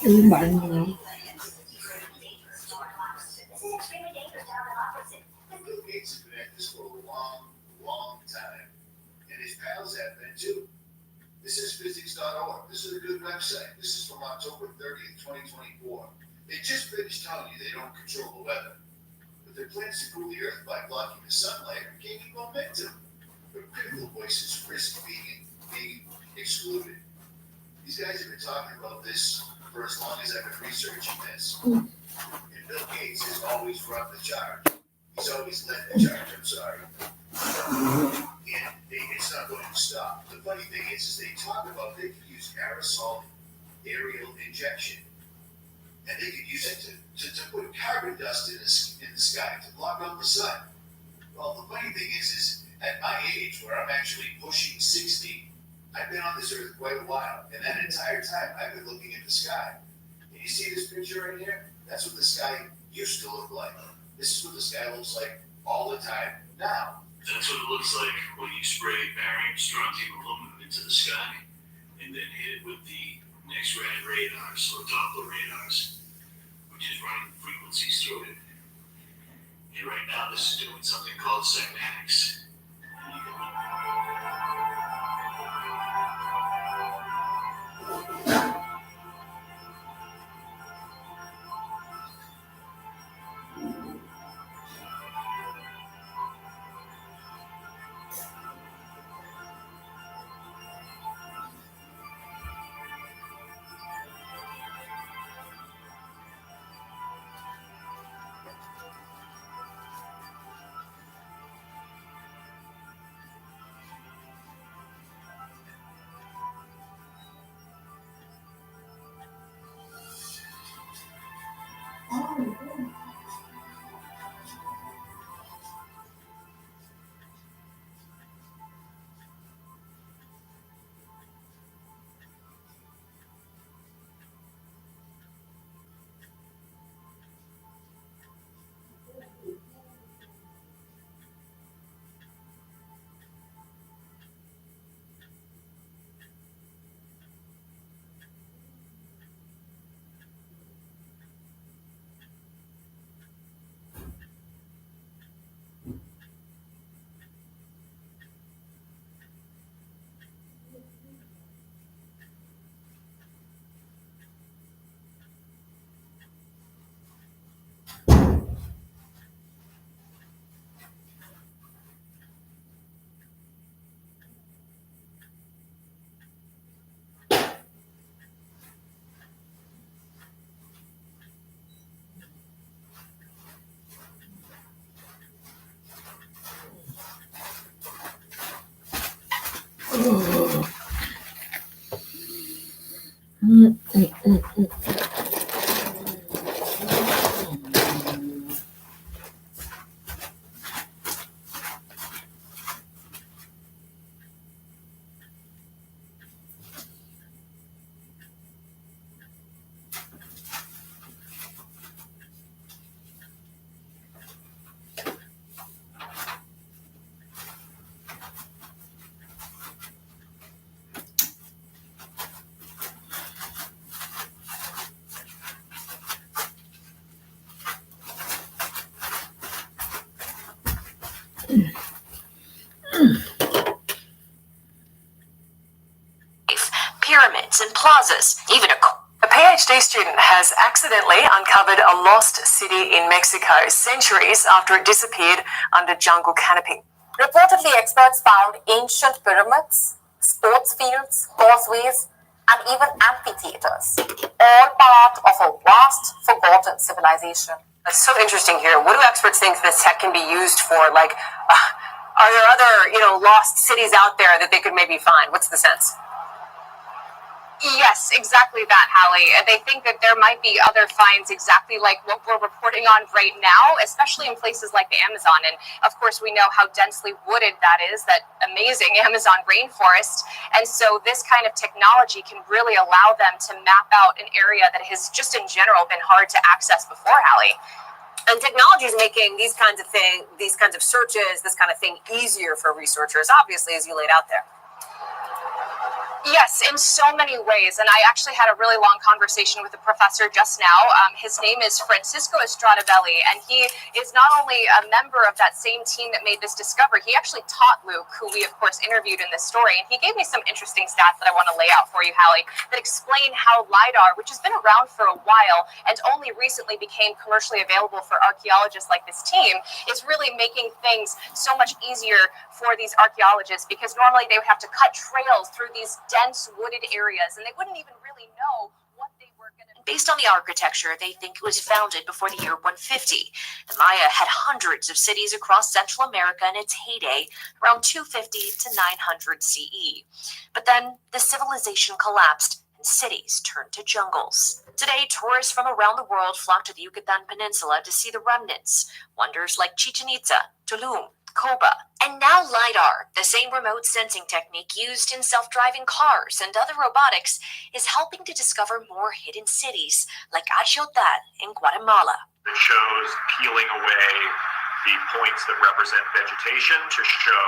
Bagno. Bill Gates has been at this for a long, long time, and his pals have been too. This is physics.org. This is a good website. This is from October 30th, 2024. They just finished telling you they don't control the weather, but their plans to cool the Earth by blocking the sunlight are gaining momentum. But critical voices risk being excluded. These guys have been talking about this for as long as I've been researching this. And Bill Gates has always run the charge. He's always led the charge, I'm sorry. And it's not going to stop. The funny thing is they talk about they could use aerosol aerial injection. And they could use it to put carbon dust in the sky to block out the sun. Well, the funny thing is at my age, where I'm actually pushing 60, I've been on this earth quite a while. And that entire time, I've been looking at the sky. And you see this picture right here? That's what the sky used to look like. This is what the sky looks like all the time now. That's what it looks like when you spray barium strontium aluminum into the sky and then hit it with the next-rad radars or Doppler radars, which is running frequencies through it. And right now, this is doing something called cymatics. Pyramids and plazas, even a PhD student has accidentally uncovered a lost city in Mexico centuries after it disappeared under jungle canopy. Reportedly, experts found ancient pyramids, sports fields, causeways, and even amphitheaters, all part of a vast, forgotten civilization. That's so interesting here. What do experts think this tech can be used for? Like, are there other, lost cities out there that they could maybe find? What's the sense? Yes, exactly that, Hallie. They think that there might be other finds exactly like what we're reporting on right now, especially in places like the Amazon. And of course, we know how densely wooded that is, that amazing Amazon rainforest. And so this kind of technology can really allow them to map out an area that has just in general been hard to access before, Hallie. And technology is making these kinds of searches, this kind of thing easier for researchers, obviously, as you laid out there. Yes, in so many ways. And I actually had a really long conversation with a professor just now. His name is Francisco Stradavelli, and he is not only a member of that same team that made this discovery, he actually taught Luke, who we, of course, interviewed in this story. And he gave me some interesting stats that I want to lay out for you, Hallie, that explain how LiDAR, which has been around for a while and only recently became commercially available for archaeologists like this team, is really making things so much easier for these archaeologists, because normally they would have to cut trails through these dense wooded areas and they wouldn't even really know what they were going to. Based on the architecture, they think it was founded before the year 150. The Maya had hundreds of cities across Central America in its heyday, around 250 to 900 CE. But then the civilization collapsed and cities turned to jungles. Today, tourists from around the world flock to the Yucatan Peninsula to see the remnants, wonders like Chichen Itza, Tulum, Koba, and now LiDAR, the same remote sensing technique used in self-driving cars and other robotics, is helping to discover more hidden cities like Ayotal in Guatemala. It shows peeling away the points that represent vegetation to show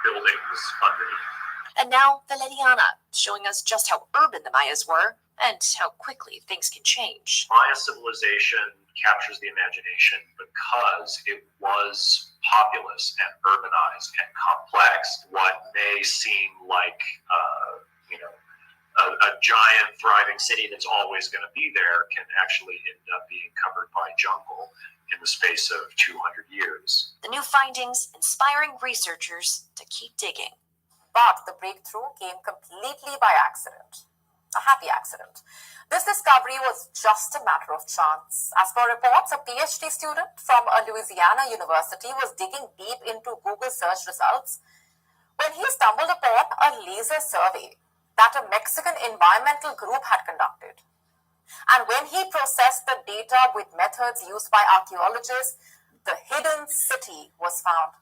buildings underneath. And now Valeriana, showing us just how urban the Mayas were and how quickly things can change. Maya civilization captures the imagination because it was populous and urbanized and complex. What may seem like a giant thriving city that's always going to be there can actually end up being covered by jungle in the space of 200 years. The new findings inspiring researchers to keep digging. But the breakthrough came completely by accident. A happy accident. This discovery was just a matter of chance. As per reports, a PhD student from a Louisiana university was digging deep into Google search results when he stumbled upon a laser survey that a Mexican environmental group had conducted. And when he processed the data with methods used by archaeologists, the hidden city was found,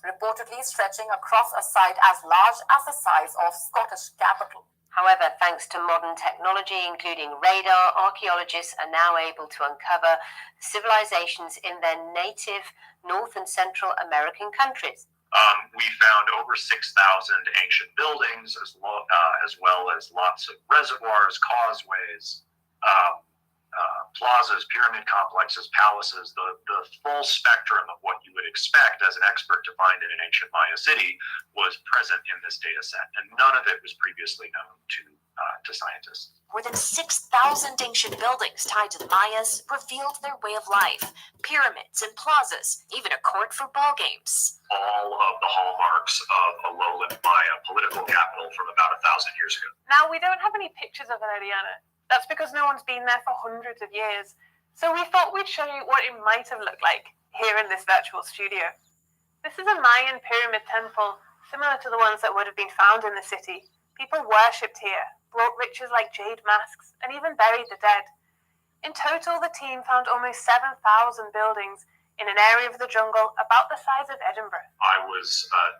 reportedly stretching across a site as large as the size of Scottish capital. However, thanks to modern technology, including radar, archaeologists are now able to uncover civilizations in their native North and Central American countries. We found over 6,000 ancient buildings, as well as lots of reservoirs, causeways, plazas, pyramid complexes, palaces, the full spectrum of what you would expect as an expert to find in an ancient Maya city was present in this data set, and none of it was previously known to scientists. More than 6,000 ancient buildings tied to the Mayas revealed their way of life. Pyramids and plazas, even a court for ball games. All of the hallmarks of a lowland Maya political capital from about 1,000 years ago. Now, we don't have any pictures of Valeriana. That's because no one's been there for hundreds of years. So we thought we'd show you what it might have looked like here in this virtual studio. This is a Mayan pyramid temple, similar to the ones that would have been found in the city. People worshipped here, brought rituals like jade masks, and even buried the dead. In total, the team found almost 7,000 buildings in an area of the jungle about the size of Edinburgh. I was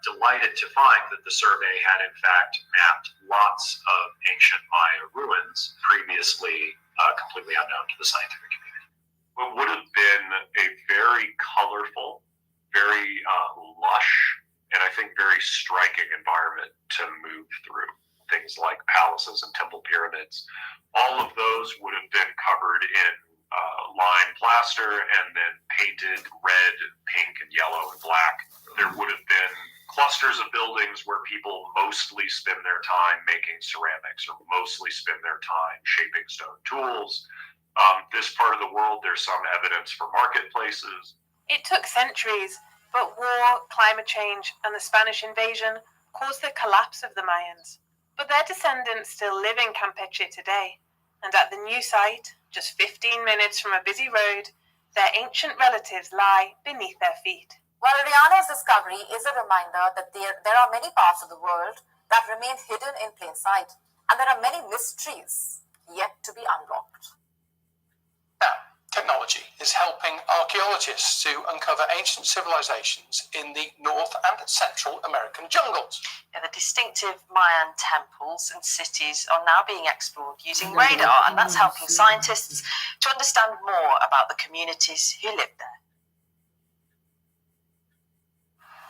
delighted to find that the survey had in fact mapped lots of ancient Maya ruins previously completely unknown to the scientific community. What would have been a very colorful, very lush, and I think very striking environment to move through. Things like palaces and temple pyramids. All of those would have been covered in lime plaster and then painted red, pink, and yellow and black. There would have been clusters of buildings where people mostly spend their time making ceramics or mostly spend their time shaping stone tools. This part of the world, there's some evidence for marketplaces. It took centuries, but war, climate change, and the Spanish invasion caused the collapse of the Mayans. But their descendants still live in Campeche today, and at the new site, just 15 minutes from a busy road, their ancient relatives lie beneath their feet. Valeriana's discovery is a reminder that there are many parts of the world that remain hidden in plain sight. and there are many mysteries yet to be unlocked. Now, technology is helping archaeologists to uncover ancient civilizations in the North and Central American jungles. Yeah, the distinctive Mayan temples and cities are now being explored using radar, and that's helping scientists to understand more about the communities who live there.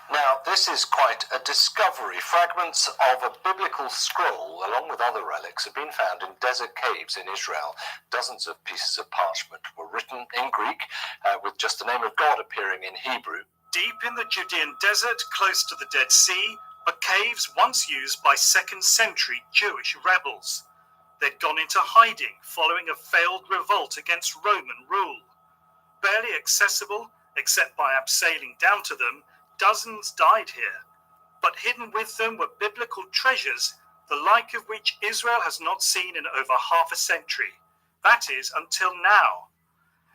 Now, this is quite a discovery. Fragments of a biblical scroll, along with other relics, have been found in desert caves in Israel. Dozens of pieces of parchment were written in Greek, with just the name of God appearing in Hebrew. Deep in the Judean desert, close to the Dead Sea, are caves once used by 2nd century Jewish rebels. They'd gone into hiding following a failed revolt against Roman rule. Barely accessible, except by abseiling down to them, dozens died here, but hidden with them were biblical treasures, the like of which Israel has not seen in over half a century. That is, until now.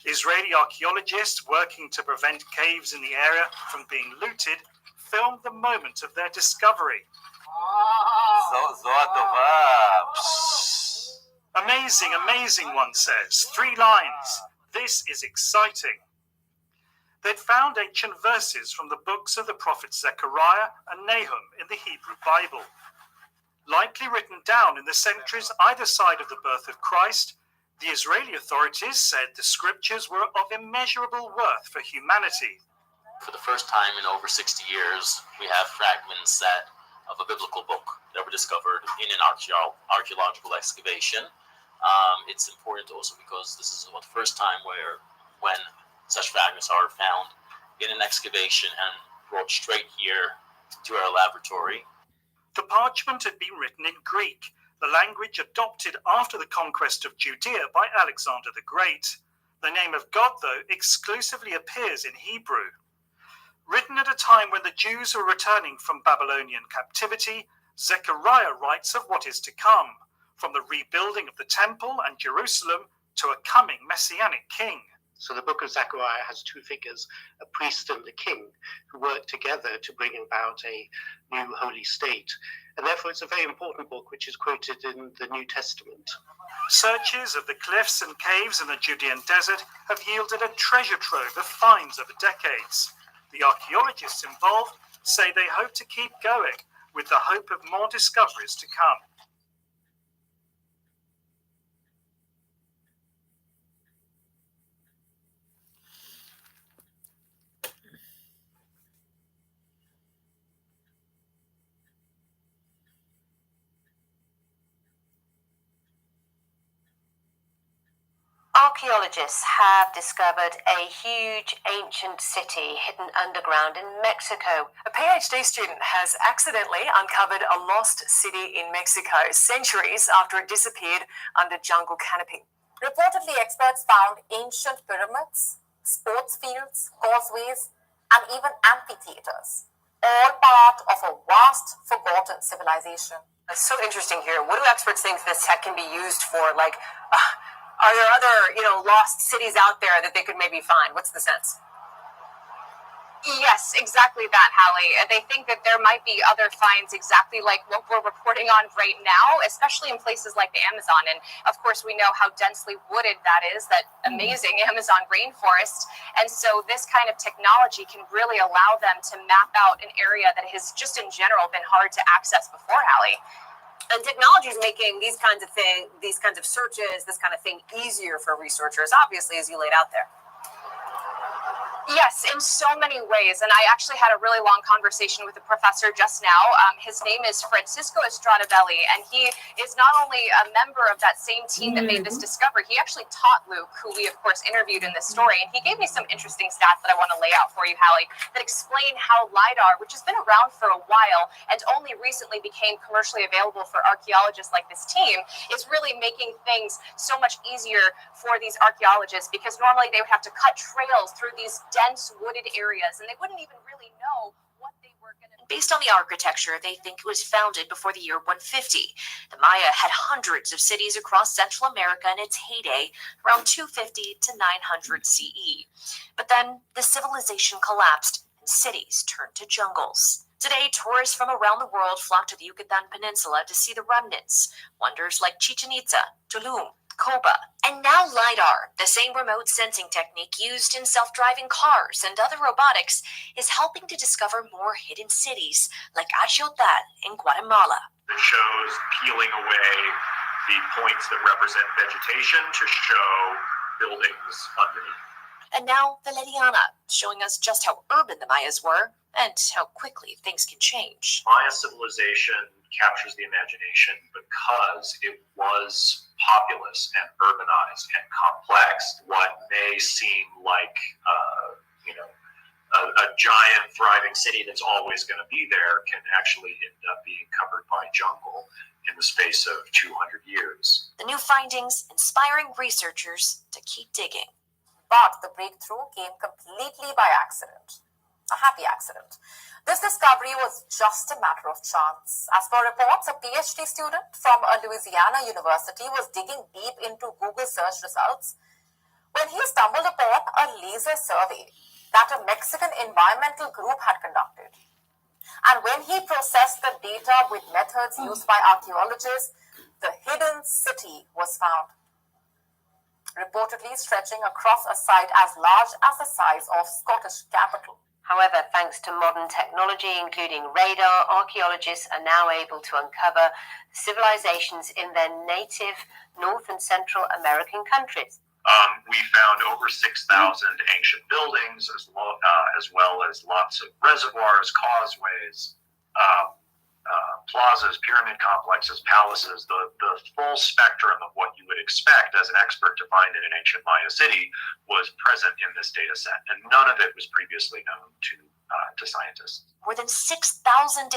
Israeli archaeologists working to prevent caves in the area from being looted filmed the moment of their discovery. Amazing, amazing, one says. 3 lines. This is exciting. They'd found ancient verses from the books of the prophets Zechariah and Nahum in the Hebrew Bible, likely written down in the centuries either side of the birth of Christ. The Israeli authorities said the scriptures were of immeasurable worth for humanity. For the first time in over 60 years, we have fragments of a biblical book that were discovered in an archaeological excavation. It's important also because this is the first time when such fragments are found in an excavation and brought straight here to our laboratory. The parchment had been written in Greek, the language adopted after the conquest of Judea by Alexander the Great. The name of God, though, exclusively appears in Hebrew. Written at a time when the Jews were returning from Babylonian captivity, Zechariah writes of what is to come, from the rebuilding of the temple and Jerusalem to a coming messianic king. So the book of Zechariah has 2 figures, a priest and a king, who work together to bring about a new holy state. And therefore it's a very important book which is quoted in the New Testament. Searches of the cliffs and caves in the Judean desert have yielded a treasure trove of finds over decades. The archaeologists involved say they hope to keep going, with the hope of more discoveries to come. Archaeologists have discovered a huge ancient city hidden underground in Mexico. A PhD student has accidentally uncovered a lost city in Mexico centuries after it disappeared under jungle canopy. Reportedly, experts found ancient pyramids, sports fields, causeways, and even amphitheaters, all part of a vast, forgotten civilization. It's so interesting here. What do experts think this tech can be used for? Like, are there other, lost cities out there that they could maybe find? What's the sense? Yes, exactly that, Hallie. They think that there might be other finds exactly like what we're reporting on right now, especially in places like the Amazon. And of course, we know how densely wooded that is, that amazing Amazon rainforest. And so this kind of technology can really allow them to map out an area that has just in general been hard to access before, Hallie. And technology is making these kinds of searches, this kind of thing easier for researchers, obviously, as you laid out there. Yes, in so many ways. And I actually had a really long conversation with a professor just now. His name is Francisco Estradabelli, and he is not only a member of that same team that made this discovery, he actually taught Luke, who we, of course, interviewed in this story. And he gave me some interesting stats that I want to lay out for you, Hallie, that explain how LiDAR, which has been around for a while and only recently became commercially available for archaeologists like this team, is really making things so much easier for these archaeologists, because normally they would have to cut trails through these dense wooded areas, and they wouldn't even really know what they were going to. Based on the architecture, they think it was founded before the year 150. The Maya had hundreds of cities across Central America in its heyday, around 250 to 900 CE. But then the civilization collapsed and cities turned to jungles. Today, tourists from around the world flock to the Yucatan Peninsula to see the remnants, wonders like Chichen Itza, Tulum, Coba, and now LiDAR, the same remote sensing technique used in self-driving cars and other robotics, is helping to discover more hidden cities, like Achiotal in Guatemala. It shows peeling away the points that represent vegetation to show buildings underneath. And now Valeriana, showing us just how urban the Mayas were and how quickly things can change. Maya civilization captures the imagination because it was populous and urbanized and complex. What may seem like, a giant thriving city that's always going to be there can actually end up being covered by jungle in the space of 200 years. The new findings inspiring researchers to keep digging. But the breakthrough came completely by accident. A happy accident. This discovery was just a matter of chance. As per reports, a PhD student from a Louisiana university was digging deep into Google search results when he stumbled upon a laser survey that a Mexican environmental group had conducted. And when he processed the data with methods used by archaeologists, the hidden city was found, reportedly stretching across a site as large as the size of Scottish capital. However, thanks to modern technology, including radar, archaeologists are now able to uncover civilizations in their native North and Central American countries. We found over 6,000 ancient buildings, as well as lots of reservoirs, causeways, plazas, pyramid complexes, palaces, the full spectrum of what you would expect as an expert to find in an ancient Maya city was present in this data set, and none of it was previously known to scientists. More than 6,000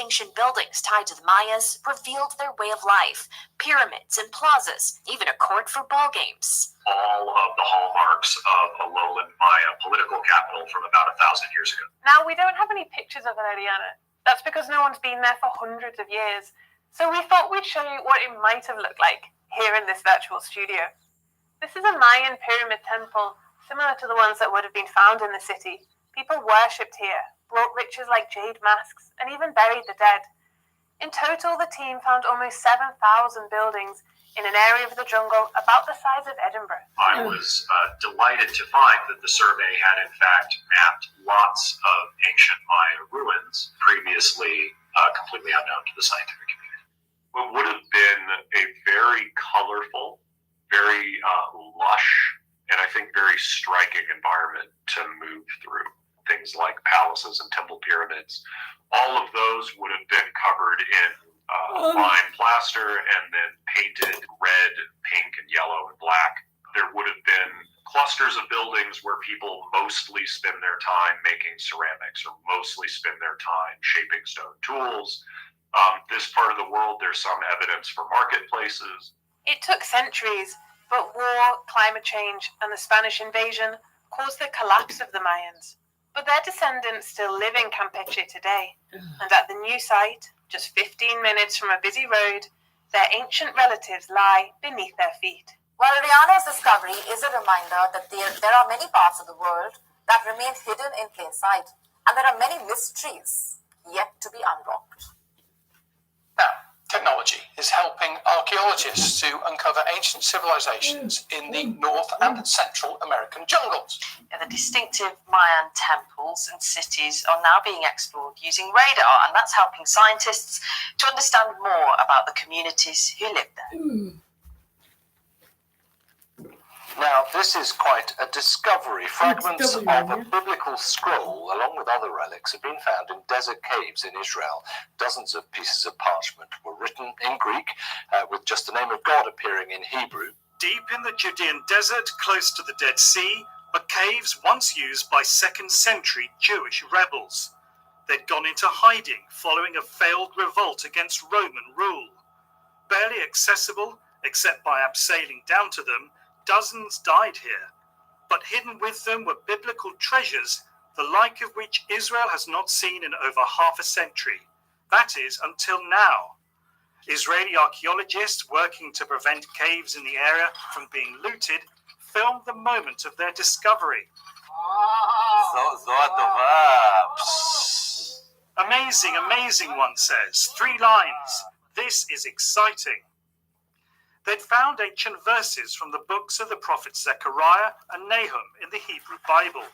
ancient buildings tied to the Mayas revealed their way of life, pyramids and plazas, even a court for ball games. All of the hallmarks of a lowland Maya political capital from about 1,000 years ago. Now, we don't have any pictures of Valeriana. That's because no one's been there for hundreds of years. So we thought we'd show you what it might have looked like here in this virtual studio. This is a Mayan pyramid temple, similar to the ones that would have been found in the city. People worshipped here, brought riches like jade masks, and even buried the dead. In total, the team found almost 7,000 buildings in an area of the jungle about the size of Edinburgh. I was delighted to find that the survey had in fact mapped lots of ancient Maya ruins previously completely unknown to the scientific community. What would have been a very colorful, very lush, and I think very striking environment to move through. Things like palaces and temple pyramids. All of those would have been covered in lime plaster and then painted red, pink, and yellow and black. There would have been clusters of buildings where people mostly spend their time making ceramics or mostly spend their time shaping stone tools. This part of the world, there's some evidence for marketplaces. It took centuries, but war, climate change, and the Spanish invasion caused the collapse of the Mayans. But their descendants still live in Campeche today, and at the new site, just 15 minutes from a busy road, their ancient relatives lie beneath their feet. Valeriana's discovery is a reminder that there are many parts of the world that remain hidden in plain sight, and there are many mysteries yet to be unlocked. Now, technology is helping archaeologists to uncover ancient civilizations in the North and Central American jungles. And the distinctive Mayan temples and cities are now being explored using radar, and that's helping scientists to understand more about the communities who live there. Now, this is quite a discovery. Fragments of a biblical scroll, along with other relics, have been found in desert caves in Israel. Dozens of pieces of parchment were written in Greek, with just the name of God appearing in Hebrew. Deep in the Judean desert, close to the Dead Sea, are caves once used by 2nd century Jewish rebels. They'd gone into hiding following a failed revolt against Roman rule. Barely accessible, except by abseiling down to them, dozens died here, but hidden with them were biblical treasures, the like of which Israel has not seen in over half a century. That is, until now. Israeli archaeologists working to prevent caves in the area from being looted filmed the moment of their discovery. Amazing, amazing, one says. 3 lines. This is exciting. They'd found ancient verses from the books of the prophets Zechariah and Nahum in the Hebrew Bible,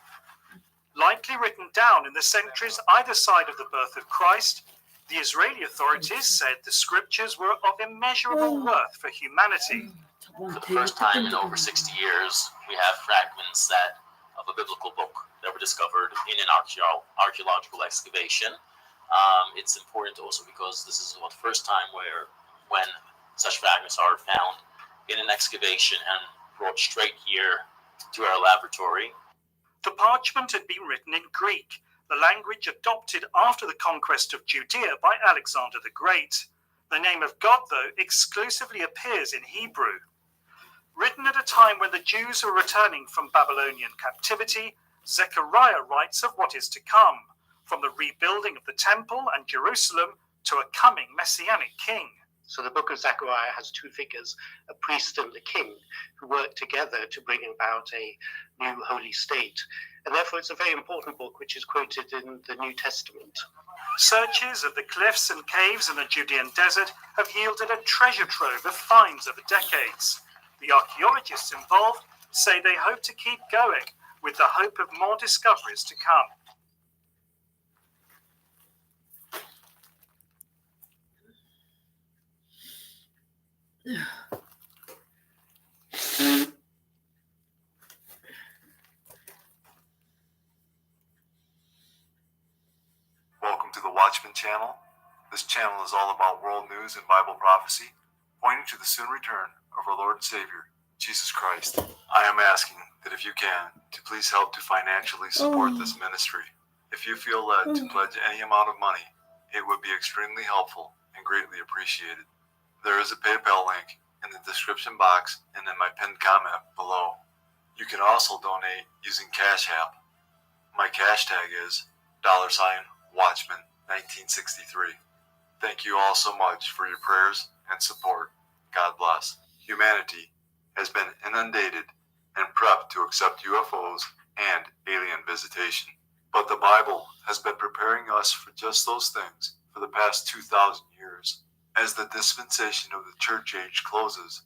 likely written down in the centuries either side of the birth of Christ. The Israeli authorities said the scriptures were of immeasurable worth for humanity. For the first time in over 60 years, we have fragments of a biblical book that were discovered in an archaeological excavation. It's important also because this is the first time when such fragments are found in an excavation and brought straight here to our laboratory. The parchment had been written in Greek, the language adopted after the conquest of Judea by Alexander the Great. The name of God, though, exclusively appears in Hebrew. Written at a time when the Jews were returning from Babylonian captivity, Zechariah writes of what is to come, from the rebuilding of the temple and Jerusalem to a coming messianic king. So the book of Zechariah has 2 figures, a priest and a king, who work together to bring about a new holy state. And therefore it's a very important book which is quoted in the New Testament. Searches of the cliffs and caves in the Judean desert have yielded a treasure trove of finds over decades. The archaeologists involved say they hope to keep going, with the hope of more discoveries to come. Welcome to the Watchman channel. This channel is all about world news and Bible prophecy, pointing to the soon return of our Lord and Savior, Jesus Christ. I am asking that if you can, to please help to financially support this ministry. If you feel led to pledge any amount of money, it would be extremely helpful and greatly appreciated. There is a PayPal link in the description box and in my pinned comment below. You can also donate using Cash App. My cash tag is $Watchman1963. Thank you all so much for your prayers and support. God bless. Humanity has been inundated and prepped to accept UFOs and alien visitation. But the Bible has been preparing us for just those things for the past 2,000 years. As the dispensation of the church age closes,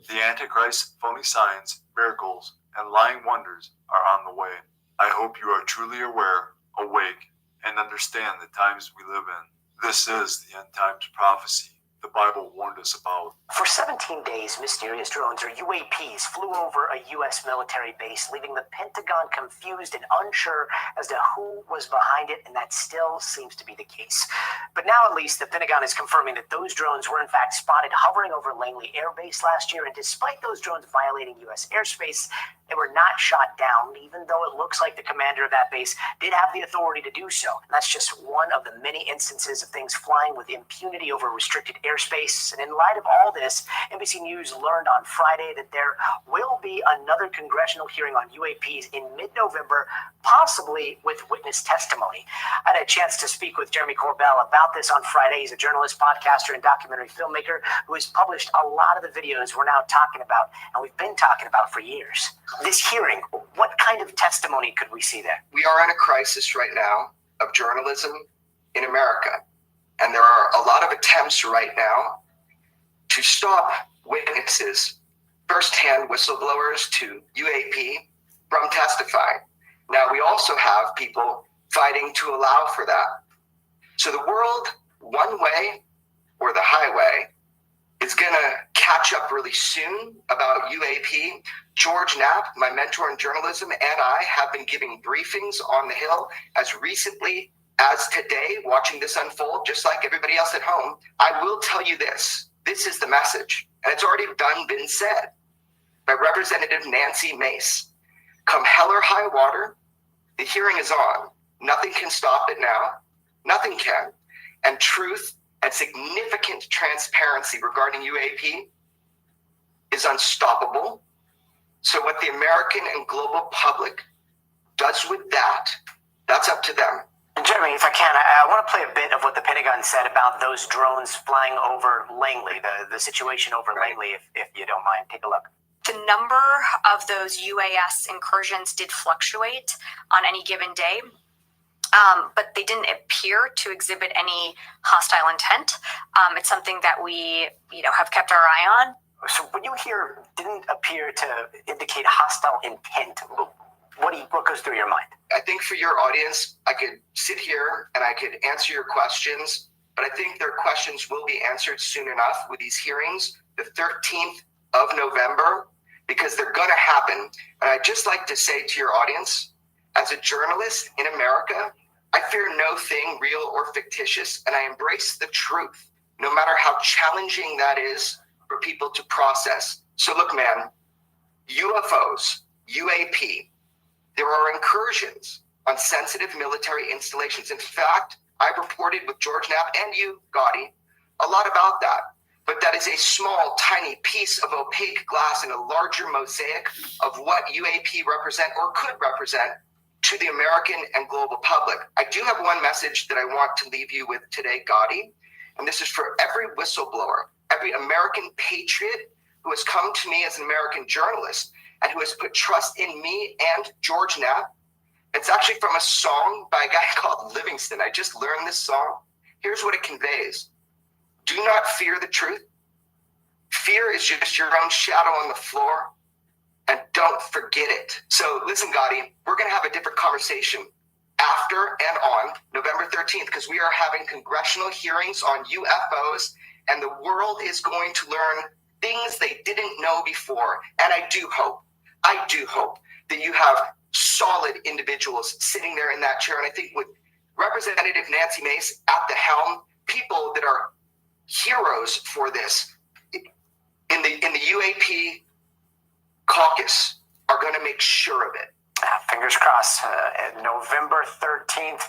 the Antichrist, phony signs, miracles, and lying wonders are on the way. I hope you are truly aware, awake, and understand the times we live in. This is the end times prophecy the Bible warned us about. For 17 days, mysterious drones, or UAPs, flew over a U.S. military base, leaving the Pentagon confused and unsure as to who was behind it, and that still seems to be the case. But now at least the Pentagon is confirming that those drones were in fact spotted hovering over Langley Air Base last year, and despite those drones violating U.S. airspace, they were not shot down, even though it looks like the commander of that base did have the authority to do so. And that's just one of the many instances of things flying with impunity over restricted airspace. And in light of all this, NBC News learned on Friday that there will be another congressional hearing on UAPs in mid-November, possibly with witness testimony. I had a chance to speak with Jeremy Corbell about this on Friday. He's a journalist, podcaster, and documentary filmmaker who has published a lot of the videos we're now talking about, and we've been talking about for years. This hearing, what kind of testimony could we see there? We are in a crisis right now of journalism in America. And there are a lot of attempts right now to stop witnesses, firsthand whistleblowers to UAP, from testifying. Now, we also have people fighting to allow for that. So the world, one way or the highway, is going to catch up really soon about UAP. George Knapp, my mentor in journalism, and I have been giving briefings on the Hill as recently as today, watching this unfold, just like everybody else at home. I will tell you this. This is the message, and it's already been said by Representative Nancy Mace. Come hell or high water, the hearing is on. Nothing can stop it now. Nothing can. And truth and significant transparency regarding UAP is unstoppable. So what the American and global public does with that, that's up to them. Jeremy, if I can, I want to play a bit of what the Pentagon said about those drones flying over Langley, the situation over Langley, if you don't mind. Take a look. The number of those UAS incursions did fluctuate on any given day. but they didn't appear to exhibit any hostile intent. It's something that we, have kept our eye on. So when you hear didn't appear to indicate hostile intent, what goes through your mind? I think for your audience, I could sit here and I could answer your questions, but I think their questions will be answered soon enough with these hearings, the 13th of November, because they're going to happen. And I'd just like to say to your audience, as a journalist in America, I fear no thing real or fictitious, and I embrace the truth, no matter how challenging that is for people to process. So look, man, UFOs, UAP, there are incursions on sensitive military installations. In fact, I've reported with George Knapp and you, Gotti, a lot about that. But that is a small, tiny piece of opaque glass in a larger mosaic of what UAP represent or could represent to the American and global public. I do have one message that I want to leave you with today, Gotti, and this is for every whistleblower, every American patriot who has come to me as an American journalist and who has put trust in me and George Knapp. It's actually from a song by a guy called Livingston. I just learned this song. Here's what it conveys. Do not fear the truth. Fear is just your own shadow on the floor. And don't forget it. So listen, Gotti, we're going to have a different conversation after and on November 13th, because we are having congressional hearings on UFOs, and the world is going to learn things they didn't know before. And I do hope that you have solid individuals sitting there in that chair. And I think with Representative Nancy Mace at the helm, people that are heroes for this in the UAP caucus are going to make sure of it. Fingers crossed. November 13th.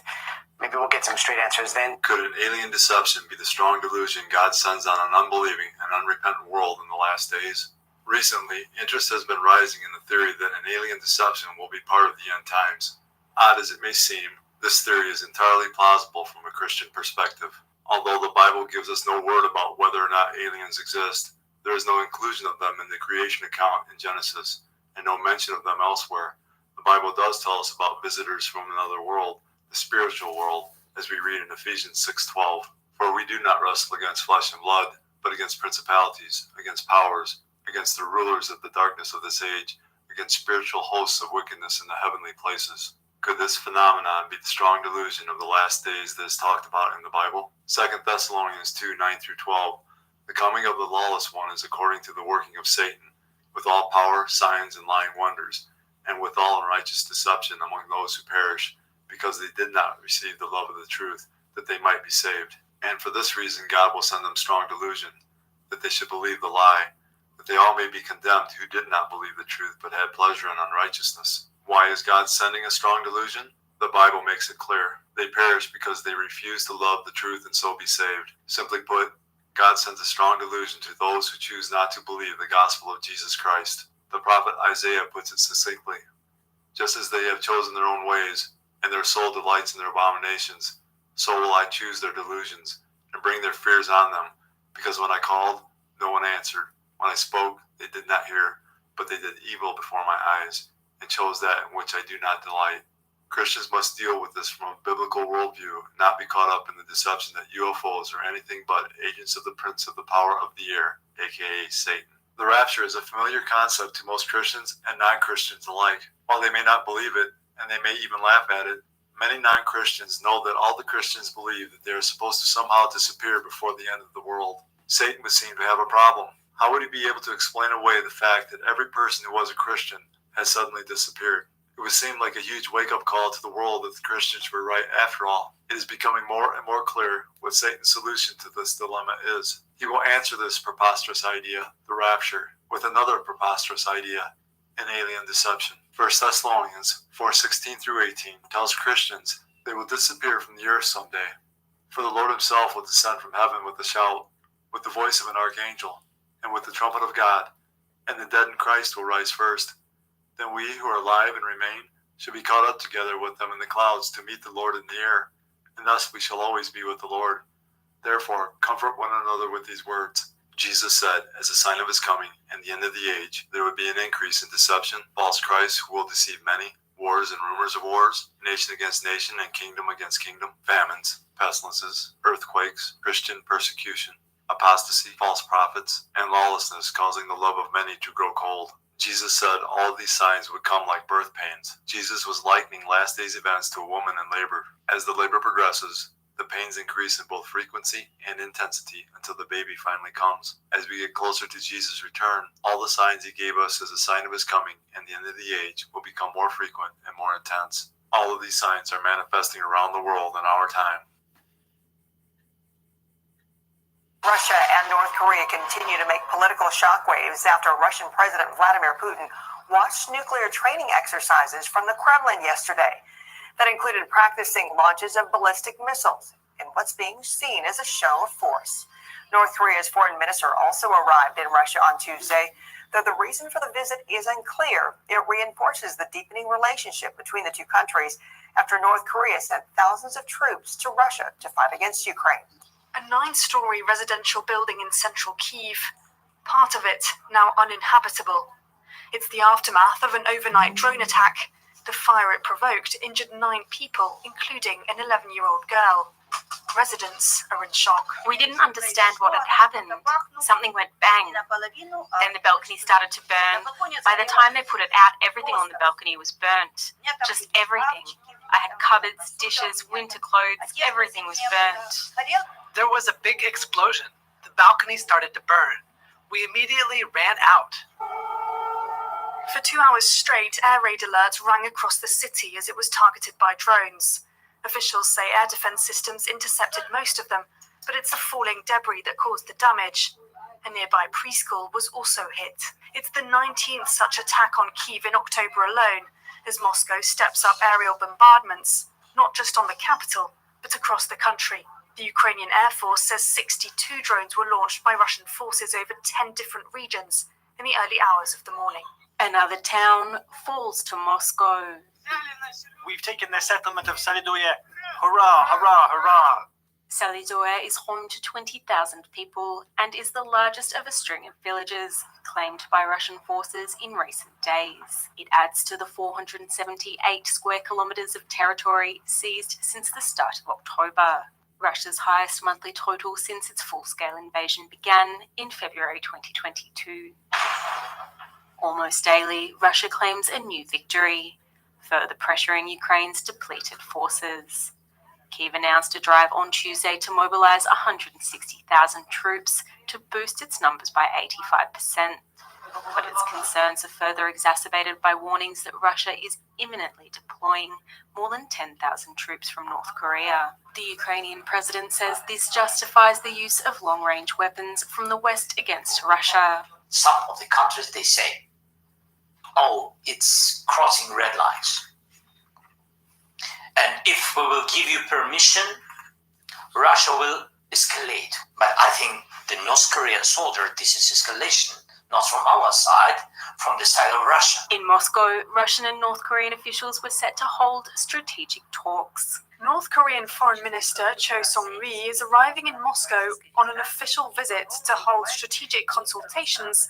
Maybe we'll get some straight answers then. Could an alien deception be the strong delusion God sends on an unbelieving and unrepentant world in the last days? Recently, interest has been rising in the theory that an alien deception will be part of the end times. Odd as it may seem, this theory is entirely plausible from a Christian perspective. Although the Bible gives us no word about whether or not aliens exist, there is no inclusion of them in the creation account in Genesis, and no mention of them elsewhere. The Bible does tell us about visitors from another world, the spiritual world, as we read in Ephesians 6:12. For we do not wrestle against flesh and blood, but against principalities, against powers, against the rulers of the darkness of this age, against spiritual hosts of wickedness in the heavenly places. Could this phenomenon be the strong delusion of the last days that is talked about in the Bible? 2 Thessalonians 2:9-12. The coming of the lawless one is according to the working of Satan, with all power, signs, and lying wonders, and with all unrighteous deception among those who perish, because they did not receive the love of the truth, that they might be saved. And for this reason God will send them strong delusion, that they should believe the lie, that they all may be condemned who did not believe the truth, but had pleasure in unrighteousness. Why is God sending a strong delusion? The Bible makes it clear. They perish because they refuse to love the truth and so be saved. Simply put, God sends a strong delusion to those who choose not to believe the gospel of Jesus Christ. The prophet Isaiah puts it succinctly. Just as they have chosen their own ways, and their soul delights in their abominations, so will I choose their delusions, and bring their fears on them. Because when I called, no one answered. When I spoke, they did not hear, but they did evil before my eyes, and chose that in which I do not delight. Christians must deal with this from a biblical worldview, not be caught up in the deception that UFOs are anything but agents of the prince of the power of the air, aka Satan. The rapture is a familiar concept to most Christians and non-Christians alike. While they may not believe it, and they may even laugh at it, many non-Christians know that all the Christians believe that they are supposed to somehow disappear before the end of the world. Satan would seem to have a problem. How would he be able to explain away the fact that every person who was a Christian has suddenly disappeared? It would seem like a huge wake-up call to the world that the Christians were right after all. It is becoming more and more clear what Satan's solution to this dilemma is. He will answer this preposterous idea, the rapture, with another preposterous idea, an alien deception. 1 Thessalonians 4:16-18 tells Christians they will disappear from the earth someday. For the Lord himself will descend from heaven with a shout, with the voice of an archangel, and with the trumpet of God, and the dead in Christ will rise first. Then we who are alive and remain shall be caught up together with them in the clouds to meet the Lord in the air, and thus we shall always be with the Lord. Therefore, comfort one another with these words. Jesus said, as a sign of his coming and the end of the age, there would be an increase in deception, false Christs who will deceive many. wars and rumors of wars, nation against nation and kingdom against kingdom, famines, pestilences, earthquakes, Christian persecution, apostasy, false prophets, and lawlessness, causing the love of many to grow cold. Jesus said all of these signs would come like birth pains. Jesus was likening last days events to a woman in labor. As the labor progresses, the pains increase in both frequency and intensity until the baby finally comes. As we get closer to Jesus' return, all the signs he gave us as a sign of his coming and the end of the age will become more frequent and more intense. All of these signs are manifesting around the world in our time. Russia and North Korea continue to make political shockwaves after Russian President Vladimir Putin watched nuclear training exercises from the Kremlin yesterday that included practicing launches of ballistic missiles in what's being seen as a show of force. North Korea's foreign minister also arrived in Russia on Tuesday. Though the reason for the visit is unclear, it reinforces the deepening relationship between the two countries after North Korea sent thousands of troops to Russia to fight against Ukraine. A 9-story residential building in central Kyiv, part of it now uninhabitable. It's the aftermath of an overnight drone attack. The fire it provoked injured 9 people, including an 11-year-old girl. Residents are in shock. We didn't understand what had happened. Something went bang. Then the balcony started to burn. By the time they put it out, everything on the balcony was burnt. Just everything. I had cupboards, dishes, winter clothes, everything was burnt. There was a big explosion. The balcony started to burn. We immediately ran out. For 2 hours straight, air raid alerts rang across the city as it was targeted by drones. Officials say air defense systems intercepted most of them, but it's the falling debris that caused the damage. A nearby preschool was also hit. It's the 19th such attack on Kyiv in October alone, as Moscow steps up aerial bombardments, not just on the capital, but across the country. The Ukrainian Air Force says 62 drones were launched by Russian forces over 10 different regions in the early hours of the morning. Another town falls to Moscow. We've taken the settlement of Salidoye. Hurrah, hurrah, hurrah. Salidoye is home to 20,000 people and is the largest of a string of villages claimed by Russian forces in recent days. It adds to the 478 square kilometers of territory seized since the start of October. Russia's highest monthly total since its full-scale invasion began in February 2022. Almost daily, Russia claims a new victory, further pressuring Ukraine's depleted forces. Kyiv announced a drive on Tuesday to mobilize 160,000 troops to boost its numbers by 85%. But its concerns are further exacerbated by warnings that Russia is imminently deploying more than 10,000 troops from North Korea. The Ukrainian president says this justifies the use of long-range weapons from the West against Russia. Some of the countries, they say, oh, it's crossing red lines. And if we will give you permission, Russia will escalate. But I think the North Korean soldier, this is escalation. Not from our side, from the side of Russia. In Moscow, Russian and North Korean officials were set to hold strategic talks. North Korean Foreign Minister Cho Song-ri is arriving in Moscow on an official visit to hold strategic consultations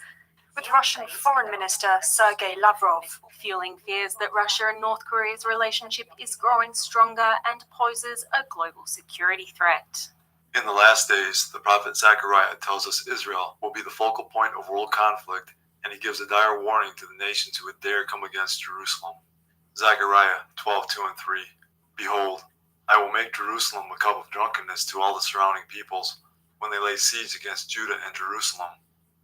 with Russian Foreign Minister Sergei Lavrov, fueling fears that Russia and North Korea's relationship is growing stronger and poses a global security threat. In the last days, the prophet Zechariah tells us Israel will be the focal point of world conflict, and he gives a dire warning to the nations who would dare come against Jerusalem. Zechariah 12:2 and 3. Behold, I will make Jerusalem a cup of drunkenness to all the surrounding peoples, when they lay siege against Judah and Jerusalem.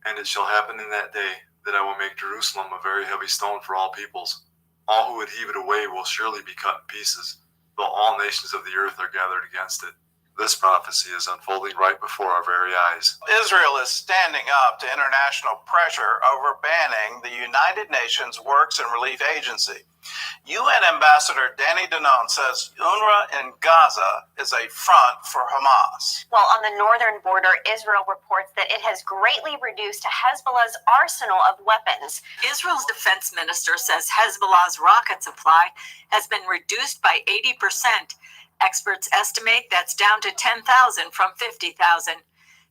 And it shall happen in that day that I will make Jerusalem a very heavy stone for all peoples. All who would heave it away will surely be cut in pieces, though all nations of the earth are gathered against it. This prophecy is unfolding right before our very eyes. Israel is standing up to international pressure over banning the United Nations Works and Relief Agency. UN Ambassador Danny Danon says UNRWA in Gaza is a front for Hamas. Well, on the northern border, Israel reports that it has greatly reduced Hezbollah's arsenal of weapons. Israel's defense minister says Hezbollah's rocket supply has been reduced by 80%. Experts estimate that's down to 10,000 from 50,000.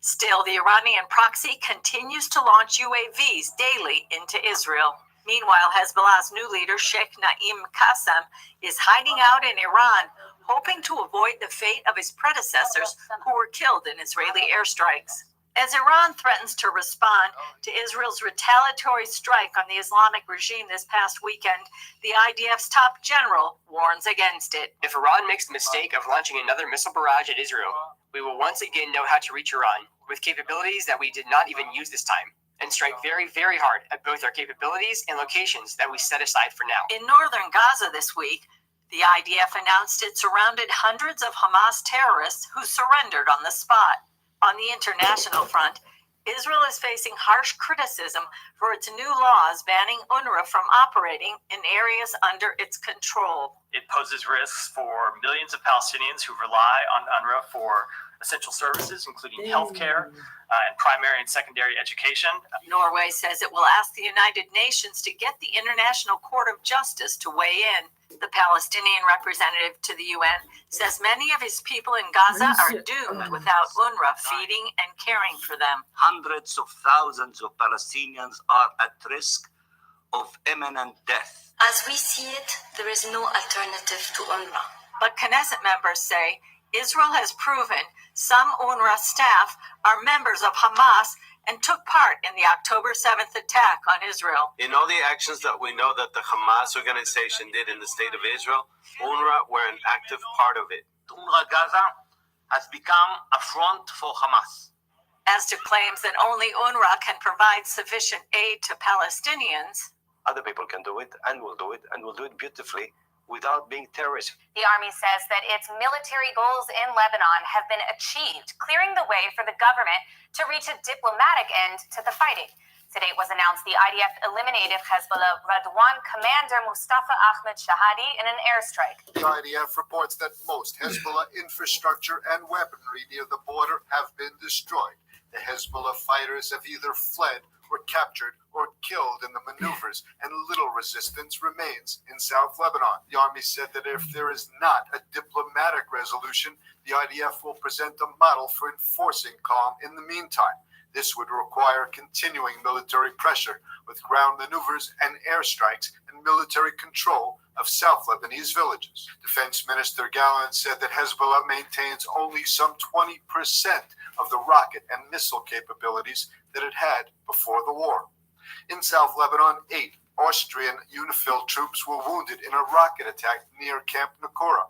Still, the Iranian proxy continues to launch UAVs daily into Israel. Meanwhile, Hezbollah's new leader, Sheikh Naim Qassem, is hiding out in Iran, hoping to avoid the fate of his predecessors who were killed in Israeli airstrikes. As Iran threatens to respond to Israel's retaliatory strike on the Islamic regime this past weekend, the IDF's top general warns against it. If Iran makes the mistake of launching another missile barrage at Israel, we will once again know how to reach Iran with capabilities that we did not even use this time, and strike very, very hard at both our capabilities and locations that we set aside for now. In northern Gaza this week, the IDF announced it surrounded hundreds of Hamas terrorists who surrendered on the spot. On the international front, Israel is facing harsh criticism for its new laws banning UNRWA from operating in areas under its control. It poses risks for millions of Palestinians who rely on UNRWA for essential services, including healthcare and primary and secondary education. Norway says it will ask the United Nations to get the International Court of Justice to weigh in. The Palestinian representative to the UN says many of his people in Gaza are doomed without UNRWA feeding and caring for them. Hundreds of thousands of Palestinians are at risk of imminent death. As we see it, there is no alternative to UNRWA. But Knesset members say Israel has proven some UNRWA staff are members of Hamas and took part in the October 7th attack on Israel. In all the actions that we know that the Hamas organization did in the state of Israel, UNRWA were an active part of it. UNRWA Gaza has become a front for Hamas. As to claims that only UNRWA can provide sufficient aid to Palestinians, Other people can do it and will do it beautifully without being terrorists. The army says that its military goals in Lebanon have been achieved, clearing the way for the government to reach a diplomatic end to the fighting. Today it was announced the IDF eliminated Hezbollah Radwan commander Mustafa Ahmed Shahadi in an airstrike. The IDF reports that most Hezbollah infrastructure and weaponry near the border have been destroyed. The Hezbollah fighters have either fled were captured or killed in the maneuvers, and little resistance remains in South Lebanon. The army said that if there is not a diplomatic resolution, the IDF will present a model for enforcing calm in the meantime. This would require continuing military pressure with ground maneuvers and airstrikes and military control of South Lebanese villages. Defense Minister Gallant said that Hezbollah maintains only some 20% of the rocket and missile capabilities that it had before the war. In South Lebanon, 8 Austrian UNIFIL troops were wounded in a rocket attack near Camp Nakora.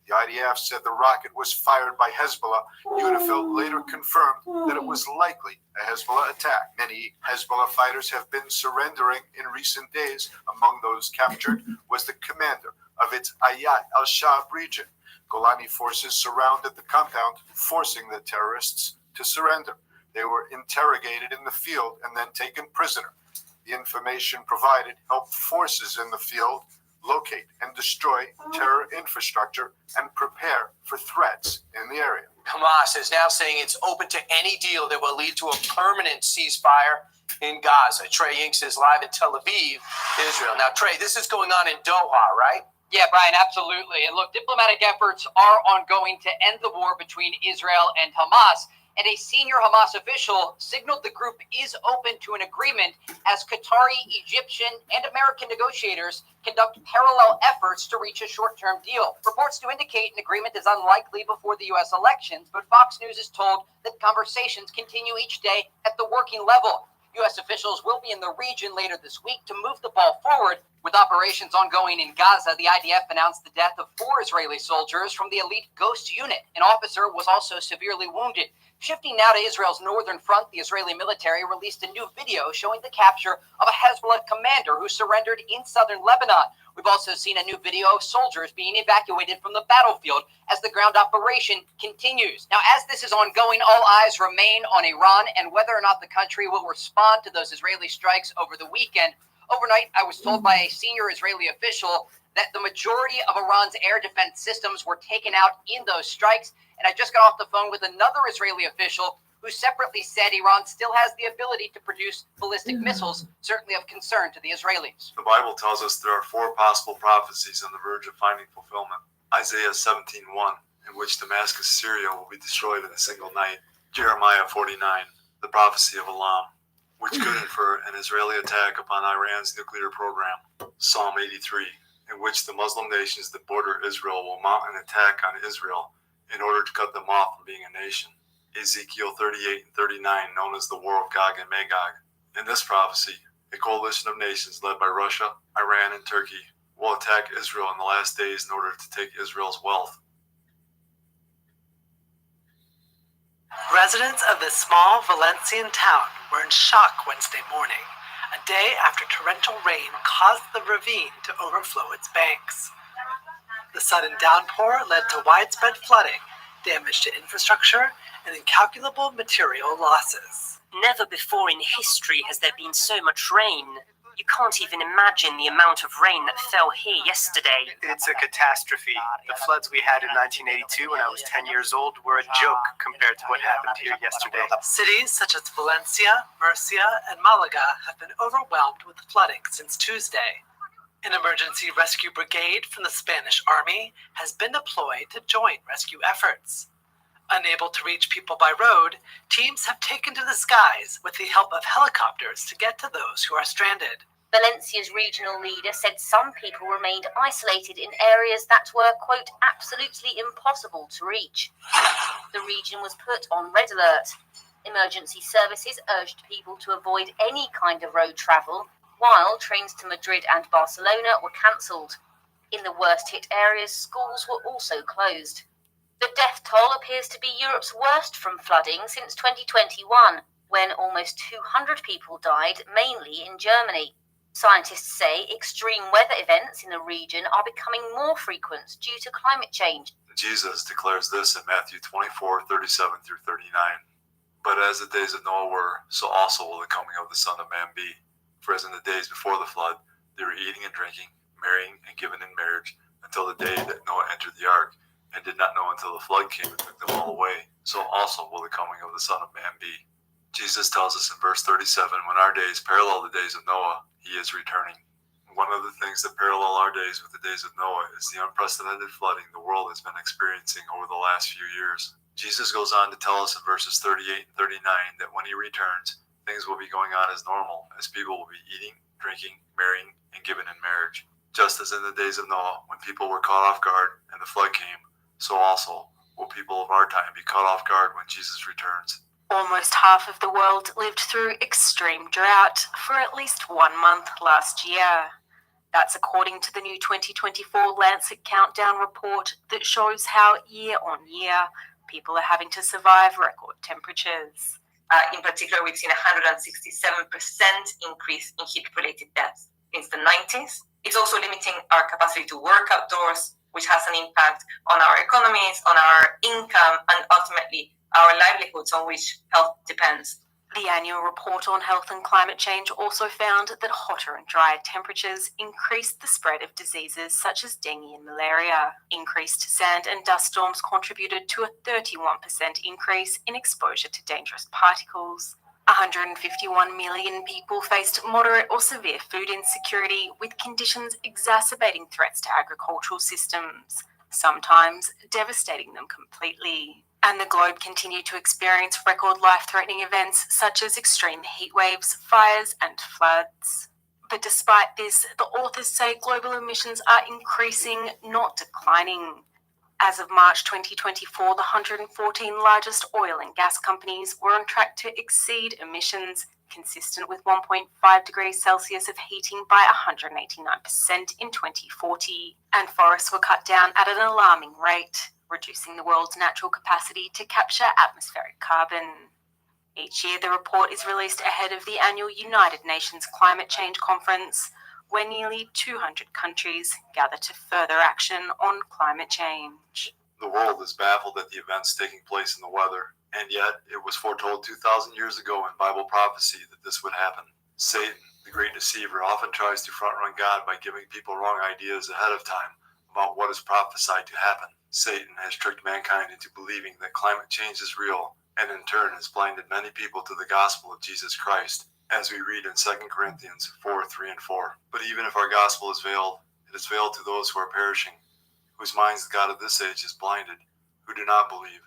The IDF said the rocket was fired by Hezbollah. UNIFIL later confirmed that it was likely a Hezbollah attack. Many Hezbollah fighters have been surrendering in recent days. Among those captured was the commander of its Ayat al-Shab region. Golani forces surrounded the compound, forcing the terrorists to surrender. They were interrogated in the field and then taken prisoner. The information provided helped forces in the field locate and destroy terror infrastructure and prepare for threats in the area. Hamas is now saying it's open to any deal that will lead to a permanent ceasefire in Gaza. Trey Inks is live in Tel Aviv, Israel. Now, Trey, this is going on in Doha, right? Yeah, Brian, absolutely. And look, diplomatic efforts are ongoing to end the war between Israel and Hamas. And a senior Hamas official signaled the group is open to an agreement as Qatari, Egyptian, and American negotiators conduct parallel efforts to reach a short-term deal. Reports do indicate an agreement is unlikely before the U.S. elections, but Fox News is told that conversations continue each day at the working level. U.S. officials will be in the region later this week to move the ball forward. With operations ongoing in Gaza, the IDF announced the death of 4 Israeli soldiers from the elite Ghost unit. An officer was also severely wounded. Shifting now to Israel's northern front, the Israeli military released a new video showing the capture of a Hezbollah commander who surrendered in southern Lebanon. We've also seen a new video of soldiers being evacuated from the battlefield as the ground operation continues. Now, as this is ongoing, all eyes remain on Iran and whether or not the country will respond to those Israeli strikes over the weekend. Overnight, I was told by a senior Israeli official that the majority of Iran's air defense systems were taken out in those strikes. And I just got off the phone with another Israeli official who separately said Iran still has the ability to produce ballistic missiles, certainly of concern to the Israelis. The Bible tells us there are 4 possible prophecies on the verge of finding fulfillment. Isaiah 17:1, in which Damascus, Syria will be destroyed in a single night. Jeremiah 49, the prophecy of Elam, which could infer an Israeli attack upon Iran's nuclear program. Psalm 83, in which the Muslim nations that border Israel will mount an attack on Israel in order to cut them off from being a nation. Ezekiel 38 and 39, known as the War of Gog and Magog. In this prophecy, a coalition of nations led by Russia, Iran, and Turkey will attack Israel in the last days in order to take Israel's wealth. Residents of this small Valencian town were in shock Wednesday morning, a day after torrential rain caused the ravine to overflow its banks. The sudden downpour led to widespread flooding, damage to infrastructure, and incalculable material losses. Never before in history has there been so much rain. You can't even imagine the amount of rain that fell here yesterday. It's a catastrophe. The floods we had in 1982 when I was 10 years old were a joke compared to what happened here yesterday. Cities such as Valencia, Murcia, and Malaga have been overwhelmed with flooding since Tuesday. An emergency rescue brigade from the Spanish Army has been deployed to join rescue efforts. Unable to reach people by road, teams have taken to the skies with the help of helicopters to get to those who are stranded. Valencia's regional leader said some people remained isolated in areas that were, quote, absolutely impossible to reach. The region was put on red alert. Emergency services urged people to avoid any kind of road travel, while trains to Madrid and Barcelona were cancelled. In the worst-hit areas, schools were also closed. The death toll appears to be Europe's worst from flooding since 2021, when almost 200 people died, mainly in Germany. Scientists say extreme weather events in the region are becoming more frequent due to climate change. Jesus declares this in Matthew 24, 37 through 39. But as the days of Noah were, so also will the coming of the Son of Man be. For as in the days before the flood, they were eating and drinking, marrying and giving in marriage, until the day that Noah entered the ark, and did not know until the flood came and took them all away. So also will the coming of the Son of Man be. Jesus tells us in verse 37, when our days parallel the days of Noah, he is returning. One of the things that parallel our days with the days of Noah is the unprecedented flooding the world has been experiencing over the last few years. Jesus goes on to tell us in verses 38 and 39 that when he returns, things will be going on as normal, as people will be eating, drinking, marrying, and giving in marriage. Just as in the days of Noah, when people were caught off guard and the flood came, so also will people of our time be caught off guard when Jesus returns. Almost half of the world lived through extreme drought for at least 1 month last year. That's according to the new 2024 Lancet Countdown report that shows how year on year people are having to survive record temperatures. In particular, we've seen a 167% increase in heat-related deaths since the 90s. It's also limiting our capacity to work outdoors, which has an impact on our economies, on our income, and ultimately our livelihoods on which health depends. The annual report on health and climate change also found that hotter and drier temperatures increased the spread of diseases such as dengue and malaria. Increased sand and dust storms contributed to a 31% increase in exposure to dangerous particles. 151 million people faced moderate or severe food insecurity, with conditions exacerbating threats to agricultural systems, sometimes devastating them completely. And the globe continued to experience record life-threatening events such as extreme heat waves, fires, and floods. But despite this, the authors say global emissions are increasing, not declining. As of March 2024, the 114 largest oil and gas companies were on track to exceed emissions, consistent with 1.5 degrees Celsius of heating by 189% in 2040. And forests were cut down at an alarming rate, reducing the world's natural capacity to capture atmospheric carbon. Each year, the report is released ahead of the annual United Nations Climate Change Conference, where nearly 200 countries gather to further action on climate change. The world is baffled at the events taking place in the weather, and yet it was foretold 2,000 years ago in Bible prophecy that this would happen. Satan, the great deceiver, often tries to front-run God by giving people wrong ideas ahead of time about what is prophesied to happen. Satan has tricked mankind into believing that climate change is real, and in turn has blinded many people to the gospel of Jesus Christ, as we read in 2 Corinthians 4, 3, and 4. But even if our gospel is veiled, it is veiled to those who are perishing, whose minds the God of this age is blinded, who do not believe,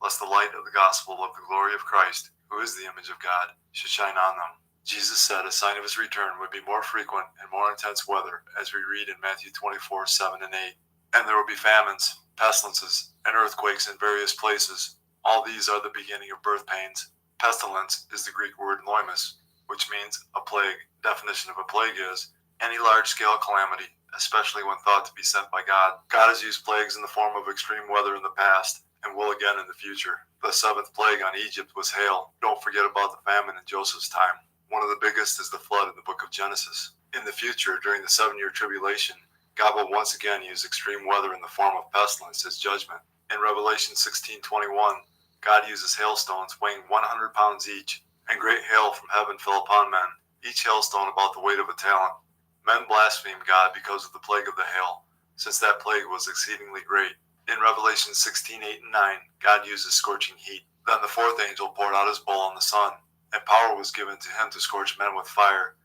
lest the light of the gospel of the glory of Christ, who is the image of God, should shine on them. Jesus said a sign of his return would be more frequent and more intense weather, as we read in Matthew 24:7 and 8. And there will be famines, pestilences, and earthquakes in various places. All these are the beginning of birth pains. Pestilence is the Greek word loimus, which means a plague. Definition of a plague is any large-scale calamity, especially when thought to be sent by God. God has used plagues in the form of extreme weather in the past and will again in the future. The 7th plague on Egypt was hail. Don't forget about the famine in Joseph's time. One of the biggest is the flood in the book of Genesis. In the future, during the 7-year tribulation, God will once again use extreme weather in the form of pestilence as judgment. In Revelation 16:21, God uses hailstones weighing 100 pounds each, and great hail from heaven fell upon men, each hailstone about the weight of a talent. Men blasphemed God because of the plague of the hail, since that plague was exceedingly great. In Revelation 16:8 and 9, God uses scorching heat. Then the 4th angel poured out his bowl on the sun, and power was given to him to scorch men with fire,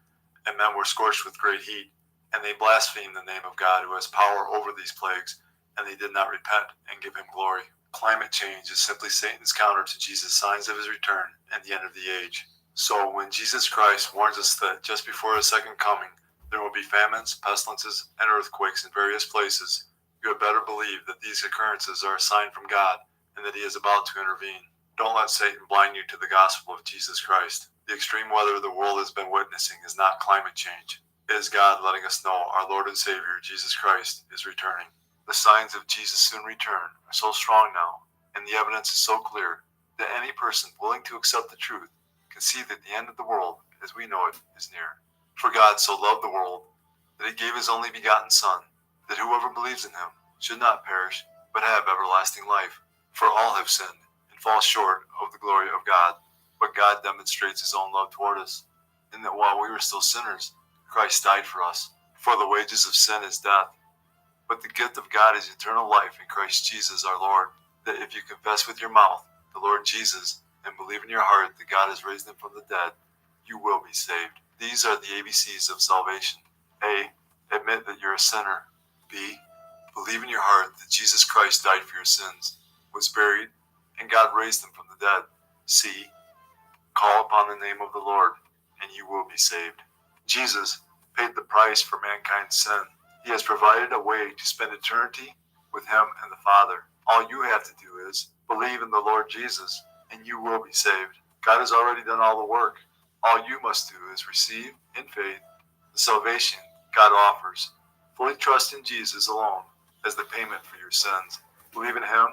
and men were scorched with great heat. And they blasphemed the name of God who has power over these plagues, and they did not repent and give him glory. Climate change is simply Satan's counter to Jesus' signs of his return and the end of the age. So when Jesus Christ warns us that just before his second coming, there will be famines, pestilences, and earthquakes in various places, you had better believe that these occurrences are a sign from God and that he is about to intervene. Don't let Satan blind you to the gospel of Jesus Christ. The extreme weather the world has been witnessing is not climate change. It is God letting us know our Lord and Savior, Jesus Christ, is returning. The signs of Jesus' soon return are so strong now, and the evidence is so clear, that any person willing to accept the truth can see that the end of the world, as we know it, is near. For God so loved the world, that he gave his only begotten Son, that whoever believes in him should not perish, but have everlasting life. For all have sinned, and fall short of the glory of God. But God demonstrates his own love toward us, in that while we were still sinners, Christ died for us. For the wages of sin is death, but the gift of God is eternal life in Christ Jesus our Lord. That if you confess with your mouth the Lord Jesus, and believe in your heart that God has raised him from the dead, you will be saved. These are the ABCs of salvation. A. Admit that you're a sinner. B. Believe in your heart that Jesus Christ died for your sins, was buried, and God raised him from the dead. C. Call upon the name of the Lord, and you will be saved. Jesus paid the price for mankind's sin. He has provided a way to spend eternity with him and the Father. All you have to do is believe in the Lord Jesus, and you will be saved. God has already done all the work. All you must do is receive, in faith, the salvation God offers. Fully trust in Jesus alone as the payment for your sins. Believe in him,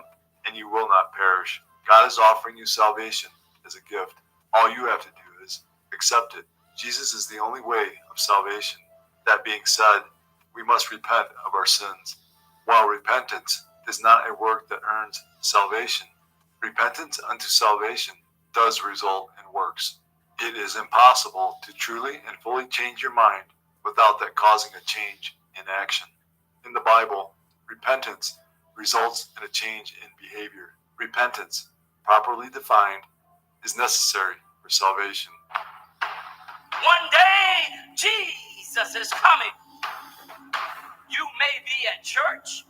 and you will not perish. God is offering you salvation as a gift. All you have to do is accept it. Jesus is the only way of salvation. That being said, we must repent of our sins. While repentance is not a work that earns salvation, repentance unto salvation does result in works. It is impossible to truly and fully change your mind without that causing a change in action. In the Bible, repentance results in a change in behavior. Repentance, properly defined, is necessary for salvation. One day, Jesus is coming. You may be at church.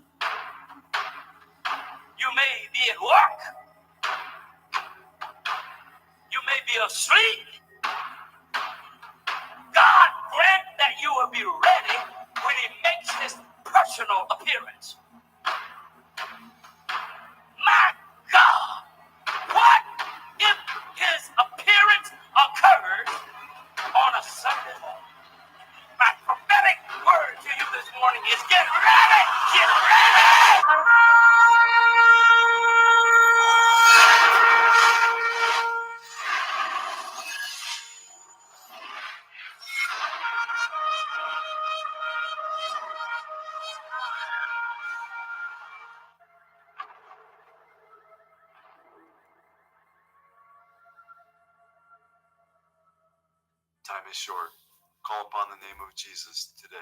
You may be at work. You may be asleep. God grant that you will be ready when he makes his personal appearance. My God, what if his appearance occurs on a Sunday morning? My prophetic word to you this morning is get ready! Get ready! Time is short. Call upon the name of Jesus today.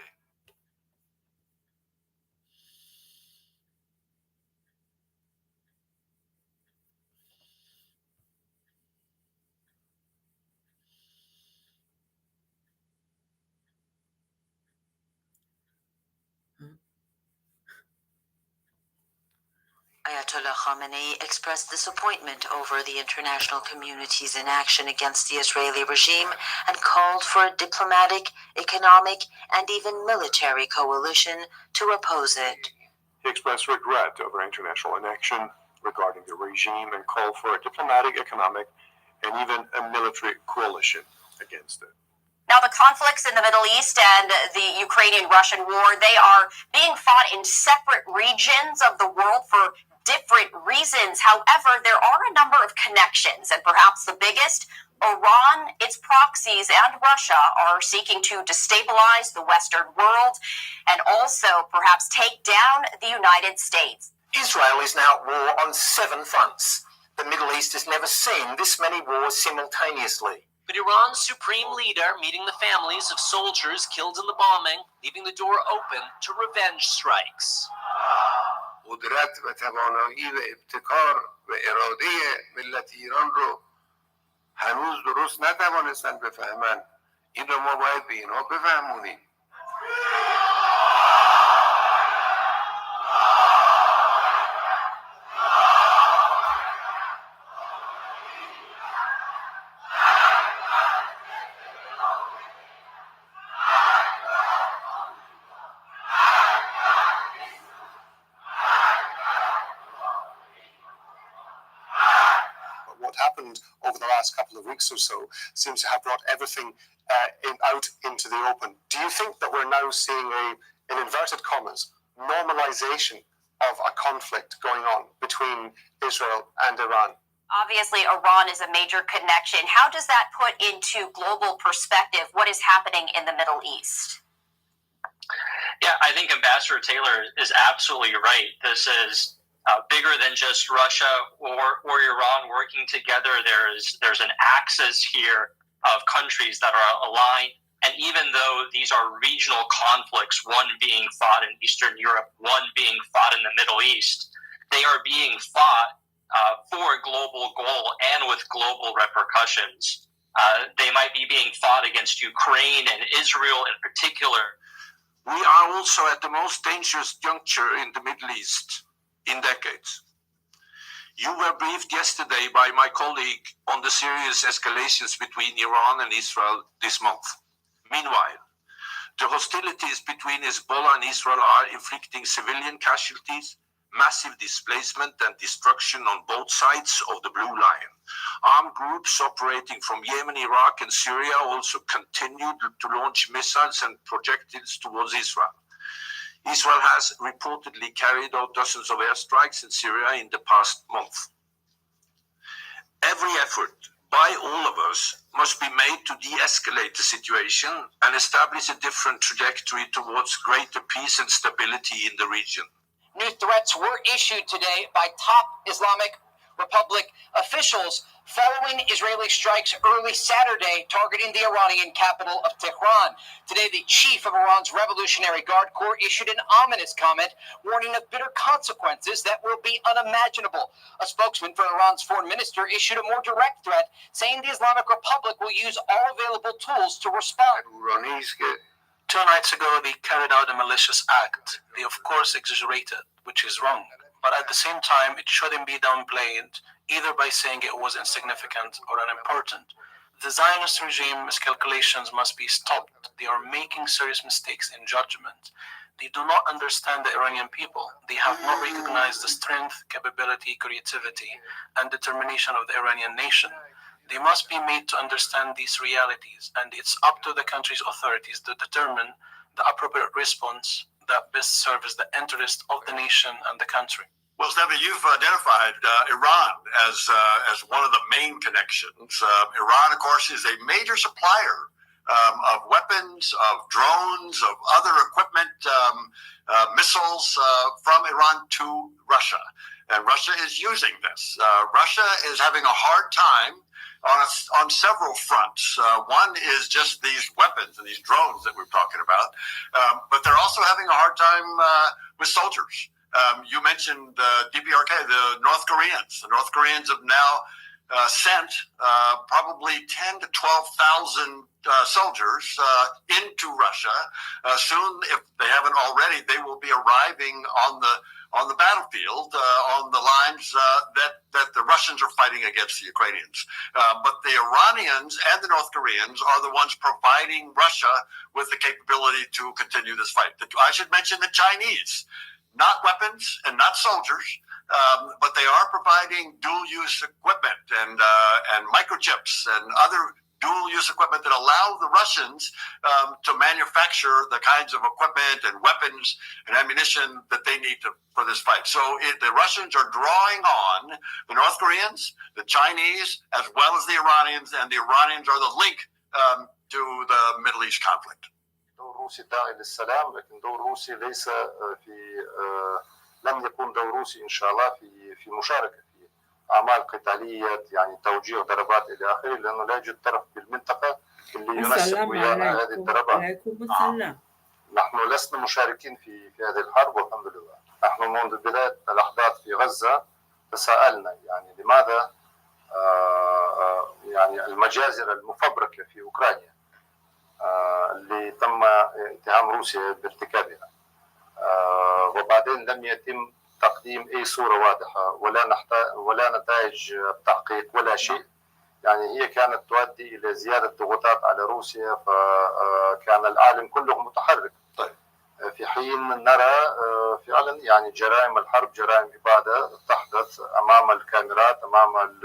Ayah Ayatollah Khamenei expressed disappointment over the international community's inaction against the Israeli regime and called for a diplomatic, economic, and even military coalition to oppose it. He expressed regret over international inaction regarding the regime and called for a diplomatic, economic, and even a military coalition against it. Now, the conflicts in the Middle East and the Ukrainian-Russian war, they are being fought in separate regions of the world for different reasons. However, there are a number of connections, and perhaps the biggest, Iran, its proxies, and Russia are seeking to destabilize the Western world and also perhaps take down the United States. Israel is now at war on 7 fronts. The Middle East has never seen this many wars simultaneously. But Iran's supreme leader meeting the families of soldiers killed in the bombing, leaving the door open to revenge strikes. قدرت و توانایی و ابتکار و اراده ملت ایران رو هنوز درست نتوانستن بفهمن. این رو ما باید به اینها بفهمونیم. What happened over the last couple of weeks or so seems to have brought everything out into the open. Do you think that we're now seeing in inverted commas, normalization of a conflict going on between Israel and Iran? Obviously, Iran is a major connection. How does that put into global perspective what is happening in the Middle East? Yeah, I think Ambassador Taylor is absolutely right. This is bigger than just Russia or Iran working together. There's an axis here of countries that are aligned. And even though these are regional conflicts, one being fought in Eastern Europe, one being fought in the Middle East, they are being fought for a global goal and with global repercussions. They might be being fought against Ukraine and Israel in particular. We are also at the most dangerous juncture in the Middle East in decades. You were briefed yesterday by my colleague on the serious escalations between Iran and Israel this month. Meanwhile, the hostilities between Hezbollah and Israel are inflicting civilian casualties, massive displacement and destruction on both sides of the Blue Line. Armed groups operating from Yemen, Iraq, and Syria also continue to launch missiles and projectiles towards Israel. Israel has reportedly carried out dozens of airstrikes in Syria in the past month. Every effort by all of us must be made to de-escalate the situation and establish a different trajectory towards greater peace and stability in the region. New threats were issued today by top Islamic Republic officials following Israeli strikes early Saturday targeting the Iranian capital of Tehran. Today, the chief of Iran's Revolutionary Guard Corps issued an ominous comment warning of bitter consequences that will be unimaginable. A spokesman for Iran's foreign minister issued a more direct threat, saying the Islamic Republic will use all available tools to respond. 2 nights ago, they carried out a malicious act. They, of course, exaggerated, which is wrong. But at the same time, it shouldn't be downplayed, either by saying it was insignificant or unimportant. The Zionist regime miscalculations must be stopped. They are making serious mistakes in judgment. They do not understand the Iranian people. They have not recognized the strength, capability, creativity, and determination of the Iranian nation. They must be made to understand these realities, and it's up to the country's authorities to determine the appropriate response that best serves the interest of the nation and the country. Well, Steffi, you've identified Iran as one of the main connections. Iran, of course, is a major supplier of weapons, of drones, of other equipment, missiles from Iran to Russia. And Russia is using this. Russia is having a hard time on several fronts. One is just these weapons and these drones that we're talking about, but they're also having a hard time with soldiers. You mentioned DPRK, the North Koreans. The North Koreans have now sent probably 10 to 12,000 soldiers into Russia. Soon, if they haven't already, they will be arriving on the battlefield on the lines that the Russians are fighting against the Ukrainians. But the Iranians and the North Koreans are the ones providing Russia with the capability to continue this fight. I should mention the Chinese, not weapons and not soldiers, but they are providing dual-use equipment and microchips and other dual-use equipment that allow the Russians to manufacture the kinds of equipment and weapons and ammunition that they need for this fight. So the Russians are drawing on the North Koreans, the Chinese, as well as the Iranians, and the Iranians are the link to the Middle East conflict. دور روسي داعي للسلام، لكن دور روسي ليس في لم يكن دور روسي ان شاء الله في مشاركه في اعمال قتاليه، يعني توجيه ضربات الى اخره، لانه لا يوجد طرف بالمنطقه اللي ينسق ويانا هذه الضربات. نحن لسنا مشاركين في هذه الحرب والحمد لله. نحن منذ بدايه الاحداث في غزه تساءلنا يعني لماذا يعني المجازر المفبركه في اوكرانيا اللي تم اتهام روسيا بارتكابها، وبعدين لم يتم تقديم اي صوره واضحه ولا نتائج تحقيق ولا شيء. يعني هي كانت تؤدي الى زياده ضغوطات على روسيا، فكان العالم كله متحرك. في حين نرى فعلا يعني جرائم الحرب، جرائم اباده تحدث امام الكاميرات، امام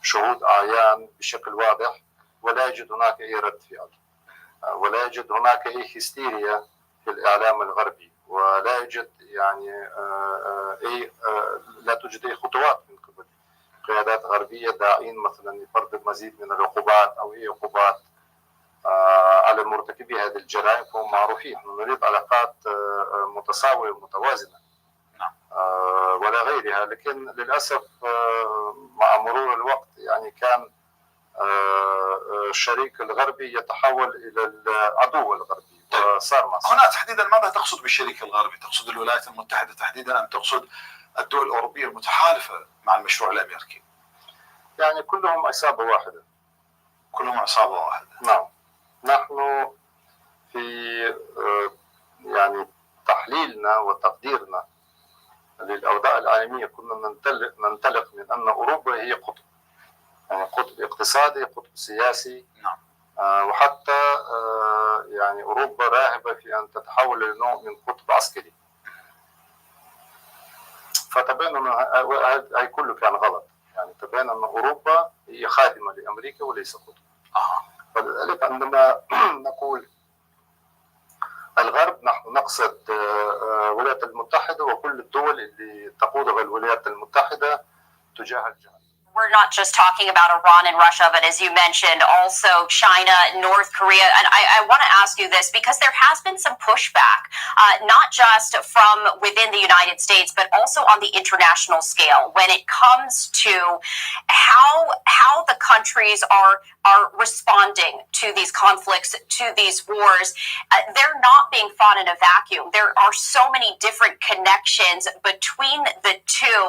شهود اعيان بشكل واضح، ولا يوجد هناك اي رد فعل، ولا يوجد هناك اي هستيريا في الاعلام الغربي، ولا يوجد يعني لا توجد اي خطوات من قبل قيادات غربيه داعين مثلا لفرض المزيد من العقوبات او اي عقوبات على مرتكبي هذه الجرائم، فهم معروفين. نحن نريد علاقات متساويه ومتوازنه ولا غيرها، لكن للاسف مع مرور الوقت يعني كان الشريك الغربي يتحول الى العدو الغربي وصار مصر. هنا تحديدا ماذا تقصد بالشريك الغربي؟ تقصد الولايات المتحده تحديدا ام تقصد الدول الاوروبيه المتحالفه مع المشروع الامريكي؟ يعني كلهم عصابه واحده. كلهم عصابه واحده. نعم. نحن في يعني تحليلنا وتقديرنا للاوضاع العالميه كنا ننطلق من ان اوروبا هي قطب، يعني قطب اقتصادي، قطب سياسي. نعم. وحتى يعني اوروبا راغبه في ان تتحول الى نوع من قطب عسكري. فتبين ان هاي كله كان غلط، يعني تبين ان اوروبا هي خادمه لامريكا وليس قطب. فلذلك عندما نقول الغرب نحن نقصد الولايات المتحده وكل الدول اللي تقودها الولايات المتحده تجاه الجهاد. We're not just talking about Iran and Russia, but as you mentioned, also China, North Korea. And I want to ask you this because there has been some pushback, not just from within the United States, but also on the international scale when it comes to how the countries are responding to these conflicts, to these wars. They're not being fought in a vacuum. There are so many different connections between the two.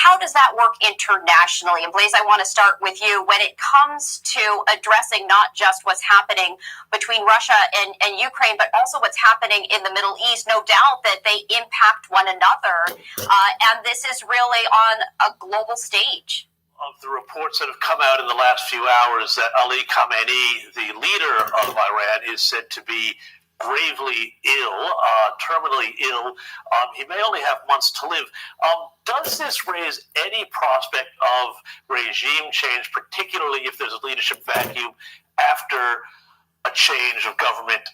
How does that work internationally? And Blaise, I want to start with you. When it comes to addressing not just what's happening between Russia and Ukraine, but also what's happening in the Middle East, no doubt that they impact one another. And this is really on a global stage. Of the reports that have come out in the last few hours that Ali Khamenei, the leader of Iran, is said to be gravely ill, terminally ill. He may only have months to live. Does this raise any prospect of regime change, particularly if there's a leadership vacuum after a change of government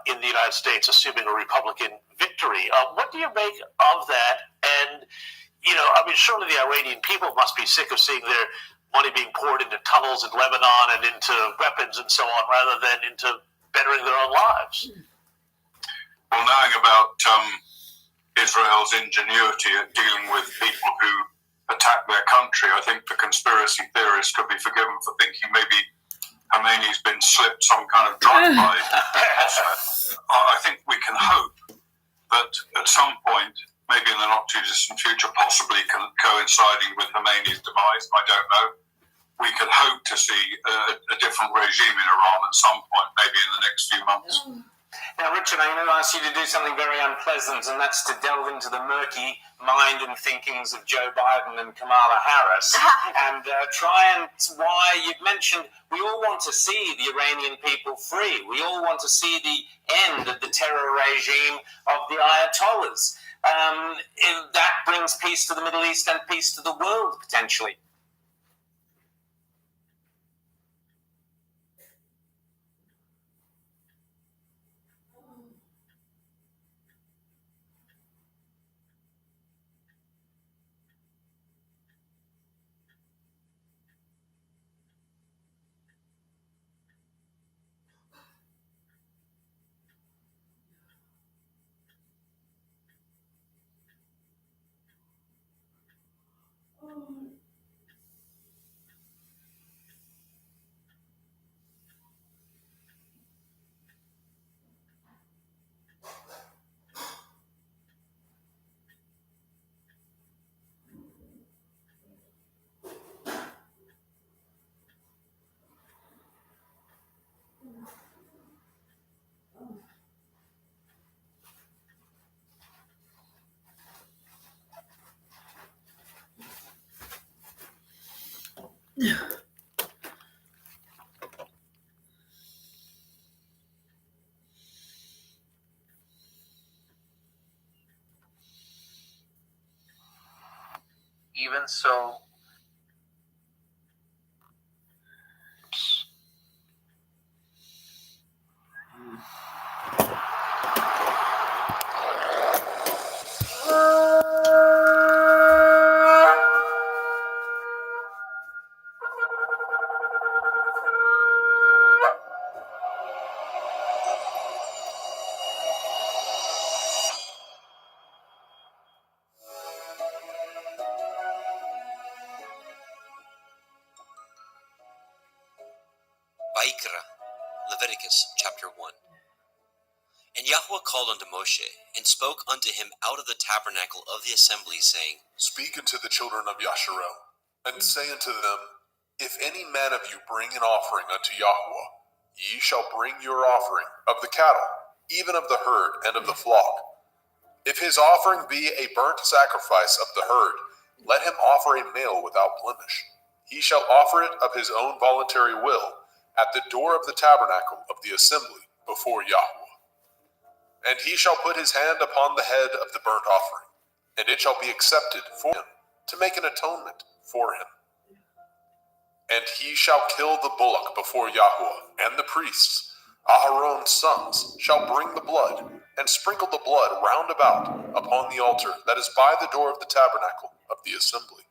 in the United States, assuming a Republican victory? What do you make of that? And you know, I mean, surely the Iranian people must be sick of seeing their money being poured into tunnels in Lebanon and into weapons and so on, rather than into bettering their own lives. Well, knowing about Israel's ingenuity at dealing with people who attack their country, I think the conspiracy theorists could be forgiven for thinking maybe Khamenei's been slipped some kind of drive-by. I think we can hope that at some point, maybe in the not too distant future, possibly coinciding with Khamenei's demise, I don't know, we could hope to see a different regime in Iran at some point, maybe in the next few months. Now, Richard, I'm going to ask you to do something very unpleasant, and that's to delve into the murky mind and thinkings of Joe Biden and Kamala Harris and try and why you've mentioned we all want to see the Iranian people free. We all want to see the end of the terror regime of the Ayatollahs. That brings peace to the Middle East and peace to the world, potentially. Even so, Vaikra, Leviticus chapter 1. And Yahweh called unto Moshe, and spoke unto him out of the tabernacle of the assembly, saying, Speak unto the children of Yasharel, and say unto them, If any man of you bring an offering unto Yahweh, ye shall bring your offering of the cattle, even of the herd and of the flock. If his offering be a burnt sacrifice of the herd, let him offer a male without blemish. He shall offer it of his own voluntary will, at the door of the tabernacle of the assembly before Yahweh. And he shall put his hand upon the head of the burnt offering, and it shall be accepted for him, to make an atonement for him. And he shall kill the bullock before Yahweh, and the priests, Aharon's sons, shall bring the blood, and sprinkle the blood round about upon the altar that is by the door of the tabernacle of the assembly.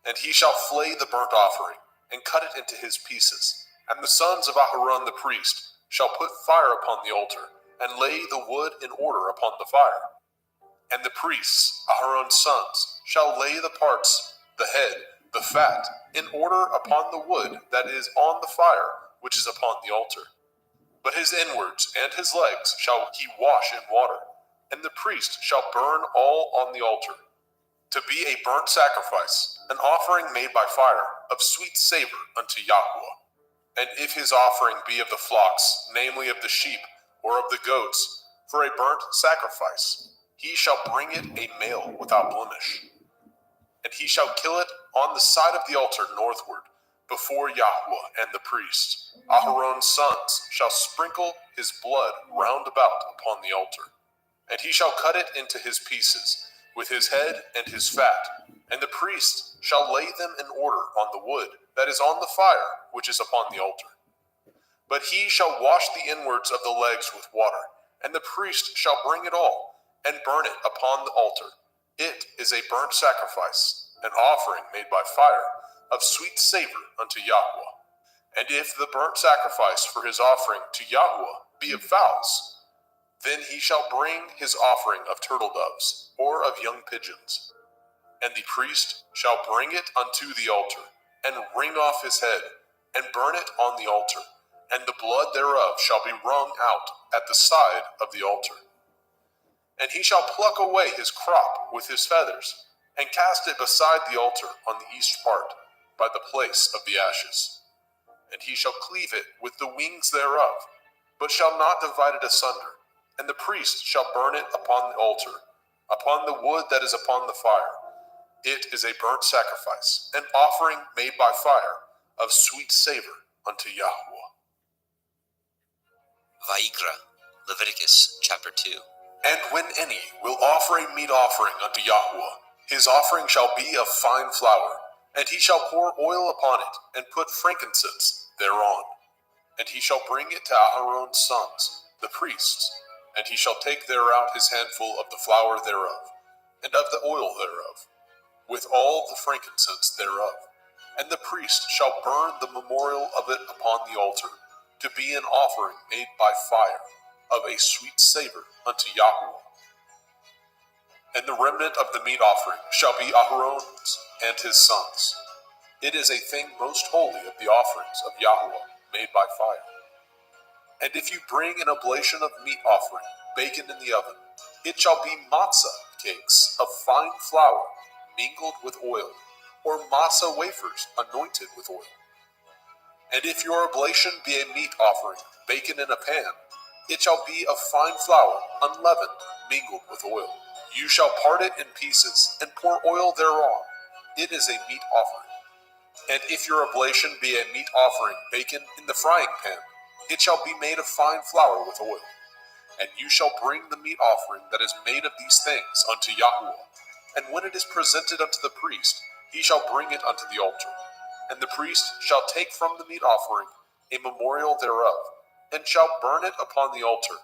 And he shall flay the burnt offering, and cut it into his pieces. And the sons of Aharon the priest shall put fire upon the altar, and lay the wood in order upon the fire. And the priests, Aharon's sons, shall lay the parts, the head, the fat, in order upon the wood that is on the fire, which is upon the altar. But his inwards and his legs shall he wash in water, and the priest shall burn all on the altar, to be a burnt sacrifice, an offering made by fire, of sweet savor unto Yahweh. And if his offering be of the flocks, namely of the sheep, or of the goats, for a burnt sacrifice, he shall bring it a male without blemish. And he shall kill it on the side of the altar northward, before Yahweh and the priest. Aharon's sons shall sprinkle his blood round about upon the altar. And he shall cut it into his pieces, with his head and his fat, and the priest shall lay them in order on the wood that is on the fire, which is upon the altar. But he shall wash the inwards of the legs with water, and the priest shall bring it all, and burn it upon the altar. It is a burnt sacrifice, an offering made by fire, of sweet savor unto Yahweh. And if the burnt sacrifice for his offering to Yahweh be of fowls, then he shall bring his offering of turtle doves, or of young pigeons. And the priest shall bring it unto the altar, and wring off his head, and burn it on the altar, and the blood thereof shall be wrung out at the side of the altar. And he shall pluck away his crop with his feathers, and cast it beside the altar on the east part, by the place of the ashes. And he shall cleave it with the wings thereof, but shall not divide it asunder. And the priest shall burn it upon the altar, upon the wood that is upon the fire. It is a burnt sacrifice, an offering made by fire, of sweet savor unto Yahweh. Vayikra, Leviticus chapter 2. And when any will offer a meat offering unto Yahweh, his offering shall be of fine flour, and he shall pour oil upon it, and put frankincense thereon. And he shall bring it to Aaron's sons, the priests, and he shall take thereout his handful of the flour thereof, and of the oil thereof, with all the frankincense thereof. And the priest shall burn the memorial of it upon the altar, to be an offering made by fire, of a sweet savor unto Yahweh. And the remnant of the meat offering shall be Aaron's and his sons. It is a thing most holy of the offerings of Yahweh made by fire. And if you bring an oblation of meat offering, baken in the oven, it shall be matzah cakes of fine flour, mingled with oil, or matzah wafers anointed with oil. And if your oblation be a meat offering, baken in a pan, it shall be of fine flour, unleavened, mingled with oil. You shall part it in pieces, and pour oil thereon. It is a meat offering. And if your oblation be a meat offering, baken in the frying pan, it shall be made of fine flour with oil. And you shall bring the meat offering that is made of these things unto Yahweh. And when it is presented unto the priest, he shall bring it unto the altar. And the priest shall take from the meat offering a memorial thereof, and shall burn it upon the altar.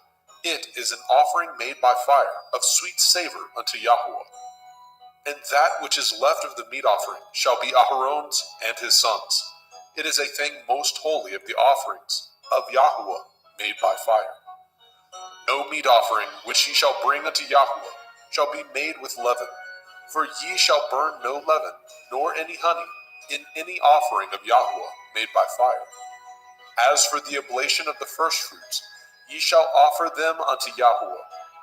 It is an offering made by fire, of sweet savor unto Yahweh. And that which is left of the meat offering shall be Aaron's and his sons. It is a thing most holy of the offerings of Yahweh made by fire. No meat offering which ye shall bring unto Yahweh shall be made with leaven, for ye shall burn no leaven, nor any honey, in any offering of Yahweh made by fire. As for the oblation of the firstfruits, ye shall offer them unto Yahweh,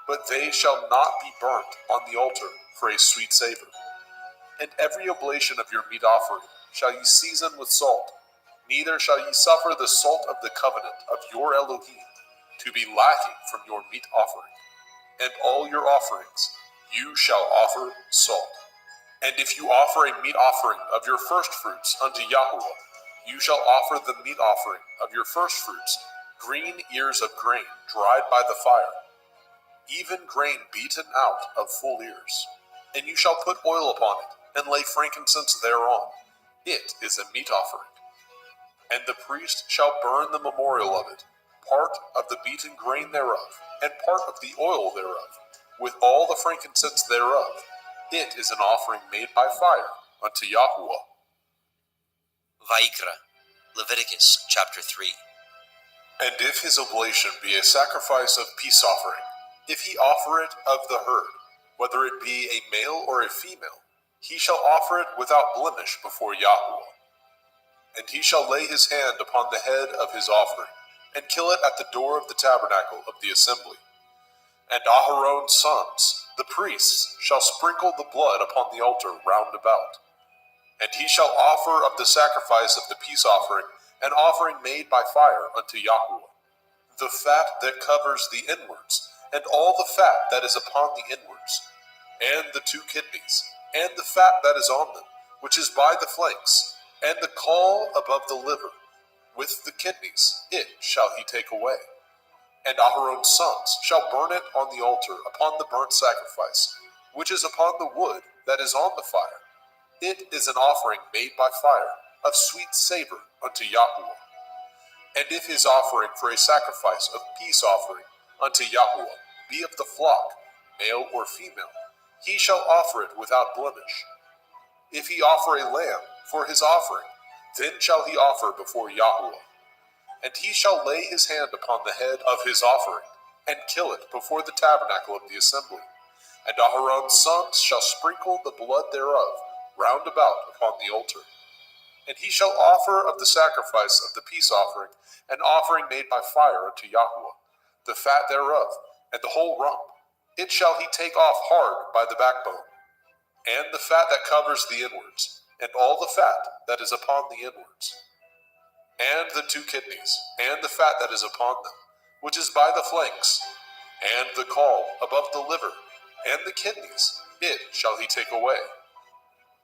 but they shall not be burnt on the altar for a sweet savor. And every oblation of your meat offering shall ye season with salt, neither shall ye suffer the salt of the covenant of your Elohim to be lacking from your meat offering. And all your offerings you shall offer salt. And if you offer a meat offering of your firstfruits unto Yahweh, you shall offer the meat offering of your firstfruits, green ears of grain dried by the fire, even grain beaten out of full ears. And you shall put oil upon it, and lay frankincense thereon. It is a meat offering. And the priest shall burn the memorial of it, part of the beaten grain thereof, and part of the oil thereof, with all the frankincense thereof. It is an offering made by fire unto Yahweh. Vayikra, Leviticus chapter 3. And if his oblation be a sacrifice of peace offering, if he offer it of the herd, whether it be a male or a female, he shall offer it without blemish before Yahweh. And he shall lay his hand upon the head of his offering, and kill it at the door of the tabernacle of the assembly. And Aaron's sons, the priests, shall sprinkle the blood upon the altar round about. And he shall offer of the sacrifice of the peace offering an offering made by fire unto Yahweh, the fat that covers the inwards, and all the fat that is upon the inwards, and the 2 kidneys, and the fat that is on them, which is by the flanks, and the caul above the liver, with the kidneys, it shall he take away. And Aaron's sons shall burn it on the altar upon the burnt sacrifice, which is upon the wood that is on the fire. It is an offering made by fire, of sweet savor unto Yahweh. And if his offering for a sacrifice of peace offering unto Yahweh be of the flock, male or female, he shall offer it without blemish. If he offer a lamb for his offering, then shall he offer before Yahweh. And he shall lay his hand upon the head of his offering, and kill it before the tabernacle of the assembly. And Aaron's sons shall sprinkle the blood thereof round about upon the altar. And he shall offer of the sacrifice of the peace offering an offering made by fire unto Yahweh, the fat thereof, and the whole rump. It shall he take off hard by the backbone, and the fat that covers the inwards, and all the fat that is upon the inwards, and the 2 kidneys, and the fat that is upon them, which is by the flanks, and the caul above the liver, and the kidneys, it shall he take away.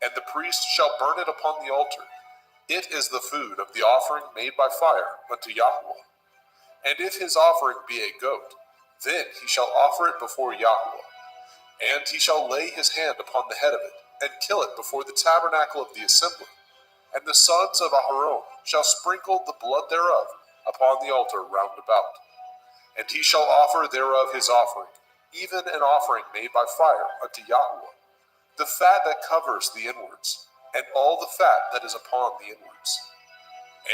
And the priest shall burn it upon the altar. It is the food of the offering made by fire unto Yahweh. And if his offering be a goat, then he shall offer it before Yahweh. And he shall lay his hand upon the head of it, and kill it before the tabernacle of the assembly. And the sons of Aharon shall sprinkle the blood thereof upon the altar round about. And he shall offer thereof his offering, even an offering made by fire unto Yahweh, the fat that covers the inwards, and all the fat that is upon the inwards,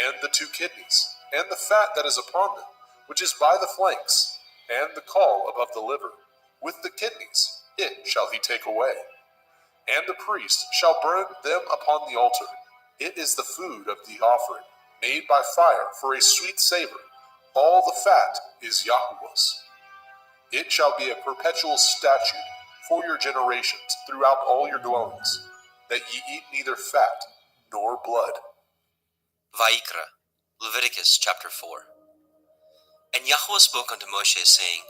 and the 2 kidneys, and the fat that is upon them, which is by the flanks, and the caul above the liver, with the kidneys, it shall he take away. And the priest shall burn them upon the altar. It is the food of the offering, made by fire for a sweet savor. All the fat is Yahweh's. It shall be a perpetual statute for your generations throughout all your dwellings, that ye eat neither fat nor blood. Vayikra, Leviticus chapter 4. And Yahweh spoke unto Moshe, saying,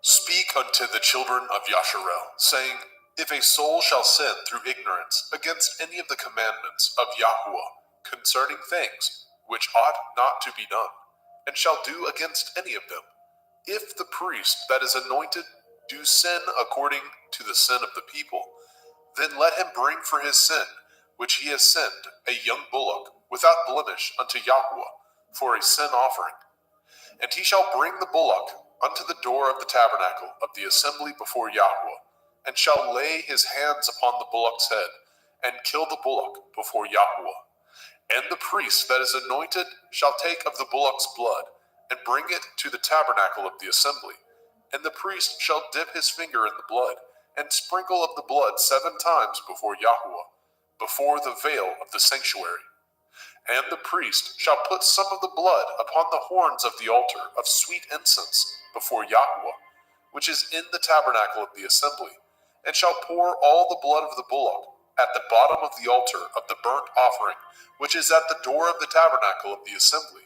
Speak unto the children of Yasharel, saying, If a soul shall sin through ignorance against any of the commandments of Yahweh concerning things which ought not to be done, and shall do against any of them, if the priest that is anointed do sin according to the sin of the people, then let him bring for his sin, which he has sinned, a young bullock without blemish unto Yahweh for a sin offering. And he shall bring the bullock unto the door of the tabernacle of the assembly before Yahweh, and shall lay his hands upon the bullock's head, and kill the bullock before Yahweh. And the priest that is anointed shall take of the bullock's blood, and bring it to the tabernacle of the assembly. And the priest shall dip his finger in the blood, and sprinkle of the blood 7 times before Yahweh, before the veil of the sanctuary. And the priest shall put some of the blood upon the horns of the altar of sweet incense before Yahweh, which is in the tabernacle of the assembly, and shall pour all the blood of the bullock at the bottom of the altar of the burnt offering, which is at the door of the tabernacle of the assembly.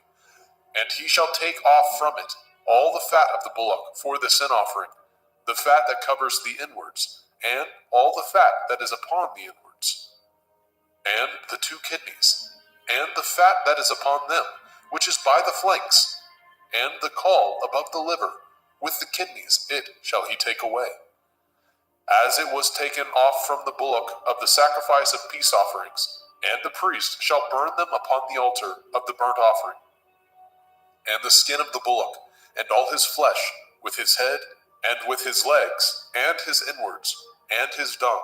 And he shall take off from it all the fat of the bullock for the sin offering, the fat that covers the inwards, and all the fat that is upon the inwards, and the 2 kidneys, and the fat that is upon them, which is by the flanks, and the caul above the liver, with the kidneys, it shall he take away. As it was taken off from the bullock of the sacrifice of peace offerings, and the priest shall burn them upon the altar of the burnt offering. And the skin of the bullock, and all his flesh, with his head, and with his legs, and his inwards, and his dung,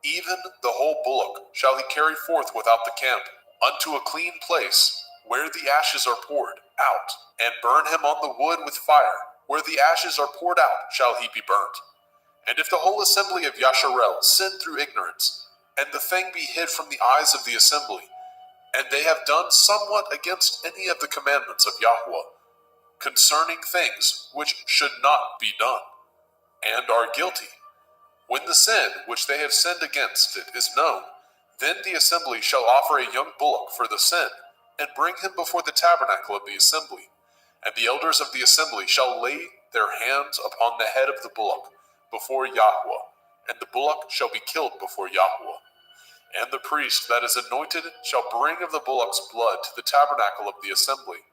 even the whole bullock shall he carry forth without the camp, unto a clean place, where the ashes are poured out, and burn him on the wood with fire, where the ashes are poured out shall he be burnt. And if the whole assembly of Yasharel sin through ignorance, and the thing be hid from the eyes of the assembly, and they have done somewhat against any of the commandments of Yahweh, concerning things which should not be done, and are guilty, when the sin which they have sinned against it is known, then the assembly shall offer a young bullock for the sin, and bring him before the tabernacle of the assembly. And the elders of the assembly shall lay their hands upon the head of the bullock before Yahweh, and the bullock shall be killed before Yahweh. And the priest that is anointed shall bring of the bullock's blood to the tabernacle of the assembly.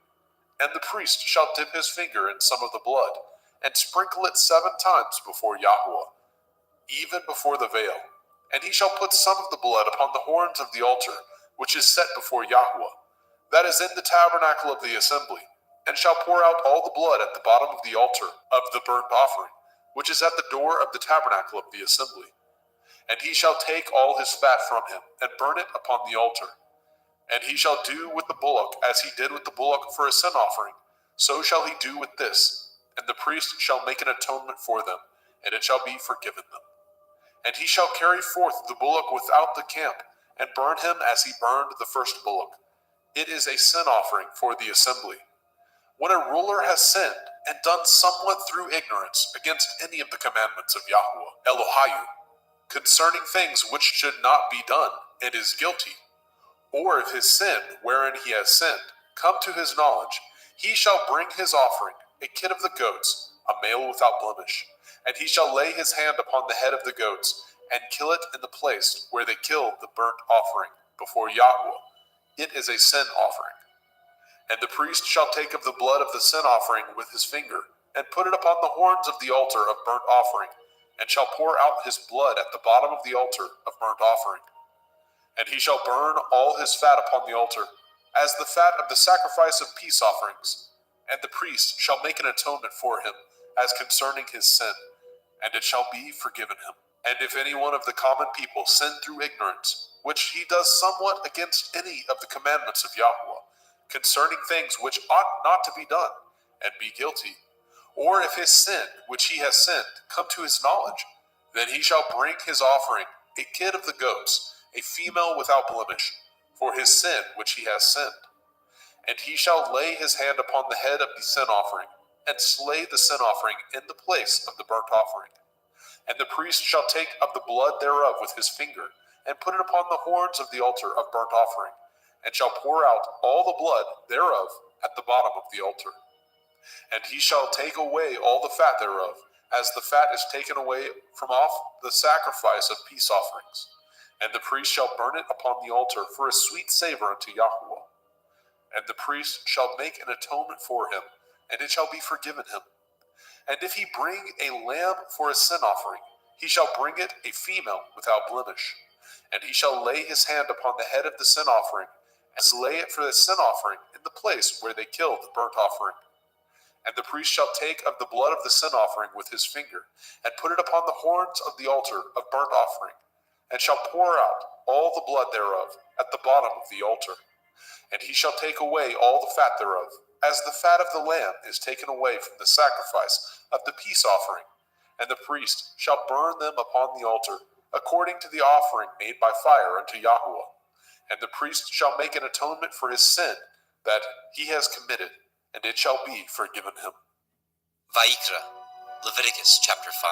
And the priest shall dip his finger in some of the blood, and sprinkle it 7 times before Yahweh, even before the veil. And he shall put some of the blood upon the horns of the altar, which is set before Yahweh, that is in the tabernacle of the assembly, and shall pour out all the blood at the bottom of the altar of the burnt offering, which is at the door of the tabernacle of the assembly. And he shall take all his fat from him, and burn it upon the altar. And he shall do with the bullock as he did with the bullock for a sin offering, so shall he do with this. And the priest shall make an atonement for them, and it shall be forgiven them. And he shall carry forth the bullock without the camp, and burn him as he burned the first bullock. It is a sin offering for the assembly. When a ruler has sinned, and done somewhat through ignorance against any of the commandments of Yahweh, Elohiah, concerning things which should not be done, and is guilty. Or if his sin, wherein he has sinned, come to his knowledge, he shall bring his offering, a kid of the goats, a male without blemish, and he shall lay his hand upon the head of the goats, and kill it in the place where they kill the burnt offering before Yahweh. It is a sin offering. And the priest shall take of the blood of the sin offering with his finger, and put it upon the horns of the altar of burnt offering, and shall pour out his blood at the bottom of the altar of burnt offering. And he shall burn all his fat upon the altar, as the fat of the sacrifice of peace offerings. And the priest shall make an atonement for him, as concerning his sin, and it shall be forgiven him. And if any one of the common people sin through ignorance, which he does somewhat against any of the commandments of Yahweh, concerning things which ought not to be done, and be guilty, or if his sin, which he has sinned, come to his knowledge, then he shall bring his offering, a kid of the goats, a female without blemish, for his sin which he has sinned. And he shall lay his hand upon the head of the sin offering, and slay the sin offering in the place of the burnt offering. And the priest shall take of the blood thereof with his finger, and put it upon the horns of the altar of burnt offering, and shall pour out all the blood thereof at the bottom of the altar. And he shall take away all the fat thereof, as the fat is taken away from off the sacrifice of peace offerings. And the priest shall burn it upon the altar for a sweet savor unto Yahweh. And the priest shall make an atonement for him, and it shall be forgiven him. And if he bring a lamb for a sin offering, he shall bring it a female without blemish. And he shall lay his hand upon the head of the sin offering, and slay it for the sin offering in the place where they kill the burnt offering. And the priest shall take of the blood of the sin offering with his finger, and put it upon the horns of the altar of burnt offering, and shall pour out all the blood thereof at the bottom of the altar. And he shall take away all the fat thereof, as the fat of the lamb is taken away from the sacrifice of the peace offering. And the priest shall burn them upon the altar, according to the offering made by fire unto Yahweh. And the priest shall make an atonement for his sin that he has committed, and it shall be forgiven him. Vayikra, Leviticus chapter 5.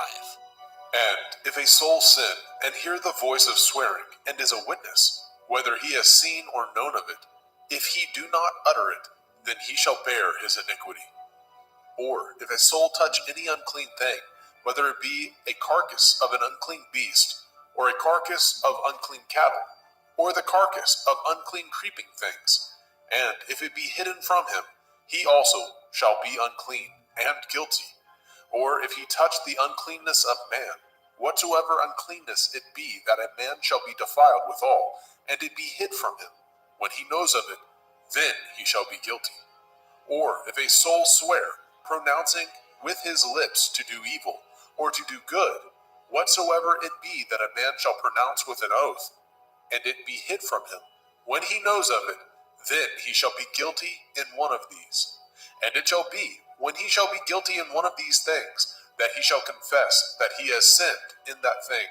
And if a soul sin, and hear the voice of swearing, and is a witness, whether he has seen or known of it, if he do not utter it, then he shall bear his iniquity. Or if a soul touch any unclean thing, whether it be a carcass of an unclean beast, or a carcass of unclean cattle, or the carcass of unclean creeping things, and if it be hidden from him, he also shall be unclean and guilty. Or if he touch the uncleanness of man, whatsoever uncleanness it be, that a man shall be defiled withal, and it be hid from him, when he knows of it, then he shall be guilty. Or if a soul swear, pronouncing with his lips to do evil, or to do good, whatsoever it be that a man shall pronounce with an oath, and it be hid from him, when he knows of it, then he shall be guilty in one of these. And it shall be, when he shall be guilty in one of these things, that he shall confess that he has sinned in that thing.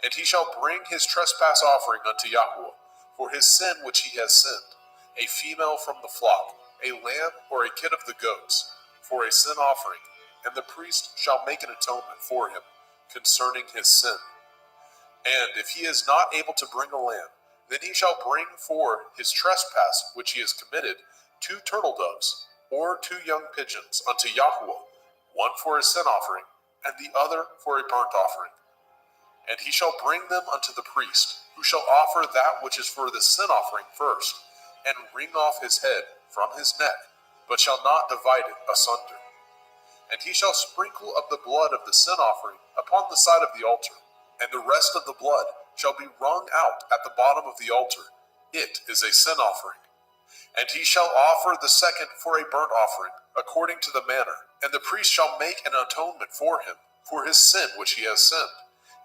And he shall bring his trespass offering unto Yahweh, for his sin which he has sinned, a female from the flock, a lamb or a kid of the goats, for a sin offering, and the priest shall make an atonement for him concerning his sin. And if he is not able to bring a lamb, then he shall bring for his trespass which he has committed 2 turtle doves, or 2 young pigeons unto Yahweh, one for a sin offering, and the other for a burnt offering. And he shall bring them unto the priest, who shall offer that which is for the sin offering first, and wring off his head from his neck, but shall not divide it asunder. And he shall sprinkle of the blood of the sin offering upon the side of the altar, and the rest of the blood shall be wrung out at the bottom of the altar. It is a sin offering. And he shall offer the second for a burnt offering, according to the manner, and the priest shall make an atonement for him, for his sin which he has sinned,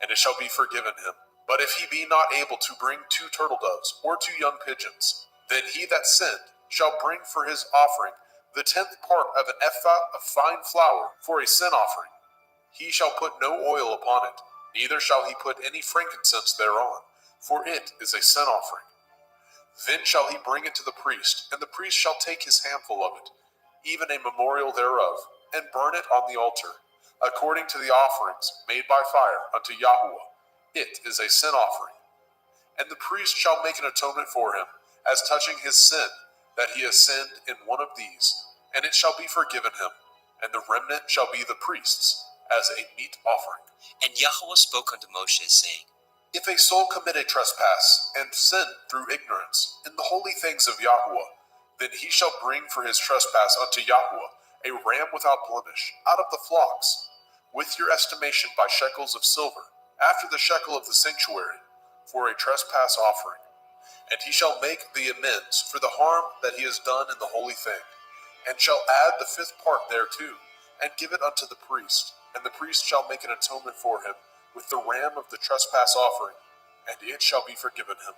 and it shall be forgiven him. But if he be not able to bring 2 turtle doves, or 2 young pigeons, then he that sinned shall bring for his offering the 10th part of an ephah of fine flour for a sin offering. He shall put no oil upon it, neither shall he put any frankincense thereon, for it is a sin offering. Then shall he bring it to the priest, and the priest shall take his handful of it, even a memorial thereof, and burn it on the altar, according to the offerings made by fire unto Yahweh, It is a sin offering. And the priest shall make an atonement for him, as touching his sin, that he has sinned in one of these, and it shall be forgiven him, and the remnant shall be the priest's, as a meat offering. And Yahweh spoke unto Moshe, saying, If a soul commit a trespass, and sin through ignorance, in the holy things of Yahweh, then he shall bring for his trespass unto Yahweh a ram without blemish, out of the flocks, with your estimation by shekels of silver, after the shekel of the sanctuary, for a trespass offering. And he shall make the amends for the harm that he has done in the holy thing, and shall add the fifth part thereto, and give it unto the priest. And the priest shall make an atonement for him with the ram of the trespass offering, and it shall be forgiven him.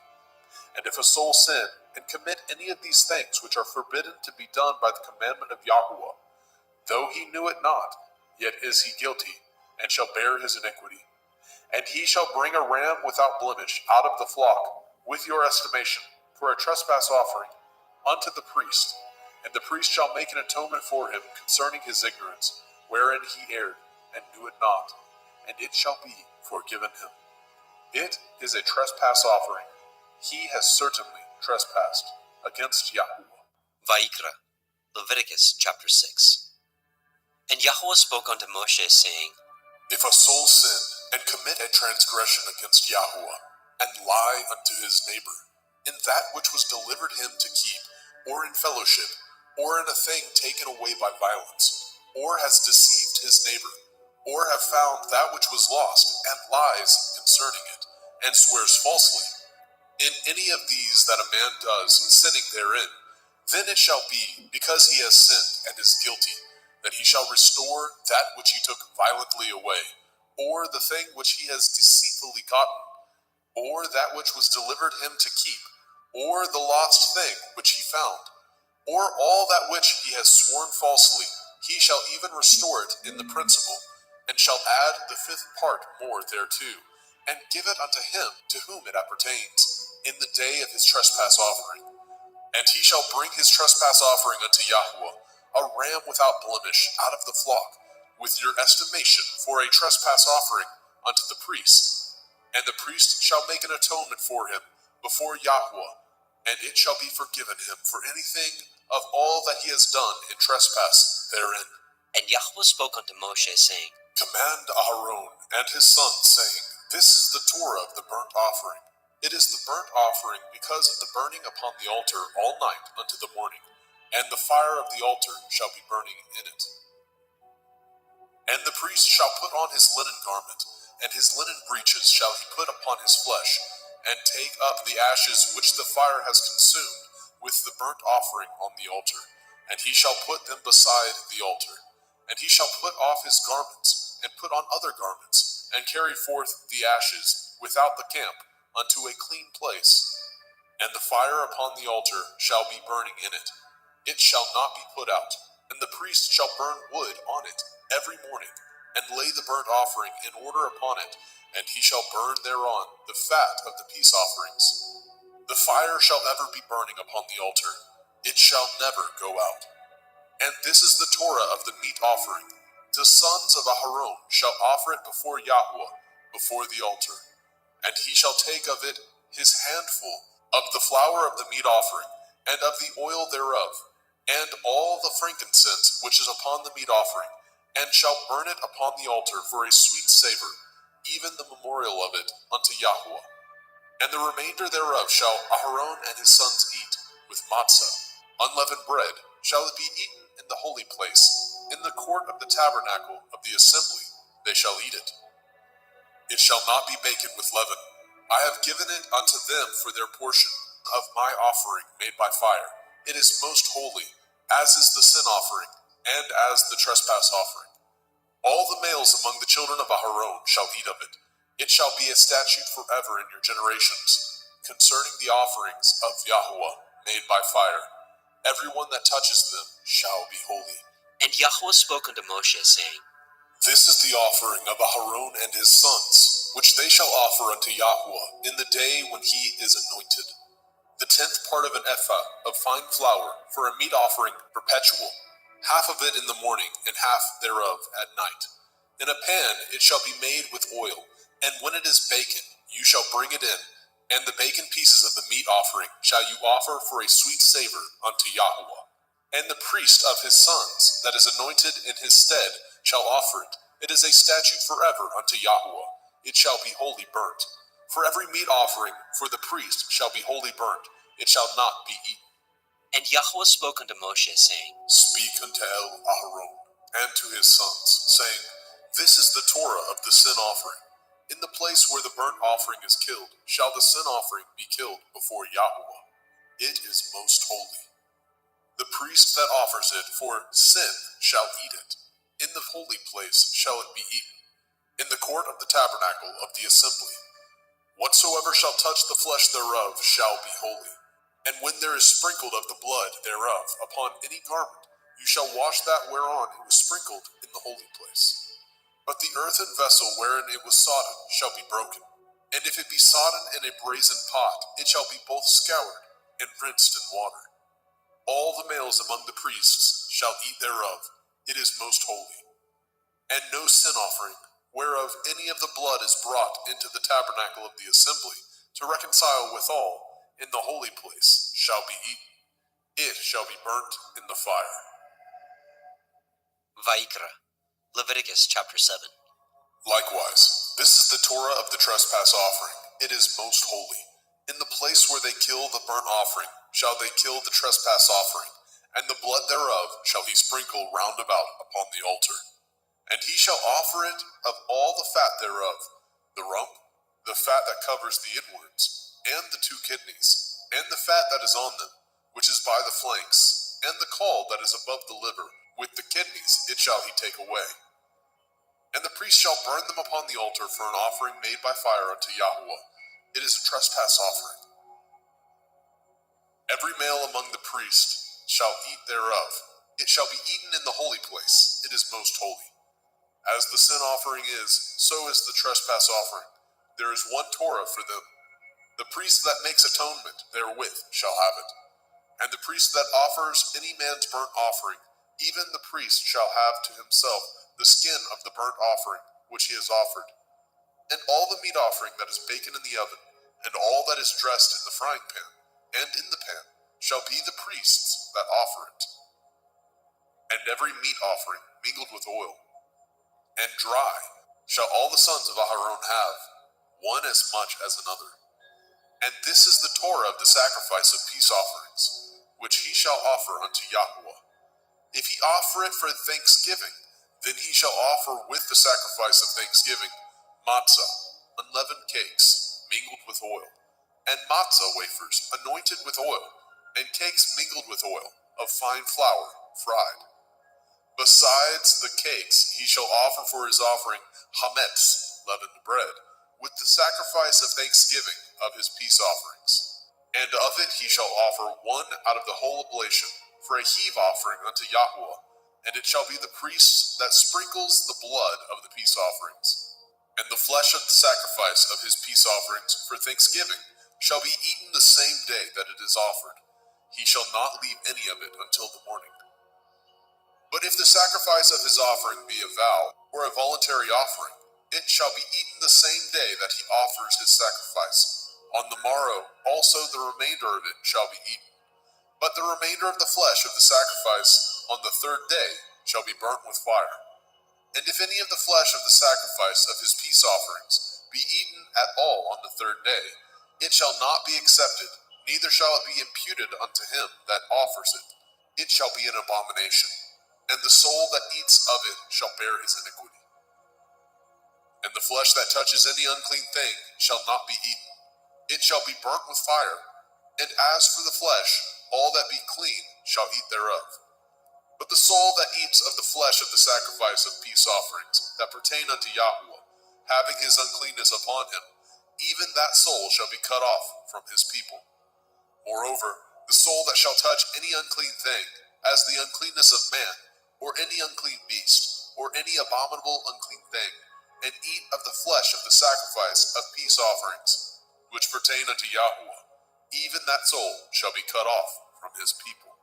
And if a soul sin, and commit any of these things which are forbidden to be done by the commandment of Yahweh, though he knew it not, yet is he guilty, and shall bear his iniquity. And he shall bring a ram without blemish out of the flock, with your estimation, for a trespass offering, unto the priest. And the priest shall make an atonement for him concerning his ignorance, wherein he erred, and knew it not, and it shall be forgiven him. It is a trespass offering. He has certainly trespassed against Yahweh. Vayikra, Leviticus chapter 6. And Yahweh spoke unto Moshe, saying, If a soul sin, and commit a transgression against Yahweh, and lie unto his neighbor, in that which was delivered him to keep, or in fellowship, or in a thing taken away by violence, or has deceived his neighbor, or have found that which was lost, and lies concerning it, and swears falsely, in any of these that a man does, sinning therein, then it shall be, because he has sinned and is guilty, that he shall restore that which he took violently away, or the thing which he has deceitfully gotten, or that which was delivered him to keep, or the lost thing which he found, or all that which he has sworn falsely, he shall even restore it in the principal, and shall add the fifth part more thereto, and give it unto him to whom it appertains, in the day of his trespass offering. And he shall bring his trespass offering unto Yahweh, a ram without blemish out of the flock, with your estimation for a trespass offering unto the priest. And the priest shall make an atonement for him before Yahweh, and it shall be forgiven him for anything of all that he has done in trespass therein. And Yahweh spoke unto Moshe, saying, Command Aharon and his sons, saying, This is the Torah of the burnt offering. It is the burnt offering because of the burning upon the altar all night unto the morning, and the fire of the altar shall be burning in it. And the priest shall put on his linen garment, and his linen breeches shall he put upon his flesh, and take up the ashes which the fire has consumed with the burnt offering on the altar, and he shall put them beside the altar. And he shall put off his garments, and put on other garments, and carry forth the ashes without the camp unto a clean place. And the fire upon the altar shall be burning in it. It shall not be put out. And the priest shall burn wood on it every morning, and lay the burnt offering in order upon it, and he shall burn thereon the fat of the peace offerings. The fire shall ever be burning upon the altar. It shall never go out. And this is the Torah of the meat offering. The sons of Aharon shall offer it before Yahweh, before the altar. And he shall take of it his handful of the flour of the meat offering, and of the oil thereof, and all the frankincense which is upon the meat offering, and shall burn it upon the altar for a sweet savor, even the memorial of it unto Yahweh. And the remainder thereof shall Aharon and his sons eat, with matzah, unleavened bread, shall it be eaten in the holy place, in the court of the tabernacle of the assembly, they shall eat it. It shall not be baken with leaven. I have given it unto them for their portion of my offering made by fire. It is most holy, as is the sin offering, and as the trespass offering. All the males among the children of Aharon shall eat of it. It shall be a statute forever in your generations, concerning the offerings of Yahweh made by fire. Everyone that touches them shall be holy. And Yahweh spoke unto Moshe, saying, This is the offering of Aharon and his sons, which they shall offer unto Yahweh in the day when he is anointed. The 10th part of an ephah of fine flour for a meat offering perpetual, half of it in the morning, and half thereof at night. In a pan it shall be made with oil, And when it is baken, you shall bring it in, and the baken pieces of the meat offering shall you offer for a sweet savor unto Yahweh. And the priest of his sons, that is anointed in his stead, shall offer it. It is a statute forever unto Yahweh. It shall be wholly burnt. For every meat offering for the priest shall be wholly burnt. It shall not be eaten. And Yahweh spoke unto Moshe, saying, Speak unto Aharon and to his sons, saying, This is the Torah of the sin offering. In the place where the burnt offering is killed, shall the sin offering be killed before Yahweh. It is most holy. The priest that offers it for sin shall eat it. In the holy place shall it be eaten, in the court of the tabernacle of the assembly. Whatsoever shall touch the flesh thereof shall be holy. And when there is sprinkled of the blood thereof upon any garment, you shall wash that whereon it was sprinkled in the holy place. But the earthen vessel wherein it was sodden shall be broken. And if it be sodden in a brazen pot, it shall be both scoured and rinsed in water. All the males among the priests shall eat thereof. It is most holy. And no sin offering, whereof any of the blood is brought into the tabernacle of the assembly, to reconcile withal, in the holy place, shall be eaten. It shall be burnt in the fire. Vayikra, Leviticus chapter 7. Likewise, this is the Torah of the trespass offering. It is most holy. In the place where they kill the burnt offering, shall they kill the trespass offering, and the blood thereof shall he sprinkle round about upon the altar. And he shall offer it of all the fat thereof, the rump, the fat that covers the inwards, and the 2 kidneys, and the fat that is on them, which is by the flanks, and the caul that is above the liver, with the kidneys it shall he take away. And the priest shall burn them upon the altar for an offering made by fire unto Yahweh. It is a trespass offering. Every male among the priests shall eat thereof. It shall be eaten in the holy place. It is most holy. As the sin offering is, so is the trespass offering. There is one Torah for them. The priest that makes atonement therewith shall have it. And the priest that offers any man's burnt offering, even the priest shall have to himself the skin of the burnt offering which he has offered. And all the meat offering that is baken in the oven, and all that is dressed in the frying pan, and in the pan, shall be the priest's that offer it. And every meat offering mingled with oil, and dry, shall all the sons of Aharon have, one as much as another. And this is the Torah of the sacrifice of peace offerings, which he shall offer unto Yahweh. If he offer it for thanksgiving, then he shall offer with the sacrifice of thanksgiving matzah, unleavened cakes, mingled with oil, and matzah wafers, anointed with oil, and cakes mingled with oil, of fine flour, fried. Besides the cakes, he shall offer for his offering hametz, leavened bread, with the sacrifice of thanksgiving of his peace offerings. And of it he shall offer one out of the whole oblation, for a heave offering unto Yahweh, and it shall be the priest that sprinkles the blood of the peace offerings. And the flesh of the sacrifice of his peace offerings for thanksgiving shall be eaten the same day that it is offered. He shall not leave any of it until the morning. But if the sacrifice of his offering be a vow, or a voluntary offering, it shall be eaten the same day that he offers his sacrifice. On the morrow also the remainder of it shall be eaten. But the remainder of the flesh of the sacrifice on the 3rd day shall be burnt with fire. And if any of the flesh of the sacrifice of his peace offerings be eaten at all on the 3rd day, it shall not be accepted, neither shall it be imputed unto him that offers it. It shall be an abomination, and the soul that eats of it shall bear his iniquity. And the flesh that touches any unclean thing shall not be eaten. It shall be burnt with fire. And as for the flesh, all that be clean shall eat thereof. But the soul that eats of the flesh of the sacrifice of peace offerings that pertain unto Yahweh, having his uncleanness upon him, even that soul shall be cut off from his people. Moreover, the soul that shall touch any unclean thing, as the uncleanness of man, or any unclean beast, or any abominable unclean thing, and eat of the flesh of the sacrifice of peace offerings, which pertain unto Yahweh, even that soul shall be cut off from his people.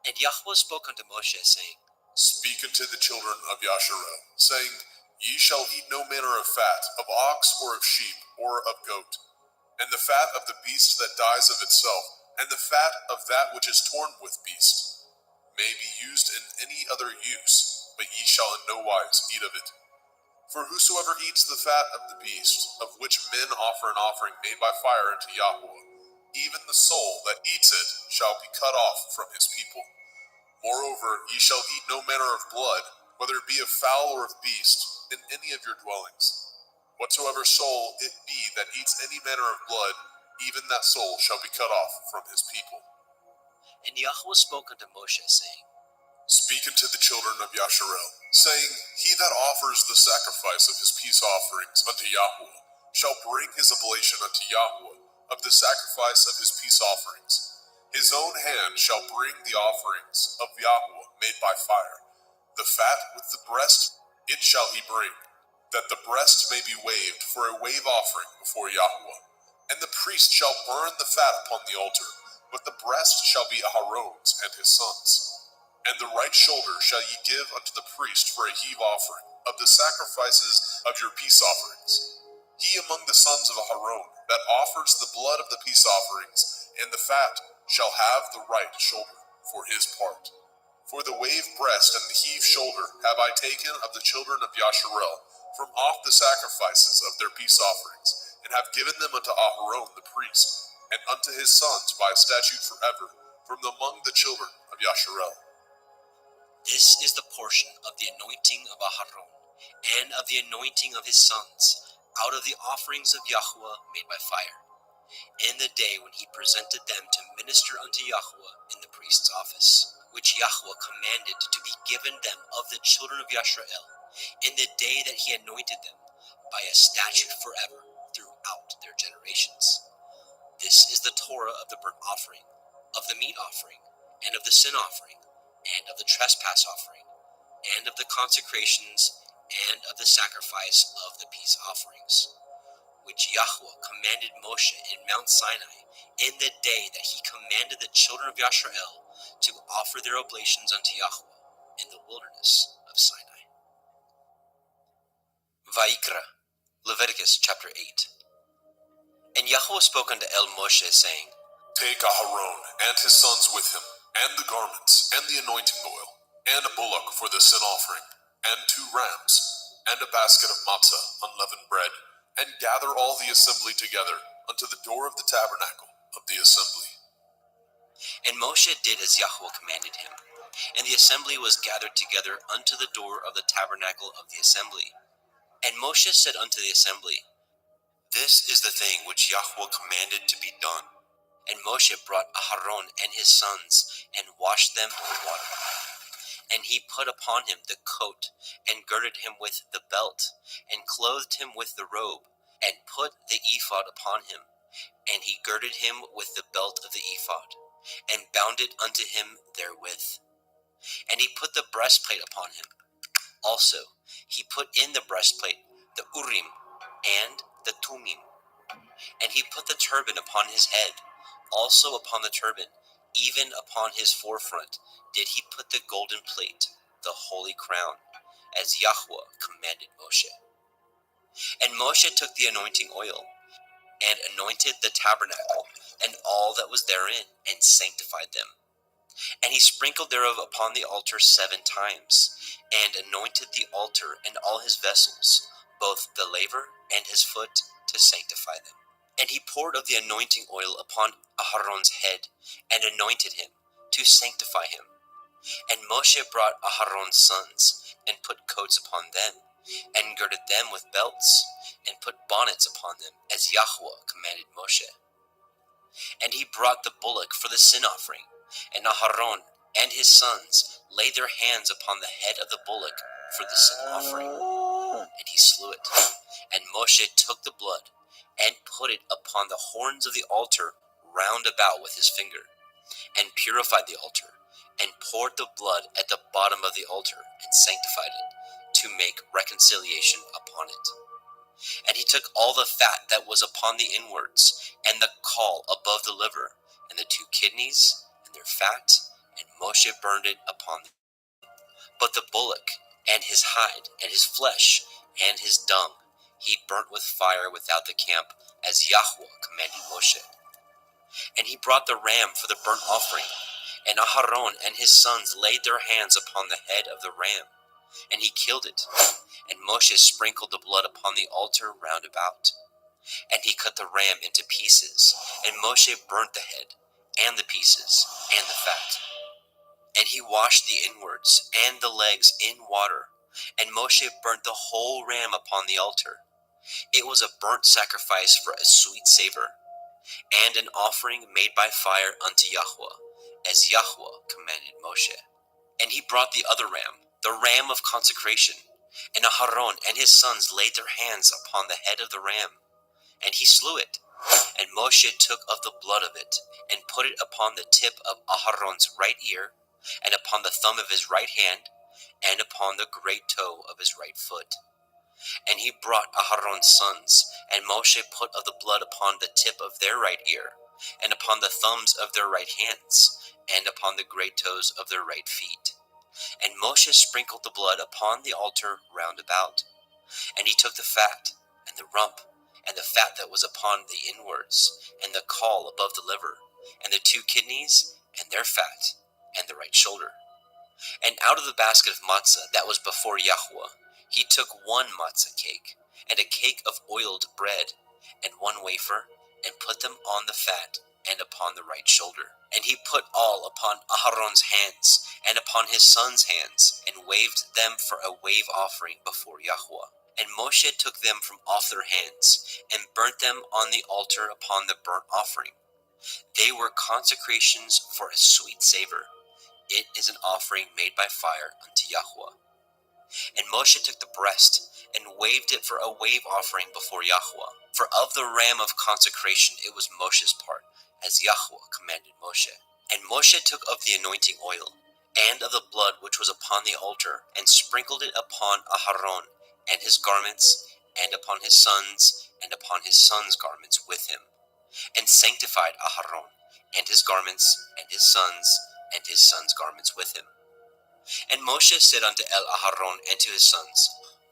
And Yahweh spoke unto Moshe, saying, Speak unto the children of Yasharel, saying, Ye shall eat no manner of fat, of ox or of sheep or of goat, and the fat of the beast that dies of itself, and the fat of that which is torn with beast, may be used in any other use, but ye shall in no wise eat of it. For whosoever eats the fat of the beast, of which men offer an offering made by fire unto Yahweh, even the soul that eats it shall be cut off from his people. Moreover, ye shall eat no manner of blood, whether it be of fowl or of beast, in any of your dwellings. Whatsoever soul it be that eats any manner of blood, even that soul shall be cut off from his people. And Yahweh spoke unto Moshe, saying, Speak unto the children of Yasharel, saying, He that offers the sacrifice of his peace offerings unto Yahweh shall bring his oblation unto Yahweh of the sacrifice of his peace offerings. His own hand shall bring the offerings of Yahweh made by fire. The fat with the breast it shall he bring, that the breast may be waved for a wave offering before Yahweh. And the priest shall burn the fat upon the altar, but the breast shall be Aharon's and his sons'. And the right shoulder shall ye give unto the priest for a heave offering of the sacrifices of your peace offerings. He among the sons of Aharon that offers the blood of the peace offerings and the fat shall have the right shoulder for his part. For the wave breast and the heave shoulder have I taken of the children of Yasharel from off the sacrifices of their peace offerings, and have given them unto Aharon the priest, and unto his sons by a statute forever, from among the children of Yasharel. This is the portion of the anointing of Aharon, and of the anointing of his sons, out of the offerings of Yahweh made by fire, in the day when he presented them to minister unto Yahweh in the priest's office, which Yahweh commanded to be given them of the children of Yasharel, in the day that he anointed them, by a statute forever throughout their generations. This is the Torah of the burnt offering, of the meat offering, and of the sin offering, and of the trespass offering, and of the consecrations, and of the sacrifice of the peace offerings, which Yahweh commanded Moshe in Mount Sinai, in the day that he commanded the children of Yasharel to offer their oblations unto Yahweh in the wilderness of Sinai. Vayikra, Leviticus chapter 8. And Yahweh spoke unto Moshe, saying, Take Aharon and his sons with him, and the garments, and the anointing oil, and a bullock for the sin offering, and 2 rams, and a basket of matzah, unleavened bread, and gather all the assembly together unto the door of the tabernacle of the assembly. And Moshe did as Yahweh commanded him, and the assembly was gathered together unto the door of the tabernacle of the assembly. And Moshe said unto the assembly, This is the thing which Yahweh commanded to be done. And Moshe brought Aharon and his sons, and washed them with water. And he put upon him the coat, and girded him with the belt, and clothed him with the robe, and put the ephod upon him. And he girded him with the belt of the ephod, and bound it unto him therewith. And he put the breastplate upon him. Also he put in the breastplate the Urim and the Tumim. And he put the turban upon his head. Also upon the turban, even upon his forefront, did he put the golden plate, the holy crown, as Yahweh commanded Moshe. And Moshe took the anointing oil, and anointed the tabernacle, and all that was therein, and sanctified them. And he sprinkled thereof upon the altar 7 times, and anointed the altar and all his vessels, both the laver and his foot, to sanctify them. And he poured of the anointing oil upon Aharon's head, and anointed him, to sanctify him. And Moshe brought Aharon's sons, and put coats upon them, and girded them with belts, and put bonnets upon them, as Yahweh commanded Moshe. And he brought the bullock for the sin offering, and Aharon and his sons laid their hands upon the head of the bullock for the sin offering, and he slew it. And Moshe took the blood, and put it upon the horns of the altar round about with his finger, and purified the altar, and poured the blood at the bottom of the altar, and sanctified it, to make reconciliation upon it. And he took all the fat that was upon the inwards, and the caul above the liver, and the 2 kidneys, and their fat, and Moshe burned it upon them. But the bullock, and his hide, and his flesh, and his dung he burnt with fire without the camp, as Yahweh commanded Moshe. And he brought the ram for the burnt offering, and Aharon and his sons laid their hands upon the head of the ram, and he killed it. And Moshe sprinkled the blood upon the altar round about. And he cut the ram into pieces, and Moshe burnt the head, and the pieces, and the fat. And he washed the inwards and the legs in water, and Moshe burnt the whole ram upon the altar. It was a burnt sacrifice for a sweet savor, and an offering made by fire unto Yahweh, as Yahweh commanded Moshe. And he brought the other ram, the ram of consecration, and Aharon and his sons laid their hands upon the head of the ram, and he slew it. And Moshe took of the blood of it, and put it upon the tip of Aharon's right ear, and upon the thumb of his right hand, and upon the great toe of his right foot. And he brought Aharon's sons, and Moshe put of the blood upon the tip of their right ear, and upon the thumbs of their right hands, and upon the great toes of their right feet. And Moshe sprinkled the blood upon the altar round about. And he took the fat, and the rump, and the fat that was upon the inwards, and the caul above the liver, and the 2 kidneys, and their fat, and the right shoulder. And out of the basket of matzah that was before Yahweh, he took 1 matzah cake, and a cake of oiled bread, and 1 wafer, and put them on the fat, and upon the right shoulder. And he put all upon Aharon's hands, and upon his sons' hands, and waved them for a wave offering before Yahweh. And Moshe took them from off their hands, and burnt them on the altar upon the burnt offering. They were consecrations for a sweet savor. It is an offering made by fire unto Yahweh. And Moshe took the breast, and waved it for a wave offering before Yahweh. For of the ram of consecration it was Moshe's part, as Yahweh commanded Moshe. And Moshe took of the anointing oil, and of the blood which was upon the altar, and sprinkled it upon Aharon, and his garments, and upon his sons, and upon his sons' garments with him, and sanctified Aharon, and his garments, and his sons' garments with him. And Moshe said unto Aharon and to his sons,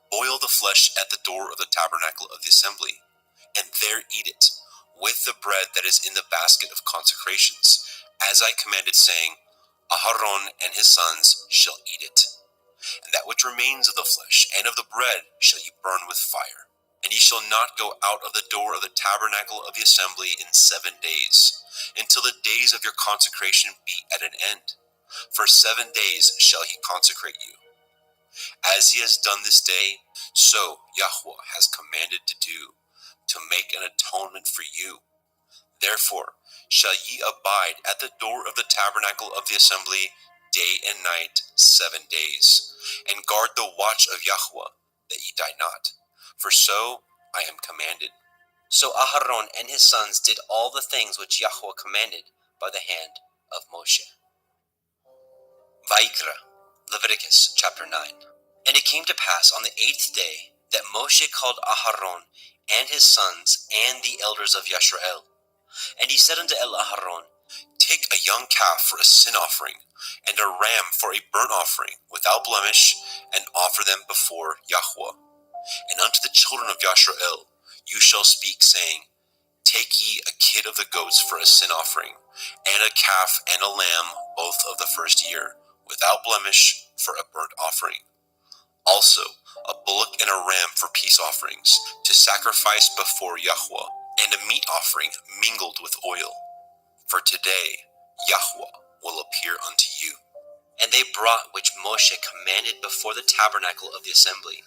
Boil the flesh at the door of the tabernacle of the assembly, and there eat it, with the bread that is in the basket of consecrations, as I commanded, saying, Aharon and his sons shall eat it. And that which remains of the flesh and of the bread shall ye burn with fire. And ye shall not go out of the door of the tabernacle of the assembly in 7 days, until the days of your consecration be at an end. For 7 days shall he consecrate you. As he has done this day, so Yahweh has commanded to do, to make an atonement for you. Therefore shall ye abide at the door of the tabernacle of the assembly day and night 7 days, and guard the watch of Yahweh, that ye die not, for so I am commanded. So Aharon and his sons did all the things which Yahweh commanded by the hand of Moshe. Vayikra, Leviticus chapter 9. And it came to pass on the 8th day that Moshe called Aharon and his sons and the elders of Yisrael. And he said unto Aharon, Take a young calf for a sin offering, and a ram for a burnt offering, without blemish, and offer them before Yahweh. And unto the children of Yisrael you shall speak, saying, Take ye a kid of the goats for a sin offering, and a calf and a lamb, both of the first year, without blemish, for a burnt offering. Also a bullock and a ram for peace offerings, to sacrifice before Yahweh, and a meat offering mingled with oil. For today Yahweh will appear unto you. And they brought which Moshe commanded before the tabernacle of the assembly.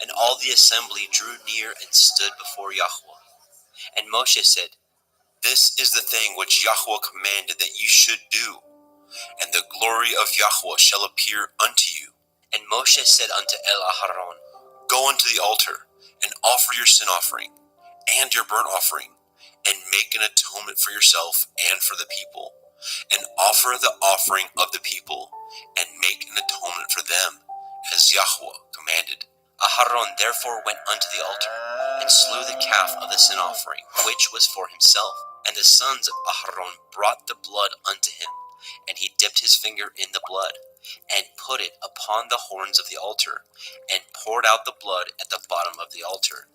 And all the assembly drew near and stood before Yahweh. And Moshe said, This is the thing which Yahweh commanded that ye should do, and the glory of Yahweh shall appear unto you. And Moshe said unto Aharon, Go unto the altar, and offer your sin offering, and your burnt offering, and make an atonement for yourself and for the people, and offer the offering of the people, and make an atonement for them, as Yahweh commanded. Aharon therefore went unto the altar, and slew the calf of the sin offering, which was for himself. And the sons of Aharon brought the blood unto him, and he dipped his finger in the blood, and put it upon the horns of the altar, and poured out the blood at the bottom of the altar.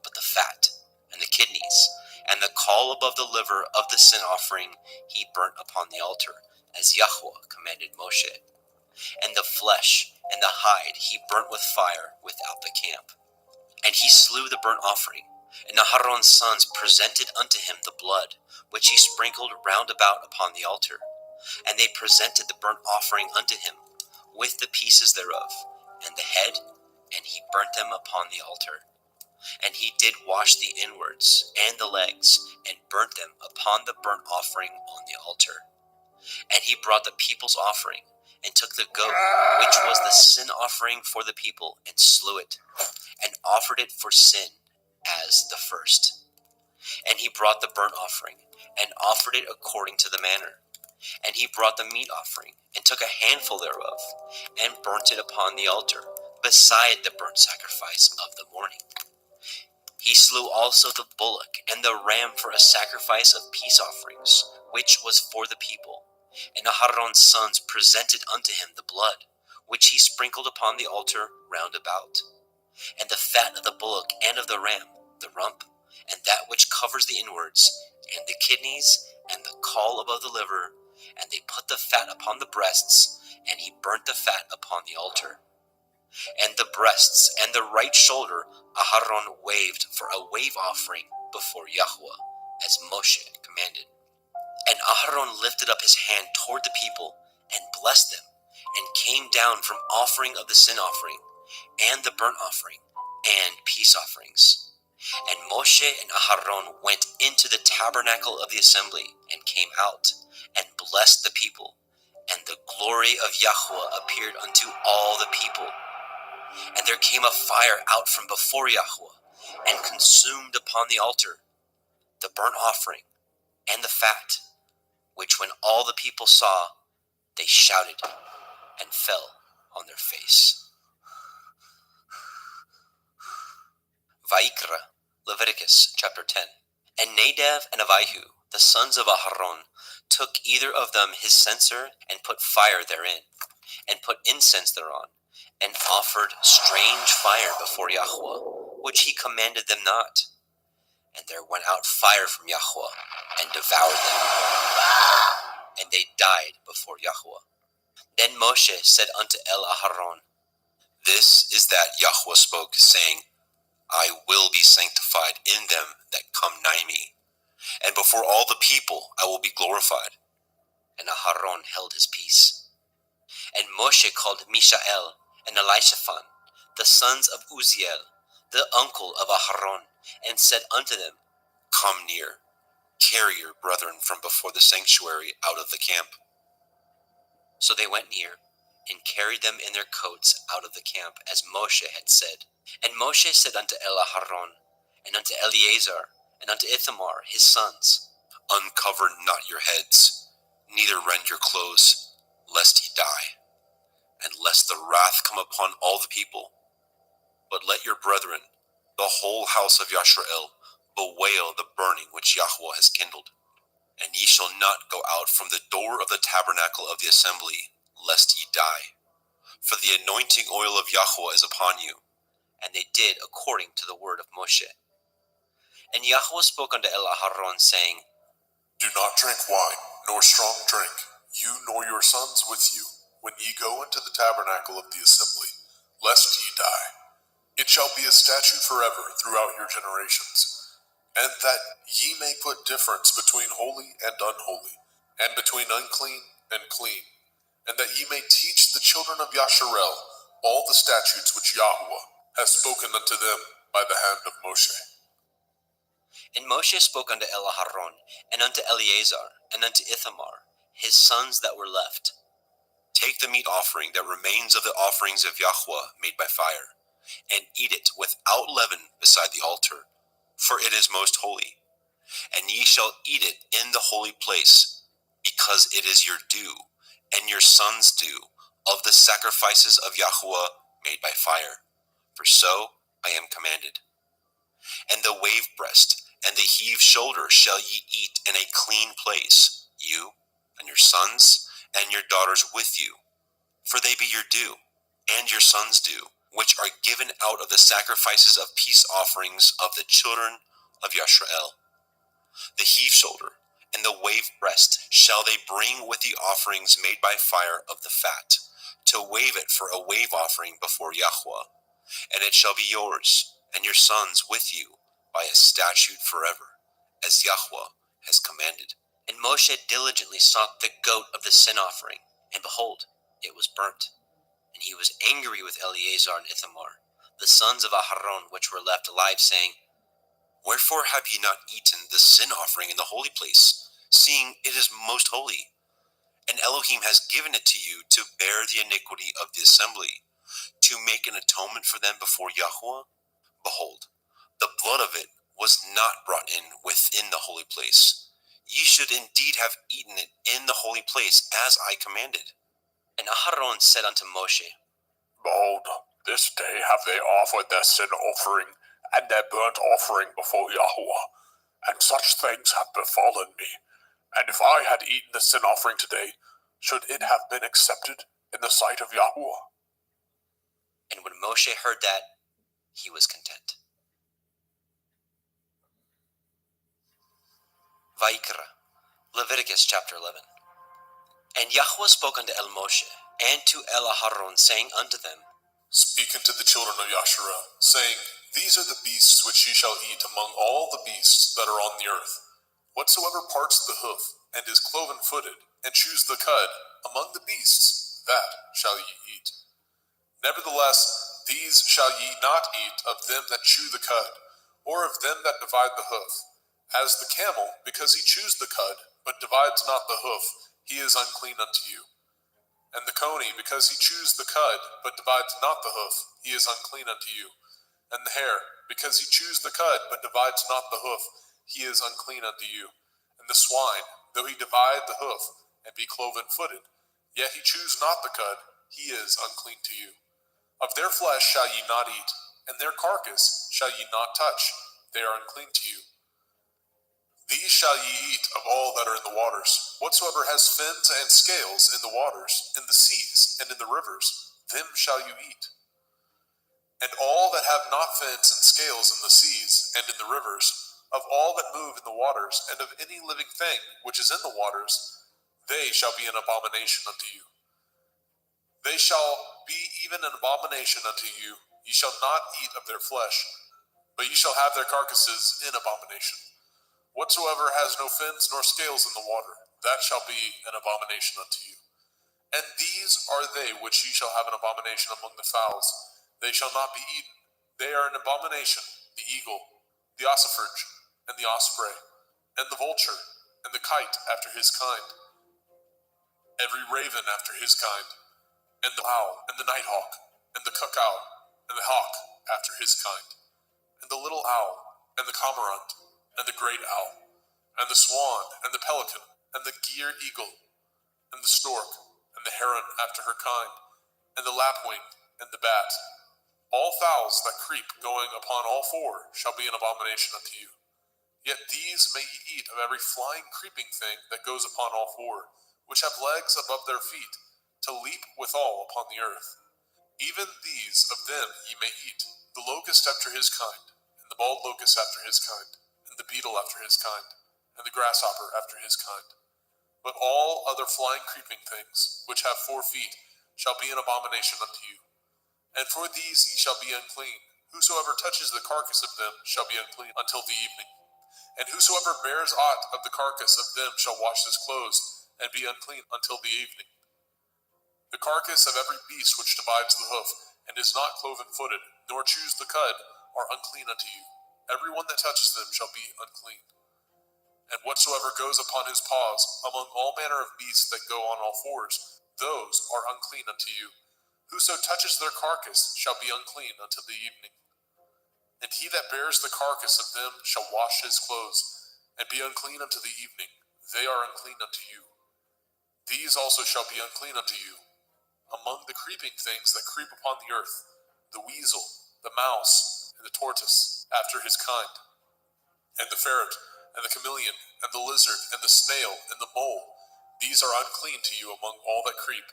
But the fat, and the kidneys, and the caul above the liver of the sin offering he burnt upon the altar, as Yahweh commanded Moshe. And the flesh and the hide he burnt with fire without the camp. And he slew the burnt offering, and Aharon's sons presented unto him the blood, which he sprinkled round about upon the altar. And they presented the burnt offering unto him, with the pieces thereof, and the head, and he burnt them upon the altar. And he did wash the inwards and the legs, and burnt them upon the burnt offering on the altar. And he brought the people's offering, and took the goat, which was the sin offering for the people, and slew it, and offered it for sin as the first. And he brought the burnt offering, and offered it according to the manner. And he brought the meat offering, and took a handful thereof, and burnt it upon the altar, beside the burnt sacrifice of the morning. He slew also the bullock and the ram for a sacrifice of peace offerings, which was for the people. And Aharon's sons presented unto him the blood, which he sprinkled upon the altar round about. And the fat of the bullock and of the ram, the rump, and that which covers the inwards, and the kidneys, and the caul above the liver, and they put the fat upon the breasts, and he burnt the fat upon the altar. And the breasts and the right shoulder Aharon waved for a wave offering before Yahweh, as Moshe commanded. And Aharon lifted up his hand toward the people, and blessed them, and came down from offering of the sin offering, and the burnt offering, and peace offerings. And Moshe and Aharon went into the tabernacle of the assembly, and came out, and blessed the people. And the glory of Yahweh appeared unto all the people. And there came a fire out from before Yahweh, and consumed upon the altar the burnt offering and the fat, which when all the people saw, they shouted and fell on their face. Vayikra, Leviticus chapter 10. And Nadab and Abihu, the sons of Aharon, took either of them his censer, and put fire therein, and put incense thereon, and offered strange fire before Yahweh, which he commanded them not. And there went out fire from Yahweh, and devoured them, and they died before Yahweh. Then Moshe said unto Aharon, This is that Yahweh spoke, saying, I will be sanctified in them that come nigh me, and before all the people I will be glorified. And Aharon held his peace. And Moshe called Mishael and Elishaphan, the sons of Uzziel, the uncle of Aharon, and said unto them, Come near, carry your brethren from before the sanctuary out of the camp. So they went near, and carried them in their coats out of the camp, as Moshe had said. And Moshe said unto Aharon, and unto Eleazar, and unto Ithamar his sons, Uncover not your heads, neither rend your clothes, lest ye die, and lest the wrath come upon all the people. But let your brethren, the whole house of Yashrael, bewail the burning which Yahweh has kindled. And ye shall not go out from the door of the tabernacle of the assembly, lest ye die. For the anointing oil of Yahweh is upon you. And they did according to the word of Moshe. And Yahweh spoke unto Aharon, saying, Do not drink wine, nor strong drink, you nor your sons with you, when ye go into the tabernacle of the assembly, lest ye die. It shall be a statute forever throughout your generations, and that ye may put difference between holy and unholy, and between unclean and clean, and that ye may teach the children of Yasharel all the statutes which Yahweh has spoken unto them by the hand of Moshe. And Moshe spoke unto Aharon, and unto Eleazar, and unto Ithamar, his sons that were left, Take the meat offering that remains of the offerings of Yahweh made by fire, and eat it without leaven beside the altar, for it is most holy. And ye shall eat it in the holy place, because it is your due, and your sons' due, of the sacrifices of Yahweh made by fire, for so I am commanded. And the wave breast and the heave shoulder shall ye eat in a clean place, you and your sons and your daughters with you, for they be your due, and your sons' due, which are given out of the sacrifices of peace offerings of the children of Yashrael. The heave shoulder and the wave breast shall they bring with the offerings made by fire of the fat, to wave it for a wave offering before Yahweh. And it shall be yours, and your sons with you, by a statute forever, as Yahweh has commanded. And Moshe diligently sought the goat of the sin offering, and behold, it was burnt. And he was angry with Eleazar and Ithamar, the sons of Aharon, which were left alive, saying, Wherefore have ye not eaten the sin offering in the holy place, seeing it is most holy? And Elohim has given it to you to bear the iniquity of the assembly, to make an atonement for them before Yahweh? Behold, the blood of it was not brought in within the holy place. Ye should indeed have eaten it in the holy place, as I commanded. And Aharon said unto Moshe, Behold, this day have they offered their sin offering and their burnt offering before Yahweh, and such things have befallen me. And if I had eaten the sin offering today, should it have been accepted in the sight of Yahweh? And when Moshe heard that, he was content. Vayikra, Leviticus chapter 11. And Yahweh spoke unto El Moshe, and to El Aharon, saying unto them, Speak unto the children of Yasharel, saying, These are the beasts which ye shall eat among all the beasts that are on the earth. Whatsoever parts the hoof, and is cloven-footed, and chews the cud, among the beasts, that shall ye eat. Nevertheless, these shall ye not eat of them that chew the cud, or of them that divide the hoof. As the camel, because he chews the cud, but divides not the hoof, he is unclean unto you. And the coney, because he chews the cud, but divides not the hoof, he is unclean unto you. And the hare, because he chews the cud, but divides not the hoof, he is unclean unto you. And the swine, though he divide the hoof, and be cloven-footed, yet he chews not the cud, he is unclean to you. Of their flesh shall ye not eat, and their carcass shall ye not touch, they are unclean to you. These shall ye eat of all that are in the waters. Whatsoever has fins and scales in the waters, in the seas, and in the rivers, them shall you eat. And all that have not fins and scales in the seas, and in the rivers, of all that move in the waters, and of any living thing which is in the waters, they shall be an abomination unto you. They shall be even an abomination unto you. Ye shall not eat of their flesh, but ye shall have their carcasses in abomination. Whatsoever has no fins nor scales in the water, that shall be an abomination unto you. And these are they which ye shall have an abomination among the fowls. They shall not be eaten. They are an abomination, the eagle, the ossifrage, and the osprey, and the vulture, and the kite after his kind, every raven after his kind, and the owl, and the nighthawk, and the cuckoo, and the hawk after his kind, and the little owl, and the cormorant, and the great owl, and the swan, and the pelican, and the gier eagle, and the stork, and the heron after her kind, and the lapwing, and the bat. All fowls that creep going upon all four shall be an abomination unto you. Yet these may ye eat of every flying creeping thing that goes upon all four, which have legs above their feet, to leap withal upon the earth. Even these of them ye may eat, the locust after his kind, and the bald locust after his kind, and the beetle after his kind, and the grasshopper after his kind. But all other flying creeping things, which have 4 feet, shall be an abomination unto you. And for these ye shall be unclean. Whosoever touches the carcass of them shall be unclean until the evening. And whosoever bears aught of the carcass of them shall wash his clothes, and be unclean until the evening. The carcass of every beast which divides the hoof, and is not cloven-footed, nor chews the cud, are unclean unto you. Every one that touches them shall be unclean. And whatsoever goes upon his paws, among all manner of beasts that go on all fours, those are unclean unto you. Whoso touches their carcass shall be unclean until the evening. And he that bears the carcass of them shall wash his clothes, and be unclean unto the evening. They are unclean unto you. These also shall be unclean unto you. Among the creeping things that creep upon the earth, the weasel, the mouse, and the tortoise, after his kind, and the ferret, and the chameleon, and the lizard, and the snail, and the mole, these are unclean to you among all that creep.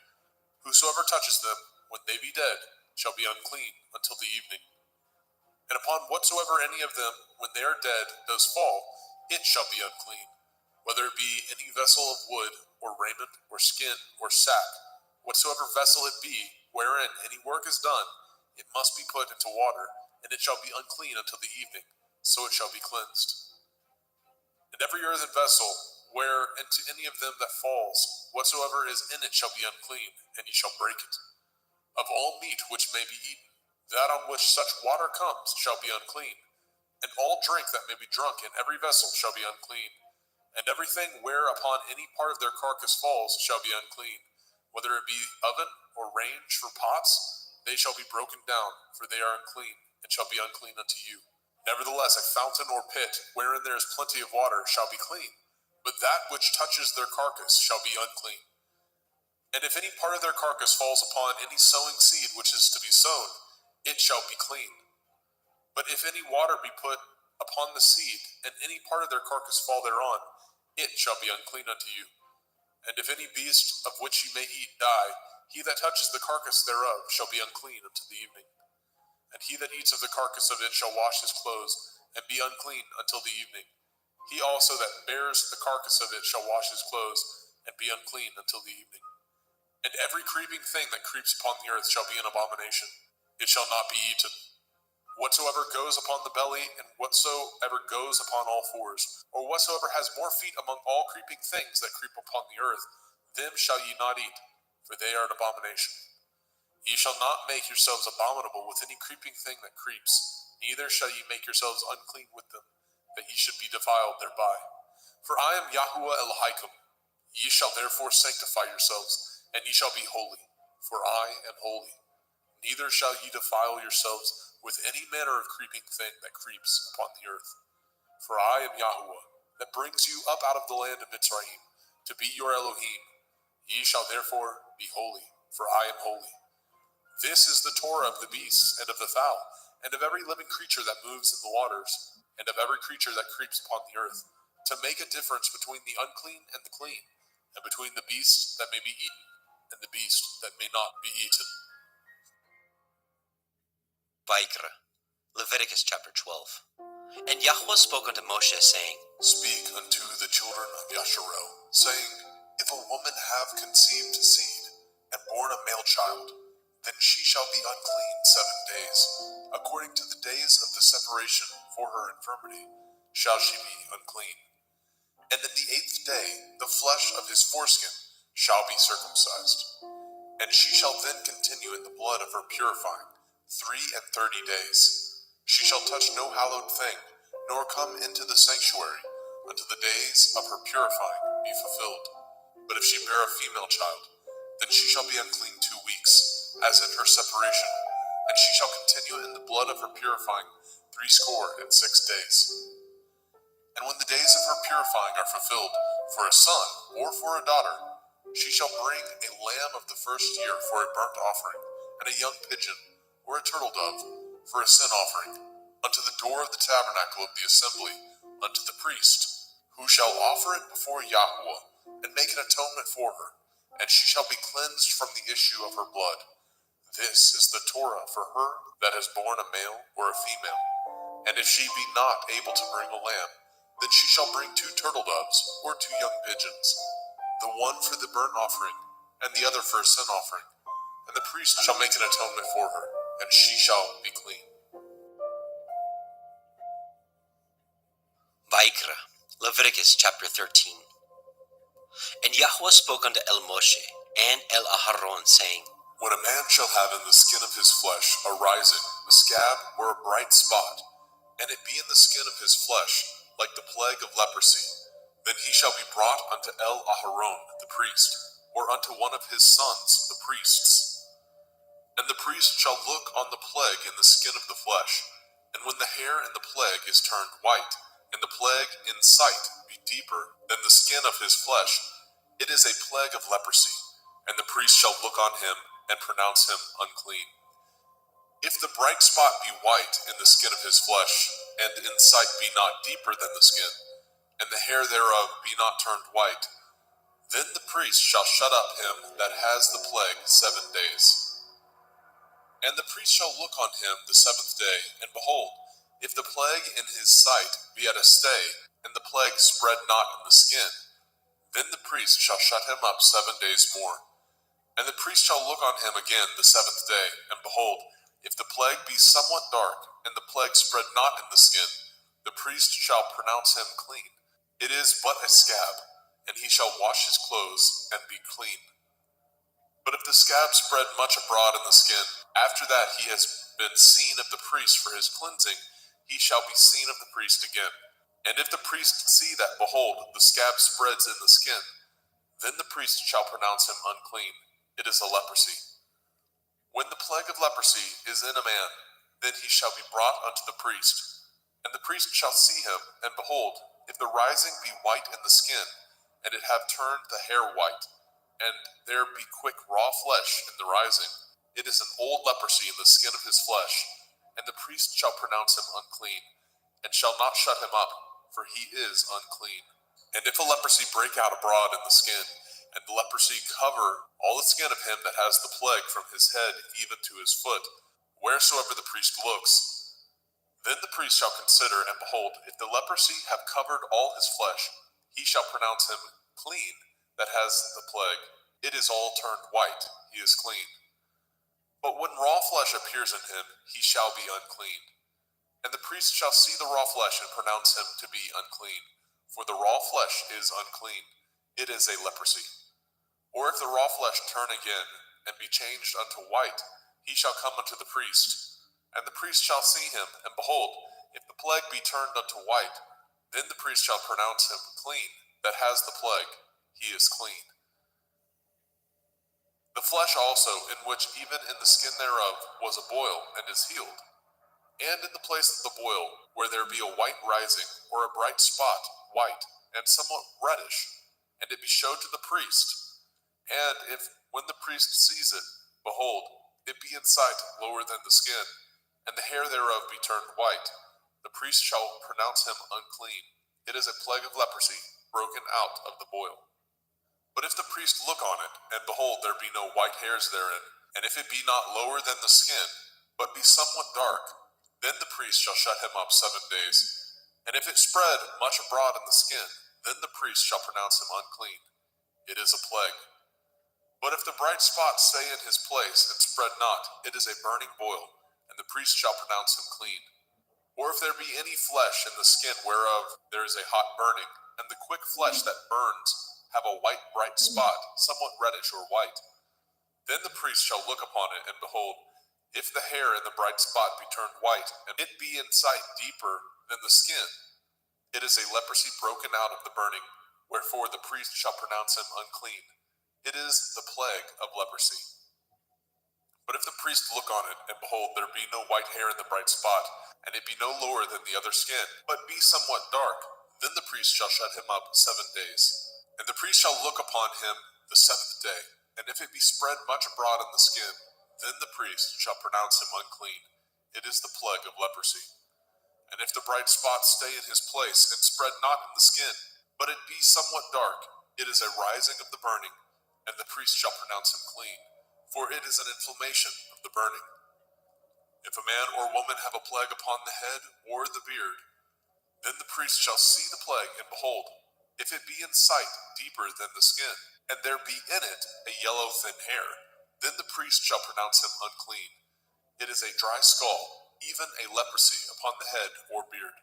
Whosoever touches them, when they be dead, shall be unclean until the evening. And upon whatsoever any of them, when they are dead, does fall, it shall be unclean, whether it be any vessel of wood, or raiment, or skin, or sack, whatsoever vessel it be, wherein any work is done, it must be put into water, and it shall be unclean until the evening, so it shall be cleansed. And every earthen vessel, where into any of them that falls, whatsoever is in it shall be unclean, and ye shall break it. Of all meat which may be eaten, that on which such water comes shall be unclean, and all drink that may be drunk in every vessel shall be unclean. And everything whereupon any part of their carcass falls shall be unclean, whether it be oven or range for pots, they shall be broken down, for they are unclean, and shall be unclean unto you. Nevertheless, a fountain or pit, wherein there is plenty of water, shall be clean, but that which touches their carcass shall be unclean. And if any part of their carcass falls upon any sowing seed which is to be sown, it shall be clean. But if any water be put upon the seed, and any part of their carcass fall thereon, it shall be unclean unto you. And if any beast of which ye may eat die, he that touches the carcass thereof shall be unclean until the evening. And he that eats of the carcass of it shall wash his clothes, and be unclean until the evening. He also that bears the carcass of it shall wash his clothes, and be unclean until the evening. And every creeping thing that creeps upon the earth shall be an abomination. It shall not be eaten. Whatsoever goes upon the belly, and whatsoever goes upon all fours, or whatsoever has more feet among all creeping things that creep upon the earth, them shall ye not eat, for they are an abomination. Ye shall not make yourselves abominable with any creeping thing that creeps, neither shall ye make yourselves unclean with them, that ye should be defiled thereby. For I am Yahuwah Elohaikum. Ye shall therefore sanctify yourselves, and ye shall be holy, for I am holy. Neither shall ye defile yourselves with any manner of creeping thing that creeps upon the earth. For I am Yahuwah, that brings you up out of the land of Mitzrayim, to be your Elohim. Ye shall therefore be holy, for I am holy. This is the Torah of the beasts, and of the fowl, and of every living creature that moves in the waters, and of every creature that creeps upon the earth, to make a difference between the unclean and the clean, and between the beast that may be eaten, and the beast that may not be eaten. Vaikra, Leviticus chapter 12. And Yahweh spoke unto Moshe, saying, Speak unto the children of Yasharel, saying, If a woman have conceived seed, and born a male child, then she shall be unclean 7 days. According to the days of the separation for her infirmity, shall she be unclean. And in the 8th day, the flesh of his foreskin shall be circumcised. And she shall then continue in the blood of her purifying 33 days. She shall touch no hallowed thing, nor come into the sanctuary, until the days of her purifying be fulfilled. But if she bear a female child, then she shall be unclean 2 weeks, as in her separation, and she shall continue in the blood of her purifying 66 days. And when the days of her purifying are fulfilled, for a son or for a daughter, she shall bring a lamb of the first year for a burnt offering, and a young pigeon or a turtle dove for a sin offering, unto the door of the tabernacle of the assembly, unto the priest, who shall offer it before Yahuwah, and make an atonement for her, and she shall be cleansed from the issue of her blood. This is the Torah for her that has borne a male or a female. And if she be not able to bring a lamb, then she shall bring 2 turtle doves or 2 young pigeons, the one for the burnt offering, and the other for a sin offering. And the priest shall make an atonement for her, and she shall be clean. Vaikra, Leviticus chapter 13. And Yahweh spoke unto El Moshe and El Aharon, saying, When a man shall have in the skin of his flesh a rising, a scab, or a bright spot, and it be in the skin of his flesh, like the plague of leprosy, then he shall be brought unto El Aharon the priest, or unto one of his sons the priests. And the priest shall look on the plague in the skin of the flesh, and when the hair in the plague is turned white, and the plague in sight be deeper than the skin of his flesh, it is a plague of leprosy, and the priest shall look on him and pronounce him unclean. If the bright spot be white in the skin of his flesh, and in sight be not deeper than the skin, and the hair thereof be not turned white, Then the priest shall shut up him that has the plague 7 days. And the priest shall look on him the 7th day, and behold, if the plague in his sight be at a stay, and the plague spread not in the skin, then the priest shall shut him up 7 days more. And the priest shall look on him again the 7th day, and behold, if the plague be somewhat dark, and the plague spread not in the skin, the priest shall pronounce him clean. It is but a scab, and he shall wash his clothes, and be clean. But if the scab spread much abroad in the skin, after that he has been seen of the priest for his cleansing, he shall be seen of the priest again. And if the priest see that, behold, the scab spreads in the skin, then the priest shall pronounce him unclean. It is a leprosy. When the plague of leprosy is in a man, then he shall be brought unto the priest. And the priest shall see him, and behold, if the rising be white in the skin, and it have turned the hair white, and there be quick raw flesh in the rising, it is an old leprosy in the skin of his flesh, and the priest shall pronounce him unclean, and shall not shut him up, for he is unclean. And if a leprosy break out abroad in the skin, and the leprosy cover all the skin of him that has the plague from his head even to his foot, wheresoever the priest looks, then the priest shall consider, and behold, if the leprosy have covered all his flesh, he shall pronounce him clean that has the plague. It is all turned white, he is clean. But when raw flesh appears in him, he shall be unclean. And the priest shall see the raw flesh and pronounce him to be unclean. For the raw flesh is unclean, it is a leprosy. Or if the raw flesh turn again, and be changed unto white, he shall come unto the priest. And the priest shall see him, and behold, if the plague be turned unto white, then the priest shall pronounce him clean, that has the plague, he is clean. The flesh also, in which even in the skin thereof was a boil, and is healed. And in the place of the boil, where there be a white rising, or a bright spot, white, and somewhat reddish, and it be showed to the priest. And if, when the priest sees it, behold, it be in sight lower than the skin, and the hair thereof be turned white, the priest shall pronounce him unclean. It is a plague of leprosy, broken out of the boil. But if the priest look on it, and behold, there be no white hairs therein, and if it be not lower than the skin, but be somewhat dark, then the priest shall shut him up 7 days. And if it spread much abroad in the skin, then the priest shall pronounce him unclean. It is a plague. But if the bright spot stay in his place and spread not, it is a burning boil, and the priest shall pronounce him clean. Or if there be any flesh in the skin whereof there is a hot burning, and the quick flesh that burns have a white bright spot, somewhat reddish or white, then the priest shall look upon it, and behold, if the hair in the bright spot be turned white, and it be in sight deeper than the skin, it is a leprosy broken out of the burning, wherefore the priest shall pronounce him unclean. It is the plague of leprosy. But if the priest look on it, and behold, there be no white hair in the bright spot, and it be no lower than the other skin, but be somewhat dark, then the priest shall shut him up 7 days. And the priest shall look upon him the 7th day, and if it be spread much abroad in the skin, then the priest shall pronounce him unclean. It is the plague of leprosy. And if the bright spot stay in his place, and spread not in the skin, but it be somewhat dark, it is a rising of the burning, and the priest shall pronounce him clean, for it is an inflammation of the burning. If a man or woman have a plague upon the head or the beard, then the priest shall see the plague, and behold, if it be in sight deeper than the skin, and there be in it a yellow thin hair, then the priest shall pronounce him unclean. It is a dry skull, even a leprosy upon the head or beard.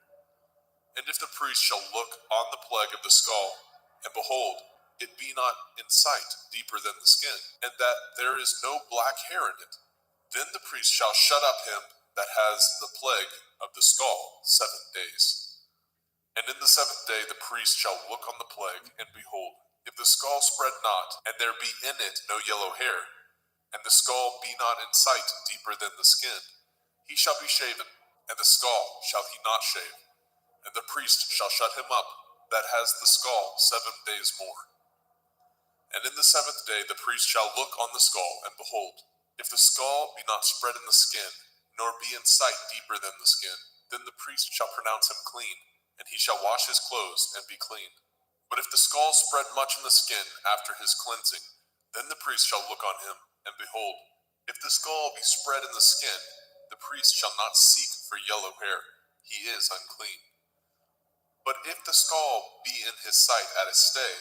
And if the priest shall look on the plague of the skull, and behold, it be not in sight deeper than the skin, and that there is no black hair in it, then the priest shall shut up him that has the plague of the skull 7 days. And in the 7th day the priest shall look on the plague, and behold, if the skull spread not, and there be in it no yellow hair, and the skull be not in sight deeper than the skin, he shall be shaven, and the skull shall he not shave, and the priest shall shut him up that has the skull 7 days more. And in the 7th day the priest shall look on the skull, and behold, if the skull be not spread in the skin, nor be in sight deeper than the skin, then the priest shall pronounce him clean, and he shall wash his clothes and be clean. But if the skull spread much in the skin after his cleansing, then the priest shall look on him, and behold, if the skull be spread in the skin, the priest shall not seek for yellow hair, he is unclean. But if the skull be in his sight at his stay,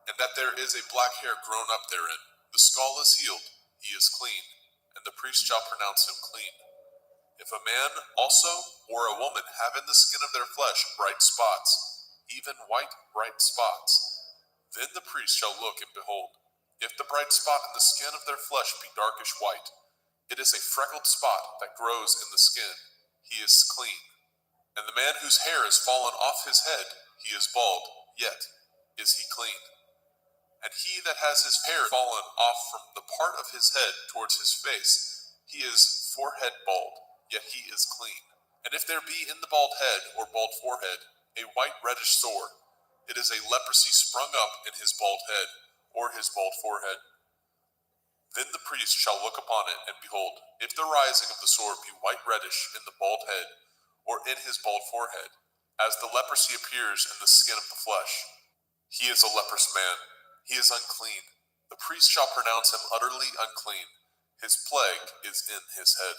and that there is a black hair grown up therein, the skull is healed, he is clean, and the priest shall pronounce him clean. If a man also or a woman have in the skin of their flesh bright spots, even white bright spots, then the priest shall look and behold, if the bright spot in the skin of their flesh be darkish white, it is a freckled spot that grows in the skin, he is clean. And the man whose hair is fallen off his head, he is bald, yet is he clean. And he that has his hair fallen off from the part of his head towards his face, he is forehead bald, yet he is clean. And if there be in the bald head or bald forehead a white reddish sore, it is a leprosy sprung up in his bald head or his bald forehead. Then the priest shall look upon it, and behold, if the rising of the sore be white reddish in the bald head or in his bald forehead, as the leprosy appears in the skin of the flesh, he is a leprous man, he is unclean. The priest shall pronounce him utterly unclean. His plague is in his head.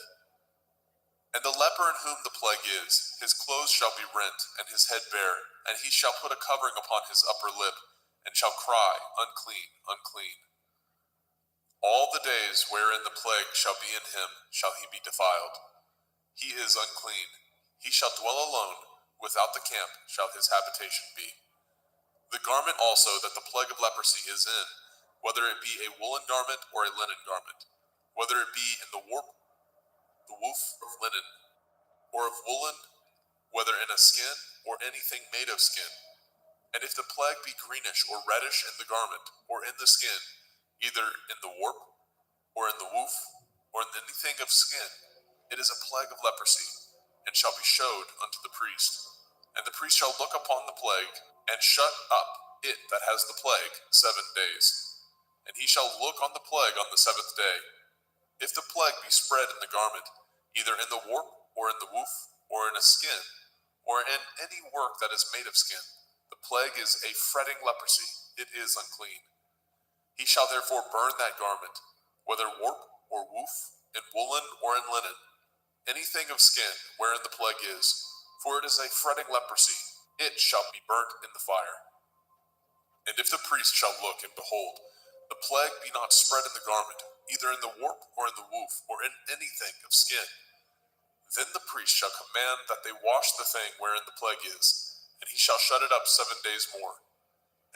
And the leper in whom the plague is, his clothes shall be rent, and his head bare, and he shall put a covering upon his upper lip, and shall cry, unclean, unclean. All the days wherein the plague shall be in him shall he be defiled. He is unclean. He shall dwell alone, without the camp shall his habitation be. The garment also that the plague of leprosy is in, whether it be a woolen garment or a linen garment, whether it be in the warp, the woof of linen, or of woolen, whether in a skin or anything made of skin. And if the plague be greenish or reddish in the garment or in the skin, either in the warp or in the woof or in anything of skin, it is a plague of leprosy, and shall be showed unto the priest. And the priest shall look upon the plague, and shut up it that has the plague 7 days. And he shall look on the plague on the 7th day. If the plague be spread in the garment, either in the warp or in the woof or in a skin, or in any work that is made of skin, the plague is a fretting leprosy, it is unclean. He shall therefore burn that garment, whether warp or woof, in woolen or in linen, anything of skin wherein the plague is, for it is a fretting leprosy, it shall be burnt in the fire. And if the priest shall look and behold, the plague be not spread in the garment, either in the warp or in the woof, or in anything of skin, then the priest shall command that they wash the thing wherein the plague is, and he shall shut it up 7 days more.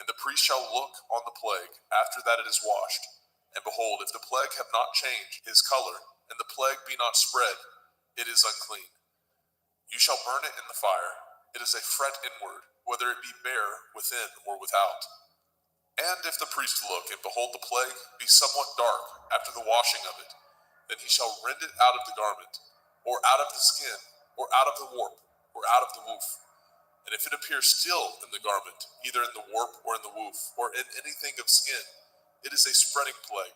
And the priest shall look on the plague after that it is washed, and behold, if the plague have not changed his color, and the plague be not spread, it is unclean. You shall burn it in the fire. It is a fret inward, whether it be bare within or without. And if the priest look and behold the plague be somewhat dark after the washing of it, then he shall rend it out of the garment, or out of the skin, or out of the warp, or out of the woof. And if it appear still in the garment, either in the warp or in the woof, or in anything of skin, it is a spreading plague.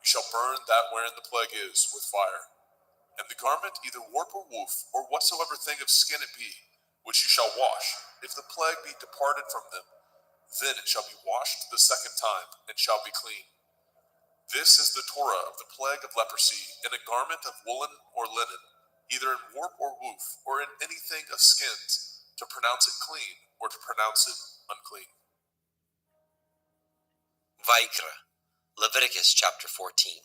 You shall burn that wherein the plague is with fire. And the garment, either warp or woof, or whatsoever thing of skin it be, which you shall wash, if the plague be departed from them, then it shall be washed the 2nd time, and shall be clean. This is the Torah of the plague of leprosy, in a garment of woolen or linen, either in warp or woof, or in anything of skins, to pronounce it clean, or to pronounce it unclean. Vaikra, Leviticus chapter 14.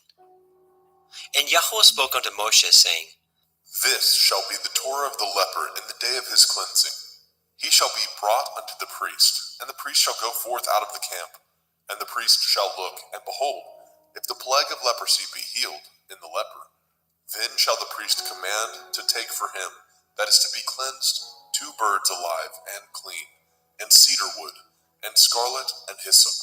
And Yahweh spoke unto Moshe, saying, This shall be the Torah of the leper in the day of his cleansing. He shall be brought unto the priest, and the priest shall go forth out of the camp. And the priest shall look, and behold, if the plague of leprosy be healed in the leper, then shall the priest command to take for him that is to be cleansed 2 birds alive and clean, and cedar wood, and scarlet and hyssop.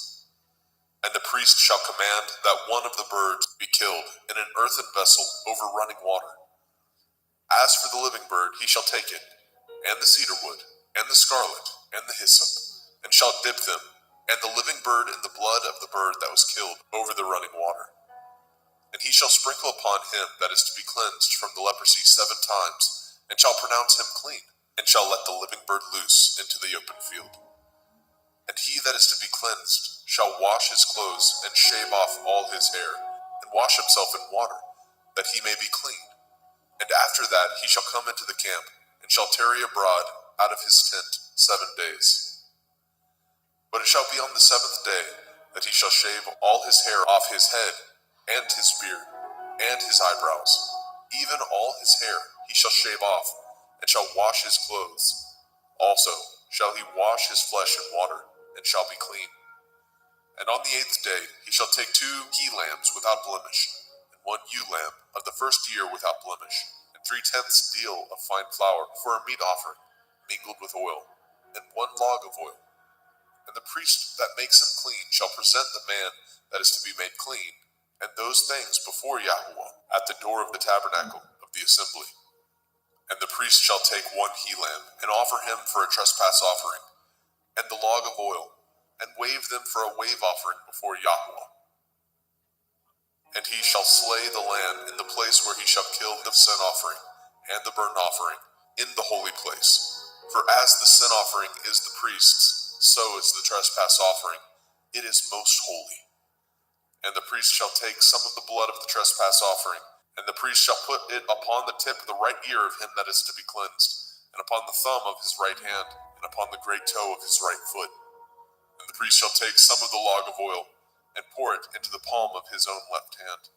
And the priest shall command that one of the birds be killed in an earthen vessel over running water. As for the living bird, he shall take it, and the cedar wood, and the scarlet, and the hyssop, and shall dip them, and the living bird in the blood of the bird that was killed over the running water. And he shall sprinkle upon him that is to be cleansed from the leprosy 7 times, and shall pronounce him clean, and shall let the living bird loose into the open field. And And he that is to be cleansed shall wash his clothes and shave off all his hair, and wash himself in water, that he may be clean. And after that he shall come into the camp, and shall tarry abroad out of his tent 7 days. But it shall be on the 7th day that he shall shave all his hair off his head, and his beard, and his eyebrows, even all his hair he shall shave off, and shall wash his clothes. Also shall he wash his flesh in water, and shall be clean. And on the 8th day he shall take 2 he-lambs without blemish, and 1 ewe-lamb of the first year without blemish, and 3/10 deal of fine flour for a meat offering, mingled with oil, and 1 log of oil. And the priest that makes him clean shall present the man that is to be made clean, and those things before Yahweh at the door of the tabernacle of the assembly. And the priest shall take 1 he-lamb, and offer him for a trespass offering, and the log of oil, and wave them for a wave offering before Yahweh. And he shall slay the lamb in the place where he shall kill the sin offering and the burnt offering in the holy place. For as the sin offering is the priest's, so is the trespass offering. It is most holy. And the priest shall take some of the blood of the trespass offering, and the priest shall put it upon the tip of the right ear of him that is to be cleansed, and upon the thumb of his right hand, and upon the great toe of his right foot. And the priest shall take some of the log of oil, and pour it into the palm of his own left hand.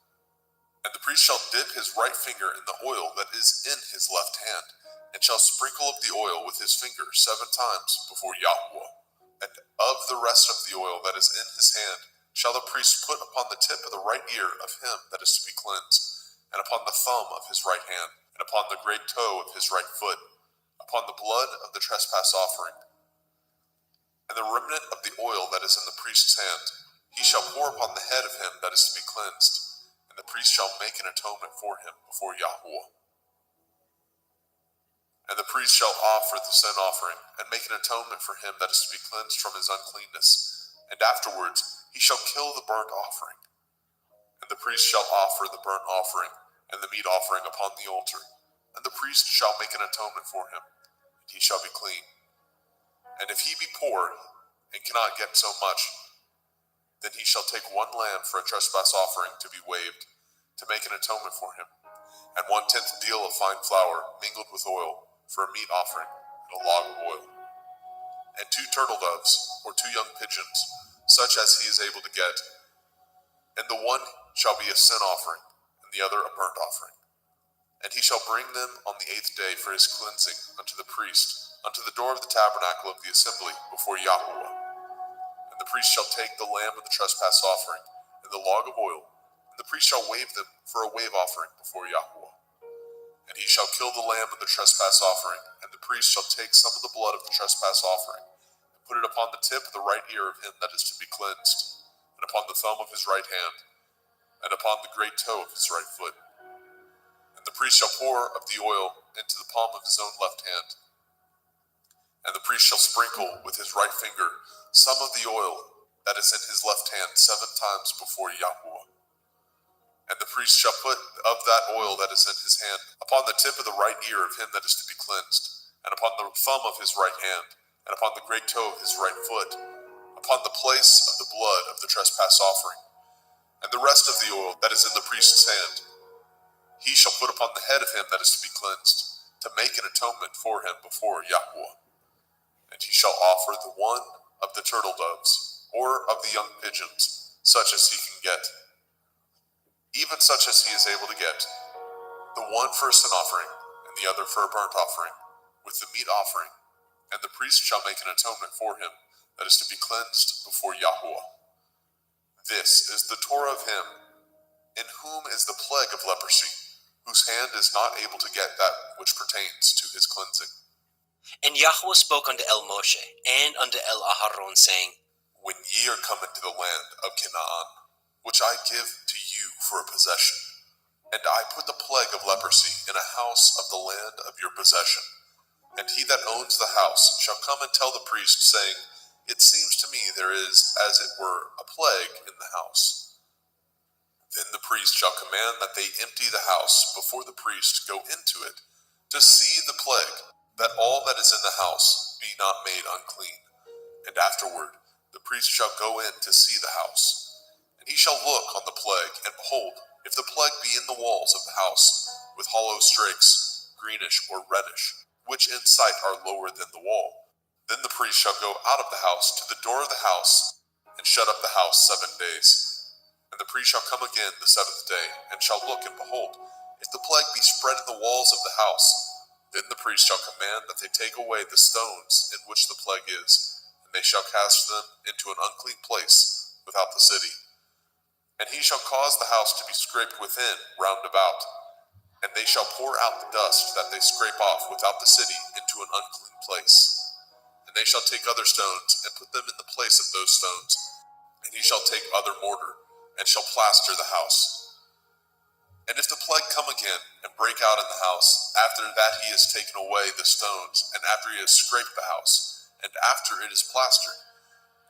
And the priest shall dip his right finger in the oil that is in his left hand, and shall sprinkle of the oil with his finger 7 times before Yahweh. And of the rest of the oil that is in his hand shall the priest put upon the tip of the right ear of him that is to be cleansed, and upon the thumb of his right hand, and upon the great toe of his right foot, upon the blood of the trespass offering. And the remnant of the oil that is in the priest's hand he shall pour upon the head of him that is to be cleansed, and the priest shall make an atonement for him before Yahweh. And the priest shall offer the sin offering, and make an atonement for him that is to be cleansed from his uncleanness, and afterwards he shall kill the burnt offering. And the priest shall offer the burnt offering and the meat offering upon the altar, and the priest shall make an atonement for him, and he shall be clean. And if he be poor, and cannot get so much, then he shall take 1 lamb for a trespass offering to be waved, to make an atonement for him, and 1/10 deal of fine flour mingled with oil for a meat offering, and a log of oil, and 2 turtle doves, or 2 young pigeons, such as he is able to get. And the one shall be a sin offering, and the other a burnt offering. And he shall bring them on the 8th day for his cleansing unto the priest, unto the door of the tabernacle of the assembly before Yahweh. And the priest shall take the lamb of the trespass offering, and the log of oil, and the priest shall wave them for a wave offering before Yahweh. And he shall kill the lamb of the trespass offering, and the priest shall take some of the blood of the trespass offering, and put it upon the tip of the right ear of him that is to be cleansed, and upon the thumb of his right hand, and upon the great toe of his right foot. And the priest shall pour of the oil into the palm of his own left hand. And the priest shall sprinkle with his right finger some of the oil that is in his left hand 7 times before Yahweh. And the priest shall put of that oil that is in his hand upon the tip of the right ear of him that is to be cleansed, and upon the thumb of his right hand, and upon the great toe of his right foot, upon the place of the blood of the trespass offering. And the rest of the oil that is in the priest's hand he shall put upon the head of him that is to be cleansed, to make an atonement for him before Yahweh. And he shall offer the one of the turtle doves, or of the young pigeons, such as he can get, even such as he is able to get, the one for a sin offering, and the other for a burnt offering, with the meat offering. And the priest shall make an atonement for him that is to be cleansed before Yahweh. This is the Torah of him in whom is the plague of leprosy, whose hand is not able to get that which pertains to his cleansing. And Yahweh spoke unto El Moshe and unto El Aharon, saying, When ye are come into the land of Canaan, which I give to you for a possession, and I put the plague of leprosy in a house of the land of your possession, and he that owns the house shall come and tell the priest, saying, It seems to me there is, as it were, a plague in the house. Then the priest shall command that they empty the house before the priest go into it, to see the plague, that all that is in the house be not made unclean. And afterward the priest shall go in to see the house. And he shall look on the plague, and behold, if the plague be in the walls of the house, with hollow strakes, greenish or reddish, which in sight are lower than the wall, then the priest shall go out of the house to the door of the house, and shut up the house 7 days. And the priest shall come again the 7th day, and shall look, and behold, if the plague be spread in the walls of the house, then the priest shall command that they take away the stones in which the plague is, and they shall cast them into an unclean place without the city. And he shall cause the house to be scraped within round about, and they shall pour out the dust that they scrape off without the city into an unclean place. And they shall take other stones, and put them in the place of those stones. And he shall take other mortar, and shall plaster the house. And if the plague come again, and break out in the house, after that he has taken away the stones, and after he has scraped the house, and after it is plastered,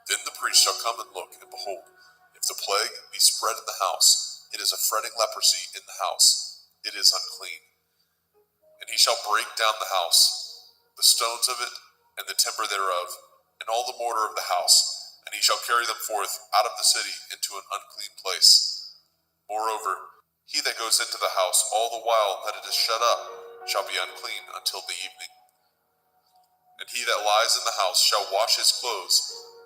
then the priest shall come and look, and behold, if the plague be spread in the house, it is a fretting leprosy in the house, it is unclean. And he shall break down the house, the stones of it, and the timber thereof, and all the mortar of the house, and he shall carry them forth out of the city into an unclean place. Moreover, he that goes into the house all the while that it is shut up shall be unclean until the evening. And he that lies in the house shall wash his clothes,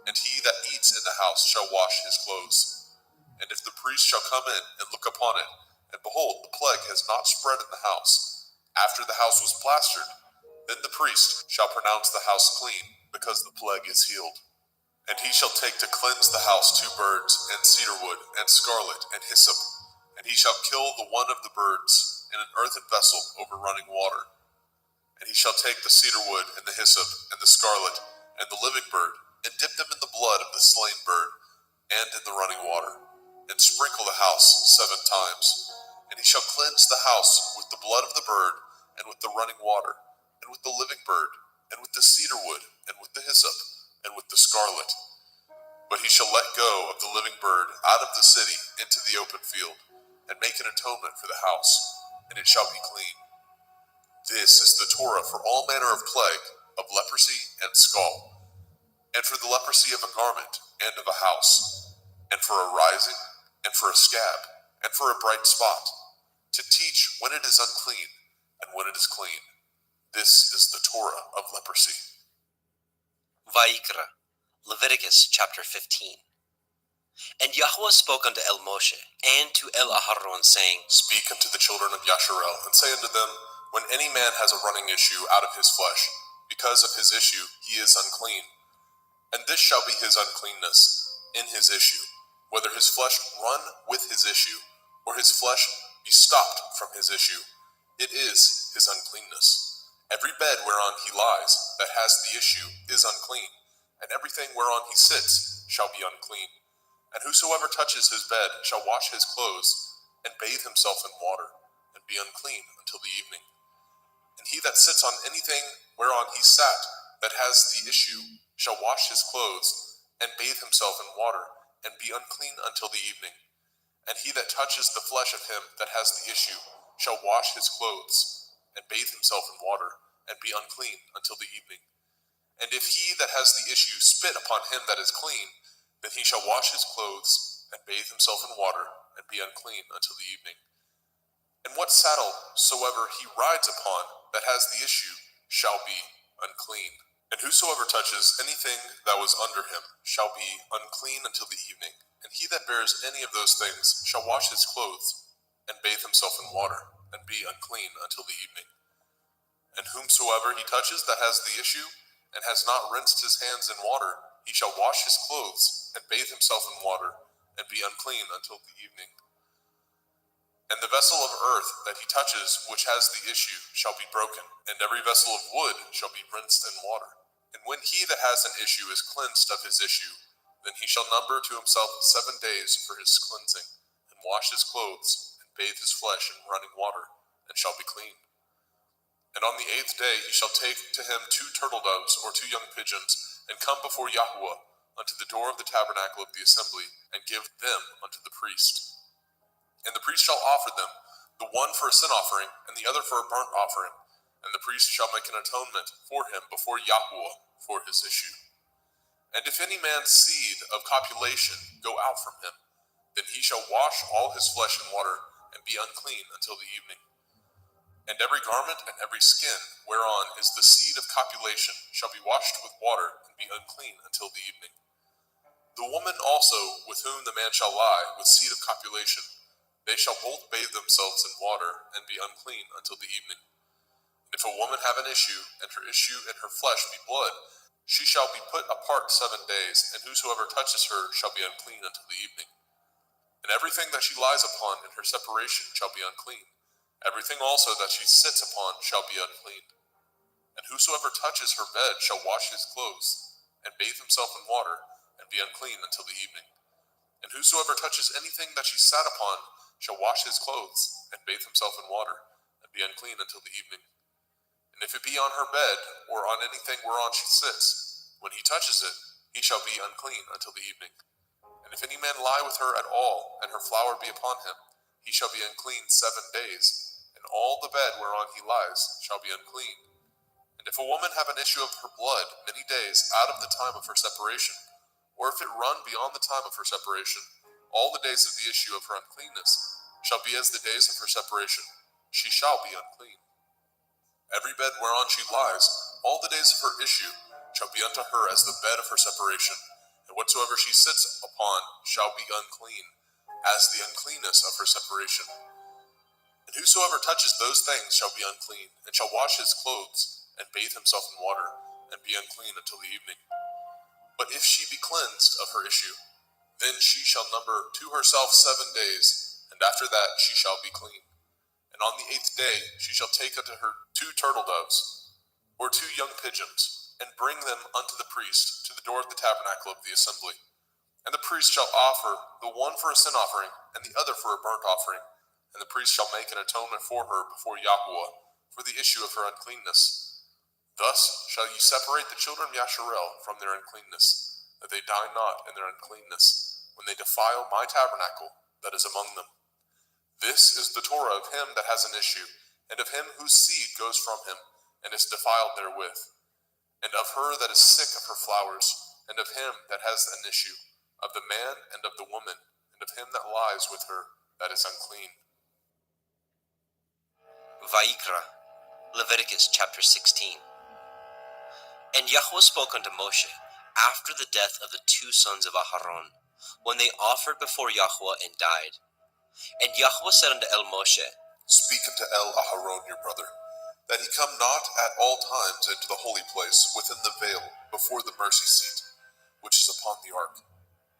and he that eats in the house shall wash his clothes. And if the priest shall come in and look upon it, and behold, the plague has not spread in the house, after the house was plastered, then the priest shall pronounce the house clean, because the plague is healed. And he shall take to cleanse the house 2 birds, and cedar wood, and scarlet, and hyssop. And he shall kill the one of the birds in an earthen vessel over running water. And he shall take the cedar wood, and the hyssop, and the scarlet, and the living bird, and dip them in the blood of the slain bird, and in the running water, and sprinkle the house 7 times. And he shall cleanse the house with the blood of the bird, and with the running water, and with the living bird, and with the cedar wood, and with the hyssop, and with the scarlet. But he shall let go of the living bird out of the city into the open field, and make an atonement for the house, and it shall be clean. This is the Torah for all manner of plague, of leprosy and scald, and for the leprosy of a garment, and of a house, and for a rising, and for a scab, and for a bright spot, to teach when it is unclean, and when it is clean. This is the Torah of leprosy. Vayikra, Leviticus chapter 15. And Yahweh spoke unto El Moshe, and to El Aharon, saying, Speak unto the children of Yasharel, and say unto them, when any man has a running issue out of his flesh, because of his issue he is unclean. And this shall be his uncleanness in his issue, whether his flesh run with his issue, or his flesh be stopped from his issue. It is his uncleanness. Every bed whereon he lies that has the issue is unclean, and everything whereon he sits shall be unclean. And whosoever touches his bed shall wash his clothes, and bathe himself in water, and be unclean until the evening. And he that sits on anything whereon he sat that has the issue shall wash his clothes, and bathe himself in water, and be unclean until the evening. And he that touches the flesh of him that has the issue shall wash his clothes, and bathe himself in water, and be unclean until the evening. And if he that has the issue spit upon him that is clean, then he shall wash his clothes, and bathe himself in water, and be unclean until the evening. And what saddle soever he rides upon that has the issue shall be unclean. And whosoever touches anything that was under him shall be unclean until the evening. And he that bears any of those things shall wash his clothes, and bathe himself in water, and be unclean until the evening. And whomsoever he touches that has the issue, and has not rinsed his hands in water, he shall wash his clothes, and bathe himself in water, and be unclean until the evening. And the vessel of earth that he touches which has the issue shall be broken, and every vessel of wood shall be rinsed in water. And when he that has an issue is cleansed of his issue, then he shall number to himself 7 days for his cleansing, and wash his clothes, and bathe his flesh in running water, and shall be clean. And on the 8th day he shall take to him 2 turtle doves or 2 young pigeons, and come before Yahweh unto the door of the tabernacle of the assembly, and give them unto the priest. And the priest shall offer them, the one for a sin offering, and the other for a burnt offering. And the priest shall make an atonement for him before Yahweh for his issue. And if any man's seed of copulation go out from him, then he shall wash all his flesh in water, and be unclean until the evening. And every garment and every skin whereon is the seed of copulation shall be washed with water, and be unclean until the evening. The woman also with whom the man shall lie with seed of copulation, they shall both bathe themselves in water, and be unclean until the evening. And if a woman have an issue, and her issue in her flesh be blood, she shall be put apart 7 days, and whosoever touches her shall be unclean until the evening. And everything that she lies upon in her separation shall be unclean. Everything also that she sits upon shall be unclean. And whosoever touches her bed shall wash his clothes, and bathe himself in water, and be unclean until the evening. And whosoever touches anything that she sat upon shall wash his clothes, and bathe himself in water, and be unclean until the evening. And if it be on her bed, or on anything whereon she sits, when he touches it, he shall be unclean until the evening. And if any man lie with her at all, and her flower be upon him, he shall be unclean 7 days, and all the bed whereon he lies shall be unclean. And if a woman have an issue of her blood many days out of the time of her separation, or if it run beyond the time of her separation, all the days of the issue of her uncleanness shall be as the days of her separation. She shall be unclean. Every bed whereon she lies, all the days of her issue shall be unto her as the bed of her separation, and whatsoever she sits upon shall be unclean, as the uncleanness of her separation. And whosoever touches those things shall be unclean, and shall wash his clothes, and bathe himself in water, and be unclean until the evening. But if she be cleansed of her issue, then she shall number to herself 7 days, and after that she shall be clean. And on the 8th day she shall take unto her 2 turtle doves, or 2 young pigeons, and bring them unto the priest to the door of the tabernacle of the assembly. And the priest shall offer the one for a sin offering, and the other for a burnt offering. And the priest shall make an atonement for her before Yahweh for the issue of her uncleanness. Thus shall ye separate the children of Yasharel from their uncleanness, that they die not in their uncleanness, when they defile my tabernacle that is among them. This is the Torah of him that has an issue, and of him whose seed goes from him, and is defiled therewith, and of her that is sick of her flowers, and of him that has an issue, of the man and of the woman, and of him that lies with her that is unclean. Vayikra, Leviticus chapter 16. And Yahweh spoke unto Moshe after the death of the 2 sons of Aharon, when they offered before Yahweh and died. And Yahweh said unto El Moshe, Speak unto El Aharon your brother, that he come not at all times into the holy place within the veil before the mercy seat, which is upon the ark,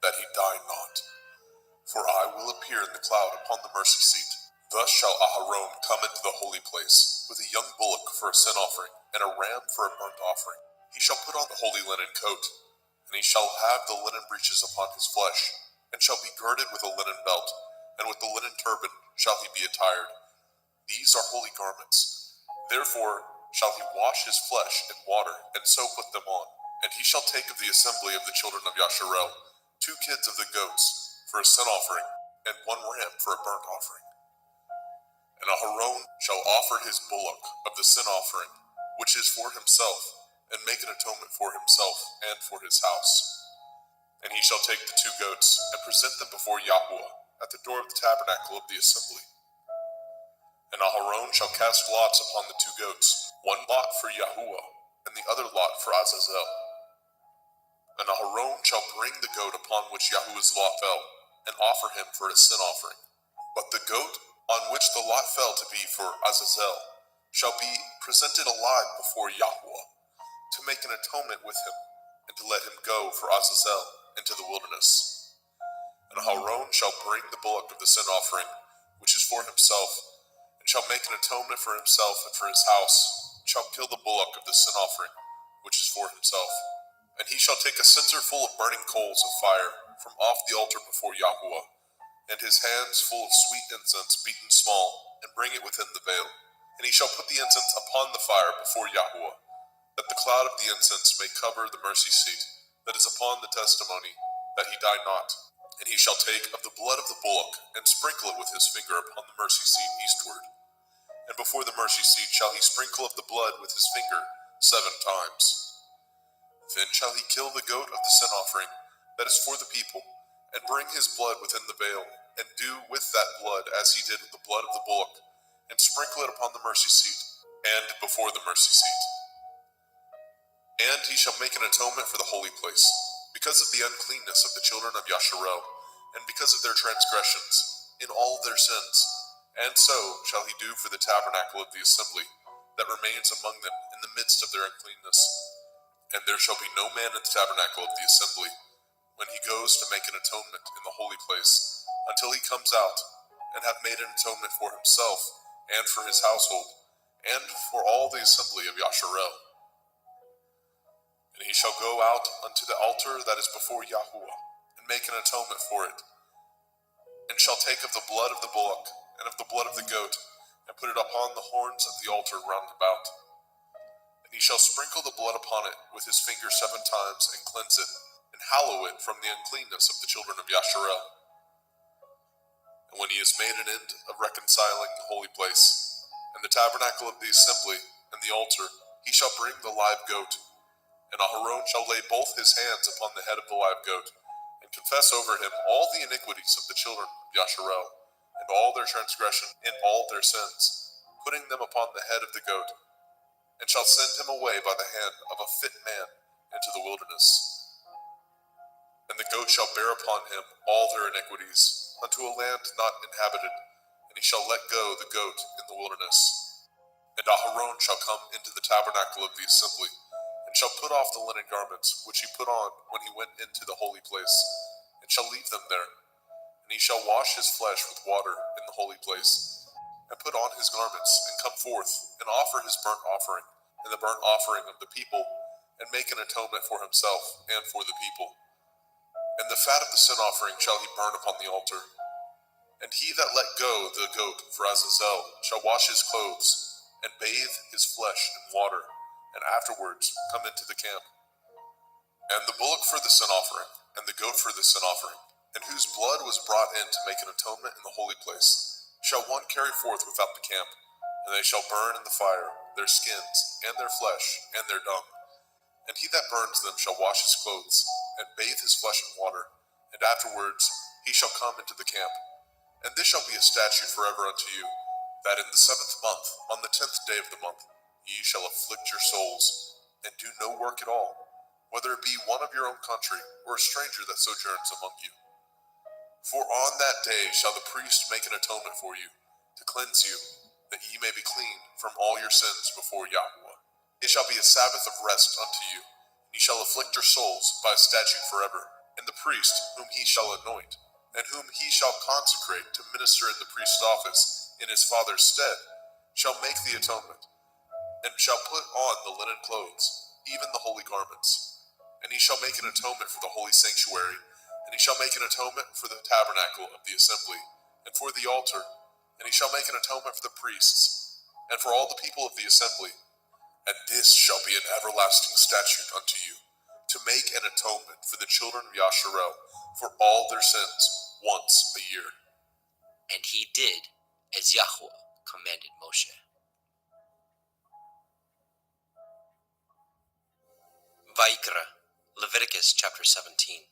that he die not. For I will appear in the cloud upon the mercy seat. Thus shall Aharon come into the holy place, with a young bullock for a sin offering, and a ram for a burnt offering. He shall put on the holy linen coat, and he shall have the linen breeches upon his flesh, and shall be girded with a linen belt, and with the linen turban shall he be attired. These are holy garments. Therefore shall he wash his flesh in water, and so put them on. And he shall take of the assembly of the children of Yasharel 2 kids of the goats for a sin offering, and 1 ram for a burnt offering. And Aharon shall offer his bullock of the sin offering, which is for himself, and make an atonement for himself and for his house. And he shall take the 2 goats, and present them before Yahweh at the door of the tabernacle of the assembly. And Aharon shall cast lots upon the 2 goats, 1 lot for Yahuwah, and the other lot for Azazel. And Aharon shall bring the goat upon which Yahuwah's lot fell, and offer him for a sin offering. But the goat on which the lot fell to be for Azazel shall be presented alive before Yahweh, to make an atonement with him, and to let him go for Azazel into the wilderness. And Aharon shall bring the bullock of the sin offering, which is for himself, and shall make an atonement for himself and for his house, and shall kill the bullock of the sin offering, which is for himself. And he shall take a censer full of burning coals of fire from off the altar before Yahweh, and his hands full of sweet incense beaten small, and bring it within the veil. And he shall put the incense upon the fire before Yahweh, that the cloud of the incense may cover the mercy seat that is upon the testimony, that he die not. And he shall take of the blood of the bullock, and sprinkle it with his finger upon the mercy seat eastward. And before the mercy seat shall he sprinkle of the blood with his finger 7 times. Then shall he kill the goat of the sin offering that is for the people, and bring his blood within the veil, and do with that blood as he did with the blood of the bullock, and sprinkle it upon the mercy seat, and before the mercy seat. And he shall make an atonement for the holy place, because of the uncleanness of the children of Yasharel, and because of their transgressions, in all their sins. And so shall he do for the tabernacle of the assembly, that remains among them in the midst of their uncleanness. And there shall be no man in the tabernacle of the assembly, when he goes to make an atonement in the holy place, until he comes out, and have made an atonement for himself, and for his household, and for all the assembly of Yasharel. And he shall go out unto the altar that is before Yahuwah, and make an atonement for it, and shall take of the blood of the bullock, and of the blood of the goat, and put it upon the horns of the altar round about. And he shall sprinkle the blood upon it with his finger 7 times, and cleanse it, and hallow it from the uncleanness of the children of Yasharel. And when he has made an end of reconciling the holy place, and the tabernacle of the assembly, and the altar, he shall bring the live goat, and Aharon shall lay both his hands upon the head of the live goat, and confess over him all the iniquities of the children of Yasharel, and all their transgression in all their sins, putting them upon the head of the goat, and shall send him away by the hand of a fit man into the wilderness. And the goat shall bear upon him all their iniquities, unto a land not inhabited, and he shall let go the goat in the wilderness. And Aharon shall come into the tabernacle of the assembly, and shall put off the linen garments which he put on when he went into the holy place, and shall leave them there. And he shall wash his flesh with water in the holy place, and put on his garments, and come forth, and offer his burnt offering, and the burnt offering of the people, and make an atonement for himself and for the people. And the fat of the sin offering shall he burn upon the altar. And he that let go the goat for Azazel shall wash his clothes, and bathe his flesh in water, and afterwards come into the camp. And the bullock for the sin offering, and the goat for the sin offering, and whose blood was brought in to make an atonement in the holy place, shall one carry forth without the camp, and they shall burn in the fire their skins, and their flesh, and their dung. And he that burns them shall wash his clothes, and bathe his flesh in water, and afterwards he shall come into the camp. And this shall be a statute forever unto you, that in the 7th month, on the 10th day of the month, ye shall afflict your souls, and do no work at all, whether it be one of your own country, or a stranger that sojourns among you. For on that day shall the priest make an atonement for you, to cleanse you, that ye may be clean from all your sins before Yahuwah. It shall be a Sabbath of rest unto you, and ye shall afflict your souls by a statute forever. And the priest, whom he shall anoint, and whom he shall consecrate to minister in the priest's office in his father's stead, shall make the atonement, and shall put on the linen clothes, even the holy garments. And he shall make an atonement for the holy sanctuary, and he shall make an atonement for the tabernacle of the assembly, and for the altar, and he shall make an atonement for the priests, and for all the people of the assembly. And this shall be an everlasting statute unto you, to make an atonement for the children of Yasharel for all their sins once a year. And he did as Yahweh commanded Moshe. Vayikra, Leviticus chapter 17.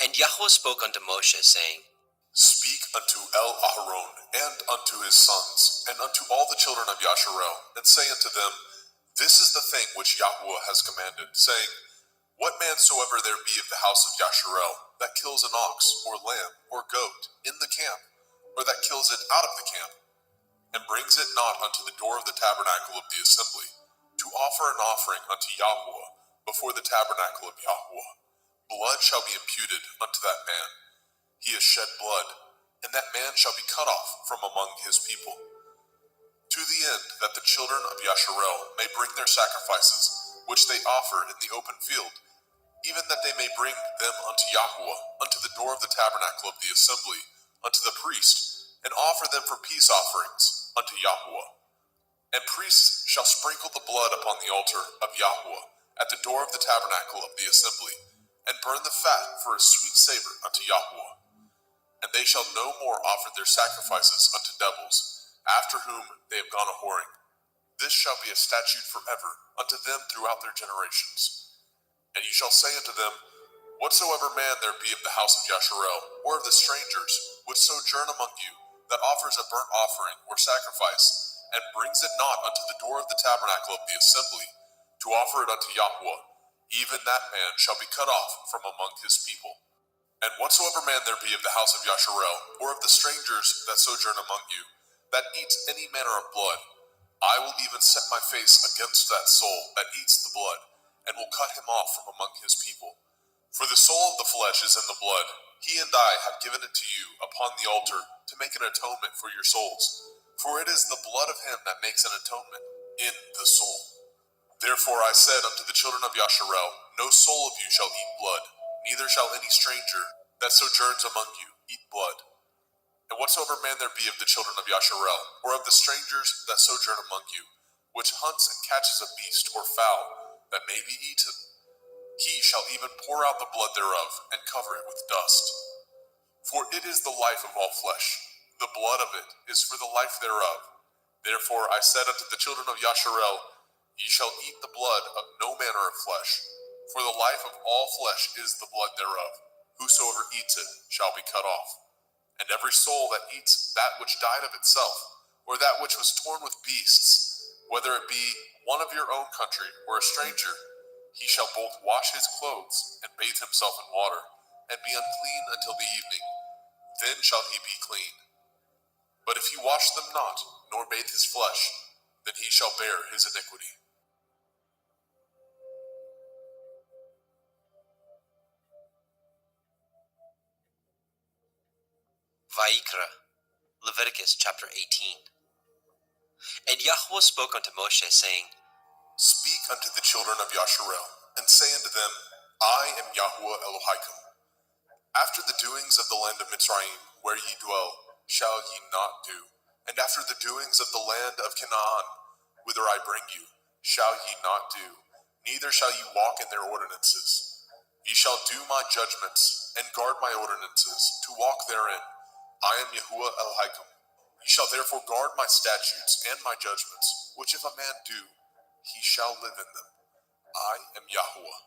And Yahweh spoke unto Moshe, saying, Speak unto Aharon, and unto his sons, and unto all the children of Yasharel, and say unto them, This is the thing which Yahweh has commanded, saying, What man soever there be of the house of Yasharel, that kills an ox, or lamb, or goat, in the camp, or that kills it out of the camp, and brings it not unto the door of the tabernacle of the assembly, to offer an offering unto Yahuwah before the tabernacle of Yahuwah, blood shall be imputed unto that man. He has shed blood, and that man shall be cut off from among his people. To the end that the children of Yasharel may bring their sacrifices, which they offer in the open field, even that they may bring them unto Yahuwah, unto the door of the tabernacle of the assembly, unto the priest, and offer them for peace offerings unto Yahuwah. And priests shall sprinkle the blood upon the altar of Yahuwah at the door of the tabernacle of the assembly, and burn the fat for a sweet savor unto Yahuwah. And they shall no more offer their sacrifices unto devils, after whom they have gone a whoring. This shall be a statute forever unto them throughout their generations. And you shall say unto them, Whatsoever man there be of the house of Yasharel, or of the strangers, which sojourn among you, that offers a burnt offering or sacrifice, and brings it not unto the door of the tabernacle of the assembly, to offer it unto Yahweh, even that man shall be cut off from among his people. And whatsoever man there be of the house of Yasharel, or of the strangers that sojourn among you, that eats any manner of blood, I will even set my face against that soul that eats the blood, and will cut him off from among his people. For the soul of the flesh is in the blood. He and I have given it to you upon the altar to make an atonement for your souls. For it is the blood of him that makes an atonement in the soul. Therefore I said unto the children of Yasharel, No soul of you shall eat blood, neither shall any stranger that sojourns among you eat blood. And whatsoever man there be of the children of Yasharel, or of the strangers that sojourn among you, which hunts and catches a beast or fowl that may be eaten, he shall even pour out the blood thereof, and cover it with dust. For it is the life of all flesh. The blood of it is for the life thereof. Therefore I said unto the children of Yasharel, Ye shall eat the blood of no manner of flesh. For the life of all flesh is the blood thereof. Whosoever eats it shall be cut off. And every soul that eats that which died of itself, or that which was torn with beasts, whether it be one of your own country or a stranger, he shall both wash his clothes and bathe himself in water, and be unclean until the evening. Then shall he be clean. But if he wash them not, nor bathe his flesh, then he shall bear his iniquity. Vayikra, Leviticus chapter 18. And Yahweh spoke unto Moshe, saying, Speak unto the children of Yasharel, and say unto them, I am Yahweh Elohaikum. After the doings of the land of Mitzrayim, where ye dwell, shall ye not do. And after the doings of the land of Canaan, whither I bring you, shall ye not do. Neither shall ye walk in their ordinances. Ye shall do my judgments, and guard my ordinances, to walk therein. I am Yahuwah Elohaikum. Ye shall therefore guard my statutes and my judgments, which if a man do, he shall live in them. I am Yahuwah.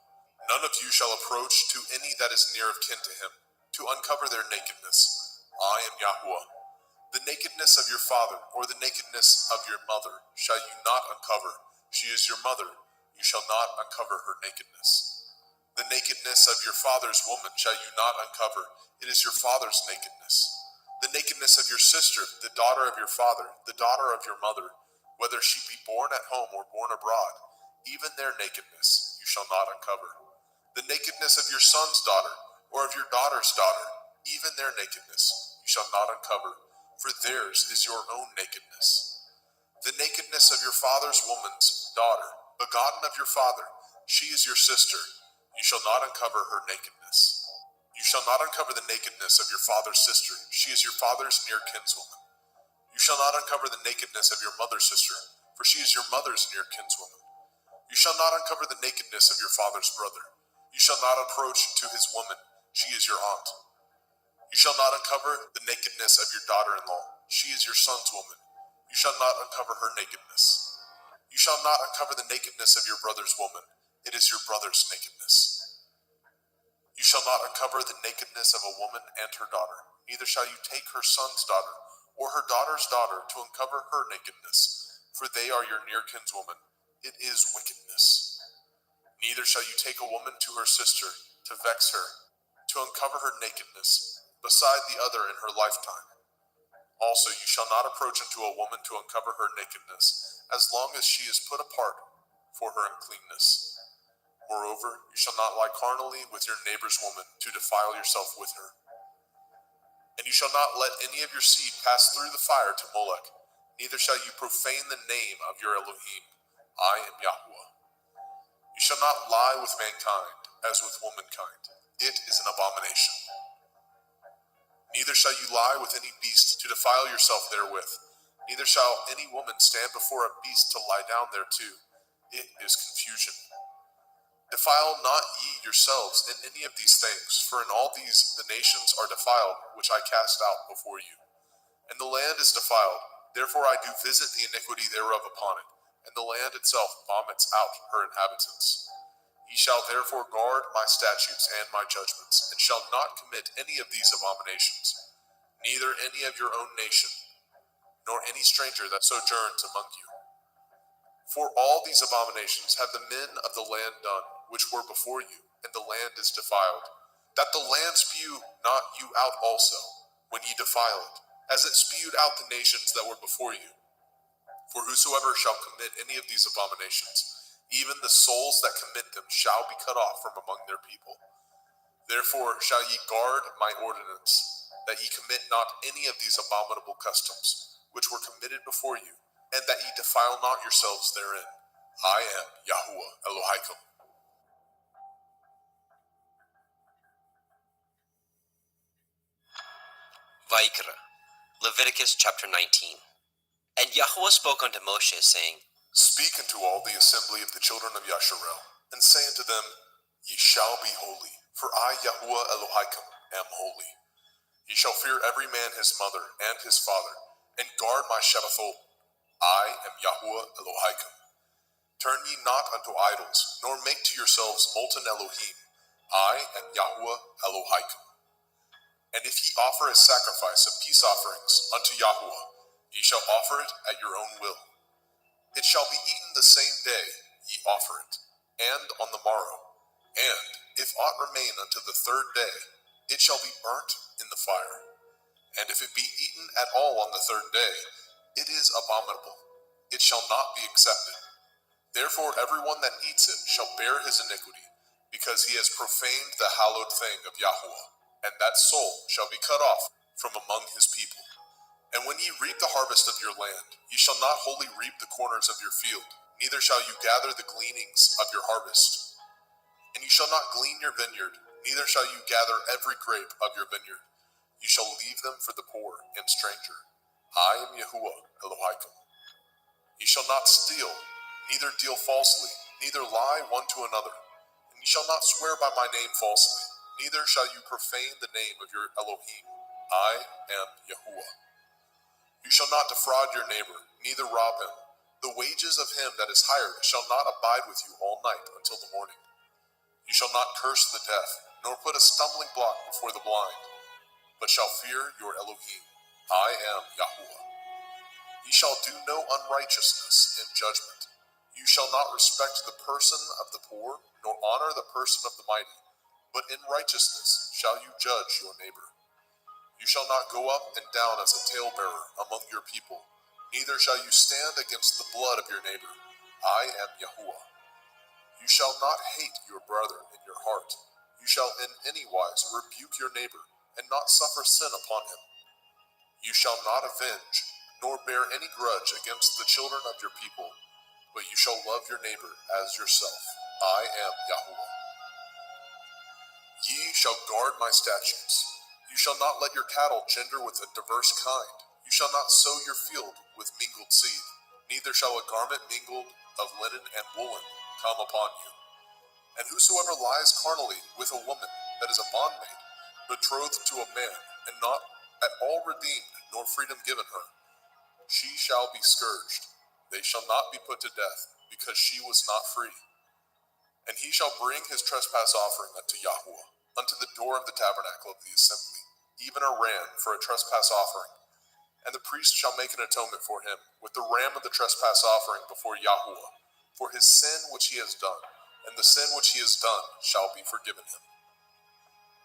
None of you shall approach to any that is near of kin to him, to uncover their nakedness. I am Yahuwah. The nakedness of your father, or the nakedness of your mother, shall you not uncover. She is your mother. You shall not uncover her nakedness. The nakedness of your father's woman shall you not uncover. It is your father's nakedness. The nakedness of your sister, the daughter of your father, the daughter of your mother, whether she be born at home or born abroad, even their nakedness you shall not uncover. The nakedness of your son's daughter, or of your daughter's daughter, even their nakedness you shall not uncover, for theirs is your own nakedness. The nakedness of your father's woman's daughter, begotten of your father, she is your sister, you shall not uncover her nakedness. You shall not uncover the nakedness of your father's sister, she is your father's near kinswoman. You shall not uncover the nakedness of your mother's sister, for she is your mother's near kinswoman. You shall not uncover the nakedness of your father's brother. You shall not approach to his woman, she is your aunt. You shall not uncover the nakedness of your daughter-in-law, she is your son's woman. You shall not uncover her nakedness. You shall not uncover the nakedness of your brother's woman, it is your brother's nakedness. You shall not uncover the nakedness of a woman and her daughter, neither shall you take her son's daughter, or her daughter's daughter, to uncover her nakedness, for they are your near kinswoman. It is wickedness. Neither shall you take a woman to her sister, to vex her, to uncover her nakedness, beside the other in her lifetime. Also you shall not approach unto a woman to uncover her nakedness, as long as she is put apart for her uncleanness. Moreover, you shall not lie carnally with your neighbor's woman, to defile yourself with her. And you shall not let any of your seed pass through the fire to Molech, neither shall you profane the name of your Elohim. I am Yahuwah. You shall not lie with mankind, as with womankind. It is an abomination. Neither shall you lie with any beast to defile yourself therewith. Neither shall any woman stand before a beast to lie down thereto. It is confusion. Defile not ye yourselves in any of these things, for in all these the nations are defiled, which I cast out before you. And the land is defiled, therefore I do visit the iniquity thereof upon it, and the land itself vomits out her inhabitants. Ye shall therefore guard my statutes and my judgments, and shall not commit any of these abominations, neither any of your own nation, nor any stranger that sojourns among you. For all these abominations have the men of the land done, which were before you, and the land is defiled. That the land spew not you out also, when ye defile it, as it spewed out the nations that were before you. For whosoever shall commit any of these abominations, even the souls that commit them shall be cut off from among their people. Therefore shall ye guard my ordinance, that ye commit not any of these abominable customs, which were committed before you, and that ye defile not yourselves therein. I am Yahuwah Elohaikum. Vaikra, Leviticus chapter 19. And Yahuwah spoke unto Moshe, saying, Speak unto all the assembly of the children of Yasharel, and say unto them, Ye shall be holy, for I, Yahuwah Elohaikum, am holy. Ye shall fear every man his mother and his father, and guard my Shabbathot. I am Yahuwah Elohaikum. Turn ye not unto idols, nor make to yourselves molten Elohim. I am Yahuwah Elohaikum. And if ye offer a sacrifice of peace offerings unto Yahuwah, ye shall offer it at your own will. It shall be eaten the same day ye offer it, and on the morrow. And if aught remain unto the third day, it shall be burnt in the fire. And if it be eaten at all on the third day, it is abominable. It shall not be accepted. Therefore everyone that eats it shall bear his iniquity, because he has profaned the hallowed thing of Yahuwah, and that soul shall be cut off from among his people. And when ye reap the harvest of your land, ye shall not wholly reap the corners of your field, neither shall you gather the gleanings of your harvest. And you shall not glean your vineyard, neither shall you gather every grape of your vineyard. You shall leave them for the poor and stranger. I am Yahuwah Elohaikum. Ye shall not steal, neither deal falsely, neither lie one to another. And ye shall not swear by my name falsely, neither shall you profane the name of your Elohim. I am Yahuwah. You shall not defraud your neighbor, neither rob him. The wages of him that is hired shall not abide with you all night until the morning. You shall not curse the deaf, nor put a stumbling block before the blind, but shall fear your Elohim. I am Yahuwah. Ye shall do no unrighteousness in judgment. You shall not respect the person of the poor, nor honor the person of the mighty, but in righteousness shall you judge your neighbor. You shall not go up and down as a talebearer among your people, neither shall you stand against the blood of your neighbor. I am Yahuwah. You shall not hate your brother in your heart. You shall in any wise rebuke your neighbor, and not suffer sin upon him. You shall not avenge, nor bear any grudge against the children of your people, but you shall love your neighbor as yourself. I am Yahuwah. Ye shall guard my statutes. You shall not let your cattle gender with a diverse kind. You shall not sow your field with mingled seed, neither shall a garment mingled of linen and woolen come upon you. And whosoever lies carnally with a woman that is a bondmaid, betrothed to a man, and not at all redeemed, nor freedom given her, she shall be scourged. They shall not be put to death, because she was not free. And he shall bring his trespass offering unto Yahuwah, unto the door of the tabernacle of the assembly, even a ram for a trespass offering. And the priest shall make an atonement for him with the ram of the trespass offering before Yahuwah, for his sin which he has done, and the sin which he has done shall be forgiven him.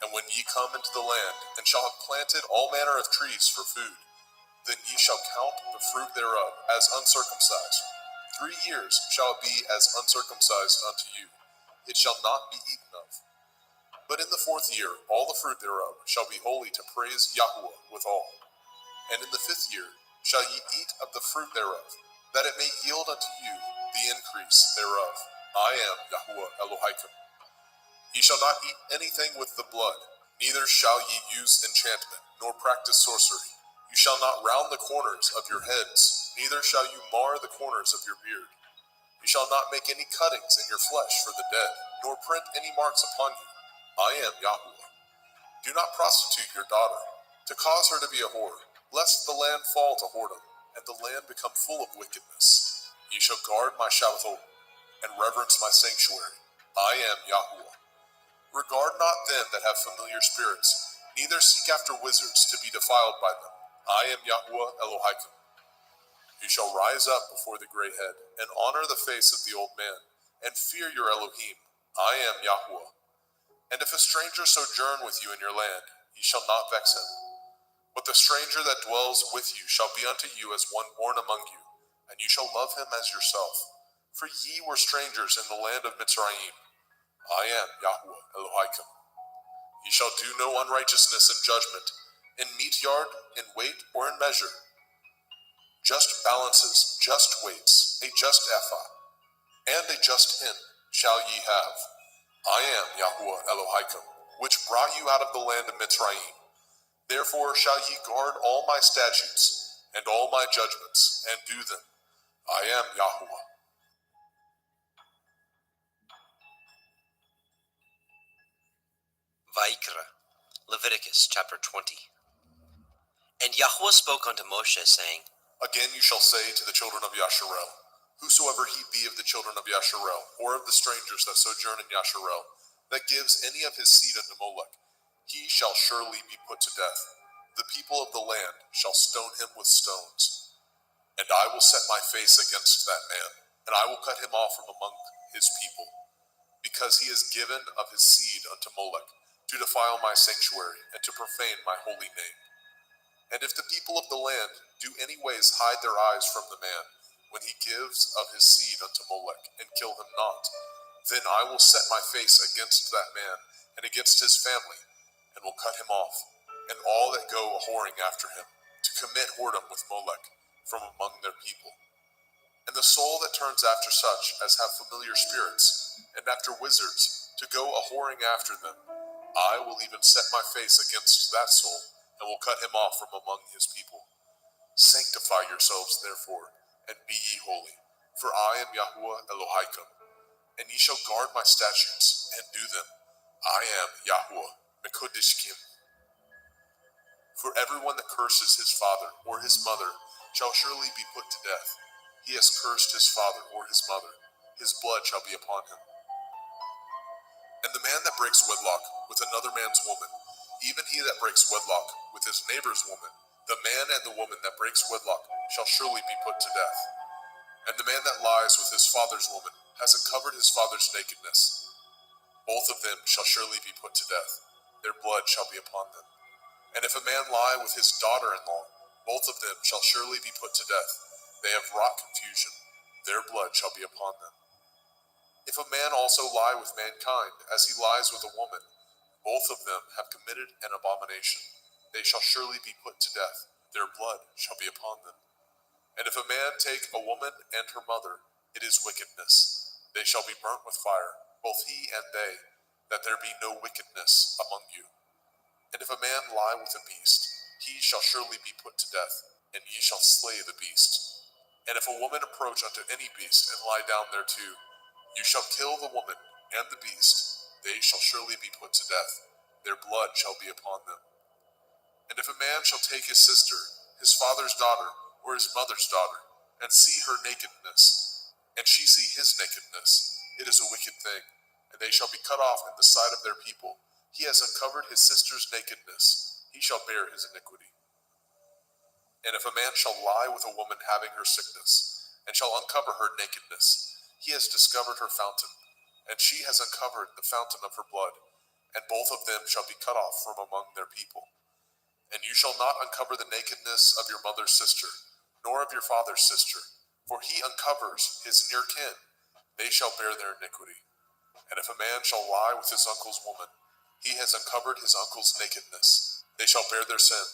And when ye come into the land, and shall have planted all manner of trees for food, then ye shall count the fruit thereof as uncircumcised. 3 years shall it be as uncircumcised unto you. It shall not be eaten of. But in the 4th year, all the fruit thereof shall be holy to praise Yahuwah withal. And in the 5th year shall ye eat of the fruit thereof, that it may yield unto you the increase thereof. I am Yahuwah Elohaikum. Ye shall not eat anything with the blood, neither shall ye use enchantment, nor practice sorcery. You shall not round the corners of your heads, neither shall you mar the corners of your beard. You shall not make any cuttings in your flesh for the dead, nor print any marks upon you. I am Yahuwah. Do not prostitute your daughter, to cause her to be a whore, lest the land fall to whoredom, and the land become full of wickedness. Ye shall guard my Shabbathot, and reverence my sanctuary. I am Yahuwah. Regard not them that have familiar spirits, neither seek after wizards to be defiled by them. I am Yahuwah Elohim. You shall rise up before the gray head, and honor the face of the old man, and fear your Elohim. I am Yahuwah. And if a stranger sojourn with you in your land, ye shall not vex him. But the stranger that dwells with you shall be unto you as one born among you, and you shall love him as yourself. For ye were strangers in the land of Mitzrayim. I am Yahuwah Elohim. Ye shall do no unrighteousness in judgment, in meat yard, in weight, or in measure. Just balances, just weights, a just ephah, and a just hin shall ye have. I am Yahuwah Elohim, which brought you out of the land of Mitzrayim. Therefore shall ye guard all my statutes, and all my judgments, and do them. I am Yahuwah. Vaikra, Leviticus chapter 20. And Yahuwah spoke unto Moshe, saying, Again you shall say to the children of Yasharel, whosoever he be of the children of Yasharel, or of the strangers that sojourn in Yasharel, that gives any of his seed unto Molech, he shall surely be put to death. The people of the land shall stone him with stones. And I will set my face against that man, and I will cut him off from among his people, because he has given of his seed unto Molech, to defile my sanctuary, and to profane my holy name. And if the people of the land do any ways hide their eyes from the man, when he gives of his seed unto Molech, and kill him not, then I will set my face against that man, and against his family, and will cut him off, and all that go a-whoring after him, to commit whoredom with Molech, from among their people. And the soul that turns after such as have familiar spirits, and after wizards, to go a-whoring after them, I will even set my face against that soul, and will cut him off from among his people. Sanctify yourselves, therefore, and be ye holy, for I am Yahuwah Elohim, and ye shall guard my statutes, and do them. I am Yahuwah Mekodishkim. For everyone that curses his father or his mother shall surely be put to death. He has cursed his father or his mother, his blood shall be upon him. And the man that breaks wedlock with another man's woman, even he that breaks wedlock with his neighbor's woman, the man and the woman that breaks wedlock shall surely be put to death. And the man that lies with his father's woman has uncovered his father's nakedness. Both of them shall surely be put to death. Their blood shall be upon them. And if a man lie with his daughter-in-law, both of them shall surely be put to death. They have wrought confusion. Their blood shall be upon them. If a man also lie with mankind, as he lies with a woman, both of them have committed an abomination. They shall surely be put to death. Their blood shall be upon them. And if a man take a woman and her mother, it is wickedness. They shall be burnt with fire, both he and they, that there be no wickedness among you. And if a man lie with a beast, he shall surely be put to death, and ye shall slay the beast. And if a woman approach unto any beast, and lie down thereto, you shall kill the woman and the beast. They shall surely be put to death. Their blood shall be upon them. And if a man shall take his sister, his father's daughter, or his mother's daughter, and see her nakedness, and she see his nakedness, it is a wicked thing, and they shall be cut off in the sight of their people. He has uncovered his sister's nakedness, he shall bear his iniquity. And if a man shall lie with a woman having her sickness, and shall uncover her nakedness, he has discovered her fountain, and she has uncovered the fountain of her blood, and both of them shall be cut off from among their people. And you shall not uncover the nakedness of your mother's sister, nor of your father's sister, for he uncovers his near kin. They shall bear their iniquity. And if a man shall lie with his uncle's woman, he has uncovered his uncle's nakedness. They shall bear their sin.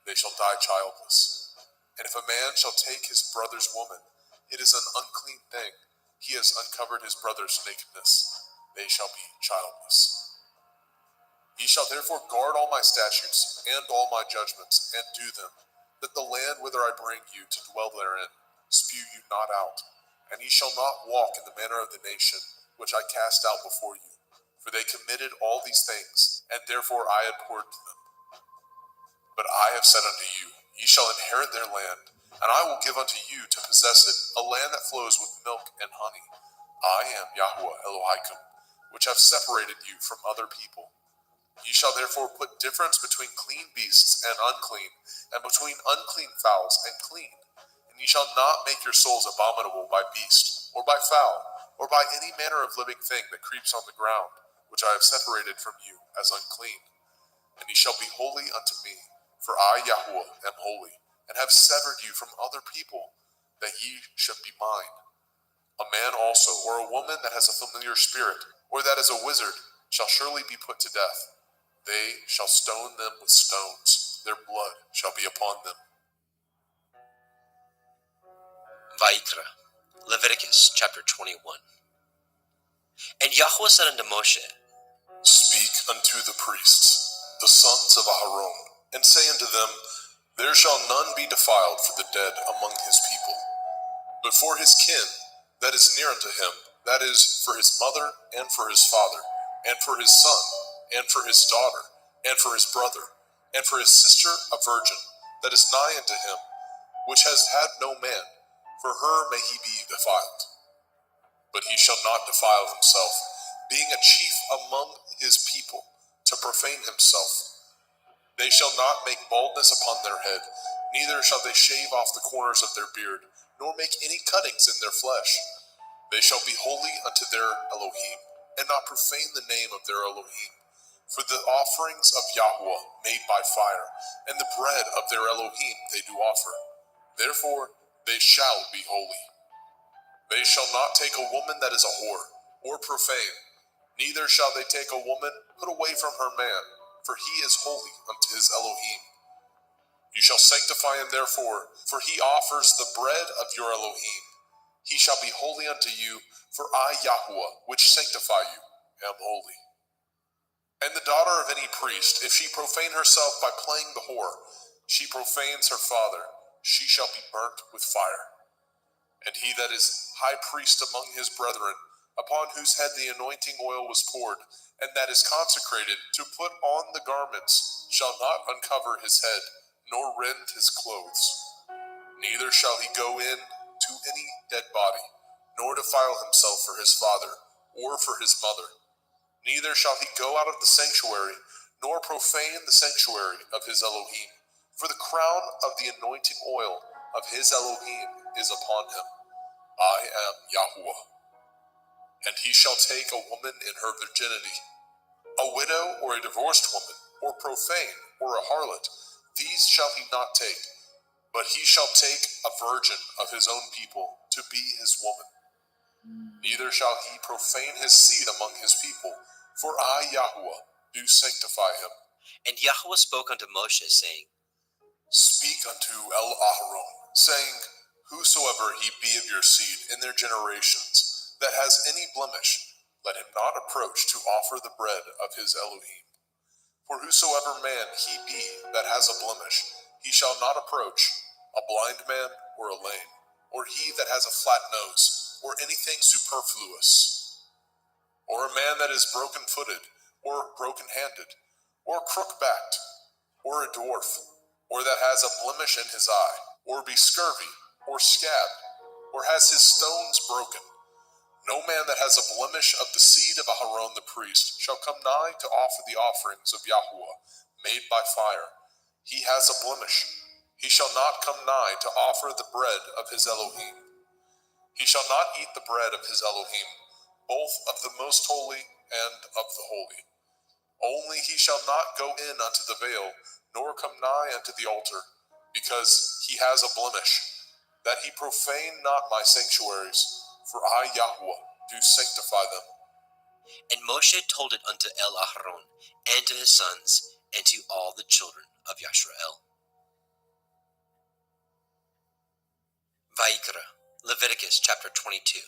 They shall die childless. And if a man shall take his brother's woman, it is an unclean thing. He has uncovered his brother's nakedness. They shall be childless. Ye shall therefore guard all my statutes, and all my judgments, and do them, that the land whither I bring you to dwell therein, spew you not out. And ye shall not walk in the manner of the nation, which I cast out before you. For they committed all these things, and therefore I abhorred them. But I have said unto you, ye shall inherit their land, and I will give unto you to possess it, a land that flows with milk and honey. I am Yahuwah Elohim, which have separated you from other people. Ye shall therefore put difference between clean beasts and unclean, and between unclean fowls and clean. And ye shall not make your souls abominable by beast, or by fowl, or by any manner of living thing that creeps on the ground, which I have separated from you as unclean. And ye shall be holy unto me, for I, Yahuwah, am holy, and have severed you from other people, that ye should be mine. A man also, or a woman that has a familiar spirit, or that is a wizard, shall surely be put to death. They shall stone them with stones. Their blood shall be upon them. Vayikra, Leviticus chapter 21. And Yahweh said unto Moshe, Speak unto the priests, the sons of Aharon, and say unto them, There shall none be defiled for the dead among his people, but for his kin that is near unto him, that is, for his mother, and for his father, and for his son, and for his daughter, and for his brother, and for his sister a virgin, that is nigh unto him, which has had no man, for her may he be defiled. But he shall not defile himself, being a chief among his people, to profane himself. They shall not make baldness upon their head, neither shall they shave off the corners of their beard, nor make any cuttings in their flesh. They shall be holy unto their Elohim, and not profane the name of their Elohim. For the offerings of Yahuwah made by fire, and the bread of their Elohim they do offer. Therefore they shall be holy. They shall not take a woman that is a whore, or profane, neither shall they take a woman put away from her man, for he is holy unto his Elohim. You shall sanctify him therefore, for he offers the bread of your Elohim. He shall be holy unto you, for I, Yahuwah, which sanctify you, am holy. And the daughter of any priest, if she profane herself by playing the whore, she profanes her father, she shall be burnt with fire. And he that is high priest among his brethren, upon whose head the anointing oil was poured, and that is consecrated to put on the garments, shall not uncover his head, nor rend his clothes. Neither shall he go in to any dead body, nor defile himself for his father, or for his mother. Neither shall he go out of the sanctuary, nor profane the sanctuary of his Elohim. For the crown of the anointing oil of his Elohim is upon him. I am Yahuwah. And he shall take a woman in her virginity, a widow or a divorced woman, or profane, or a harlot. These shall he not take, but he shall take a virgin of his own people to be his woman. Neither shall he profane his seed among his people, for I, Yahuwah, do sanctify him. And Yahweh spoke unto Moshe, saying, Speak unto Aharon, saying, Whosoever he be of your seed in their generations, that has any blemish, let him not approach to offer the bread of his Elohim. For whosoever man he be that has a blemish, he shall not approach, a blind man or a lame, or he that has a flat nose, or anything superfluous, or a man that is broken-footed, or broken-handed, or crook-backed, or a dwarf, or that has a blemish in his eye, or be scurvy, or scabbed, or has his stones broken. No man that has a blemish of the seed of Aharon the priest shall come nigh to offer the offerings of Yahuwah, made by fire. He has a blemish. He shall not come nigh to offer the bread of his Elohim. He shall not eat the bread of his Elohim, both of the most holy and of the holy. Only he shall not go in unto the veil, nor come nigh unto the altar, because he has a blemish, that he profane not my sanctuaries, for I, Yahuwah, do sanctify them. And Moshe told it unto Aharon, and to his sons, and to all the children of Yashrael. Vayikra, Leviticus chapter 22.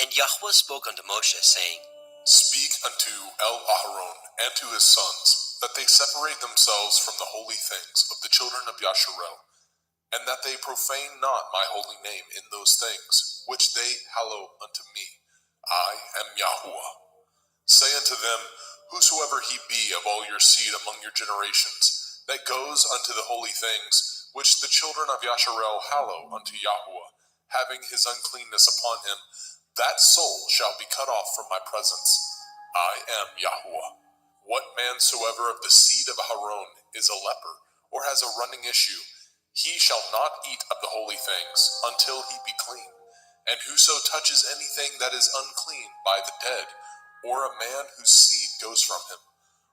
And Yahweh spoke unto Moshe, saying, Speak unto Aharon and to his sons, that they separate themselves from the holy things of the children of Yashrael, and that they profane not my holy name in those things, which they hallow unto me. I am Yahuwah. Say unto them, Whosoever he be of all your seed among your generations, that goes unto the holy things, which the children of Yasharel hallow unto Yahuwah, having his uncleanness upon him, that soul shall be cut off from my presence. I am Yahuwah. What man soever of the seed of Aaron is a leper, or has a running issue, he shall not eat of the holy things until he be clean. And whoso touches anything that is unclean by the dead, or a man whose seed goes from him,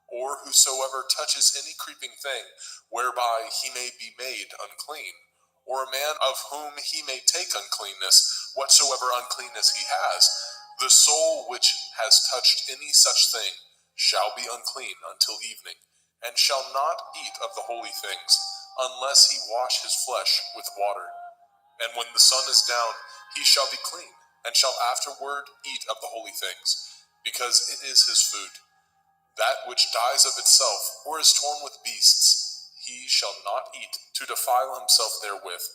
or whosoever touches any creeping thing whereby he may be made unclean, or a man of whom he may take uncleanness, whatsoever uncleanness he has, the soul which has touched any such thing shall be unclean until evening, and shall not eat of the holy things, unless he wash his flesh with water. And when the sun is down, he shall be clean, and shall afterward eat of the holy things, because it is his food. That which dies of itself, or is torn with beasts, he shall not eat, to defile himself therewith.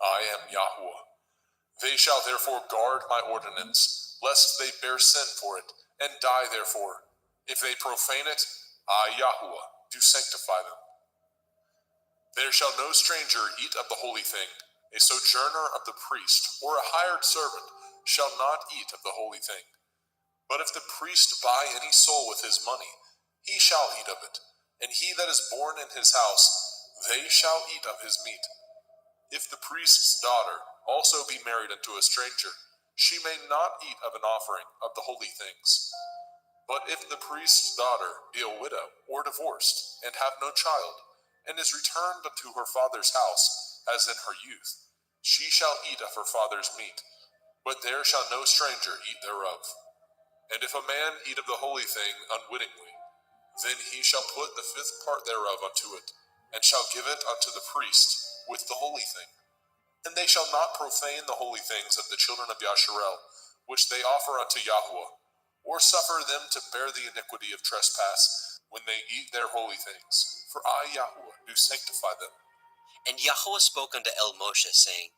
I am Yahuwah. They shall therefore guard my ordinance, lest they bear sin for it, and die therefore. If they profane it, I, Yahuwah, do sanctify them. There shall no stranger eat of the holy thing. A sojourner of the priest, or a hired servant, shall not eat of the holy thing. But if the priest buy any soul with his money, he shall eat of it, and he that is born in his house, they shall eat of his meat. If the priest's daughter also be married unto a stranger, she may not eat of an offering of the holy things. But if the priest's daughter be a widow, or divorced, and have no child, and is returned unto her father's house, as in her youth, she shall eat of her father's meat, but there shall no stranger eat thereof. And if a man eat of the holy thing unwittingly, then he shall put the fifth part thereof unto it, and shall give it unto the priest with the holy thing. And they shall not profane the holy things of the children of Yasharel, which they offer unto Yahuwah, or suffer them to bear the iniquity of trespass when they eat their holy things. For I, Yahuwah, do sanctify them. And Yahuwah spoke unto El Moshe, saying,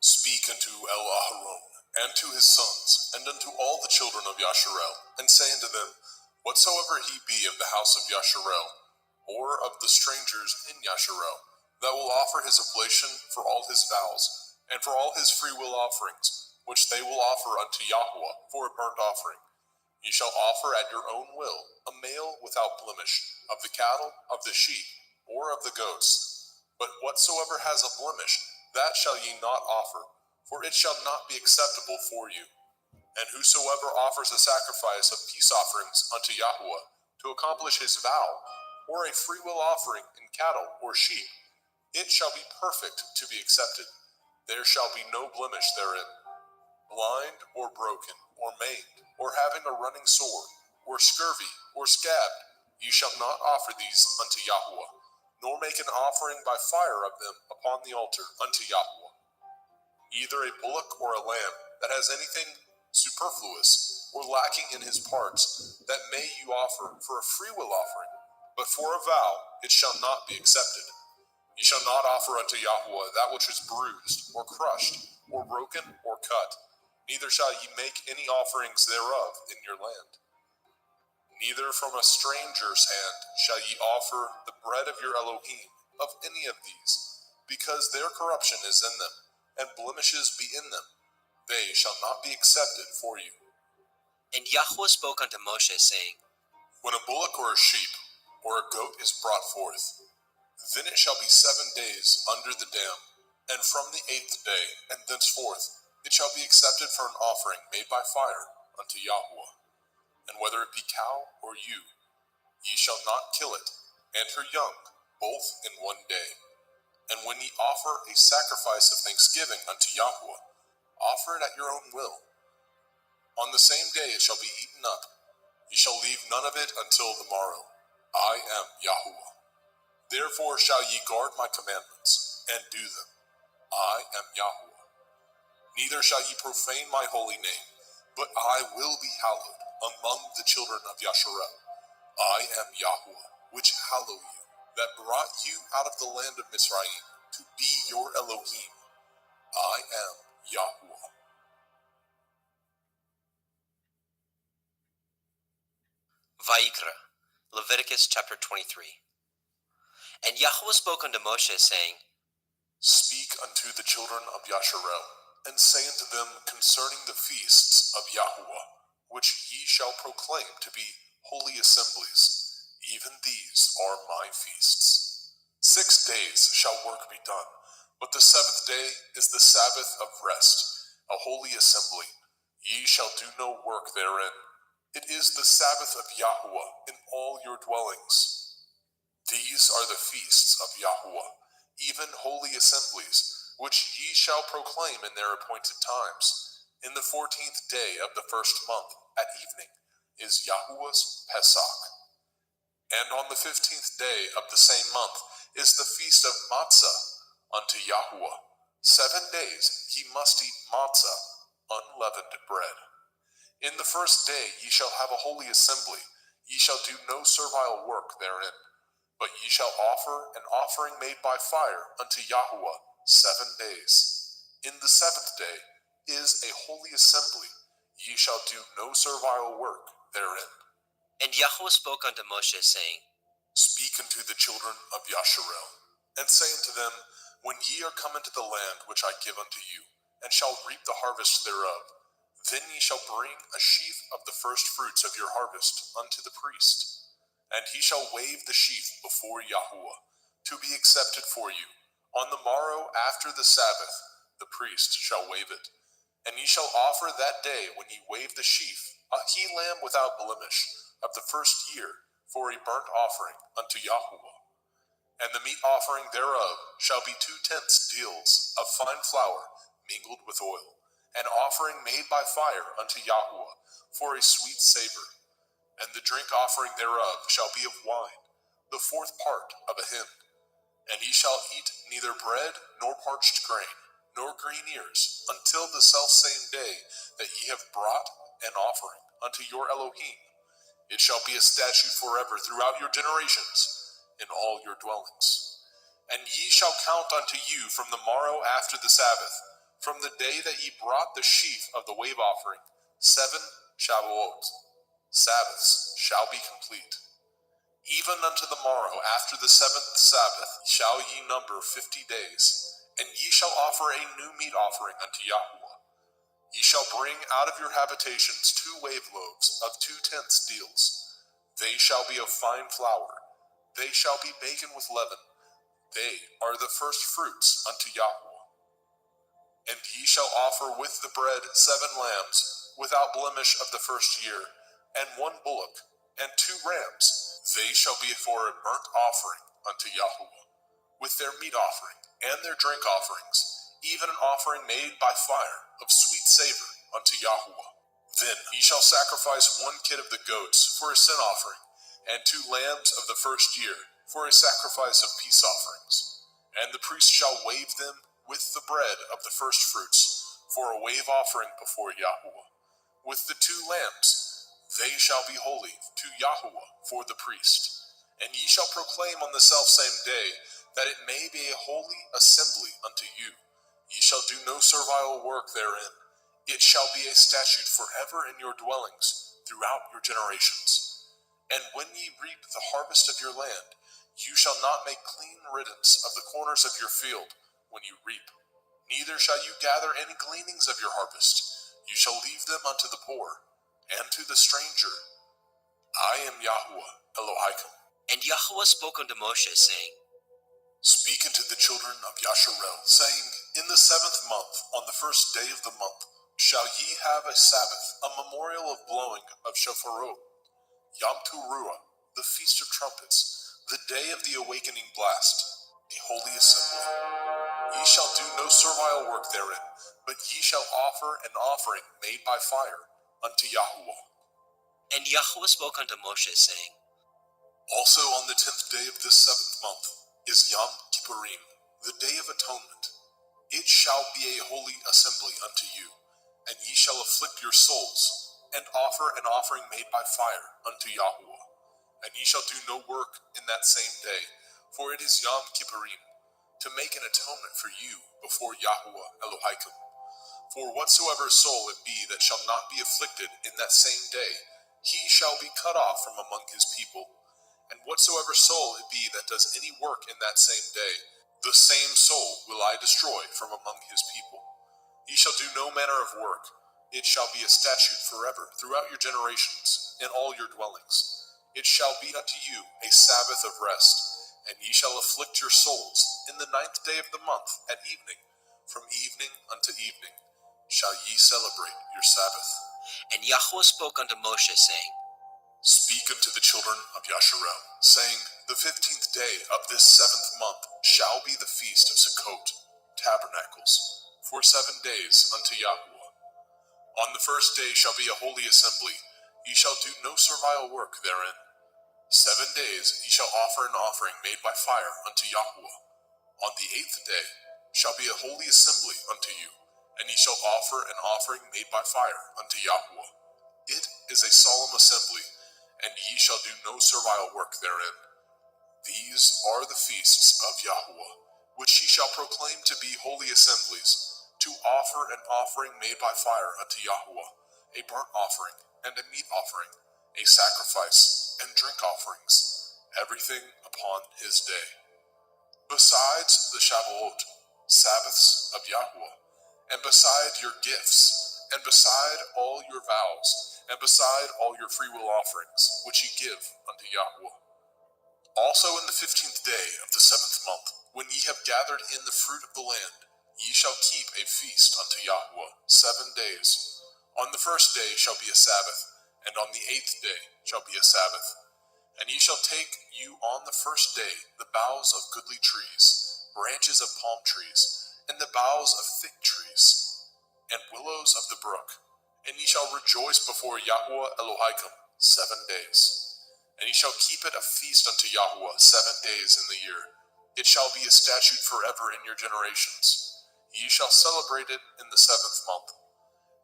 Speak unto El Aharon, and to his sons, and unto all the children of Yasharel, and say unto them, Whatsoever he be of the house of Yasharel, or of the strangers in Yasharel, that will offer his oblation for all his vows, and for all his freewill offerings, which they will offer unto Yahuwah for a burnt offering, ye shall offer at your own will a male without blemish, of the cattle, of the sheep, or of the goats. But whatsoever has a blemish, that shall ye not offer, for it shall not be acceptable for you. And whosoever offers a sacrifice of peace offerings unto Yahuwah, to accomplish his vow, or a freewill offering in cattle or sheep, it shall be perfect to be accepted. There shall be no blemish therein. Blind, or broken, or maimed, or having a running sore, or scurvy, or scabbed, ye shall not offer these unto Yahuwah, nor make an offering by fire of them upon the altar unto Yahuwah. Either a bullock or a lamb that has anything superfluous or lacking in his parts, that may you offer for a freewill offering, but for a vow it shall not be accepted. Ye shall not offer unto Yahuwah that which is bruised, or crushed, or broken, or cut, neither shall ye make any offerings thereof in your land. Neither from a stranger's hand shall ye offer the bread of your Elohim, of any of these, because their corruption is in them, and blemishes be in them. They shall not be accepted for you. And Yahuwah spoke unto Moshe, saying, When a bullock or a sheep, or a goat is brought forth, then it shall be 7 days under the dam, and from the 8th day, and thenceforth, it shall be accepted for an offering made by fire unto Yahuwah. And whether it be cow or ewe, ye shall not kill it, and her young, both in 1 day. And when ye offer a sacrifice of thanksgiving unto Yahuwah, offer it at your own will. On the same day it shall be eaten up. Ye shall leave none of it until the morrow. I am Yahuwah. Therefore shall ye guard my commandments, and do them. I am Yahuwah. Neither shall ye profane my holy name, but I will be hallowed among the children of Yasharel. I am Yahuwah, which hallow you, that brought you out of the land of Mizraim, to be your Elohim. I am Yahuwah. Vayikra, Leviticus chapter 23. And Yahuwah spoke unto Moshe, saying, Speak unto the children of Yasharel, and say unto them concerning the feasts of Yahuwah, which ye shall proclaim to be holy assemblies, even these are my feasts. 6 days shall work be done, but the 7th day is the Sabbath of rest, a holy assembly. Ye shall do no work therein. It is the Sabbath of Yahuwah in all your dwellings. These are the feasts of Yahuwah, even holy assemblies, which ye shall proclaim in their appointed times. In the 14th day of the 1st month, at evening, is Yahuwah's Pesach. And on the 15th day of the same month is the feast of Matzah unto Yahuwah. 7 days ye must eat matzah, unleavened bread. In the 1st day ye shall have a holy assembly. Ye shall do no servile work therein, but ye shall offer an offering made by fire unto Yahuwah 7 days. In the 7th day is a holy assembly. Ye shall do no servile work therein. And Yahuwah spoke unto Moshe, saying, Speak unto the children of Yasharel, and say unto them, When ye are come into the land which I give unto you, and shall reap the harvest thereof, then ye shall bring a sheaf of the first fruits of your harvest unto the priest. And he shall wave the sheaf before Yahuwah, to be accepted for you. On the morrow after the Sabbath, the priest shall wave it. And ye shall offer that day when ye wave the sheaf, a he-lamb without blemish, of the 1st year, for a burnt offering unto Yahuwah. And the meat offering thereof shall be 2/10 deals of fine flour mingled with oil, an offering made by fire unto Yahuwah, for a sweet savor. And the drink offering thereof shall be of wine, the 4th part of a hin. And ye shall eat neither bread nor parched grain, nor green ears, until the selfsame day that ye have brought an offering unto your Elohim. It shall be a statute forever throughout your generations, in all your dwellings. And ye shall count unto you from the morrow after the Sabbath, from the day that ye brought the sheaf of the wave offering, 7 Shavuot. Sabbaths shall be complete. Even unto the morrow after the 7th Sabbath shall ye number 50 days, and ye shall offer a new meat offering unto Yahuwah. Ye shall bring out of your habitations 2 wave loaves of 2/10 deals. They shall be of fine flour. They shall be baken with leaven. They are the first fruits unto Yahuwah. And ye shall offer with the bread 7 lambs, without blemish of the 1st year, and 1 bullock, and 2 rams. They shall be for a burnt offering unto Yahuwah, with their meat offering, and their drink offerings, even an offering made by fire of sweet savor unto Yahuwah. Then ye shall sacrifice 1 kid of the goats for a sin offering, and 2 lambs of the 1st year for a sacrifice of peace offerings. And the priest shall wave them with the bread of the first fruits for a wave offering before Yahuwah. With the 2 lambs, they shall be holy to Yahuwah for the priest. And ye shall proclaim on the selfsame day that it may be a holy assembly unto you. Ye shall do no servile work therein. It shall be a statute forever in your dwellings throughout your generations. And when ye reap the harvest of your land, you shall not make clean riddance of the corners of your field when you reap. Neither shall you gather any gleanings of your harvest. You shall leave them unto the poor, and to the stranger. I am Yahuwah Elohim. And Yahuwah spoke unto Moshe, saying, Speak unto the children of Yasharel, saying, In the 7th month, on the 1st day of the month, shall ye have a Sabbath, a memorial of blowing of shofarot, Yom Teruah, the feast of trumpets, the day of the awakening blast, a holy assembly. Ye shall do no servile work therein, but ye shall offer an offering made by fire unto Yahuwah. And Yahuwah spoke unto Moshe, saying, Also on the 10th day of this 7th month is Yom Kippurim, the day of atonement. It shall be a holy assembly unto you, and ye shall afflict your souls, and offer an offering made by fire unto Yahuwah. And ye shall do no work in that same day, for it is Yom Kippurim, to make an atonement for you before Yahuwah Elohim. For whatsoever soul it be that shall not be afflicted in that same day, he shall be cut off from among his people. And whatsoever soul it be that does any work in that same day, the same soul will I destroy from among his people. Ye shall do no manner of work. It shall be a statute forever throughout your generations in all your dwellings. It shall be unto you a Sabbath of rest, and ye shall afflict your souls in the 9th day of the month at evening. From evening unto evening shall ye celebrate your Sabbath. And Yahweh spoke unto Moshe, saying, Speak unto the children of Yasharel, saying, The 15th day of this 7th month shall be the feast of Sukkot, tabernacles, for 7 days unto Yahweh. On the 1st day shall be a holy assembly. Ye shall do no servile work therein. 7 days ye shall offer an offering made by fire unto Yahweh. On the 8th day shall be a holy assembly unto you, and ye shall offer an offering made by fire unto Yahweh. It is a solemn assembly, and ye shall do no servile work therein. These are the feasts of Yahweh, which ye shall proclaim to be holy assemblies, to offer an offering made by fire unto Yahweh, a burnt offering and a meat offering, a sacrifice and drink offerings, everything upon his day. Besides the Shavuot, Sabbaths of Yahweh, and beside your gifts, and beside all your vows, and beside all your freewill offerings, which ye give unto Yahweh. Also in the 15th day of the 7th month, when ye have gathered in the fruit of the land, ye shall keep a feast unto Yahweh 7 days. On the 1st day shall be a Sabbath, and on the 8th day shall be a Sabbath. And ye shall take you on the 1st day the boughs of goodly trees, branches of palm trees, and the boughs of fig trees, and willows of the brook. And ye shall rejoice before Yahweh Elohim 7 days. And ye shall keep it a feast unto Yahweh 7 days in the year. It shall be a statute forever in your generations. Ye shall celebrate it in the 7th month.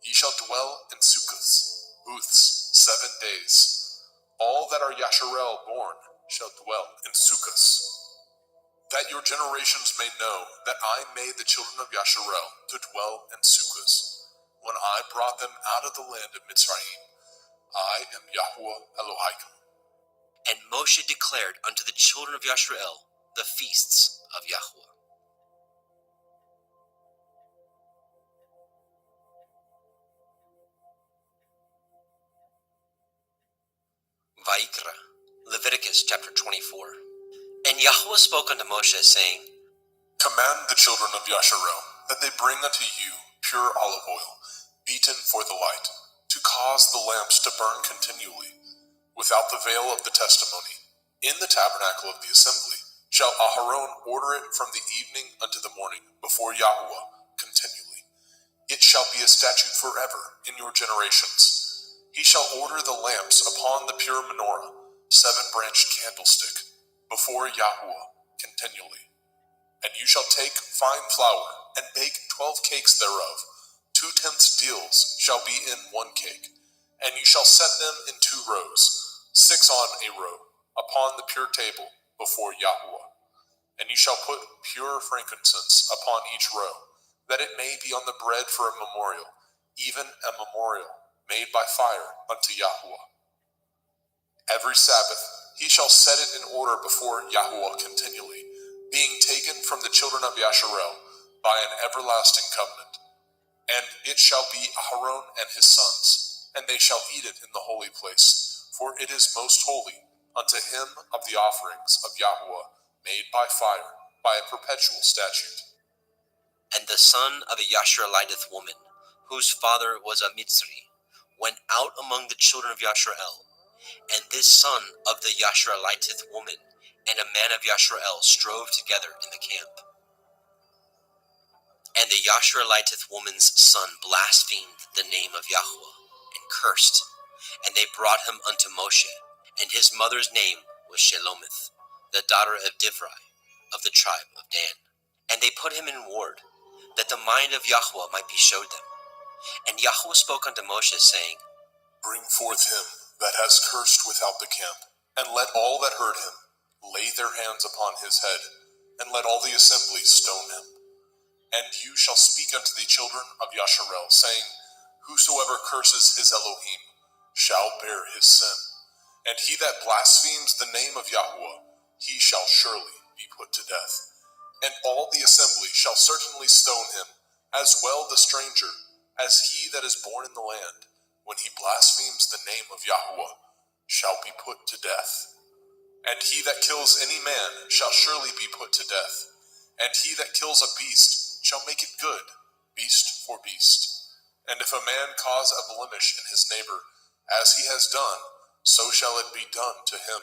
Ye shall dwell in sukkahs, booths, 7 days. All that are Yasharel born shall dwell in sukkahs. That your generations may know that I made the children of Yasharel to dwell in sukkahs, when I brought them out of the land of Mitzrayim. I am Yahweh Elohim. And Moshe declared unto the children of Yasharel the feasts of Yahweh. Vayikra, Leviticus chapter 24. And Yahweh spoke unto Moshe, saying, Command the children of Yasharel that they bring unto you pure olive oil, beaten for the light, to cause the lamps to burn continually, without the veil of the testimony. In the tabernacle of the assembly shall Aharon order it from the evening unto the morning before Yahweh continually. It shall be a statute forever in your generations. He shall order the lamps upon the pure menorah, 7-branched candlestick, before Yahweh continually. And you shall take fine flour, and bake 12 cakes thereof. 2/10 deals shall be in 1 cake. And you shall set them in 2 rows, 6 on a row, upon the pure table before Yahweh. And you shall put pure frankincense upon each row, that it may be on the bread for a memorial, even a memorial made by fire unto Yahweh. Every Sabbath he shall set it in order before Yahweh continually, being taken from the children of Yasharel by an everlasting covenant. And it shall be Aharon and his sons, and they shall eat it in the holy place, for it is most holy unto him of the offerings of Yahweh made by fire, by a perpetual statute. And the son of a Yashareliteth woman, whose father was a Mitzri, went out among the children of Yasharel. And this son of the Yashareliteth woman and a man of Yasharel strove together in the camp. And the Yashareliteth woman's son blasphemed the name of Yahweh, and cursed. And they brought him unto Moshe, and his mother's name was Shelomith, the daughter of Divri, of the tribe of Dan. And they put him in ward, that the mind of Yahweh might be showed them. And Yahweh spoke unto Moshe, saying, Bring forth him that has cursed without the camp, and let all that heard him lay their hands upon his head, and let all the assembly stone him. And you shall speak unto the children of Yasharel, saying, Whosoever curses his Elohim shall bear his sin, and he that blasphemes the name of Yahweh, he shall surely be put to death. And all the assembly shall certainly stone him, as well the stranger, as he that is born in the land, when he blasphemes the name of Yahweh, shall be put to death. And he that kills any man shall surely be put to death. And he that kills a beast shall make it good, beast for beast. And if a man cause a blemish in his neighbor, as he has done, so shall it be done to him.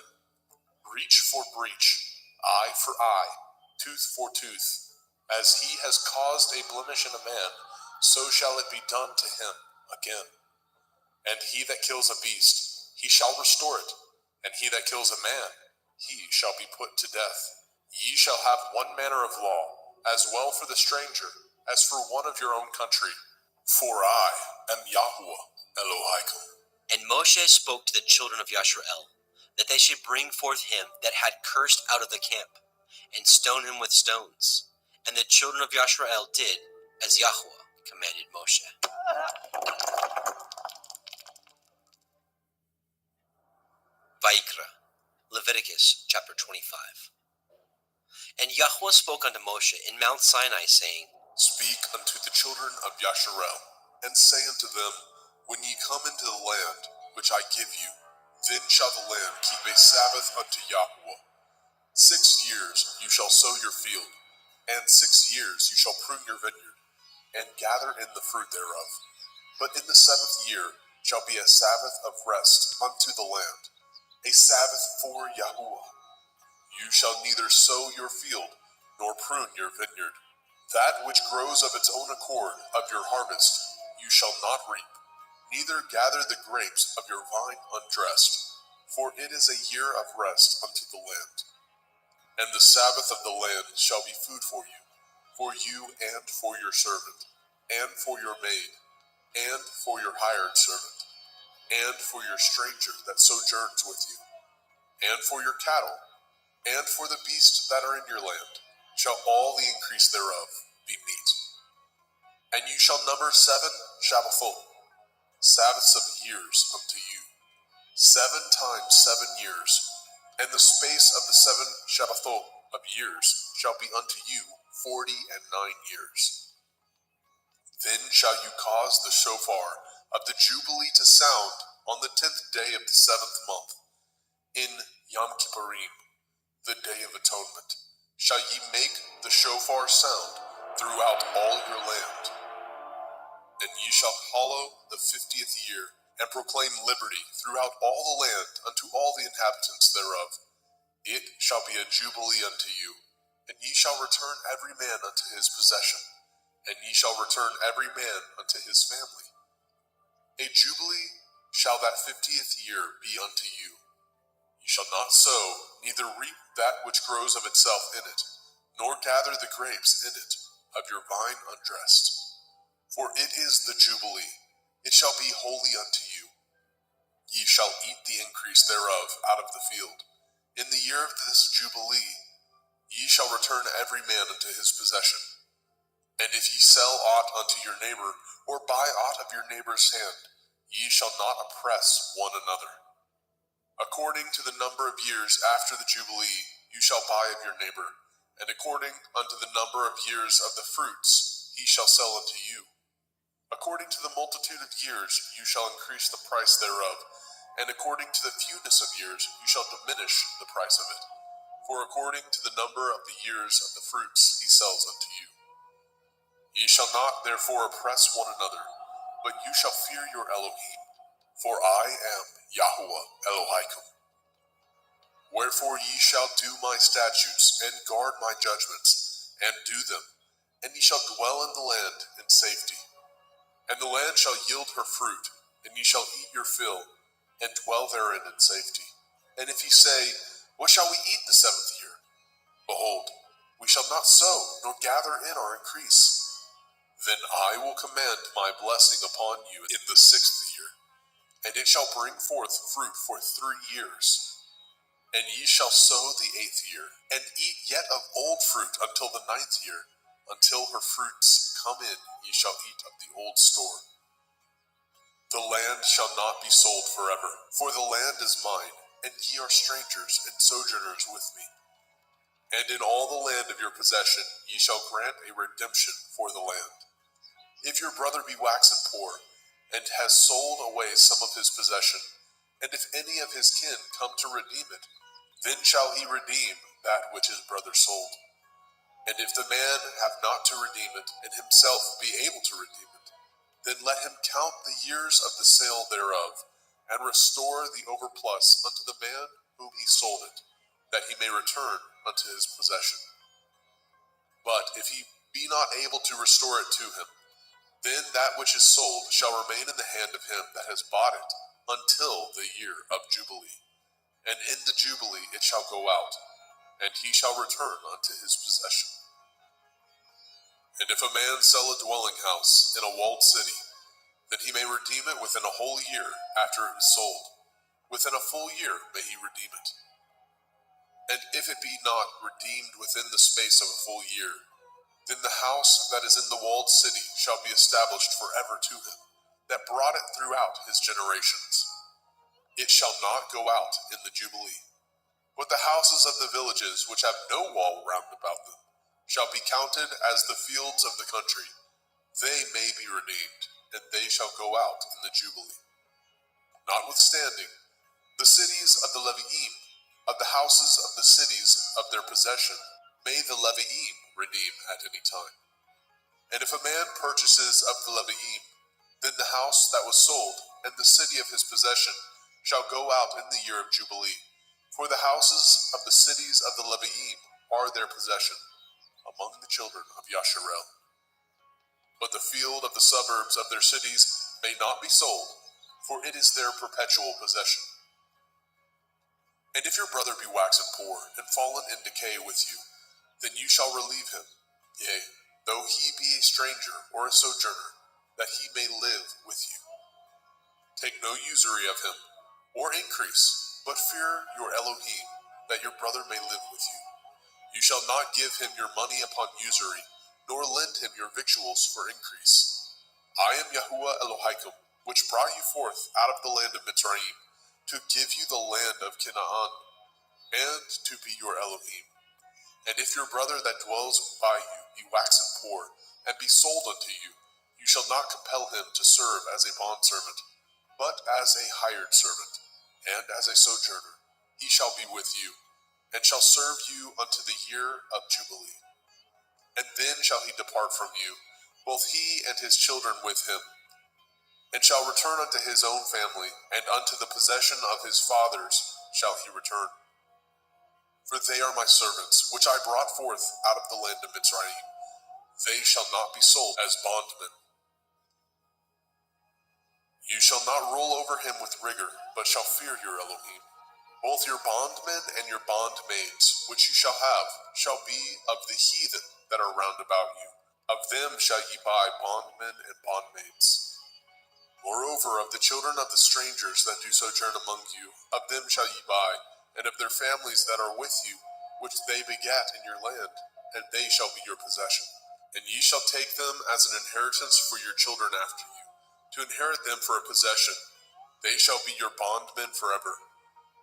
Breach for breach, eye for eye, tooth for tooth. As he has caused a blemish in a man, so shall it be done to him again. And he that kills a beast, he shall restore it. And he that kills a man, he shall be put to death. Ye shall have one manner of law, as well for the stranger, as for one of your own country. For I am Yahweh Elohaikum. And Moshe spoke to the children of Yashrael, that they should bring forth him that had cursed out of the camp, and stone him with stones. And the children of Yashrael did as Yahweh commanded Moshe. Vayikra, Leviticus chapter 25. And Yahweh spoke unto Moshe in Mount Sinai, saying, Speak unto the children of Yasharel, and say unto them, When ye come into the land which I give you, then shall the land keep a Sabbath unto Yahweh. 6 years you shall sow your field, and 6 years you shall prune your vineyard, and gather in the fruit thereof. But in the 7th year shall be a Sabbath of rest unto the land, a Sabbath for Yahweh. You shall neither sow your field, nor prune your vineyard. That which grows of its own accord of your harvest you shall not reap, neither gather the grapes of your vine undressed, for it is a year of rest unto the land. And the Sabbath of the land shall be food for you and for your servant, and for your maid, and for your hired servant, and for your stranger that sojourns with you, and for your cattle, and for the beasts that are in your land, shall all the increase thereof be meat. And you shall number 7 Shabbathot, Sabbaths of years unto you, 7 times 7 years, and the space of the 7 Shabbathot of years shall be unto you 49 years. Then shall you cause the shofar of the Jubilee to sound on the 10th day of the 7th month, in Yom Kippurim, the day of atonement, shall ye make the shofar sound throughout all your land. And ye shall hallow the 50th year, and proclaim liberty throughout all the land unto all the inhabitants thereof. It shall be a jubilee unto you, and ye shall return every man unto his possession, and ye shall return every man unto his family. A jubilee shall that 50th year be unto you. Ye shall not sow, neither reap that which grows of itself in it, nor gather the grapes in it of your vine undressed. For it is the Jubilee, it shall be holy unto you. Ye shall eat the increase thereof out of the field. In the year of this Jubilee, ye shall return every man unto his possession. And if ye sell aught unto your neighbor, or buy aught of your neighbor's hand, ye shall not oppress one another. According to the number of years after the Jubilee, you shall buy of your neighbor, and according unto the number of years of the fruits, he shall sell unto you. According to the multitude of years, you shall increase the price thereof, and according to the fewness of years, you shall diminish the price of it. For according to the number of the years of the fruits, he sells unto you. Ye shall not therefore oppress one another, but you shall fear your Elohim, for I am Yahweh Elohaikum. Wherefore ye shall do my statutes, and guard my judgments, and do them, and ye shall dwell in the land in safety. And the land shall yield her fruit, and ye shall eat your fill, and dwell therein in safety. And if ye say, What shall we eat the 7th year? Behold, we shall not sow, nor gather in our increase. Then I will command my blessing upon you in the 6th year, and it shall bring forth fruit for 3 years. And ye shall sow the 8th year, and eat yet of old fruit until the 9th year. Until her fruits come in, ye shall eat of the old store. The land shall not be sold forever, for the land is mine, and ye are strangers and sojourners with me. And in all the land of your possession ye shall grant a redemption for the land. If your brother be waxen poor, and has sold away some of his possession, and if any of his kin come to redeem it, then shall he redeem that which his brother sold. And if the man have not to redeem it, and himself be able to redeem it, then let him count the years of the sale thereof, and restore the overplus unto the man whom he sold it, that he may return unto his possession. But if he be not able to restore it to him, then that which is sold shall remain in the hand of him that has bought it until the year of Jubilee. And in the Jubilee it shall go out, and he shall return unto his possession. And if a man sell a dwelling house in a walled city, then he may redeem it within a whole year after it is sold. Within a full year may he redeem it. And if it be not redeemed within the space of a full year, then the house that is in the walled city shall be established forever to him, that brought it throughout his generations. It shall not go out in the Jubilee. But the houses of the villages which have no wall round about them shall be counted as the fields of the country. They may be redeemed, and they shall go out in the Jubilee. Notwithstanding, the cities of the Leviim, of the houses of the cities of their possession, may the Leviim redeem at any time. And if a man purchases of the Leviim, then the house that was sold and the city of his possession shall go out in the year of Jubilee. For the houses of the cities of the Leviim are their possession among the children of Yasharel. But the field of the suburbs of their cities may not be sold, for it is their perpetual possession. And if your brother be waxen poor and fallen in decay with you, then you shall relieve him, yea, though he be a stranger or a sojourner, that he may live with you. Take no usury of him, or increase, but fear your Elohim, that your brother may live with you. You shall not give him your money upon usury, nor lend him your victuals for increase. I am Yahuwah Elohaikum, which brought you forth out of the land of Mitzrayim, to give you the land of Canaan, and to be your Elohim. And if your brother that dwells by you be waxen poor, and be sold unto you, you shall not compel him to serve as a bondservant, but as a hired servant, and as a sojourner. He shall be with you, and shall serve you unto the year of Jubilee. And then shall he depart from you, both he and his children with him, and shall return unto his own family, and unto the possession of his fathers shall he return. For they are my servants, which I brought forth out of the land of Mitzrayim. They shall not be sold as bondmen. You shall not rule over him with rigor, but shall fear your Elohim. Both your bondmen and your bondmaids, which you shall have, shall be of the heathen that are round about you. Of them shall ye buy bondmen and bondmaids. Moreover, of the children of the strangers that do sojourn among you, of them shall ye buy, and of their families that are with you, which they begat in your land, and they shall be your possession. And ye shall take them as an inheritance for your children after you, to inherit them for a possession. They shall be your bondmen forever.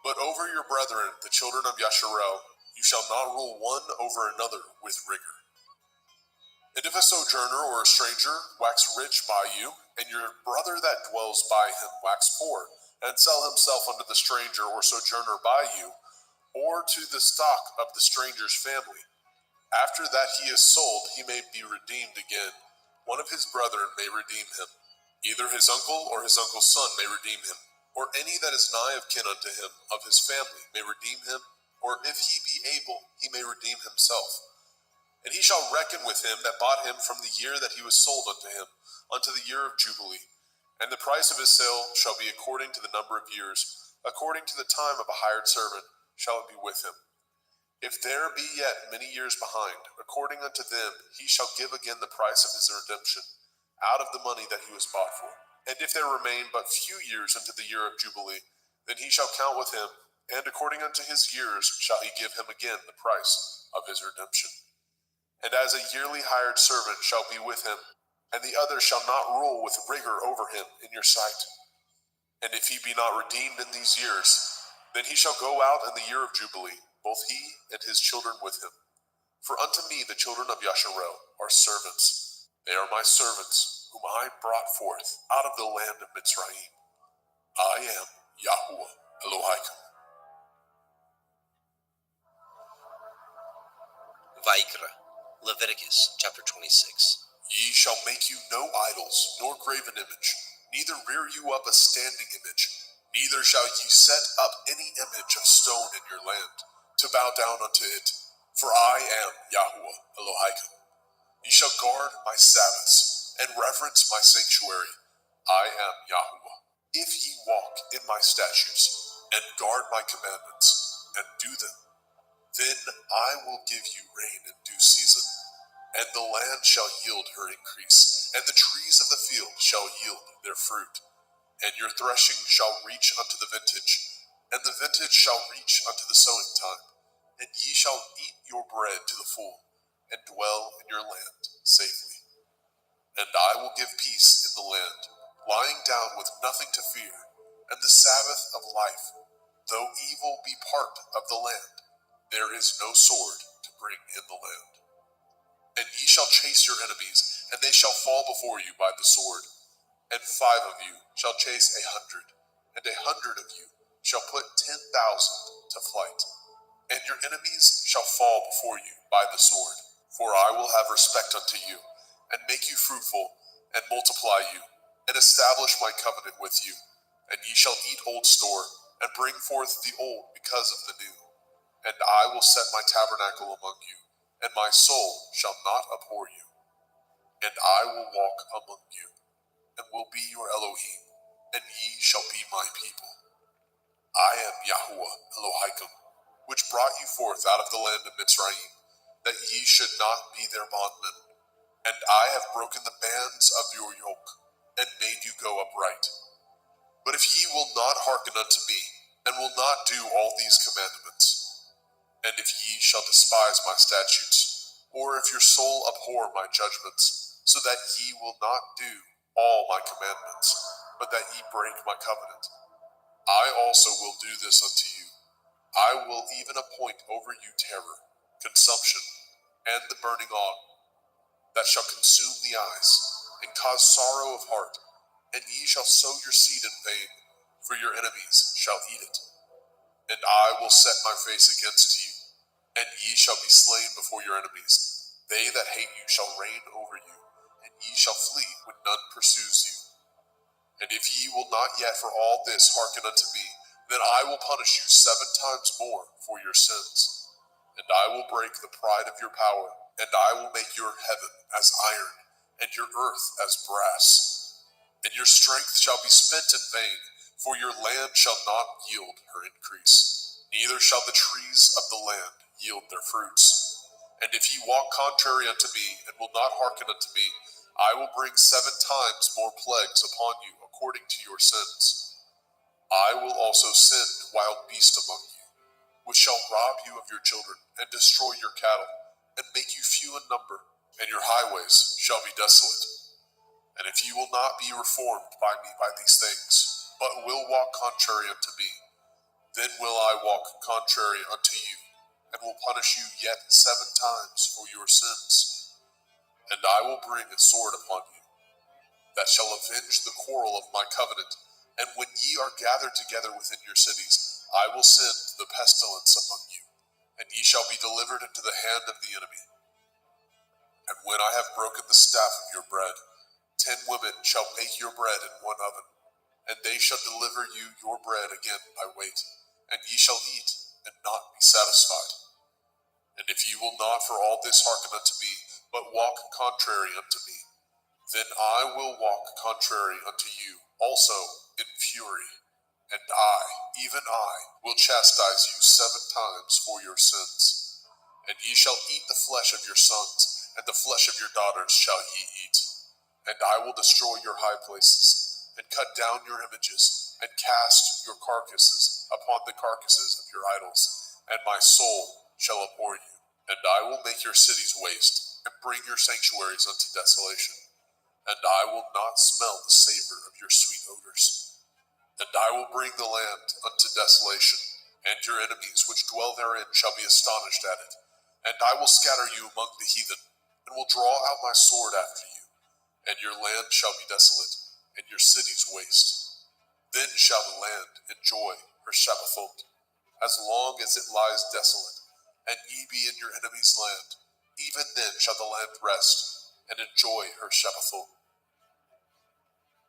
But over your brethren, the children of Yasharel, you shall not rule one over another with rigor. And if a sojourner or a stranger wax rich by you, and your brother that dwells by him wax poor, and sell himself unto the stranger or sojourner by you, or to the stock of the stranger's family, after that he is sold, he may be redeemed again. One of his brethren may redeem him. Either his uncle or his uncle's son may redeem him, or any that is nigh of kin unto him of his family may redeem him, or if he be able, he may redeem himself. And he shall reckon with him that bought him from the year that he was sold unto him, unto the year of Jubilee. And the price of his sale shall be according to the number of years, according to the time of a hired servant shall it be with him. If there be yet many years behind, according unto them he shall give again the price of his redemption, out of the money that he was bought for. And if there remain but few years unto the year of Jubilee, then he shall count with him, and according unto his years shall he give him again the price of his redemption. And as a yearly hired servant shall be with him, and the other shall not rule with rigor over him in your sight. And if he be not redeemed in these years, then he shall go out in the year of Jubilee, both he and his children with him. For unto me the children of Yasharel are servants. They are my servants, whom I brought forth out of the land of Mitzrayim. I am Yahuwah Elohaikum. Vaikra, Leviticus chapter 26. Ye shall make you no idols, nor graven image, neither rear you up a standing image, neither shall ye set up any image of stone in your land, to bow down unto it, for I am Yahuwah Elohaikum. Ye shall guard my Sabbaths, and reverence my sanctuary. I am Yahuwah. If ye walk in my statutes, and guard my commandments, and do them, then I will give you rain in due season, and the land shall yield her increase, and the trees of the field shall yield their fruit. And your threshing shall reach unto the vintage, and the vintage shall reach unto the sowing time. And ye shall eat your bread to the full, and dwell in your land safely. And I will give peace in the land, lying down with nothing to fear, and the Sabbath of life. Though evil be part of the land, there is no sword to bring in the land. And ye shall chase your enemies, and they shall fall before you by the sword. And 5 of you shall chase 100, and 100 of you shall put 10,000 to flight. And your enemies shall fall before you by the sword. For I will have respect unto you, and make you fruitful, and multiply you, and establish my covenant with you. And ye shall eat old store, and bring forth the old because of the new. And I will set my tabernacle among you, and my soul shall not abhor you. And I will walk among you, and will be your Elohim, and ye shall be my people. I am Yahuwah Elohaikum, which brought you forth out of the land of Mitzrayim, that ye should not be their bondmen. And I have broken the bands of your yoke, and made you go upright. But if ye will not hearken unto me, and will not do all these commandments, and if ye shall despise my statutes, or if your soul abhor my judgments, so that ye will not do all my commandments, but that ye break my covenant, I also will do this unto you. I will even appoint over you terror, consumption, and the burning on, that shall consume the eyes, and cause sorrow of heart, and ye shall sow your seed in vain, for your enemies shall eat it. And I will set my face against you, and ye shall be slain before your enemies. They that hate you shall reign over you, and ye shall flee when none pursues you. And if ye will not yet for all this hearken unto me, then I will punish you 7 times more for your sins. And I will break the pride of your power, and I will make your heaven as iron, and your earth as brass. And your strength shall be spent in vain, for your land shall not yield her increase, neither shall the trees of the land yield their fruits. And if ye walk contrary unto me, and will not hearken unto me, I will bring 7 times more plagues upon you according to your sins. I will also send wild beasts among you, which shall rob you of your children, and destroy your cattle, and make you few in number, and your highways shall be desolate. And if ye will not be reformed by me by these things, but will walk contrary unto me, then will I walk contrary unto you, and will punish you yet 7 times for your sins. And I will bring a sword upon you, that shall avenge the quarrel of my covenant. And when ye are gathered together within your cities, I will send the pestilence among you, and ye shall be delivered into the hand of the enemy. And when I have broken the staff of your bread, 10 women shall bake your bread in one oven, and they shall deliver you your bread again by weight, and ye shall eat, and not be satisfied. And if ye will not for all this hearken unto me, but walk contrary unto me, then I will walk contrary unto you also in fury, and I, even I, will chastise you 7 times for your sins. And ye shall eat the flesh of your sons, and the flesh of your daughters shall ye eat. And I will destroy your high places, and cut down your images, and cast your carcasses upon the carcasses of your idols, and my soul shall abhor you. And I will make your cities waste, and bring your sanctuaries unto desolation. And I will not smell the savor of your sweet odors. And I will bring the land unto desolation, and your enemies which dwell therein shall be astonished at it. And I will scatter you among the heathen, and will draw out my sword after you, and your land shall be desolate, and your cities waste. Then shall the land enjoy her Shabbathot, as long as it lies desolate, and ye be in your enemy's land. Even then shall the land rest, and enjoy her Shabbathot.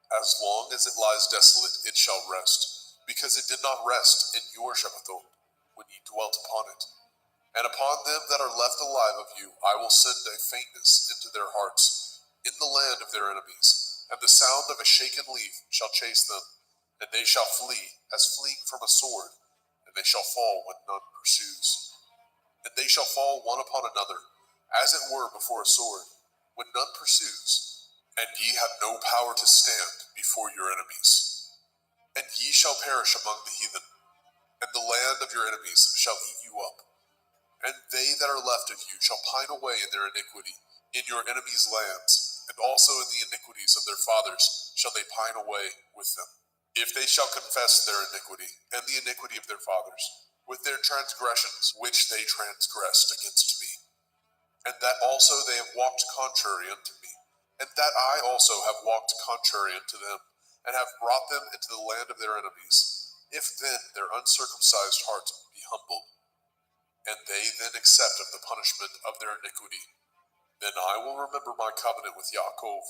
As long as it lies desolate, it shall rest, because it did not rest in your Shabbathot, when ye dwelt upon it. And upon them that are left alive of you, I will send a faintness into their hearts, in the land of their enemies, and the sound of a shaken leaf shall chase them, and they shall flee as fleeing from a sword, and they shall fall when none pursues. And they shall fall one upon another, as it were before a sword, when none pursues, and ye have no power to stand before your enemies. And ye shall perish among the heathen, and the land of your enemies shall eat you up. And they that are left of you shall pine away in their iniquity, in your enemies' lands, and also in the iniquities of their fathers shall they pine away with them. If they shall confess their iniquity, and the iniquity of their fathers, with their transgressions which they transgressed against me, and that also they have walked contrary unto me, and that I also have walked contrary unto them, and have brought them into the land of their enemies, if then their uncircumcised heart be humbled, and they then accept of the punishment of their iniquity, then I will remember my covenant with Yaakov,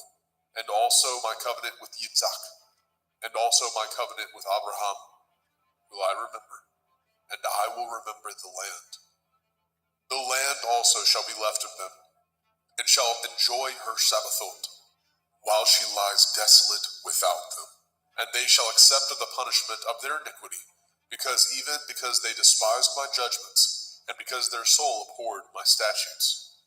and also my covenant with Yitzhak, and also my covenant with Abraham will I remember, and I will remember the land. The land also shall be left of them, and shall enjoy her Sabbathot, while she lies desolate without them. And they shall accept of the punishment of their iniquity, because they despised my judgments, and because their soul abhorred my statutes.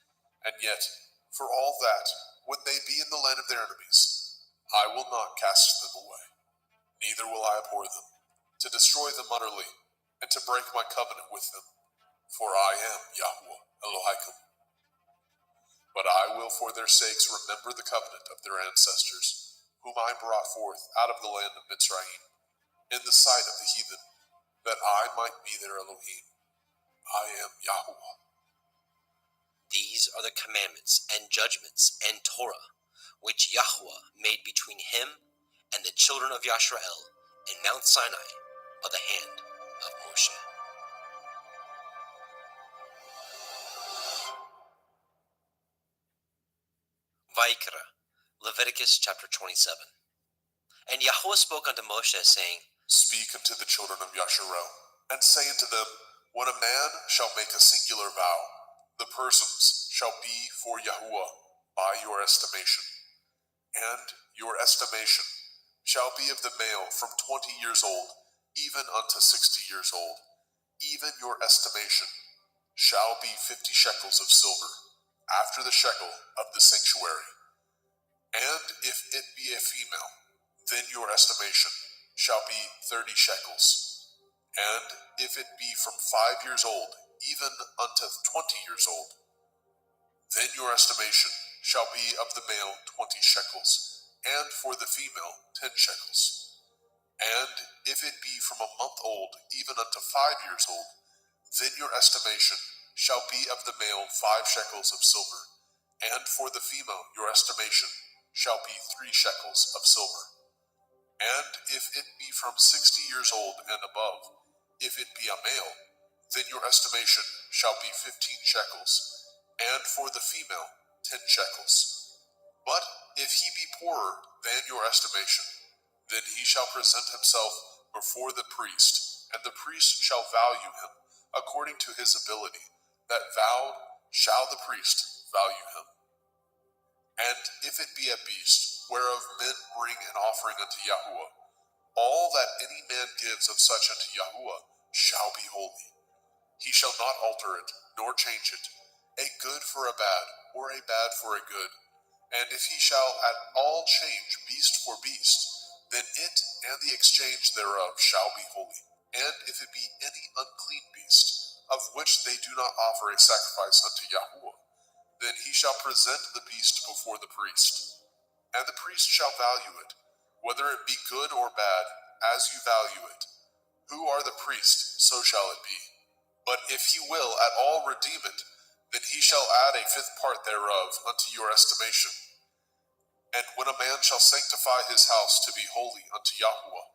And yet, for all that, when they be in the land of their enemies, I will not cast them away, neither will I abhor them, to destroy them utterly, and to break my covenant with them. For I am Yahweh Elohim. But I will for their sakes remember the covenant of their ancestors, whom I brought forth out of the land of Mitzrayim, in the sight of the heathen, that I might be their Elohim. I am Yahweh. These are the commandments and judgments and Torah, which Yahweh made between him and the children of Yashrael in Mount Sinai by the hand of Moshe. Vayikra, Leviticus chapter 27. And Yahweh spoke unto Moshe, saying, Speak unto the children of Yasharel, and say unto them, when a man shall make a singular vow, the persons shall be for Yahuwah by your estimation. And your estimation shall be of the male from 20 years old, even unto 60 years old. Even your estimation shall be 50 shekels of silver, after the shekel of the sanctuary. And if it be a female, then your estimation shall be 30 shekels. And if it be from 5 years old, even unto 20 years old, then your estimation shall be of the male 20 shekels, and for the female 10 shekels. And if it be from a month old, even unto 5 years old, then your estimation shall be of the male 5 shekels of silver, and for the female your estimation shall be 3 shekels of silver. And if it be from 60 years old and above, if it be a male, then your estimation shall be 15 shekels, and for the female 10 shekels. But if he be poorer than your estimation, then he shall present himself before the priest, and the priest shall value him according to his ability. That vowed shall the priest value him. And if it be a beast, whereof men bring an offering unto Yahuwah, all that any man gives of such unto Yahuwah shall be holy. He shall not alter it, nor change it, a good for a bad, or a bad for a good. And if he shall at all change beast for beast, then it and the exchange thereof shall be holy. And if it be any unclean beast, of which they do not offer a sacrifice unto Yahuwah, then he shall present the beast before the priest. And the priest shall value it, whether it be good or bad, as you value it. Who are the priest, so shall it be. But if he will at all redeem it, then he shall add a 5th part thereof unto your estimation. And when a man shall sanctify his house to be holy unto Yahuwah,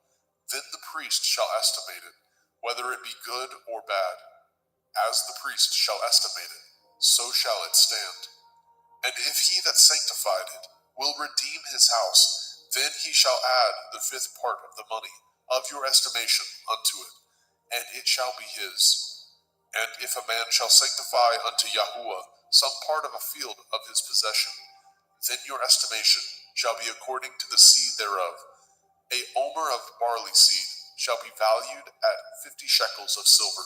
then the priest shall estimate it, whether it be good or bad. As the priest shall estimate it, so shall it stand. And if he that sanctified it will redeem his house, then he shall add the fifth part of the money of your estimation unto it, and it shall be his. And if a man shall sanctify unto Yahuwah some part of a field of his possession, then your estimation shall be according to the seed thereof. A omer of barley seed shall be valued at 50 shekels of silver.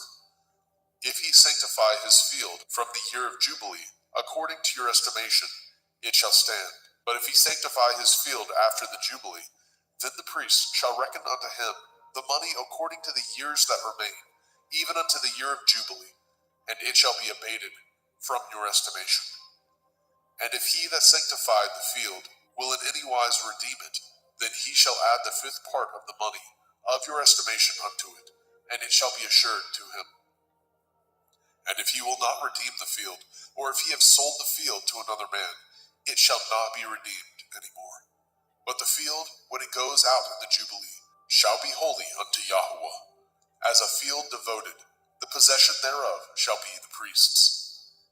If he sanctify his field from the year of Jubilee, according to your estimation, it shall stand. But if he sanctify his field after the Jubilee, then the priest shall reckon unto him the money according to the years that remain, even unto the year of Jubilee, and it shall be abated from your estimation. And if he that sanctified the field will in any wise redeem it, then he shall add the fifth part of the money of your estimation unto it, and it shall be assured to him. And if he will not redeem the field, or if he have sold the field to another man, it shall not be redeemed any more. But the field, when it goes out in the Jubilee, shall be holy unto Yahuwah. As a field devoted, the possession thereof shall be the priest's.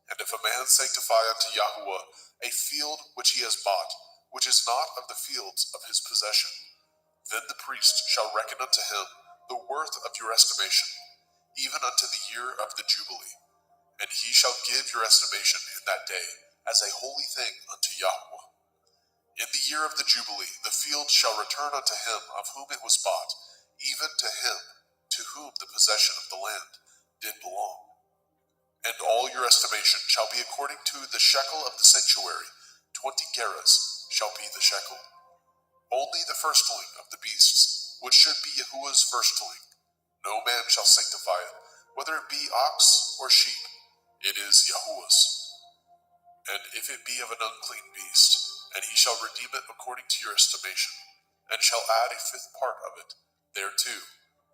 And if a man sanctify unto Yahuwah a field which he has bought, which is not of the fields of his possession, then the priest shall reckon unto him the worth of your estimation, even unto the year of the Jubilee. And he shall give your estimation in that day as a holy thing unto Yahuwah. In the year of the Jubilee, the field shall return unto him of whom it was bought, even to him to whom the possession of the land did belong. And all your estimation shall be according to the shekel of the sanctuary. 20 gerahs shall be the shekel. Only the firstling of the beasts, which should be Yahuwah's firstling, no man shall sanctify it, whether it be ox or sheep. It is Yahuwah's. And if it be of an unclean beast, and he shall redeem it according to your estimation, and shall add a fifth part of it thereto,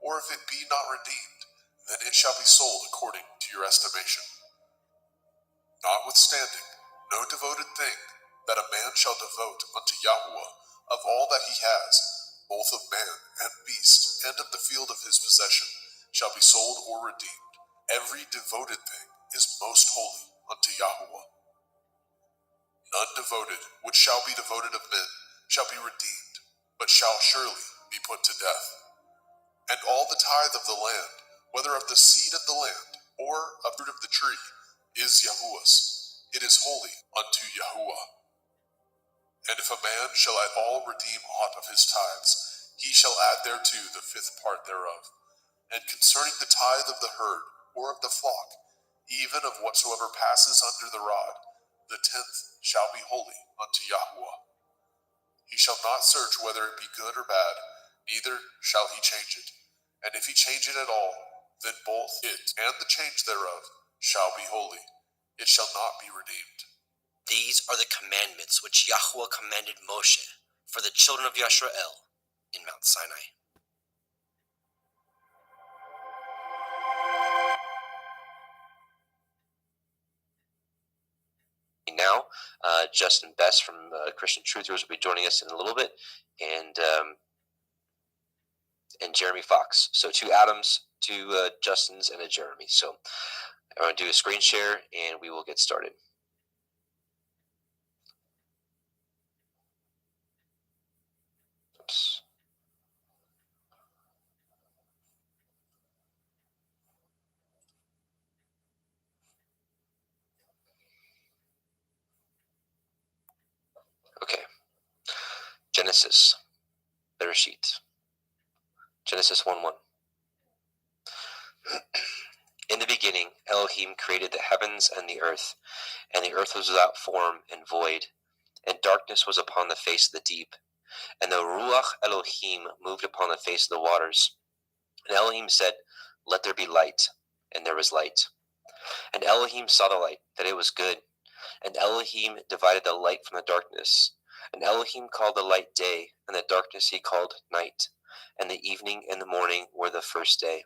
or if it be not redeemed, then it shall be sold according to your estimation. Notwithstanding, no devoted thing that a man shall devote unto Yahuwah of all that he has, both of man and beast, and of the field of his possession, shall be sold or redeemed. Every devoted thing is most holy unto Yahuwah. None devoted, which shall be devoted of men, shall be redeemed, but shall surely be put to death. And all the tithe of the land, whether of the seed of the land, or of fruit of the tree, is Yahuwah's. It is holy unto Yahuwah. And if a man shall at all redeem aught of his tithes, he shall add thereto the fifth part thereof. And concerning the tithe of the herd, or of the flock, even of whatsoever passes under the rod, the 10th shall be holy unto Yahuwah. He shall not search whether it be good or bad, neither shall he change it. And if he change it at all, then both it and the change thereof shall be holy. It shall not be redeemed. These are the commandments which Yahuwah commanded Moshe for the children of Yisrael in Mount Sinai. Now, Justin Best from Christian Truthers will be joining us in a little bit, and Jeremy Fox. So 2 Adams, 2 Justins, and a Jeremy. So I'm going to do a screen share, and we will get started. Oops. Okay. Genesis. Bereshit. Genesis 1:1. In the beginning, Elohim created the heavens and the earth was without form and void, and darkness was upon the face of the deep, and the Ruach Elohim moved upon the face of the waters. And Elohim said, "Let there be light," and there was light. And Elohim saw the light, that it was good, and Elohim divided the light from the darkness. And Elohim called the light day, and the darkness he called night, and the evening and the morning were the first day.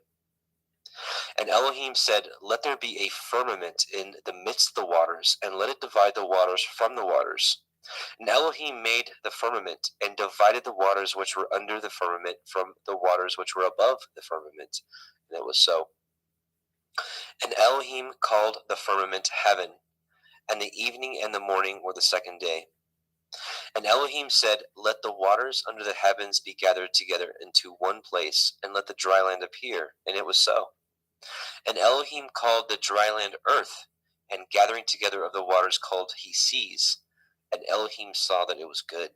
And Elohim said, "Let there be a firmament in the midst of the waters, and let it divide the waters from the waters." And Elohim made the firmament, and divided the waters which were under the firmament from the waters which were above the firmament. And it was so. And Elohim called the firmament heaven, and the evening and the morning were the second day. And Elohim said, let the waters under the heavens be gathered together into one place, and let the dry land appear. And it was so. And Elohim called the dry land earth, and gathering together of the waters called he seas. And Elohim saw that it was good.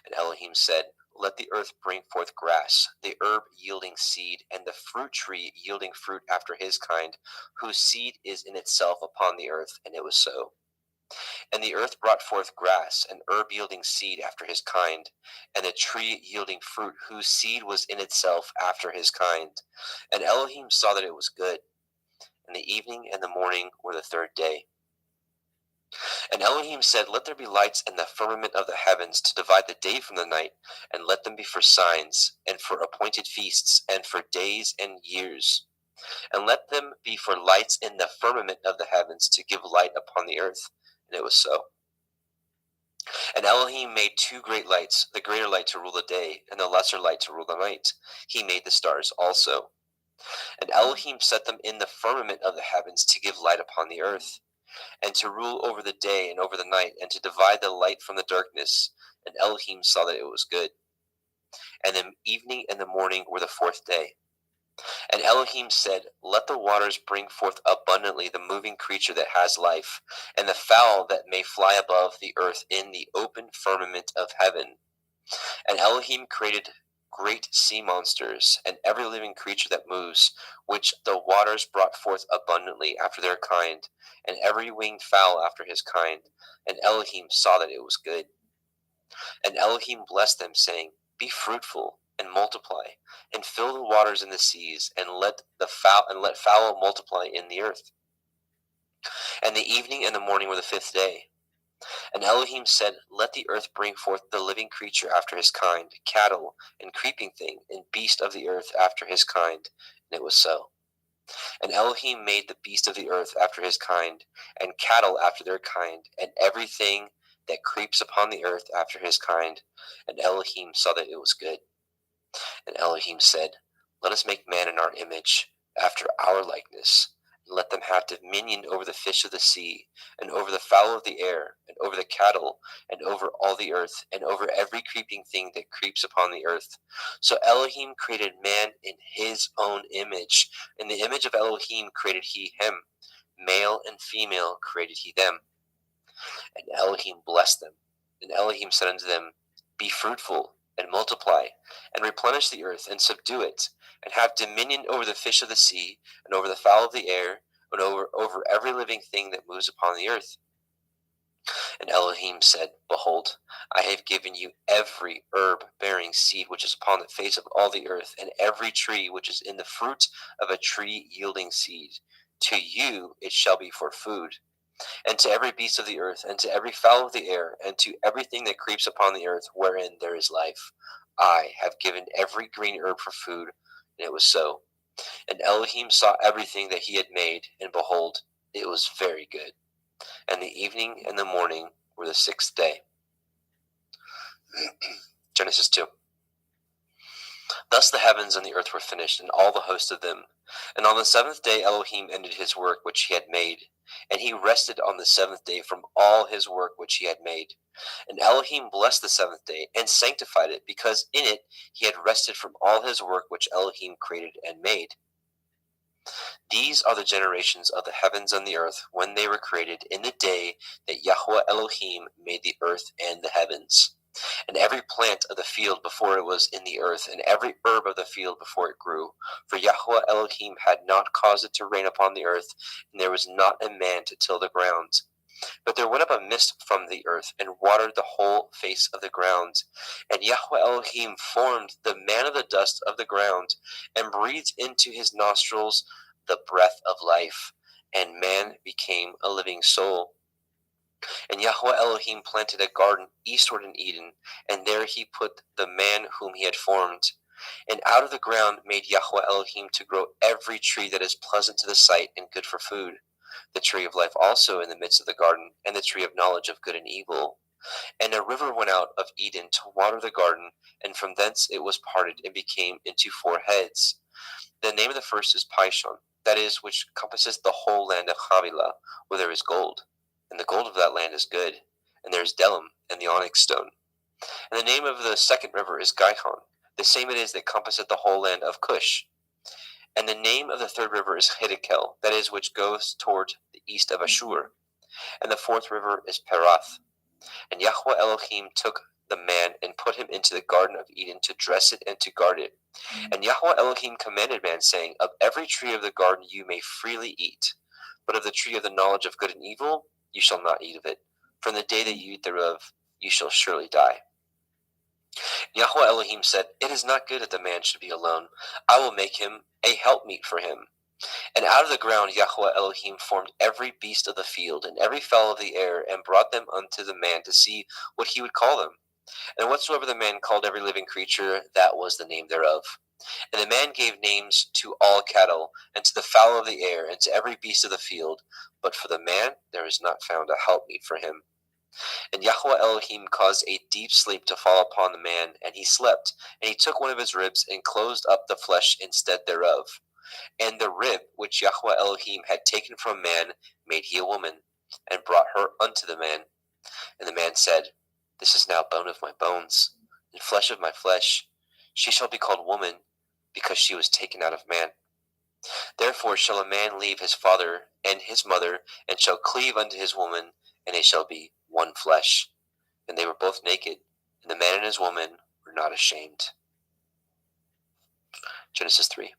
And Elohim said, let the earth bring forth grass, the herb yielding seed, and the fruit tree yielding fruit after his kind, whose seed is in itself upon the earth. And it was so. And the earth brought forth grass, and herb yielding seed after his kind, and the tree yielding fruit, whose seed was in itself after his kind. And Elohim saw that it was good. And the evening and the morning were the third day. And Elohim said, let there be lights in the firmament of the heavens to divide the day from the night, and let them be for signs, and for appointed feasts, and for days and years. And let them be for lights in the firmament of the heavens to give light upon the earth. And it was so. And Elohim made two great lights, the greater light to rule the day, and the lesser light to rule the night. He made the stars also. And Elohim set them in the firmament of the heavens to give light upon the earth, and to rule over the day and over the night, and to divide the light from the darkness. And Elohim saw that it was good. And the evening and the morning were the fourth day. And Elohim said, let the waters bring forth abundantly the moving creature that has life, and the fowl that may fly above the earth in the open firmament of heaven. And Elohim created great sea monsters, and every living creature that moves, which the waters brought forth abundantly after their kind, and every winged fowl after his kind. And Elohim saw that it was good. And Elohim blessed them, saying, be fruitful and multiply, and fill the waters in the seas, and let fowl multiply in the earth. And the evening and the morning were the fifth day. And Elohim said, let the earth bring forth the living creature after his kind, cattle, and creeping thing, and beast of the earth after his kind. And it was so. And Elohim made the beast of the earth after his kind, and cattle after their kind, and everything that creeps upon the earth after his kind. And Elohim saw that it was good. And Elohim said, let us make man in our image, after our likeness, and let them have dominion over the fish of the sea, and over the fowl of the air, and over the cattle, and over all the earth, and over every creeping thing that creeps upon the earth. So Elohim created man in his own image. In the image of Elohim created he him. Male and female created he them. And Elohim blessed them. And Elohim said unto them, be fruitful, and multiply, and replenish the earth, and subdue it, and have dominion over the fish of the sea, and over the fowl of the air, and over every living thing that moves upon the earth. And Elohim said, behold, I have given you every herb bearing seed which is upon the face of all the earth, and every tree which is in the fruit of a tree yielding seed. To you it shall be for food. And to every beast of the earth, and to every fowl of the air, and to everything that creeps upon the earth, wherein there is life, I have given every green herb for food. And it was so. And Elohim saw everything that he had made, and behold, it was very good. And the evening and the morning were the sixth day. Genesis 2. Thus the heavens and the earth were finished, and all the host of them. And on the seventh day Elohim ended his work which he had made, and he rested on the seventh day from all his work which he had made. And Elohim blessed the seventh day, and sanctified it, because in it he had rested from all his work which Elohim created and made. These are the generations of the heavens and the earth, when they were created, in the day that Yahweh Elohim made the earth and the heavens. And every plant of the field before it was in the earth, and every herb of the field before it grew. For Yahweh Elohim had not caused it to rain upon the earth, and there was not a man to till the ground. But there went up a mist from the earth, and watered the whole face of the ground. And Yahweh Elohim formed the man of the dust of the ground, and breathed into his nostrils the breath of life, and man became a living soul. And Yahweh Elohim planted a garden eastward in Eden, and there he put the man whom he had formed. And out of the ground made Yahweh Elohim to grow every tree that is pleasant to the sight and good for food, the tree of life also in the midst of the garden, and the tree of knowledge of good and evil. And a river went out of Eden to water the garden, and from thence it was parted and became into 4 heads. The name of the first is Pishon, that is, which compasses the whole land of Havilah, where there is gold. And the gold of that land is good, and there is Delim and the onyx stone. And the name of the second river is Gihon, the same it is that compasseth the whole land of Cush. And the name of the third river is Hiddekel, that is, which goes toward the east of Ashur. And the fourth river is Perath. And Yahweh Elohim took the man and put him into the garden of Eden to dress it and to guard it. And Yahweh Elohim commanded man, saying, Of every tree of the garden you may freely eat, but of the tree of the knowledge of good and evil you shall not eat of it. From the day that you eat thereof you shall surely die. Yahweh Elohim said, It is not good that the man should be alone. I will make him a helpmeet for him. And out of the ground Yahweh Elohim formed every beast of the field and every fowl of the air, and brought them unto the man to see what he would call them. And whatsoever the man called every living creature, that was the name thereof. And the man gave names to all cattle, and to the fowl of the air, and to every beast of the field. But for the man there is not found a helpmeet for him. And Yahweh Elohim caused a deep sleep to fall upon the man, and he slept. And he took one of his ribs, and closed up the flesh instead thereof. And the rib which Yahweh Elohim had taken from man made he a woman, and brought her unto the man. And the man said, This is now bone of my bones, and flesh of my flesh. She shall be called woman, because she was taken out of man. Therefore shall a man leave his father and his mother, and shall cleave unto his woman, and they shall be one flesh. And they were both naked, and the man and his woman were not ashamed. Genesis 3.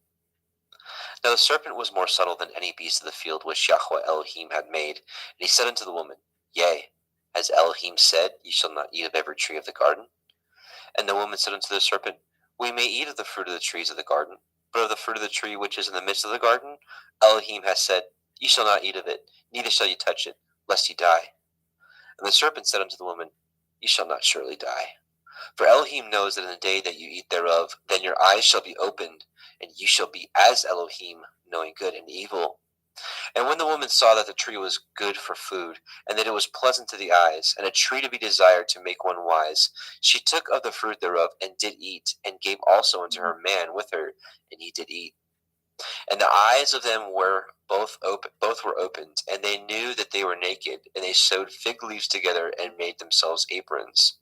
Now the serpent was more subtle than any beast of the field which Yahweh Elohim had made. And he said unto the woman, Yea, as Elohim said, Ye shall not eat of every tree of the garden. And the woman said unto the serpent, We may eat of the fruit of the trees of the garden, but of the fruit of the tree which is in the midst of the garden, Elohim has said, Ye shall not eat of it, neither shall ye touch it, lest ye die. And the serpent said unto the woman, Ye shall not surely die. For Elohim knows that in the day that you eat thereof, then your eyes shall be opened, and you shall be as Elohim, knowing good and evil. And when the woman saw that the tree was good for food, and that it was pleasant to the eyes, and a tree to be desired to make one wise, she took of the fruit thereof, and did eat, and gave also unto her man with her, and he did eat. And the eyes of them were both were opened, and they knew that they were naked, and they sewed fig leaves together, and made themselves aprons.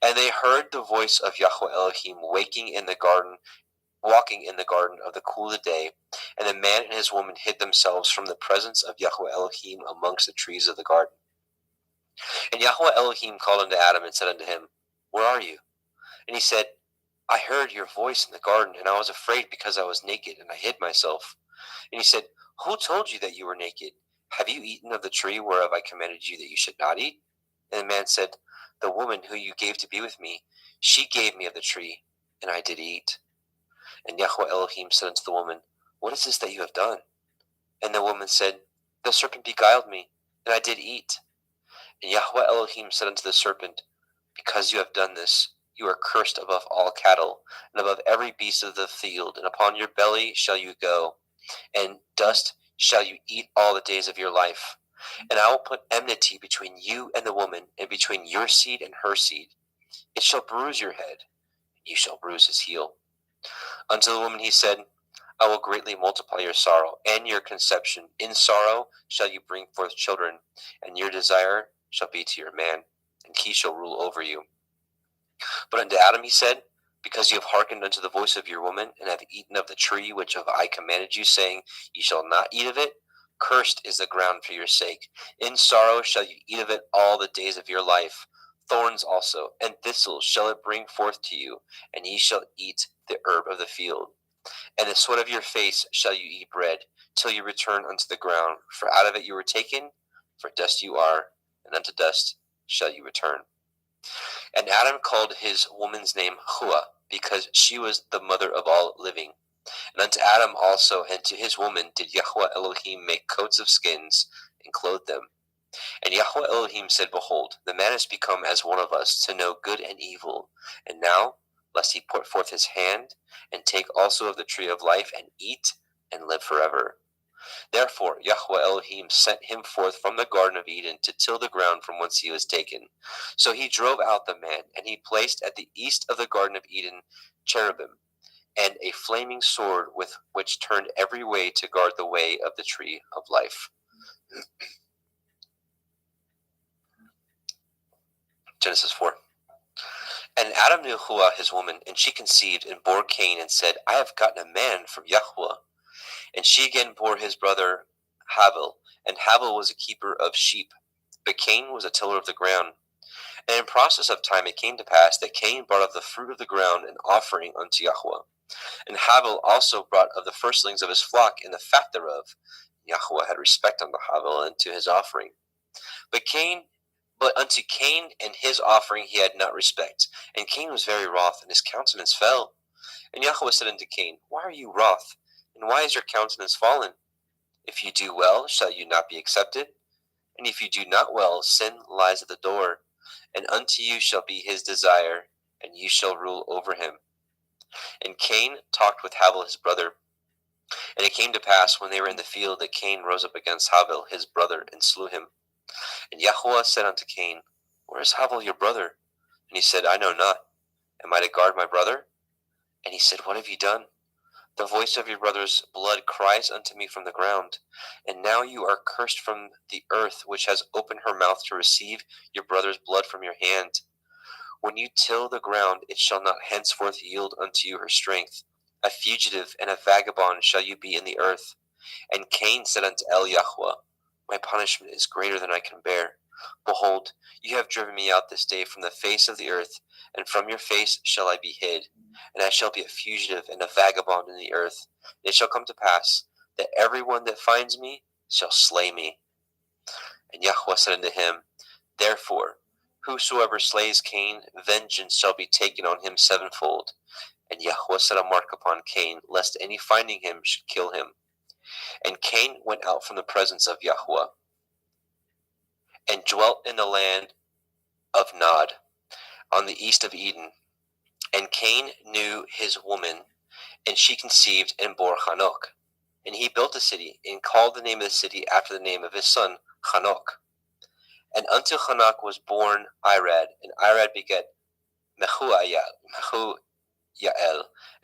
And they heard the voice of Yahweh Elohim walking in the garden of the cool of the day. And the man and his woman hid themselves from the presence of Yahweh Elohim amongst the trees of the garden. And Yahweh Elohim called unto Adam and said unto him, Where are you? And he said, I heard your voice in the garden, and I was afraid because I was naked, and I hid myself. And he said, Who told you that you were naked? Have you eaten of the tree whereof I commanded you that you should not eat? And the man said, The woman who you gave to be with me, she gave me of the tree, and I did eat. And Yahweh Elohim said unto the woman, What is this that you have done? And the woman said, The serpent beguiled me, and I did eat. And Yahweh Elohim said unto the serpent, Because you have done this, you are cursed above all cattle, and above every beast of the field, and upon your belly shall you go, and dust shall you eat all the days of your life. And I will put enmity between you and the woman, and between your seed and her seed. It shall bruise your head, and you shall bruise his heel. Unto the woman he said, I will greatly multiply your sorrow and your conception. In sorrow shall you bring forth children, and your desire shall be to your man, and he shall rule over you. But unto Adam he said, Because you have hearkened unto the voice of your woman, and have eaten of the tree which I commanded you, saying, Ye shall not eat of it, cursed is the ground for your sake. In sorrow shall you eat of it all the days of your life. Thorns also and thistles shall it bring forth to you, and ye shall eat the herb of the field. And the sweat of your face shall you eat bread, till you return unto the ground. For out of it you were taken, for dust you are, and unto dust shall you return. And Adam called his woman's name Hua, because she was the mother of all living. And unto Adam also and to his woman did Yahweh Elohim make coats of skins, and clothed them. And Yahweh Elohim said, Behold, the man is become as one of us, to know good and evil. And now, lest he put forth his hand, and take also of the tree of life, and eat, and live forever. Therefore Yahweh Elohim sent him forth from the Garden of Eden to till the ground from whence he was taken. So he drove out the man, and he placed at the east of the Garden of Eden cherubim, and a flaming sword with which turned every way to guard the way of the tree of life. Genesis 4. And Adam knew Hua his woman, and she conceived and bore Cain, and said, I have gotten a man from Yahweh. And she again bore his brother Havel, and Havel was a keeper of sheep, but Cain was a tiller of the ground. And in process of time it came to pass that Cain brought of the fruit of the ground an offering unto Yahweh. And Havel also brought of the firstlings of his flock and the fat thereof. Yahweh had respect unto Havel and to his offering. But unto Cain and his offering he had not respect. And Cain was very wroth, and his countenance fell. And Yahweh said unto Cain, Why are you wroth? And why is your countenance fallen? If you do well, shall you not be accepted? And if you do not well, sin lies at the door. And unto you shall be his desire, and you shall rule over him. And Cain talked with Havel his brother. And it came to pass, when they were in the field, that Cain rose up against Havel his brother, and slew him. And Yahweh said unto Cain, Where is Havel your brother? And he said, I know not. Am I to guard my brother? And he said, What have you done? The voice of your brother's blood cries unto me from the ground. And now you are cursed from the earth, which has opened her mouth to receive your brother's blood from your hand. When you till the ground, it shall not henceforth yield unto you her strength. A fugitive and a vagabond shall you be in the earth. And Cain said unto Yahweh, My punishment is greater than I can bear. Behold, you have driven me out this day from the face of the earth, and from your face shall I be hid. And I shall be a fugitive and a vagabond in the earth. And it shall come to pass that every one that finds me shall slay me. And Yahweh said unto him, Therefore, whosoever slays Cain, vengeance shall be taken on him sevenfold. And Yahweh set a mark upon Cain, lest any finding him should kill him. And Cain went out from the presence of Yahweh, and dwelt in the land of Nod, on the east of Eden. And Cain knew his woman, and she conceived and bore Hanok. And he built a city, and called the name of the city after the name of his son, Hanok. And unto Hanok was born Irad, and Irad begat Mehujael,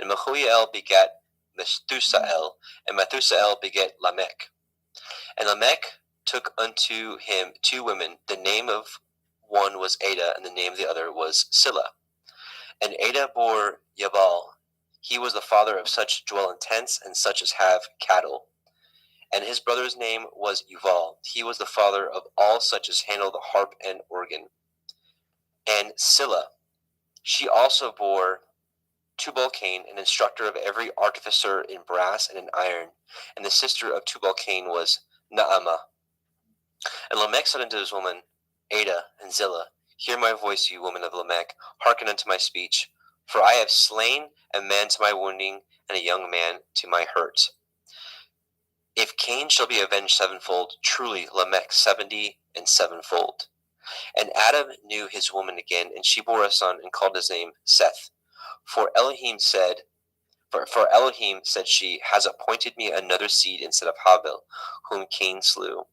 and Mehujael begat Methusael, and Methusael begat Lamech. And Lamech took unto him 2 women. The name of one was Ada, and the name of the other was Silla. And Ada bore Yabal. He was the father of such as dwell in tents, and such as have cattle. And his brother's name was Yuval. He was the father of all such as handle the harp and organ. And Silla, she also bore Tubal-Cain, an instructor of every artificer in brass and in iron. And the sister of Tubal-Cain was Naamah. And Lamech said unto his woman, Ada and Zillah, Hear my voice, you woman of Lamech, hearken unto my speech. For I have slain a man to my wounding, and a young man to my hurt. If Cain shall be avenged sevenfold, truly Lamech 70 and sevenfold. And Adam knew his woman again, and she bore a son, and called his name Seth. For Elohim said she, has appointed me another seed instead of Havel, whom Cain slew.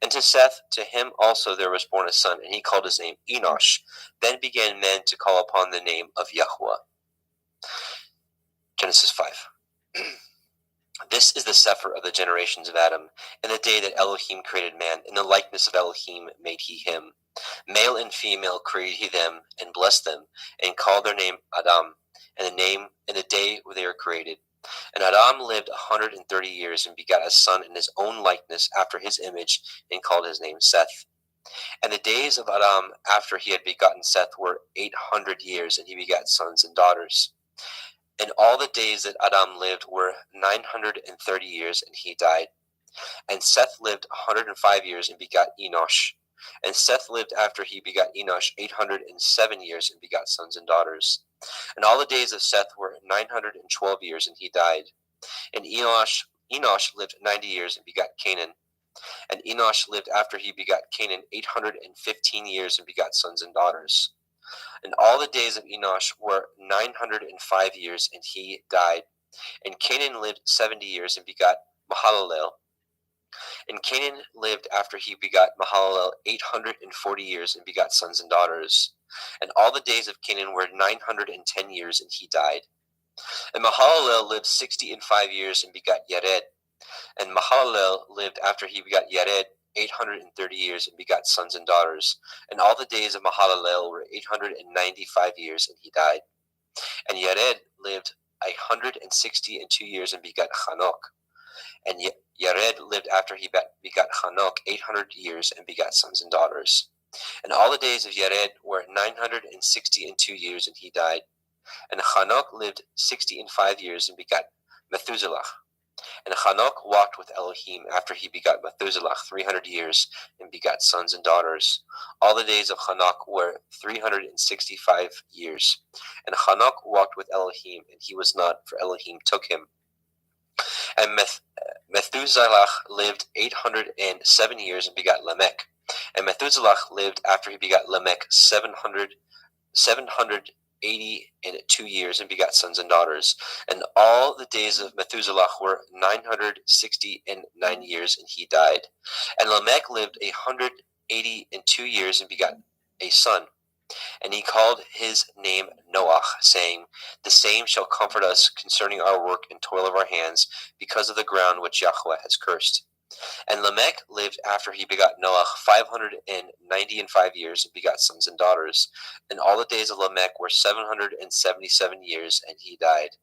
And to Seth, to him also there was born a son, and he called his name Enosh. Then began men to call upon the name of Yahweh. Genesis 5. This is the sefer of the generations of Adam, in the day that Elohim created man. In the likeness of Elohim made he him. Male and female created he them, and blessed them, and called their name Adam, and the day where they were created. And Adam lived 130 years, and begat a son in his own likeness after his image, and called his name Seth. And the days of Adam after he had begotten Seth were 800 years, and he begat sons and daughters. And all the days that Adam lived were 930 years, and he died. And Seth lived 105 years, and begot Enosh. And Seth lived after he begot Enosh 807 years, and begot sons and daughters. And all the days of Seth were 912 years, and he died. And Enosh lived 90 years, and begot Canaan. And Enosh lived after he begot Canaan 815 years, and begot sons and daughters. And all the days of Enosh were 905 years, and he died. And Canaan lived 70 years, and begot Mahalalel. And Canaan lived after he begot Mahalalel 840 years and begot sons and daughters. And all the days of Canaan were 910 years, and he died. And Mahalalel lived 65 years and begot Yared. And Mahalalel lived after he begot Yared 830 years and begot sons and daughters. And all the days of Mahalalel were 895 years, and he died. And Yared lived 162 years and begot Hanok. And Yared lived after he begot Hanok 800 years and begot sons and daughters. And all the days of Yared were 962 years, and he died. And Hanok lived 65 years and begot Methuselah. And Hanok walked with Elohim after he begot Methuselah 300 years and begot sons and daughters. All the days of Hanok were 365 years. And Hanok walked with Elohim, and he was not, for Elohim took him. And Methuselah lived 807 years and begot Lamech. And Methuselah lived after he begot Lamech 782 years and begot sons and daughters. And all the days of Methuselah were 969 years, and he died. And Lamech lived 182 years and begot a son. And he called his name Noah, saying, "The same shall comfort us concerning our work and toil of our hands, because of the ground which Yahweh has cursed." And Lamech lived after he begot Noah 595 years and begot sons and daughters. And all the days of Lamech were 777 years, and he died.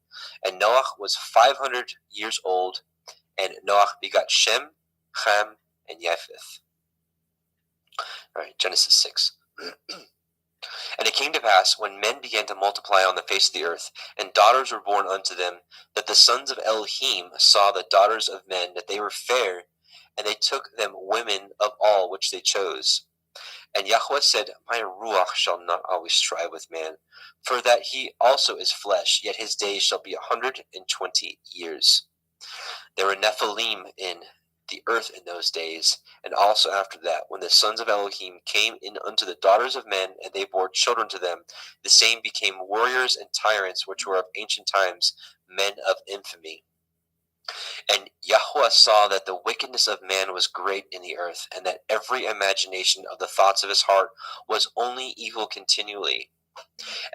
And Noah was 500 years old, and Noah begot Shem, Ham, and Japheth. All right, Genesis 6. And it came to pass, when men began to multiply on the face of the earth, and daughters were born unto them, that the sons of Elohim saw the daughters of men, that they were fair, and they took them women of all which they chose. And Yahweh said, My ruach shall not always strive with man, for that he also is flesh, yet his days shall be 120 years. There were Nephilim in the earth in those days, and also after that, when the sons of Elohim came in unto the daughters of men, and they bore children to them, the same became warriors and tyrants, which were of ancient times, men of infamy. And Yahweh saw that the wickedness of man was great in the earth, and that every imagination of the thoughts of his heart was only evil continually.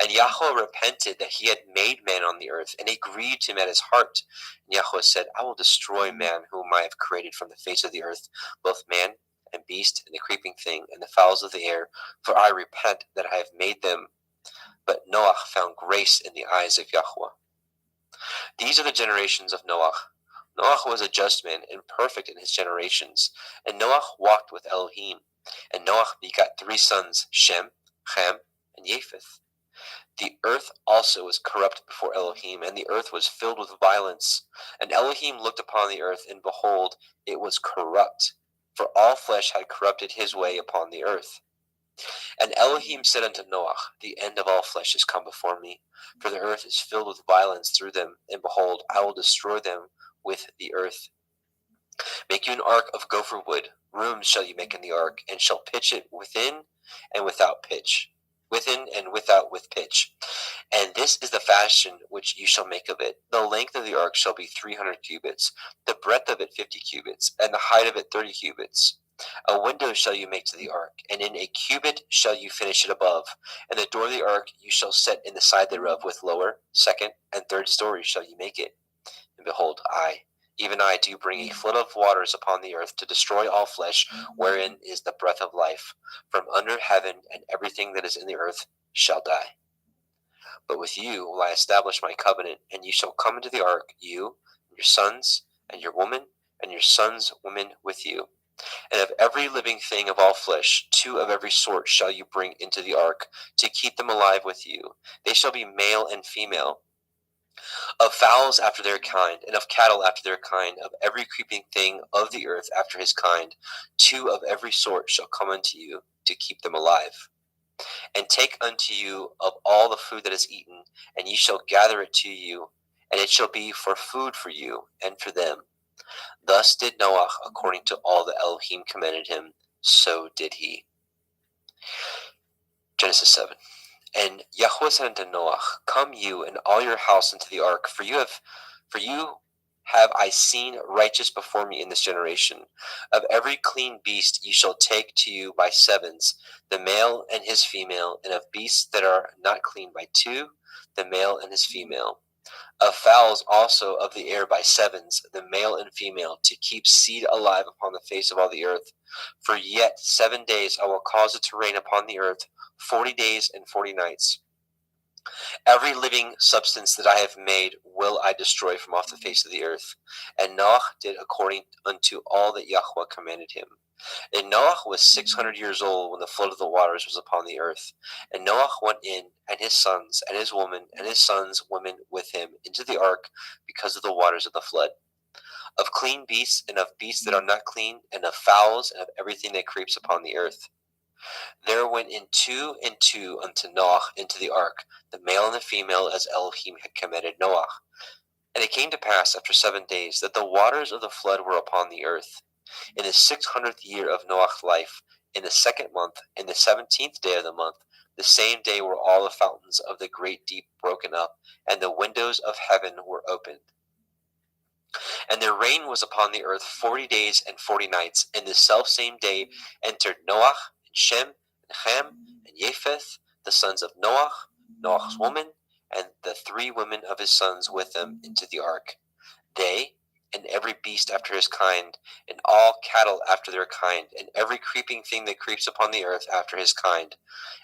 And Yahweh repented that he had made man on the earth, and it grieved him at his heart. And Yahweh said, I will destroy man whom I have created from the face of the earth, both man and beast, and the creeping thing, and the fowls of the air, for I repent that I have made them. But Noah found grace in the eyes of Yahweh. These are the generations of Noah. Noah was a just man and perfect in his generations, and Noah walked with Elohim. And Noah begot 3 sons, Shem, Ham, and Japheth. The earth also was corrupt before Elohim, and the earth was filled with violence. And Elohim looked upon the earth, and behold, it was corrupt, for all flesh had corrupted his way upon the earth. And Elohim said unto Noah, The end of all flesh is come before me, for the earth is filled with violence through them, and behold, I will destroy them with the earth. Make you an ark of gopher wood. Rooms shall you make in the ark, and shall pitch it within and without pitch. Within and without with pitch. And this is the fashion which you shall make of it. The length of the ark shall be 300 cubits, the breadth of it 50 cubits, and the height of it 30 cubits. A window shall you make to the ark, and in a cubit shall you finish it above. And the door of the ark you shall set in the side thereof, with lower, second, and third stories shall you make it. And behold, even I do bring a flood of waters upon the earth to destroy all flesh, wherein is the breath of life, from under heaven, and everything that is in the earth shall die. But with you will I establish my covenant, and you shall come into the ark, you, and your sons, and your woman, and your sons' women with you. And of every living thing of all flesh, 2 of every sort shall you bring into the ark, to keep them alive with you. They shall be male and female. Of fowls after their kind, and of cattle after their kind, of every creeping thing of the earth after his kind, 2 of every sort shall come unto you, to keep them alive. And take unto you of all the food that is eaten, and ye shall gather it to you, and it shall be for food for you and for them. Thus did Noah according to all that Elohim commanded him, so did he. Genesis 7. And Yahweh said unto Noah, Come you and all your house into the ark, for you have I seen righteous before me in this generation. Of every clean beast you shall take to you by sevens, the male and his female, and of beasts that are not clean by two, the male and his female. Of fowls also of the air by sevens, the male and female, to keep seed alive upon the face of all the earth. For yet 7 days I will cause it to rain upon the earth, 40 days and 40 nights. Every living substance that I have made will I destroy from off the face of the earth. And Noah did according unto all that Yahweh commanded him. And Noah was 600 years old when the flood of the waters was upon the earth. And Noah went in, and his sons, and his woman, and his sons' women with him, into the ark, because of the waters of the flood. Of clean beasts, and of beasts that are not clean, and of fowls, and of everything that creeps upon the earth. There went in 2 and 2 unto Noah into the ark, the male and the female, as Elohim had commanded Noah. And it came to pass after 7 days that the waters of the flood were upon the earth. In the 600th year of Noah's life, in the 2nd month, in the 17th day of the month, the same day were all the fountains of the great deep broken up, and the windows of heaven were opened. And the rain was upon the earth 40 days and 40 nights. And the selfsame day entered Noah, and Shem, and Ham, and Japheth, the sons of Noah, Noah's woman, and the 3 women of his sons with them into the ark. They, and every beast after his kind, and all cattle after their kind, and every creeping thing that creeps upon the earth after his kind,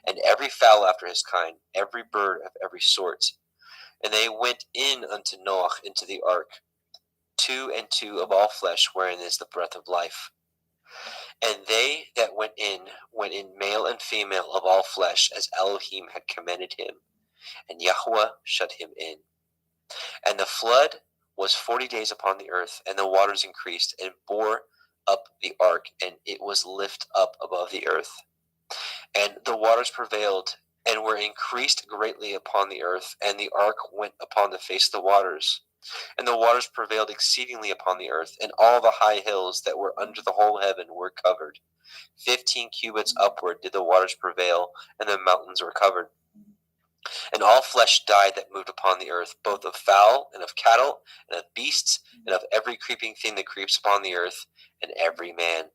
and every fowl after his kind, every bird of every sort. And they went in unto Noah into the ark, 2 and 2 of all flesh, wherein is the breath of life. And they that went in male and female of all flesh, as Elohim had commanded him, and Yahweh shut him in. And the flood was 40 days upon the earth, and the waters increased, and bore up the ark, and it was lift up above the earth. And the waters prevailed, and were increased greatly upon the earth, and the ark went upon the face of the waters. And the waters prevailed exceedingly upon the earth, and all the high hills that were under the whole heaven were covered. 15 cubits upward did the waters prevail, and the mountains were covered. And all flesh died that moved upon the earth, both of fowl, and of cattle, and of beasts, and of every creeping thing that creeps upon the earth, and every man.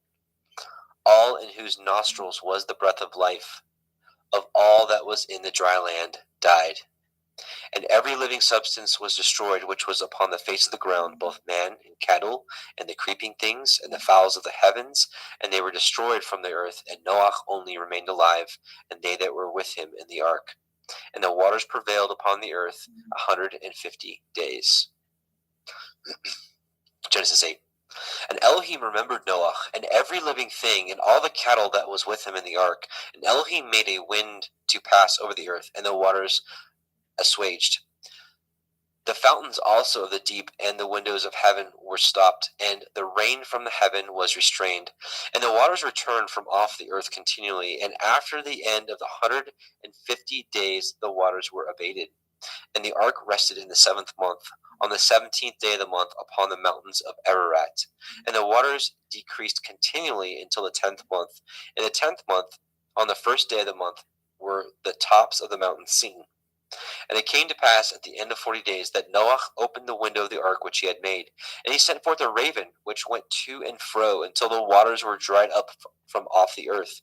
All in whose nostrils was the breath of life, of all that was in the dry land, died. And every living substance was destroyed which was upon the face of the ground, both man and cattle, and the creeping things, and the fowls of the heavens, and they were destroyed from the earth, and Noah only remained alive, and they that were with him in the ark. And the waters prevailed upon the earth 150 days. Genesis 8. And Elohim remembered Noah, and every living thing, and all the cattle that was with him in the ark. And Elohim made a wind to pass over the earth, and the waters assuaged. The fountains also of the deep and the windows of heaven were stopped, and the rain from the heaven was restrained. And the waters returned from off the earth continually, and after the end of the 150 days the waters were abated. And the ark rested in the 7th month, on the 17th day of the month, upon the mountains of Ararat. And the waters decreased continually until the 10th month. In the 10th month, on the 1st day of the month, were the tops of the mountains seen. And it came to pass at the end of 40 days that Noah opened the window of the ark which he had made. And he sent forth a raven, which went to and fro until the waters were dried up from off the earth.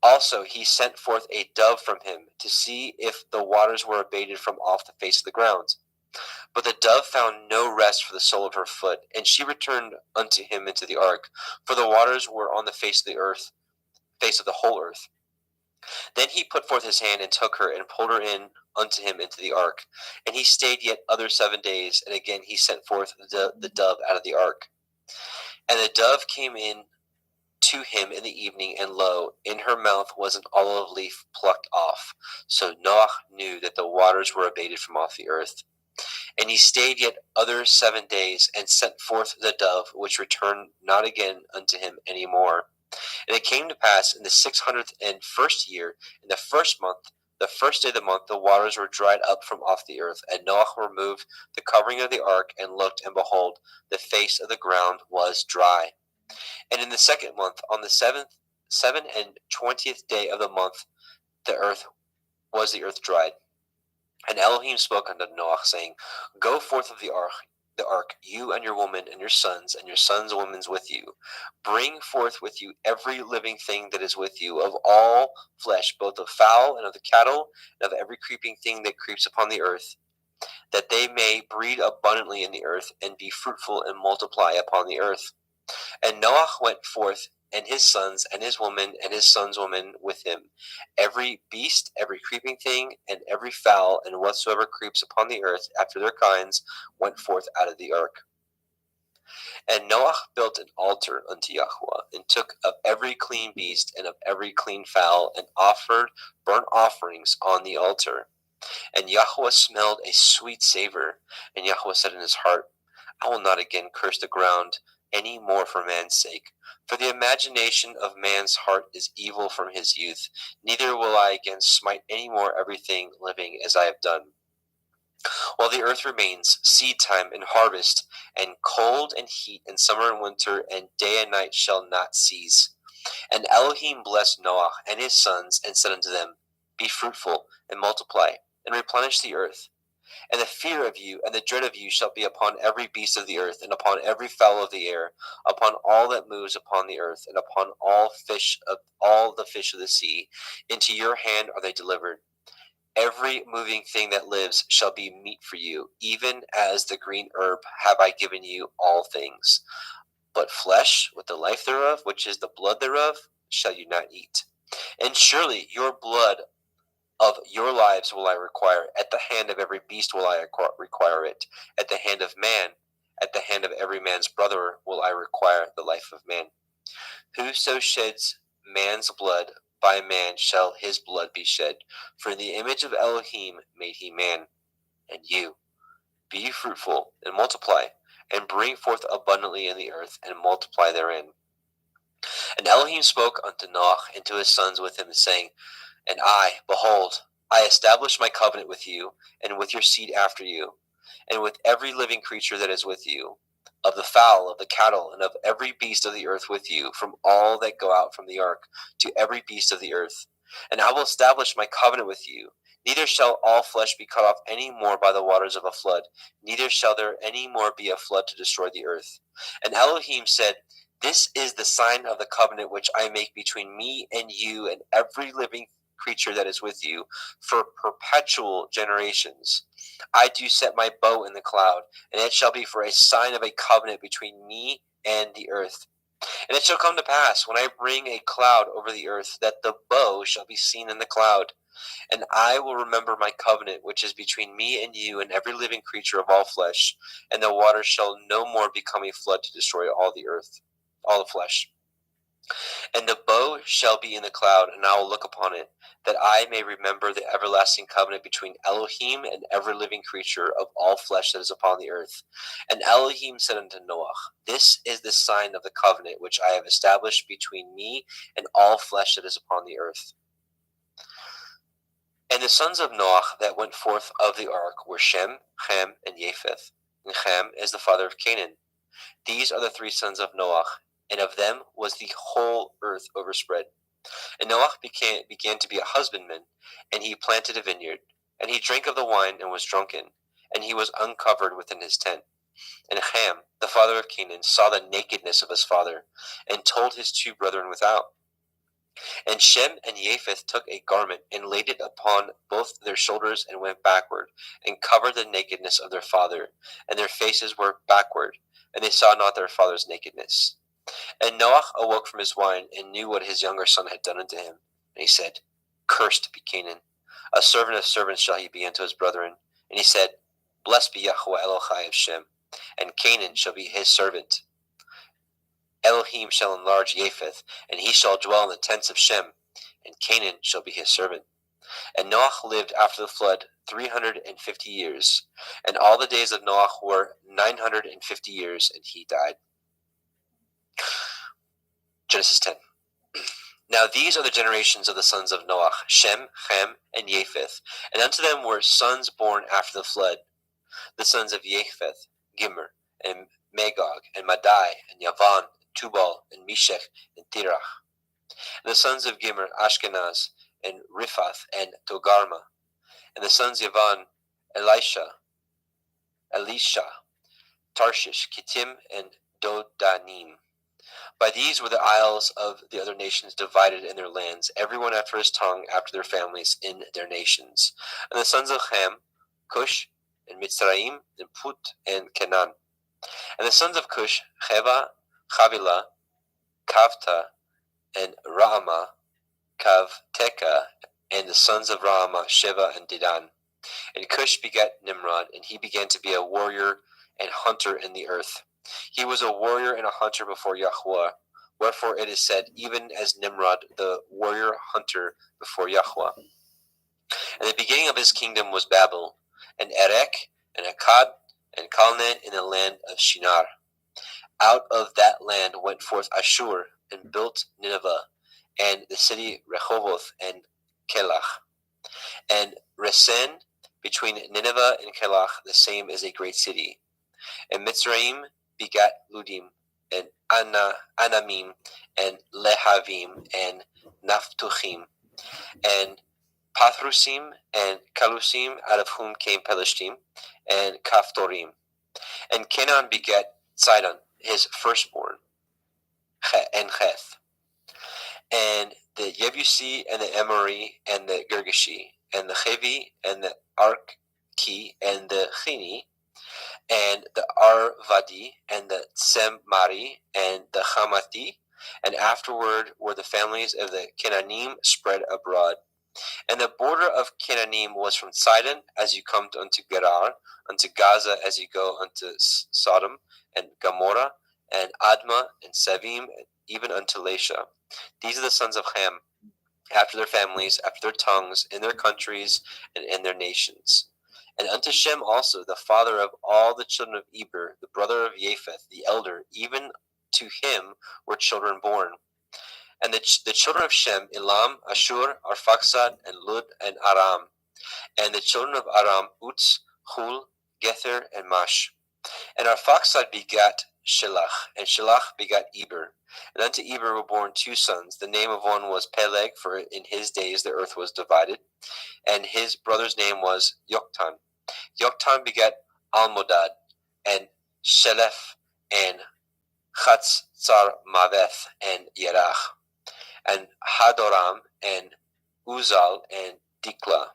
Also he sent forth a dove from him, to see if the waters were abated from off the face of the ground. But the dove found no rest for the sole of her foot, and she returned unto him into the ark, for the waters were on the face of the earth, face of the whole earth. Then he put forth his hand and took her, and pulled her in unto him into the ark. And he stayed yet other 7 days, and again he sent forth the dove out of the ark. And the dove came in to him in the evening, and lo, in her mouth was an olive leaf plucked off. So Noah knew that the waters were abated from off the earth. And he stayed yet other 7 days, and sent forth the dove, which returned not again unto him any more. And it came to pass in the 601st year, in the 1st month, the 1st day of the month, the waters were dried up from off the earth. And Noah removed the covering of the ark, and looked, and behold, the face of the ground was dry. And in the 2nd month, on the 27th day of the month, the earth dried. And Elohim spoke unto Noah, saying, Go forth of the ark, the ark, you and your woman and your sons women with you. Bring forth with you every living thing that is with you, of all flesh, both of fowl and of the cattle, and of every creeping thing that creeps upon the earth, that they may breed abundantly in the earth, and be fruitful and multiply upon the earth. And Noah went forth, and his sons and his woman and his sons' women with him. Every beast, every creeping thing, and every fowl, and whatsoever creeps upon the earth after their kinds, went forth out of the ark. And Noah built an altar unto Yahweh, and took of every clean beast and of every clean fowl, and offered burnt offerings on the altar. And Yahweh smelled a sweet savor. And Yahweh said in his heart, I will not again curse the ground any more for man's sake. For the imagination of man's heart is evil from his youth. Neither will I again smite any more everything living as I have done. While the earth remains, seed time and harvest, and cold and heat, and summer and winter, and day and night shall not cease. And Elohim blessed Noah and his sons, and said unto them, Be fruitful, and multiply, and replenish the earth. And the fear of you and the dread of you shall be upon every beast of the earth, and upon every fowl of the air, upon all that moves upon the earth, and upon all the fish of the sea. Into your hand are they delivered. Every moving thing that lives shall be meat for you, even as the green herb have I given you all things. But flesh with the life thereof, which is the blood thereof, shall you not eat. And surely your blood of your lives will I require. At the hand of every beast will I require it. At the hand of man, at the hand of every man's brother will I require the life of man. Whoso sheds man's blood, by man shall his blood be shed. For in the image of Elohim made he man. And you, be ye fruitful, and multiply, and bring forth abundantly in the earth, and multiply therein. And Elohim spoke unto Noah and to his sons with him, saying, And I, behold, I establish my covenant with you, and with your seed after you, and with every living creature that is with you, of the fowl, of the cattle, and of every beast of the earth with you, from all that go out from the ark, to every beast of the earth. And I will establish my covenant with you. Neither shall all flesh be cut off any more by the waters of a flood, neither shall there any more be a flood to destroy the earth. And Elohim said, This is the sign of the covenant which I make between me and you and every living creature that is with you for perpetual generations. I do set my bow in the cloud, and it shall be for a sign of a covenant between me and the earth. And it shall come to pass, when I bring a cloud over the earth, that the bow shall be seen in the cloud. And I will remember my covenant which is between me and you and every living creature of all flesh, and the waters shall no more become a flood to destroy all the earth, all the flesh. And the bow shall be in the cloud, and I will look upon it, that I may remember the everlasting covenant between Elohim and every living creature of all flesh that is upon the earth. And Elohim said unto Noah, This is the sign of the covenant which I have established between me and all flesh that is upon the earth. And the sons of Noah that went forth of the ark were Shem, Ham, and Japheth. And Ham is the father of Canaan. These are the three sons of Noah, and of them was the whole earth overspread. And Noah began to be a husbandman, and he planted a vineyard. And he drank of the wine and was drunken, and he was uncovered within his tent. And Ham, the father of Canaan, saw the nakedness of his father, and told his two brethren without. And Shem and Japheth took a garment, and laid it upon both their shoulders, and went backward, and covered the nakedness of their father, and their faces were backward, and they saw not their father's nakedness. And Noah awoke from his wine, and knew what his younger son had done unto him. And he said, Cursed be Canaan, a servant of servants shall he be unto his brethren. And he said, Blessed be Yahweh Elohai of Shem, and Canaan shall be his servant. Elohim shall enlarge Japheth, and he shall dwell in the tents of Shem, and Canaan shall be his servant. And Noah lived after the flood 350 years, and all the days of Noah were 950 years, and he died. Genesis 10. Now these are the generations of the sons of Noah, Shem, Ham, and Japheth. And unto them were sons born after the flood. The sons of Japheth, Gimmer, and Magog, and Madai, and Yavan, and Tubal, and Meshech, and Tirach. And the sons of Gimmer, Ashkenaz, and Riphath, and Togarma. And the sons of Yavan, Elisha, Tarshish, Kittim, and Dodanim. By these were the isles of the other nations divided in their lands, everyone after his tongue, after their families, in their nations. And the sons of Ham, Cush, and Mitzrayim, and Put, and Canaan. And the sons of Cush, Cheva, Chavila, Kavta, and Raama, Kavteka, and the sons of Raama, Sheva, and Dedan. And Cush begat Nimrod, and he began to be a warrior and hunter in the earth. He was a warrior and a hunter before Yahweh. Wherefore it is said, even as Nimrod, the warrior hunter before Yahweh. And the beginning of his kingdom was Babel, and Erech, and Akkad, and Calneh in the land of Shinar. Out of that land went forth Ashur, and built Nineveh, and the city Rehoboth, and Kelach. And Resen, between Nineveh and Kelach, the same is a great city. And Mitzrayim begat Ludim, and Anamim, and Lehavim, and Naphtuchim, and Pathrusim, and Kalusim, out of whom came Pelishtim, and Kaphtorim. And Canaan begat Sidon, his firstborn, and Heth, and the Yebusi, and the Amori, and the Girgashi, and the Chevi, and the Arki, and the Chini, and the Arvadi, and the Tsemari, and the Hamathi, and afterward were the families of the Canaanim spread abroad. And the border of Canaanim was from Sidon, as you come unto Gerar, unto Gaza, as you go unto Sodom, and Gomorrah, and Admah, and Sevim, even unto Lasha. These are the sons of Ham, after their families, after their tongues, in their countries, and in their nations. And unto Shem also, the father of all the children of Eber, the brother of Japheth, the elder, even to him were children born. And the children of Shem, Elam, Ashur, Arphaxad, and Lud, and Aram. And the children of Aram, Uz, Hul, Gether, and Mash. And Arphaxad begat Shelach, and Shelach begat Eber. And unto Eber were born two sons. The name of one was Peleg, for in his days the earth was divided. And his brother's name was Yoktan. Yoktan begat Almodad, and Shelef, and Chatzar Maveth, and Yerach, and Hadoram, and Uzal, and Dikla,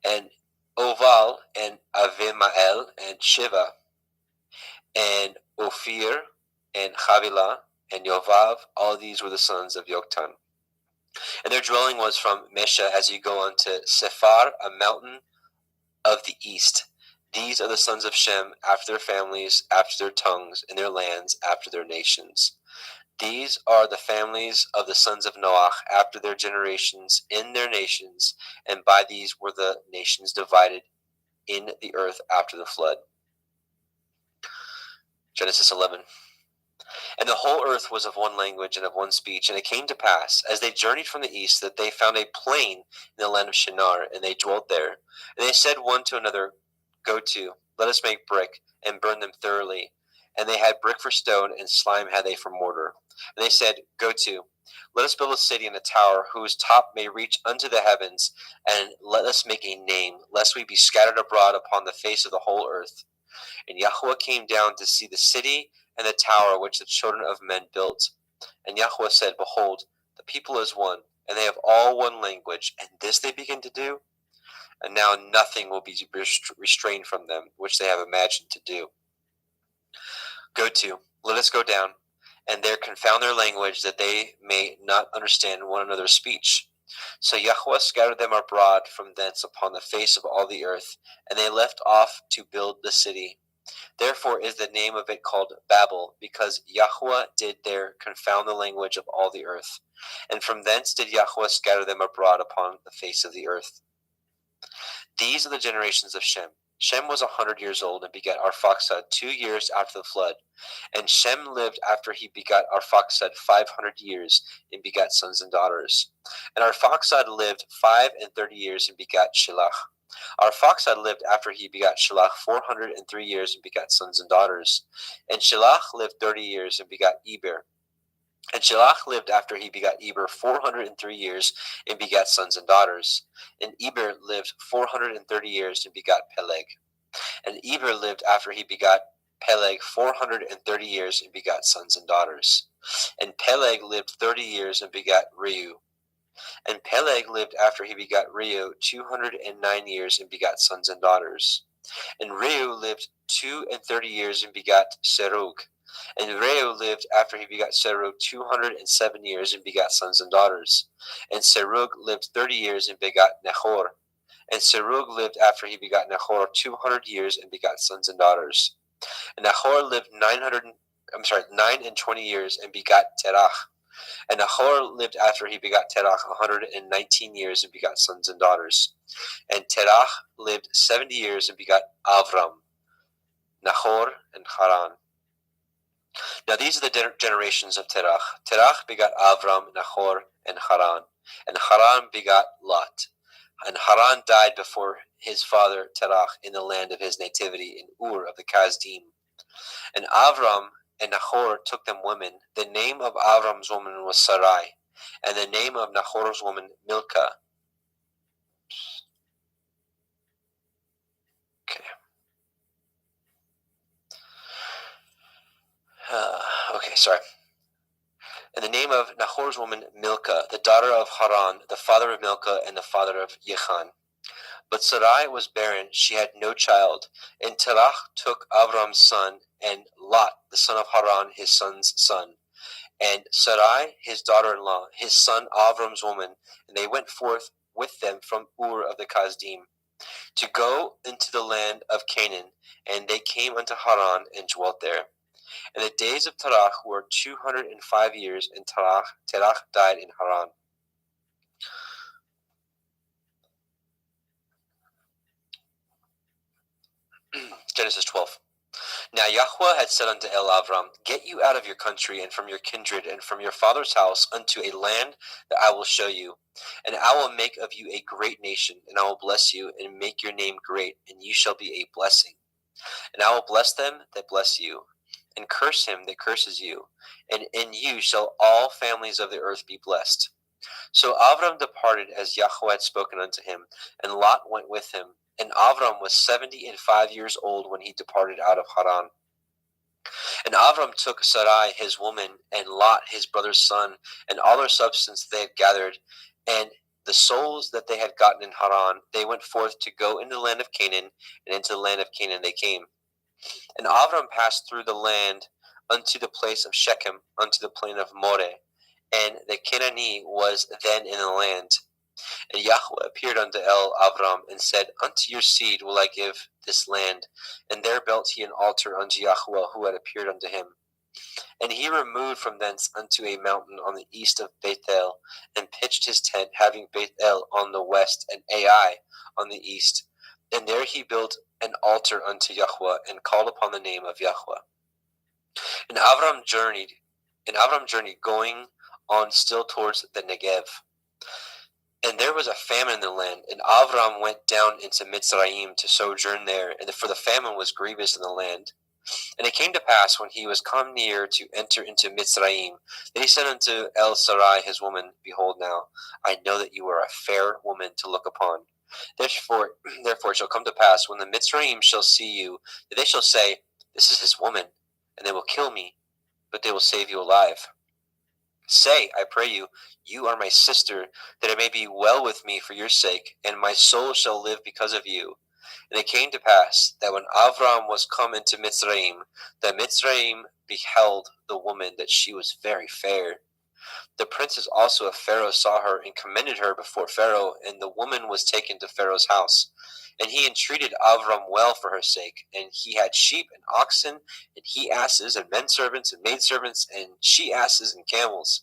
and Oval, and Avimael, and Shiva, and Ophir, and Havilah, and Yovav. All these were the sons of Yoktan. And their dwelling was from Mesha, as you go unto Sephar, a mountain of the east. These are the sons of Shem, after their families, after their tongues, in their lands, after their nations. These are the families of the sons of Noach, after their generations, in their nations, and by these were the nations divided in the earth after the flood. Genesis 11. And the whole earth was of one language and of one speech. And it came to pass, as they journeyed from the east, that they found a plain in the land of Shinar, and they dwelt there. And they said one to another, Go to, let us make brick, and burn them thoroughly. And they had brick for stone, and slime had they for mortar. And they said, Go to, let us build a city and a tower, whose top may reach unto the heavens, and let us make a name, lest we be scattered abroad upon the face of the whole earth. And Yahweh came down to see the city and the tower which the children of men built. And Yahweh said, Behold, the people is one, and they have all one language, and this they begin to do. And now nothing will be restrained from them, which they have imagined to do. Go to, let us go down, and there confound their language, that they may not understand one another's speech. So Yahweh scattered them abroad from thence upon the face of all the earth, and they left off to build the city. Therefore is the name of it called Babel, because Yahweh did there confound the language of all the earth. And from thence did Yahweh scatter them abroad upon the face of the earth. These are the generations of Shem. Shem was 100 years old and begat Arphaxad 2 years after the flood. And Shem lived after he begat Arphaxad 500 years and begat sons and daughters. And Arphaxad lived 35 years and begat Shelach. Arphaxad lived after he begat Shelach 403 years and begat sons and daughters. And Shelach lived 30 years and begat Eber. And Shelach lived after he begat Eber 403 years and begat sons and daughters. And Eber lived 430 years and begat Peleg. And Eber lived after he begat Peleg 430 years and begot sons and daughters. And Peleg lived 30 years and begot Reu. And Peleg lived after he begot Reu 209 years and begot sons and daughters. And Reu lived 32 years and begot Serug. And Reu lived after he begot Serug 207 years and begot sons and daughters. And Serug lived 30 years and begot Nahor. And Serug lived after he begot Nahor 200 years and begot sons and daughters. And Nahor lived 920 years and begot Terach. And Nahor lived after he begot Terach 119 years and begot sons and daughters. And Terach lived 70 years and begot Avram, Nahor, and Haran. Now these are the generations of Terach. Terach begot Avram, Nahor, and Haran. And Haran begot Lot. And Haran died before his father Terach in the land of his nativity in Ur of the Kasdim. And Avram and Nahor took them women. The name of Avram's woman was Sarai, and the name of Nahor's woman Milcah. Okay. And the name of Nahor's woman Milcah, the daughter of Haran, the father of Milcah, and the father of Yechan. But Sarai was barren; she had no child. And Terach took Avram's son, and Lot, the son of Haran, his son's son, and Sarai, his daughter-in-law, his son Avram's woman, and they went forth with them from Ur of the Kasdim, to go into the land of Canaan, and they came unto Haran and dwelt there. And the days of Terach were 205 years, and Terach died in Haran. Genesis 12. Now Yahweh had said unto Avram, Get you out of your country, and from your kindred, and from your father's house, unto a land that I will show you. And I will make of you a great nation, and I will bless you, and make your name great, and you shall be a blessing. And I will bless them that bless you, and curse him that curses you, and in you shall all families of the earth be blessed. So Avram departed as Yahweh had spoken unto him, and Lot went with him. And Avram was 75 years old when he departed out of Haran. And Avram took Sarai his woman, and Lot his brother's son, and all their substance they had gathered, and the souls that they had gotten in Haran. They went forth to go into the land of Canaan, and into the land of Canaan they came. And Avram passed through the land unto the place of Shechem, unto the plain of Moreh, and the Canaanite was then in the land. And Yahweh appeared unto Avram, and said, Unto your seed will I give this land. And there built he an altar unto Yahweh, who had appeared unto him. And he removed from thence unto a mountain on the east of Bethel, and pitched his tent, having Bethel on the west, and Ai on the east. And there he built an altar unto Yahweh, and called upon the name of Yahweh. And Avram journeyed, going on still towards the Negev. And there was a famine in the land, and Avram went down into Mitzrayim to sojourn there, and for the famine was grievous in the land. And it came to pass, when he was come near to enter into Mitzrayim, that he said unto Sarai his woman, Behold now, I know that you are a fair woman to look upon. Therefore it shall come to pass, when the Mitzrayim shall see you, that they shall say, This is his woman, and they will kill me, but they will save you alive. Say, I pray you, you are my sister, that it may be well with me for your sake, and my soul shall live because of you. And it came to pass, that when Avram was come into Mitzrayim, that Mitzrayim beheld the woman, that she was very fair. The princes also of Pharaoh saw her, and commended her before Pharaoh, and the woman was taken to Pharaoh's house. And he entreated Avram well for her sake, and he had sheep and oxen, and he asses, and men servants, and maidservants, and she asses, and camels.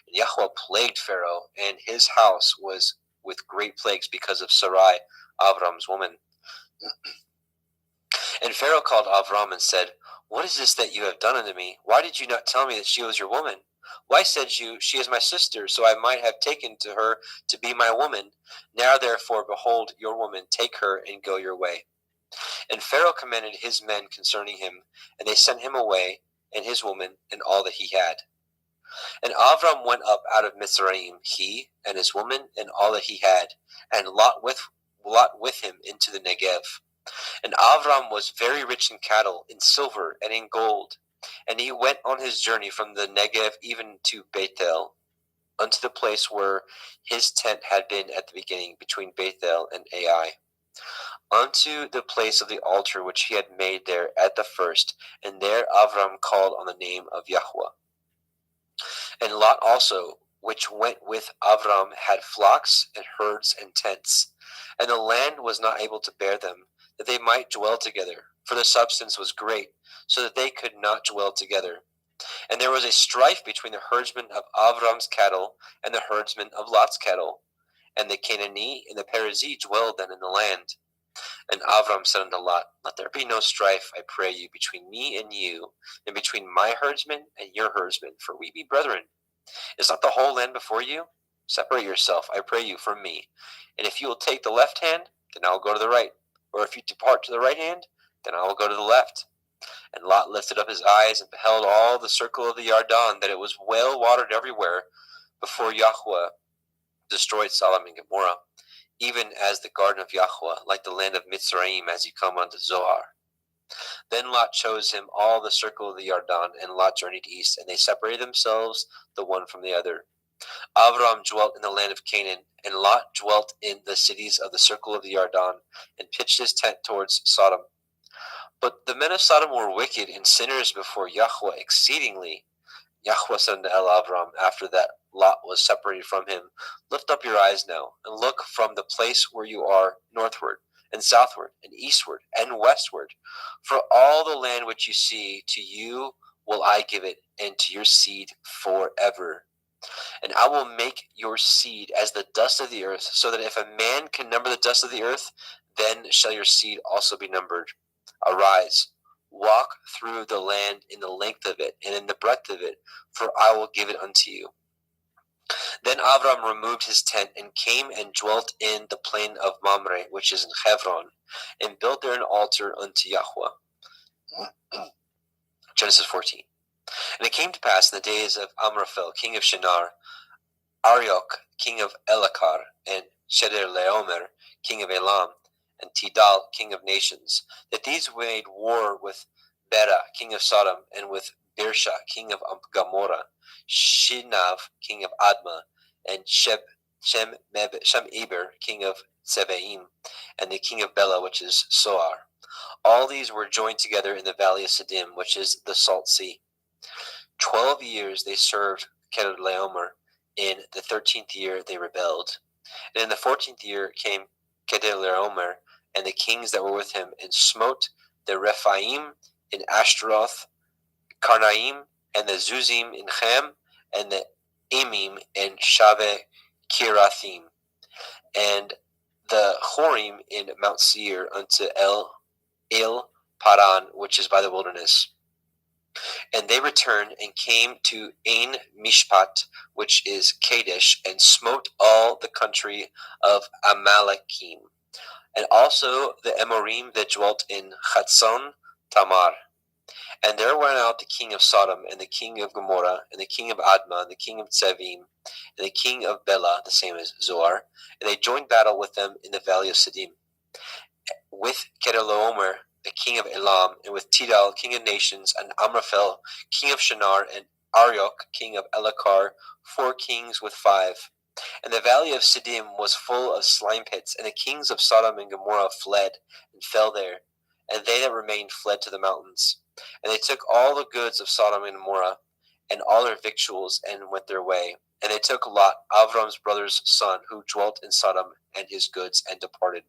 And Yahweh plagued Pharaoh, and his house was with great plagues because of Sarai, Avram's woman. And Pharaoh called Avram and said, What is this that you have done unto me? Why did you not tell me that she was your woman? Why said you, She is my sister, so I might have taken to her to be my woman? Now therefore, behold, your woman, take her and go your way. And Pharaoh commanded his men concerning him, and they sent him away, and his woman, and all that he had. And Avram went up out of Mitzrayim, he and his woman, and all that he had, and Lot with him into the Negev. And Avram was very rich in cattle, in silver, and in gold. And he went on his journey from the Negev even to Bethel, unto the place where his tent had been at the beginning, between Bethel and Ai, unto the place of the altar which he had made there at the first. And there Avram called on the name of Yahweh. And Lot also, which went with Avram, had flocks and herds and tents. And the land was not able to bear them, that they might dwell together, for the substance was great, so that they could not dwell together. And there was a strife between the herdsmen of Avram's cattle and the herdsmen of Lot's cattle. And the Canaanite and the Perizzite dwelled then in the land. And Avram said unto Lot, Let there be no strife, I pray you, between me and you, and between my herdsmen and your herdsmen, for we be brethren. Is not the whole land before you? Separate yourself, I pray you, from me. And if you will take the left hand, then I will go to the right. Or if you depart to the right hand, then I will go to the left. And Lot lifted up his eyes and beheld all the circle of the Yarden, that it was well watered everywhere, before Yahweh destroyed Sodom and Gomorrah, even as the garden of Yahweh, like the land of Mitzrayim, as you come unto Zoar. Then Lot chose him all the circle of the Yarden, and Lot journeyed east, and they separated themselves the one from the other. Avram dwelt in the land of Canaan, and Lot dwelt in the cities of the circle of the Yarden, and pitched his tent towards Sodom. But the men of Sodom were wicked and sinners before Yahweh exceedingly. Yahweh said unto Avram, after that Lot was separated from him, Lift up your eyes now, and look from the place where you are northward, and southward, and eastward, and westward. For all the land which you see, to you will I give it, and to your seed forever. And I will make your seed as the dust of the earth, so that if a man can number the dust of the earth, then shall your seed also be numbered. Arise, walk through the land in the length of it, and in the breadth of it, for I will give it unto you. Then Avram removed his tent, and came and dwelt in the plain of Mamre, which is in Hebron, and built there an altar unto Yahweh. Genesis 14. And it came to pass in the days of Amraphel, king of Shinar, Arioch, king of Elakar, and Chedorlaomer, king of Elam, and Tidal, king of nations, that these made war with Bera, king of Sodom, and with Birsha, king of Gomorrah, Shinav, king of Admah, and Shem-Eber, king of Tsevaim, and the king of Bela, which is Soar. All these were joined together in the valley of Siddim, which is the Salt Sea. 12 years they served Chedorlaomer. In the 13th year they rebelled. And in the 14th year came Chedorlaomer and the kings that were with him, and smote the Rephaim in Ashtaroth, Karnaim, and the Zuzim in Chem, and the Emim in Shave Kirathim, and the Horim in Mount Seir unto El Paran, which is by the wilderness. And they returned and came to Ain Mishpat, which is Kadesh, and smote all the country of Amalekim, and also the Amorim that dwelt in Chatzon Tamar. And there went out the king of Sodom, and the king of Gomorrah, and the king of Admah, and the king of Tsevim, and the king of Bela, the same as Zoar, and they joined battle with them in the valley of Siddim, with Chedorlaomer, the king of Elam, and with Tidal, king of nations, and Amraphel, king of Shinar, and Arioch, king of Elakar, 4 kings with 5. And the valley of Siddim was full of slime pits, and the kings of Sodom and Gomorrah fled, and fell there, and they that remained fled to the mountains. And they took all the goods of Sodom and Gomorrah, and all their victuals, and went their way. And they took Lot, Avram's brother's son, who dwelt in Sodom, and his goods, and departed.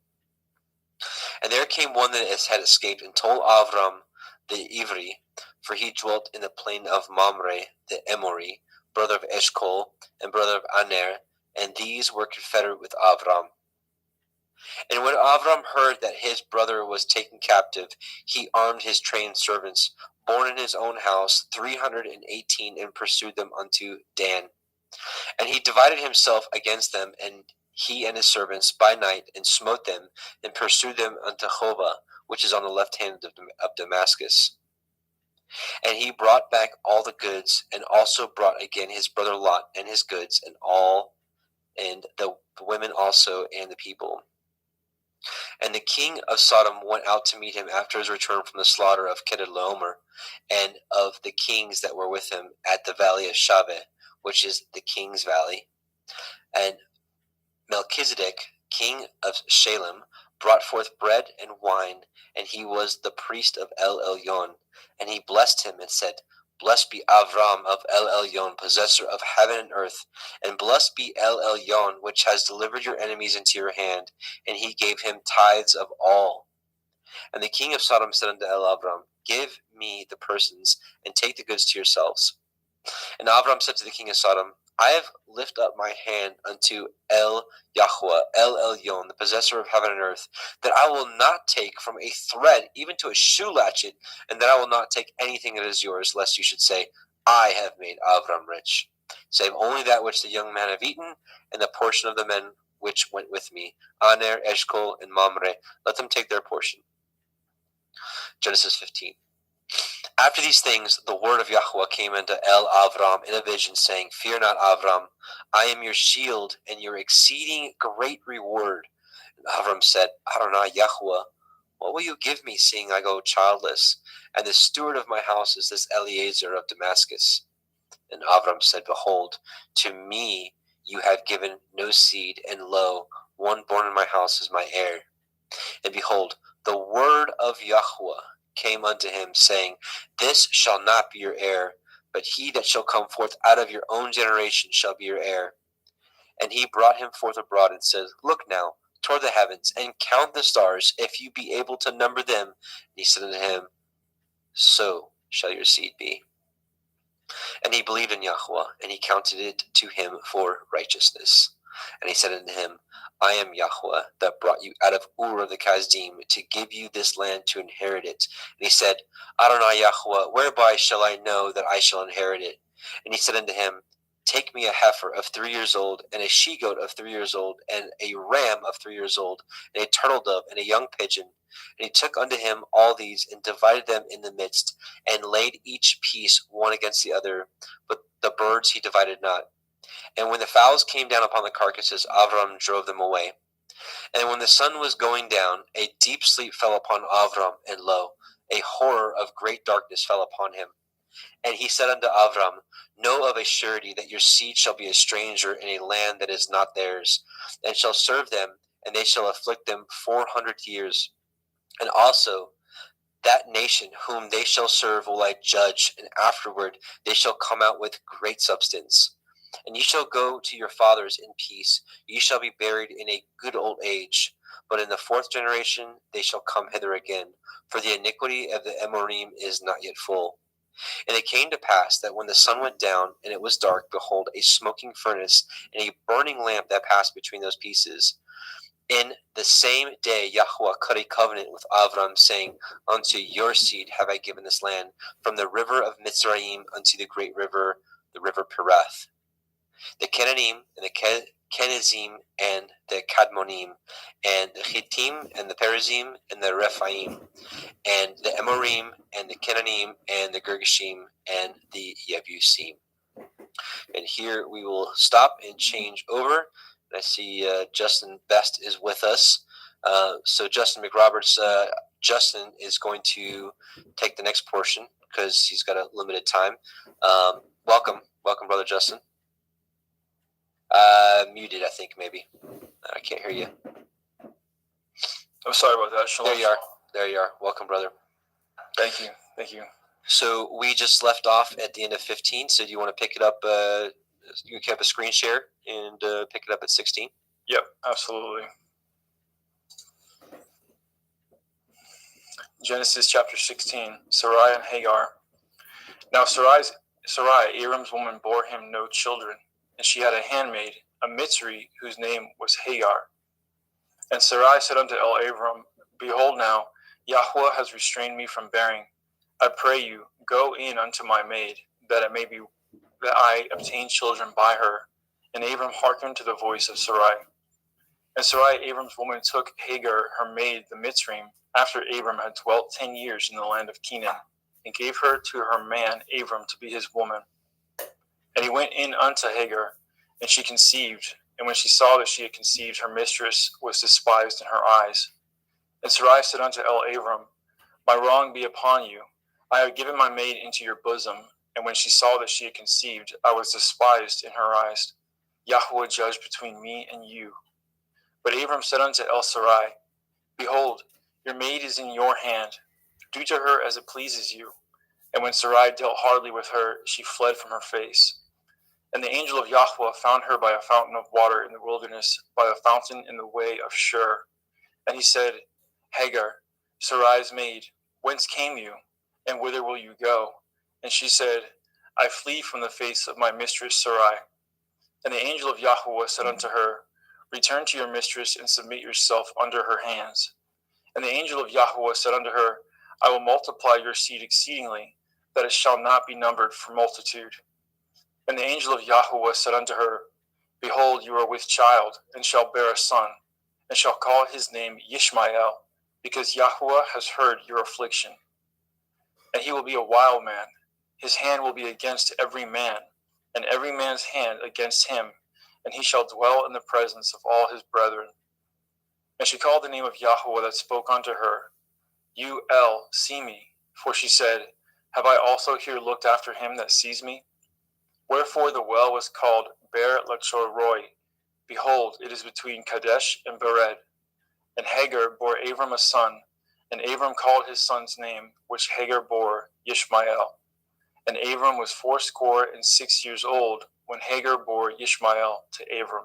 And there came one that had escaped, and told Avram the Ivri, for he dwelt in the plain of Mamre, the Emori, brother of Eshcol, and brother of Aner, and these were confederate with Avram. And when Avram heard that his brother was taken captive, he armed his trained servants, born in his own house, 318, and pursued them unto Dan. And he divided himself against them, and he and his servants by night, and smote them, and pursued them unto Hova, which is on the left hand of Damascus. And he brought back all the goods, and also brought again his brother Lot and his goods, and all, and the women also, and the people. And the king of Sodom went out to meet him after his return from the slaughter of Kedorlaomer, and of the kings that were with him at the valley of Shaveh, which is the king's valley. And Melchizedek, king of Shalem, brought forth bread and wine, and he was the priest of El Elyon. And he blessed him and said, Blessed be Avram of El Elyon, possessor of heaven and earth, and blessed be El Elyon, which has delivered your enemies into your hand. And he gave him tithes of all. And the king of Sodom said unto El Avram, Give me the persons, and take the goods to yourselves. And Avram said to the king of Sodom, I have lifted up my hand unto El Yahweh, El Elyon, the possessor of heaven and earth, that I will not take from a thread even to a shoe latchet, and that I will not take anything that is yours, lest you should say, I have made Avram rich, save only that which the young men have eaten, and the portion of the men which went with me, Aner, Eshcol, and Mamre, let them take their portion. Genesis 15. After these things, the word of Yahweh came unto El Avram in a vision, saying, Fear not, Avram, I am your shield and your exceeding great reward. And Avram said, Adonai Yahweh, what will you give me, seeing I go childless? And the steward of my house is this Eliezer of Damascus. And Avram said, Behold, to me you have given no seed, and lo, one born in my house is my heir. And behold, the word of Yahweh came unto him, saying, This shall not be your heir, but he that shall come forth out of your own generation shall be your heir. And he brought him forth abroad, and said, Look now toward the heavens, and count the stars, if you be able to number them. And he said unto him, So shall your seed be. And he believed in Yahweh, and he counted it to him for righteousness. And he said unto him, I am Yahweh, that brought you out of Ur of the Kasdim, to give you this land to inherit it. And he said, Adonai Yahweh, whereby shall I know that I shall inherit it? And he said unto him, Take me a heifer of 3 years old, and a she-goat of 3 years old, and a ram of 3 years old, and a turtle dove, and a young pigeon. And he took unto him all these, and divided them in the midst, and laid each piece one against the other, but the birds he divided not. And when the fowls came down upon the carcasses, Avram drove them away. And when the sun was going down, a deep sleep fell upon Avram, and lo, a horror of great darkness fell upon him. And he said unto Avram, Know of a surety that your seed shall be a stranger in a land that is not theirs, and shall serve them, and they shall afflict them 400 years. And also that nation whom they shall serve will I judge, and afterward they shall come out with great substance. And ye shall go to your fathers in peace. Ye shall be buried in a good old age. But in the 4th generation they shall come hither again, for the iniquity of the Amorim is not yet full. And it came to pass that when the sun went down, and it was dark, behold, a smoking furnace, and a burning lamp that passed between those pieces. In the same day Yahweh cut a covenant with Avram, saying, Unto your seed have I given this land, from the river of Mitzrayim unto the great river, the river Perath. The Kenanim, and the Kenizim, and the Kadmonim, and the Hittim, and the Perizim, and the Rephaim, and the Amorim, and the Kenanim, and the Girgashim, and the Yebusim. And here we will stop and change over. I see Justin Best is with us. So Justin McRoberts, Justin is going to take the next portion because he's got a limited time. Welcome, Brother Justin. Muted, I think, maybe. I can't hear you. I'm sorry about that. Shalom. There you are. Welcome, brother. Thank you. So we just left off at the end of 15. So do you want to pick it up? You can have a screen share and pick it up at 16. Yep, absolutely. Genesis chapter 16, Sarai and Hagar. Now Sarai, Abram's woman, bore him no children, and she had a handmaid, a Mitzri, whose name was Hagar. And Sarai said unto Abram, Behold now, Yahweh has restrained me from bearing. I pray you, go in unto my maid, that I obtain children by her. And Abram hearkened to the voice of Sarai. And Sarai, Abram's woman, took Hagar, her maid, the Mitzrayim, after Abram had dwelt 10 years in the land of Canaan, and gave her to her man Abram to be his woman. And he went in unto Hagar, and she conceived, and when she saw that she had conceived, her mistress was despised in her eyes. And Sarai said unto Abram, My wrong be upon you. I have given my maid into your bosom, and when she saw that she had conceived, I was despised in her eyes. Yahweh judge between me and you. But Abram said unto Sarai, Behold, your maid is in your hand. Do to her as it pleases you. And when Sarai dealt hardly with her, she fled from her face. And the angel of Yahweh found her by a fountain of water in the wilderness, by a fountain in the way of Shur. And he said, Hagar, Sarai's maid, whence came you, and whither will you go? And she said, I flee from the face of my mistress Sarai. And the angel of Yahweh said unto her, Return to your mistress, and submit yourself under her hands. And the angel of Yahweh said unto her, I will multiply your seed exceedingly, that it shall not be numbered for multitude. And the angel of Yahweh said unto her, Behold, you are with child, and shall bear a son, and shall call his name Yishmael, because Yahweh has heard your affliction. And he will be a wild man. His hand will be against every man, and every man's hand against him, and he shall dwell in the presence of all his brethren. And she called the name of Yahweh that spoke unto her, You see me. For she said, Have I also here looked after him that sees me? Wherefore the well was called Ber Lachoroi. Behold, it is between Kadesh and Bered. And Hagar bore Abram a son, and Abram called his son's name, which Hagar bore, Yishmael. And Abram was 86 years old when Hagar bore Yishmael to Abram.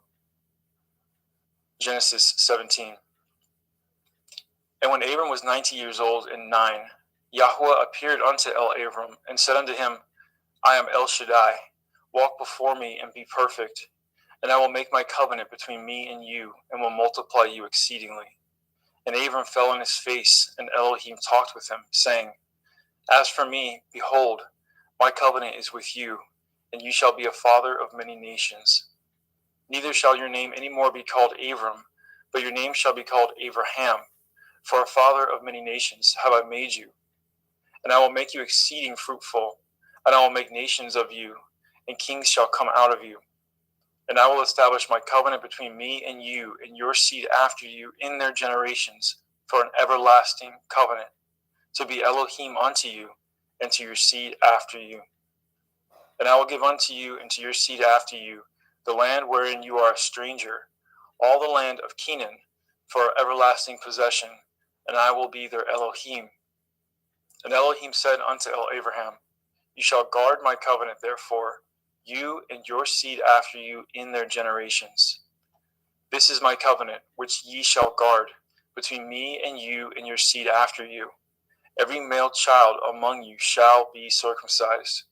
Genesis 17. And when Abram was 90 years old and 9, Yahweh appeared unto Abram, and said unto him, I am El Shaddai. Walk before me and be perfect, and I will make my covenant between me and you, and will multiply you exceedingly. And Abram fell on his face, and Elohim talked with him, saying, As for me, behold, my covenant is with you, and you shall be a father of many nations. Neither shall your name any more be called Abram, but your name shall be called Abraham, for a father of many nations have I made you. And I will make you exceeding fruitful, and I will make nations of you, and kings shall come out of you. And I will establish my covenant between me and you and your seed after you in their generations for an everlasting covenant, to be Elohim unto you and to your seed after you. And I will give unto you and to your seed after you the land wherein you are a stranger, all the land of Canaan, for everlasting possession, and I will be their Elohim. And Elohim said unto Abraham, You shall guard my covenant, therefore, you and your seed after you in their generations. This is my covenant, which ye shall guard, between me and you and your seed after you. Every male child among you shall be circumcised,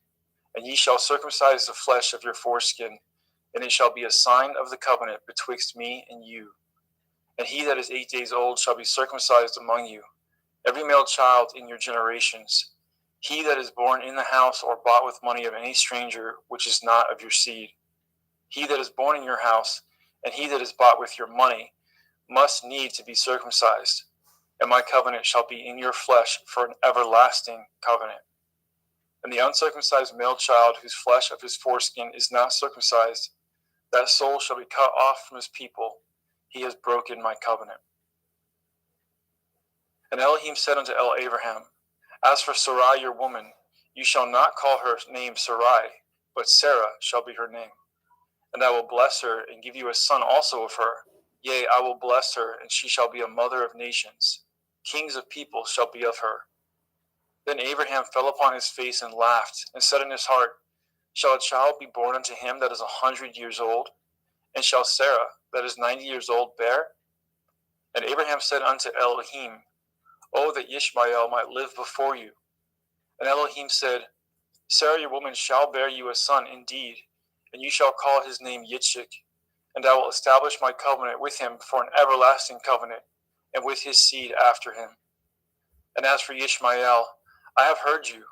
and ye shall circumcise the flesh of your foreskin, and it shall be a sign of the covenant betwixt me and you. And he that is 8 days old shall be circumcised among you, every male child in your generations. He that is born in the house or bought with money of any stranger, which is not of your seed. He that is born in your house, and he that is bought with your money, must need to be circumcised. And my covenant shall be in your flesh for an everlasting covenant. And the uncircumcised male child, whose flesh of his foreskin is not circumcised, that soul shall be cut off from his people. He has broken my covenant. And Elohim said unto Abraham, As for Sarai your woman, you shall not call her name Sarai, but Sarah shall be her name. And I will bless her, and give you a son also of her. Yea, I will bless her, and she shall be a mother of nations. Kings of people shall be of her. Then Abraham fell upon his face and laughed, and said in his heart, Shall a child be born unto him that is 100 years old? And shall Sarah, that is 90 years old, bear? And Abraham said unto Elohim, Oh, that Yishmael might live before you. And Elohim said, Sarah your woman shall bear you a son indeed, and you shall call his name Yitzchak, and I will establish my covenant with him for an everlasting covenant, and with his seed after him. And as for Yishmael, I have heard you.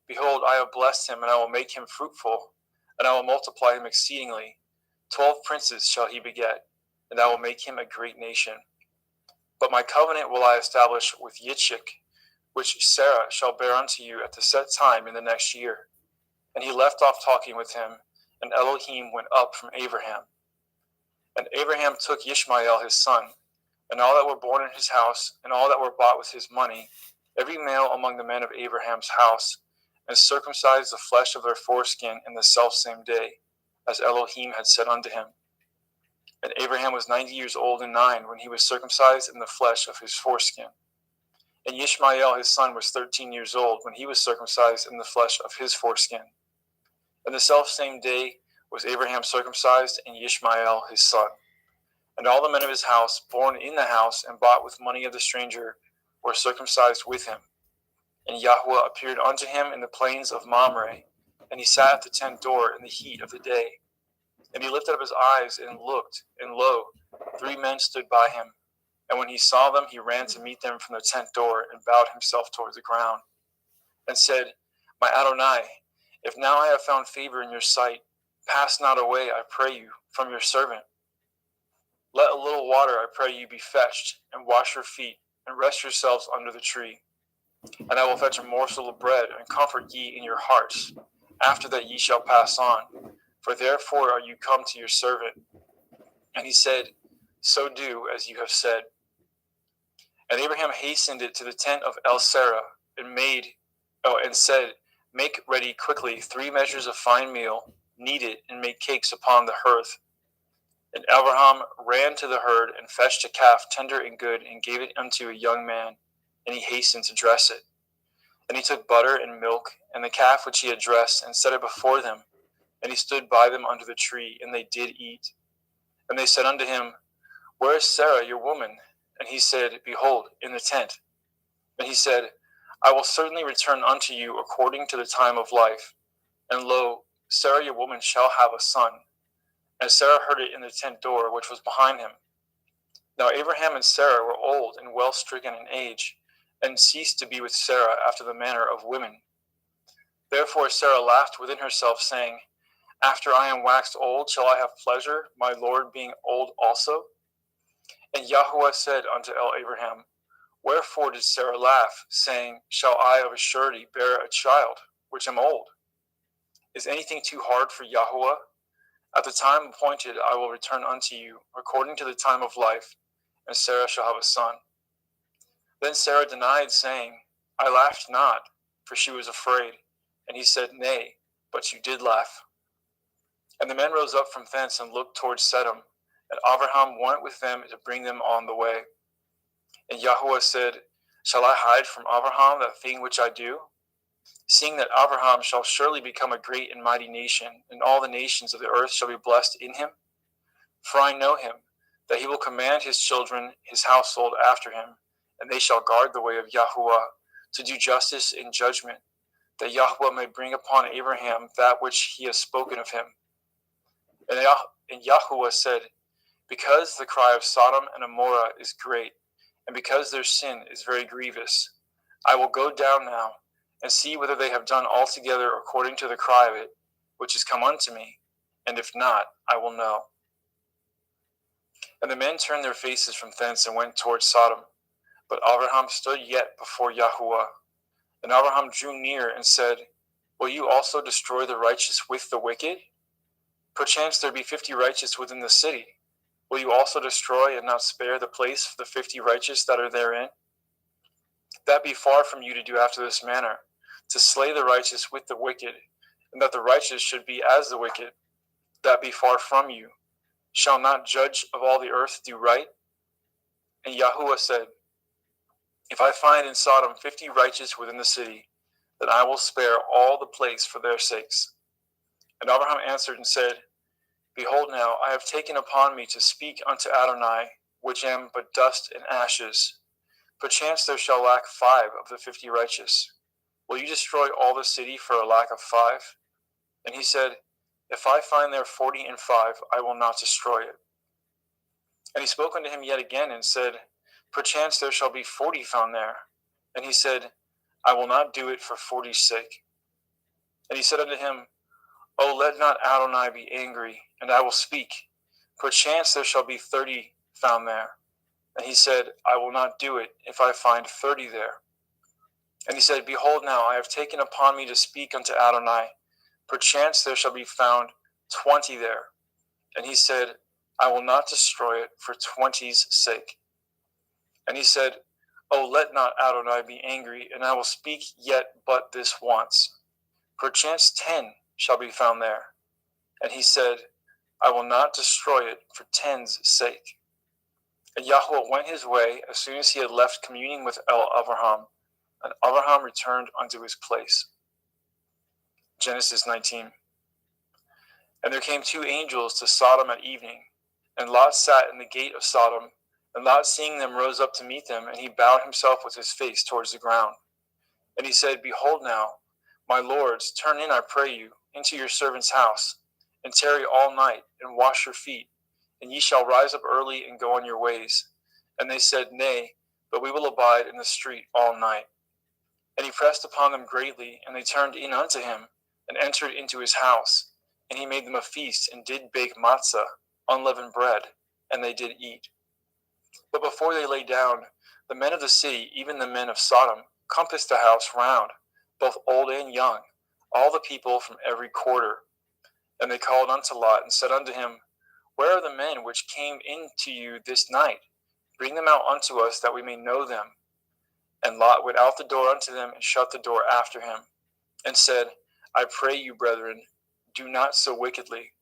Behold, I have blessed him, and I will make him fruitful, and I will multiply him exceedingly. 12 princes shall he beget, and I will make him a great nation. But my covenant will I establish with Yitzchak, which Sarah shall bear unto you at the set time in the next year. And he left off talking with him, and Elohim went up from Abraham. And Abraham took Ishmael his son, and all that were born in his house, and all that were bought with his money, every male among the men of Abraham's house, and circumcised the flesh of their foreskin in the selfsame day, as Elohim had said unto him. And Abraham was 90 years old and 9 when he was circumcised in the flesh of his foreskin. And Ishmael his son was 13 years old when he was circumcised in the flesh of his foreskin. And the selfsame day was Abraham circumcised, and Ishmael his son. And all the men of his house, born in the house and bought with money of the stranger, were circumcised with him. And Yahweh appeared unto him in the plains of Mamre, and he sat at the tent door in the heat of the day. And he lifted up his eyes and looked, and lo, 3 men stood by him. And when he saw them, he ran to meet them from the tent door, and bowed himself toward the ground, and said, My Adonai, if now I have found favor in your sight, pass not away, I pray you, from your servant. Let a little water, I pray you, be fetched, and wash your feet, and rest yourselves under the tree. And I will fetch a morsel of bread, and comfort ye in your hearts. After that ye shall pass on, for therefore are you come to your servant. And he said, So do as you have said. And Abraham hastened it to the tent of El Sarah, and said, Make ready quickly 3 measures of fine meal, knead it, and make cakes upon the hearth. And Abraham ran to the herd, and fetched a calf tender and good, and gave it unto a young man, and he hastened to dress it. And he took butter and milk, and the calf which he had dressed, and set it before them. And he stood by them under the tree, and they did eat. And they said unto him, Where is Sarah your woman? And he said, Behold, in the tent. And he said, I will certainly return unto you according to the time of life. And lo, Sarah your woman shall have a son. And Sarah heard it in the tent door which was behind him. Now Abraham and Sarah were old and well stricken in age, and ceased to be with Sarah after the manner of women. Therefore Sarah laughed within herself, saying, After I am waxed old, shall I have pleasure, my Lord being old also? And Yahweh said unto Abraham, Wherefore did Sarah laugh, saying, Shall I of a surety bear a child, which am old? Is anything too hard for Yahweh? At the time appointed I will return unto you, according to the time of life, and Sarah shall have a son. Then Sarah denied, saying, I laughed not, for she was afraid. And he said, Nay, but you did laugh. And the men rose up from thence and looked toward Sedom, and Abraham went with them to bring them on the way. And Yahweh said, Shall I hide from Abraham that thing which I do? Seeing that Abraham shall surely become a great and mighty nation, and all the nations of the earth shall be blessed in him. For I know him, that he will command his children, his household after him, and they shall guard the way of Yahweh, to do justice and judgment, that Yahweh may bring upon Abraham that which he has spoken of him. And Yahweh said, Because the cry of Sodom and Amorah is great, and because their sin is very grievous, I will go down now, and see whether they have done altogether according to the cry of it, which is come unto me, and if not, I will know. And the men turned their faces from thence and went toward Sodom. But Abraham stood yet before Yahweh. And Abraham drew near and said, Will you also destroy the righteous with the wicked? Perchance there be 50 righteous within the city. Will you also destroy and not spare the place for the 50 righteous that are therein? That be far from you to do after this manner, to slay the righteous with the wicked, and that the righteous should be as the wicked. That be far from you. Shall not judge of all the earth do right? And Yahuwah said, If I find in Sodom 50 righteous within the city, then I will spare all the place for their sakes. And Abraham answered and said, Behold now, I have taken upon me to speak unto Adonai, which am but dust and ashes. Perchance there shall lack 5 of the 50 righteous. Will you destroy all the city for a lack of 5? And he said, If I find there 40 and 5, I will not destroy it. And he spoke unto him yet again and said, Perchance there shall be 40 found there. And he said, I will not do it for 40's sake. And he said unto him, O let not Adonai be angry, and I will speak. Perchance there shall be 30 found there. And he said, I will not do it if I find 30 there. And he said, Behold now, I have taken upon me to speak unto Adonai. Perchance there shall be found 20 there. And he said, I will not destroy it for 20's sake. And he said, Oh, let not Adonai be angry, and I will speak yet but this once. Perchance 10 shall be found there. And he said, I will not destroy it for 10's sake. And Yahweh went his way as soon as he had left communing with Abraham, and Abraham returned unto his place. Genesis 19. And there came 2 angels to Sodom at evening, and Lot sat in the gate of Sodom, and Lot seeing them rose up to meet them, and he bowed himself with his face towards the ground. And he said, Behold now, my lords, turn in, I pray you, into your servant's house, and tarry all night, and wash your feet, and ye shall rise up early and go on your ways. And they said, Nay, but we will abide in the street all night. And he pressed upon them greatly, and they turned in unto him, and entered into his house. And he made them a feast, and did bake matzah, unleavened bread, and they did eat. But before they lay down, the men of the city, even the men of Sodom, compassed the house round, both old and young, all the people from every quarter. And they called unto Lot, and said unto him, Where are the men which came in to you this night? Bring them out unto us, that we may know them. And Lot went out the door unto them, and shut the door after him, and said, I pray you, brethren, do not so wickedly.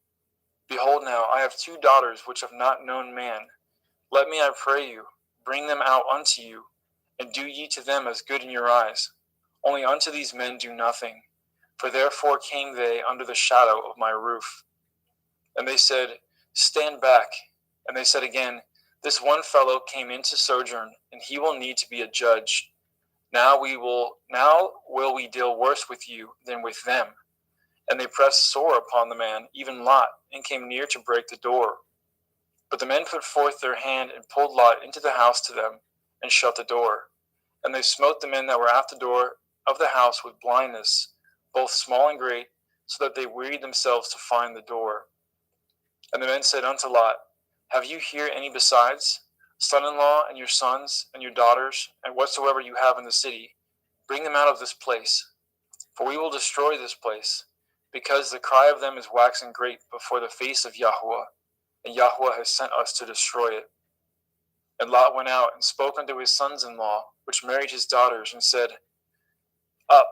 Behold now, I have 2 daughters which have not known man. Let me, I pray you, bring them out unto you, and do ye to them as good in your eyes. Only unto these men do nothing, for therefore came they under the shadow of my roof. And they said, Stand back. And they said again, This one fellow came in to sojourn, and he will need to be a judge. Now will we deal worse with you than with them. And they pressed sore upon the man, even Lot, and came near to break the door. But the men put forth their hand, and pulled Lot into the house to them, and shut the door. And they smote the men that were at the door of the house with blindness, both small and great, so that they wearied themselves to find the door. And the men said unto Lot, Have you here any besides? Son-in-law, and your sons, and your daughters, and whatsoever you have in the city, bring them out of this place. For we will destroy this place, because the cry of them is waxen great before the face of Yahweh, and Yahweh has sent us to destroy it. And Lot went out and spoke unto his sons-in-law, which married his daughters, and said, Up,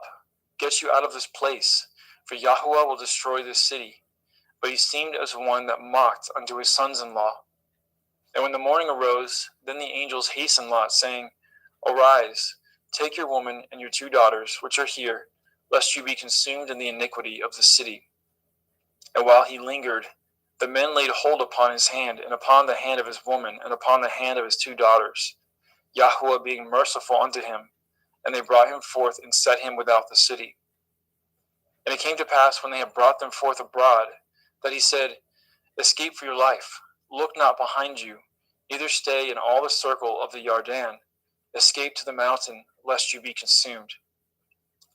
get you out of this place, for Yahweh will destroy this city. But he seemed as one that mocked unto his sons-in-law. And when the morning arose, then the angels hastened Lot, saying, Arise, take your woman and your 2 daughters, which are here, lest you be consumed in the iniquity of the city. And while he lingered, the men laid hold upon his hand, and upon the hand of his woman, and upon the hand of his 2 daughters, Yahweh being merciful unto him, and they brought him forth and set him without the city. And it came to pass, when they had brought them forth abroad, that he said, Escape for your life, look not behind you, neither stay in all the circle of the Yarden. Escape to the mountain, lest you be consumed.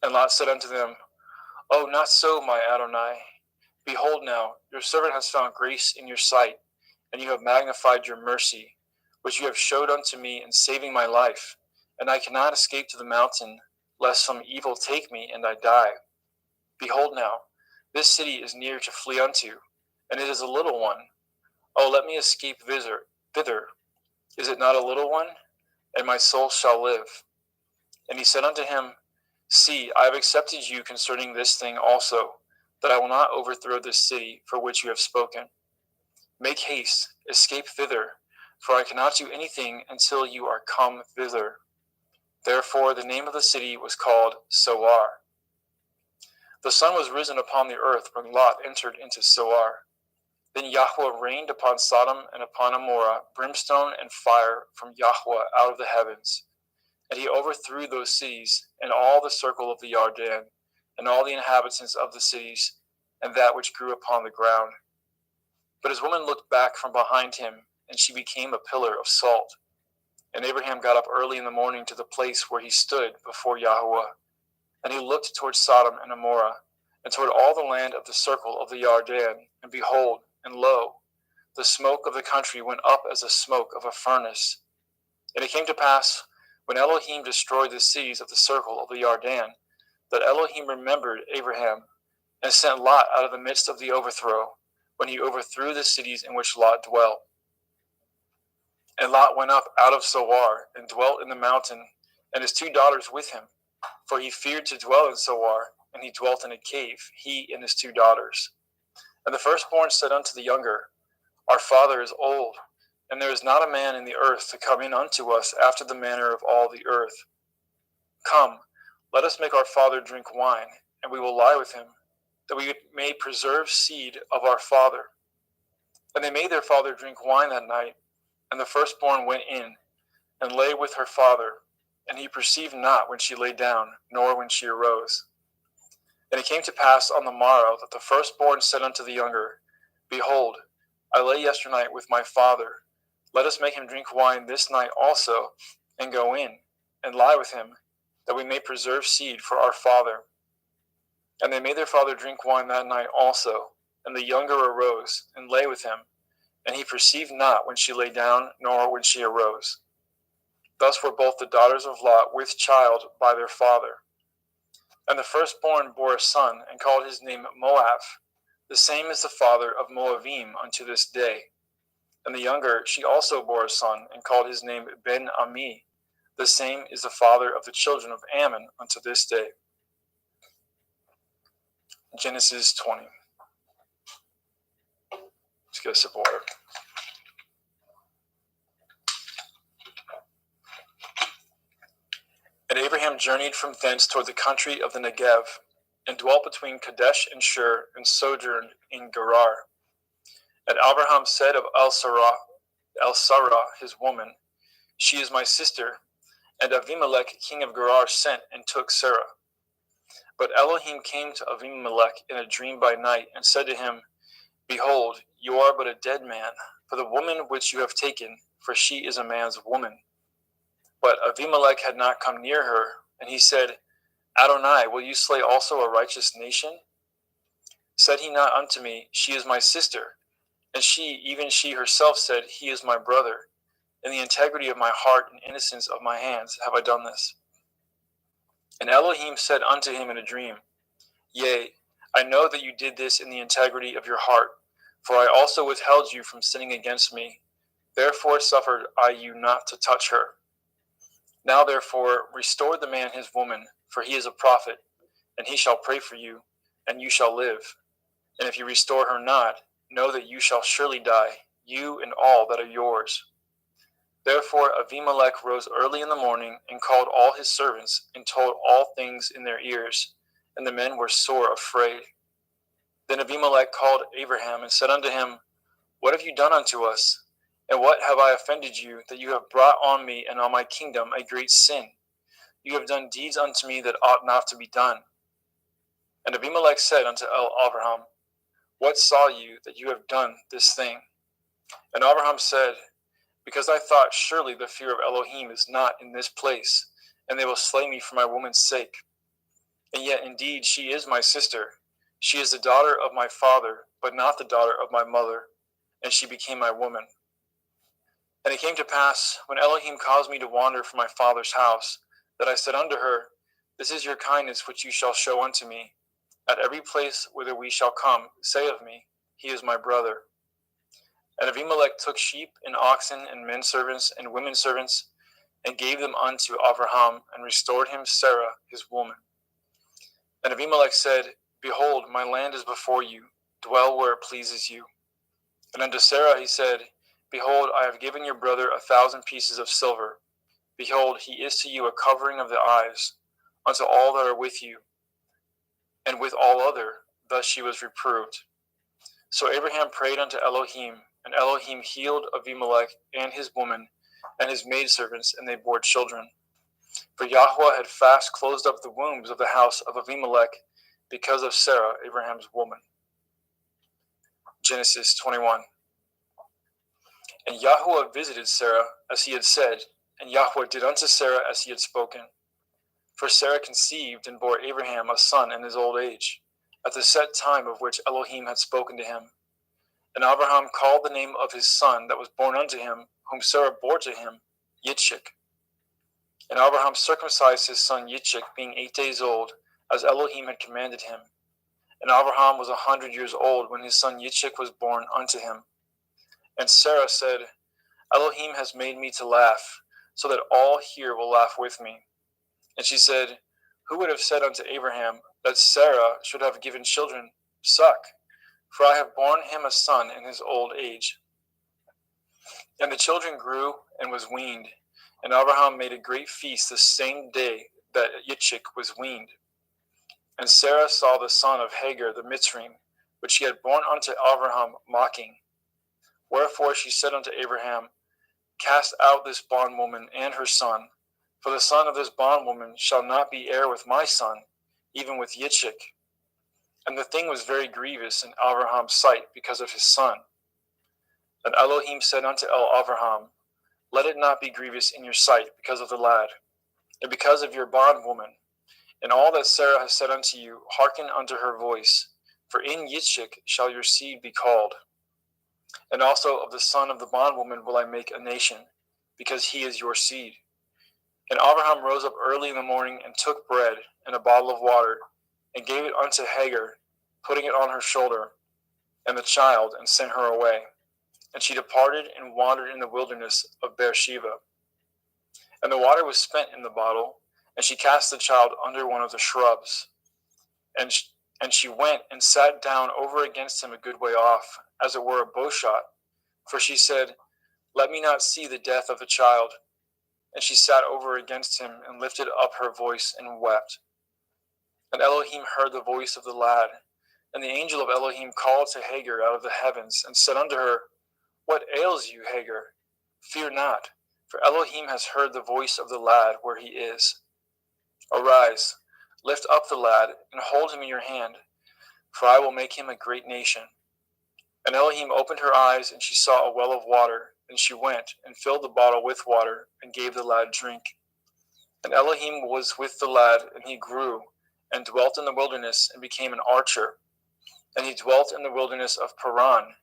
And Lot said unto them, Oh, not so, my Adonai. Behold now, your servant has found grace in your sight, and you have magnified your mercy, which you have showed unto me in saving my life. And I cannot escape to the mountain, lest some evil take me, and I die. Behold now, this city is near to flee unto, and it is a little one. Oh, let me escape thither. Is it not a little one? And my soul shall live. And he said unto him, See, I have accepted you concerning this thing also, that I will not overthrow this city for which you have spoken. Make haste, escape thither, for I cannot do anything until you are come thither. Therefore the name of the city was called Soar. The sun was risen upon the earth when Lot entered into Soar. Then Yahweh rained upon Sodom and upon Amorah brimstone and fire from Yahweh out of the heavens. And he overthrew those cities and all the circle of the Yarden, and all the inhabitants of the cities, and that which grew upon the ground. But his woman looked back from behind him, and she became a pillar of salt. And Abraham got up early in the morning to the place where he stood before Yahweh. And he looked toward Sodom and Amorah, and toward all the land of the circle of the Yarden, and behold, and lo, the smoke of the country went up as the smoke of a furnace. And it came to pass, when Elohim destroyed the cities of the circle of the Yarden, that Elohim remembered Abraham, and sent Lot out of the midst of the overthrow, when he overthrew the cities in which Lot dwelt. And Lot went up out of Zoar and dwelt in the mountain, and his 2 daughters with him, for he feared to dwell in Zoar, and he dwelt in a cave, he and his 2 daughters. And the firstborn said unto the younger, Our father is old, and there is not a man in the earth to come in unto us after the manner of all the earth. Come, let us make our father drink wine, and we will lie with him, that we may preserve seed of our father. And they made their father drink wine that night, and the firstborn went in, and lay with her father, and he perceived not when she lay down, nor when she arose. And it came to pass on the morrow that the firstborn said unto the younger, Behold, I lay yesternight with my father. Let us make him drink wine this night also, and go in, and lie with him, that we may preserve seed for our father. And they made their father drink wine that night also, and the younger arose, and lay with him, and he perceived not when she lay down, nor when she arose. Thus were both the daughters of Lot with child by their father. And the firstborn bore a son, and called his name Moab. The same is the father of Moabim unto this day. And the younger, she also bore a son, and called his name Ben-Ami. The same is the father of the children of Ammon unto this day. Genesis 20. Let's get a sip of water. And Abraham journeyed from thence toward the country of the Negev, and dwelt between Kadesh and Shur, and sojourned in Gerar. And Abraham said of El-Sarah, his woman, She is my sister. And Avimelech, king of Gerar, sent and took Sarah. But Elohim came to Avimelech in a dream by night, and said to him, Behold, you are but a dead man, for the woman which you have taken, for she is a man's woman. But Avimelech had not come near her, and he said, Adonai, will you slay also a righteous nation? Said he not unto me, She is my sister? And she, even she herself, said, He is my brother. In the integrity of my heart and innocence of my hands have I done this. And Elohim said unto him in a dream, Yea, I know that you did this in the integrity of your heart, for I also withheld you from sinning against me. Therefore suffered I you not to touch her. Now therefore restore the man his woman, for he is a prophet, and he shall pray for you, and you shall live. And if you restore her not, know that you shall surely die, you and all that are yours. Therefore Avimelech rose early in the morning, and called all his servants, and told all things in their ears, and the men were sore afraid. Then Abimelech called Abraham, and said unto him, What have you done unto us? And what have I offended you, that you have brought on me and on my kingdom a great sin? You have done deeds unto me that ought not to be done. And Abimelech said unto Abraham, What saw you that you have done this thing? And Abraham said, Because I thought, surely the fear of Elohim is not in this place, and they will slay me for my woman's sake. And yet indeed she is my sister. She is the daughter of my father, but not the daughter of my mother, and she became my woman. And it came to pass, when Elohim caused me to wander from my father's house, that I said unto her, This is your kindness which you shall show unto me. At every place whither we shall come, say of me, He is my brother. And Abimelech took sheep and oxen and men servants and women servants, and gave them unto Abraham, and restored him Sarah his woman. And Abimelech said, Behold, my land is before you, dwell where it pleases you. And unto Sarah he said, Behold, I have given your brother 1,000 pieces of silver. Behold, he is to you a covering of the eyes, unto all that are with you. And with all other, thus she was reproved. So Abraham prayed unto Elohim, and Elohim healed Abimelech and his woman, and his maidservants, and they bore children. For Yahweh had fast closed up the wombs of the house of Abimelech, because of Sarah, Abraham's woman. Genesis 21. And Yahweh visited Sarah as he had said, and Yahweh did unto Sarah as he had spoken. For Sarah conceived and bore Abraham a son in his old age, at the set time of which Elohim had spoken to him. And Abraham called the name of his son that was born unto him, whom Sarah bore to him, Yitzchak. And Abraham circumcised his son Yitzchak, being 8 days old, as Elohim had commanded him. And Abraham was 100 years old when his son Yitzchak was born unto him. And Sarah said, Elohim has made me to laugh, so that all here will laugh with me. And she said, Who would have said unto Abraham that Sarah should have given children suck? For I have borne him a son in his old age. And the children grew and was weaned. And Abraham made a great feast the same day that Yitzchak was weaned. And Sarah saw the son of Hagar the Mitzrayim, which she had borne unto Abraham, mocking. Wherefore she said unto Abraham, Cast out this bondwoman and her son, for the son of this bondwoman shall not be heir with my son, even with Yitzchak. And the thing was very grievous in Abraham's sight because of his son. And Elohim said unto Abraham, Let it not be grievous in your sight because of the lad, and because of your bondwoman. And all that Sarah has said unto you, hearken unto her voice, for in Yitzchak shall your seed be called. And also of the son of the bondwoman will I make a nation, because he is your seed. And Abraham rose up early in the morning, and took bread and a bottle of water, and gave it unto Hagar, putting it on her shoulder, and the child, and sent her away. And she departed and wandered in the wilderness of Beersheba. And the water was spent in the bottle, and she cast the child under one of the shrubs. And she went and sat down over against him a good way off, as it were a bowshot. For she said, Let me not see the death of the child. And she sat over against him, and lifted up her voice, and wept. And Elohim heard the voice of the lad. And the angel of Elohim called to Hagar out of the heavens, and said unto her, What ails you, Hagar? Fear not, for Elohim has heard the voice of the lad where he is. Arise, lift up the lad, and hold him in your hand, for I will make him a great nation. And Elohim opened her eyes, and she saw a well of water. And she went, and filled the bottle with water, and gave the lad drink. And Elohim was with the lad, and he grew, and dwelt in the wilderness, and became an archer. And he dwelt in the wilderness of Paran,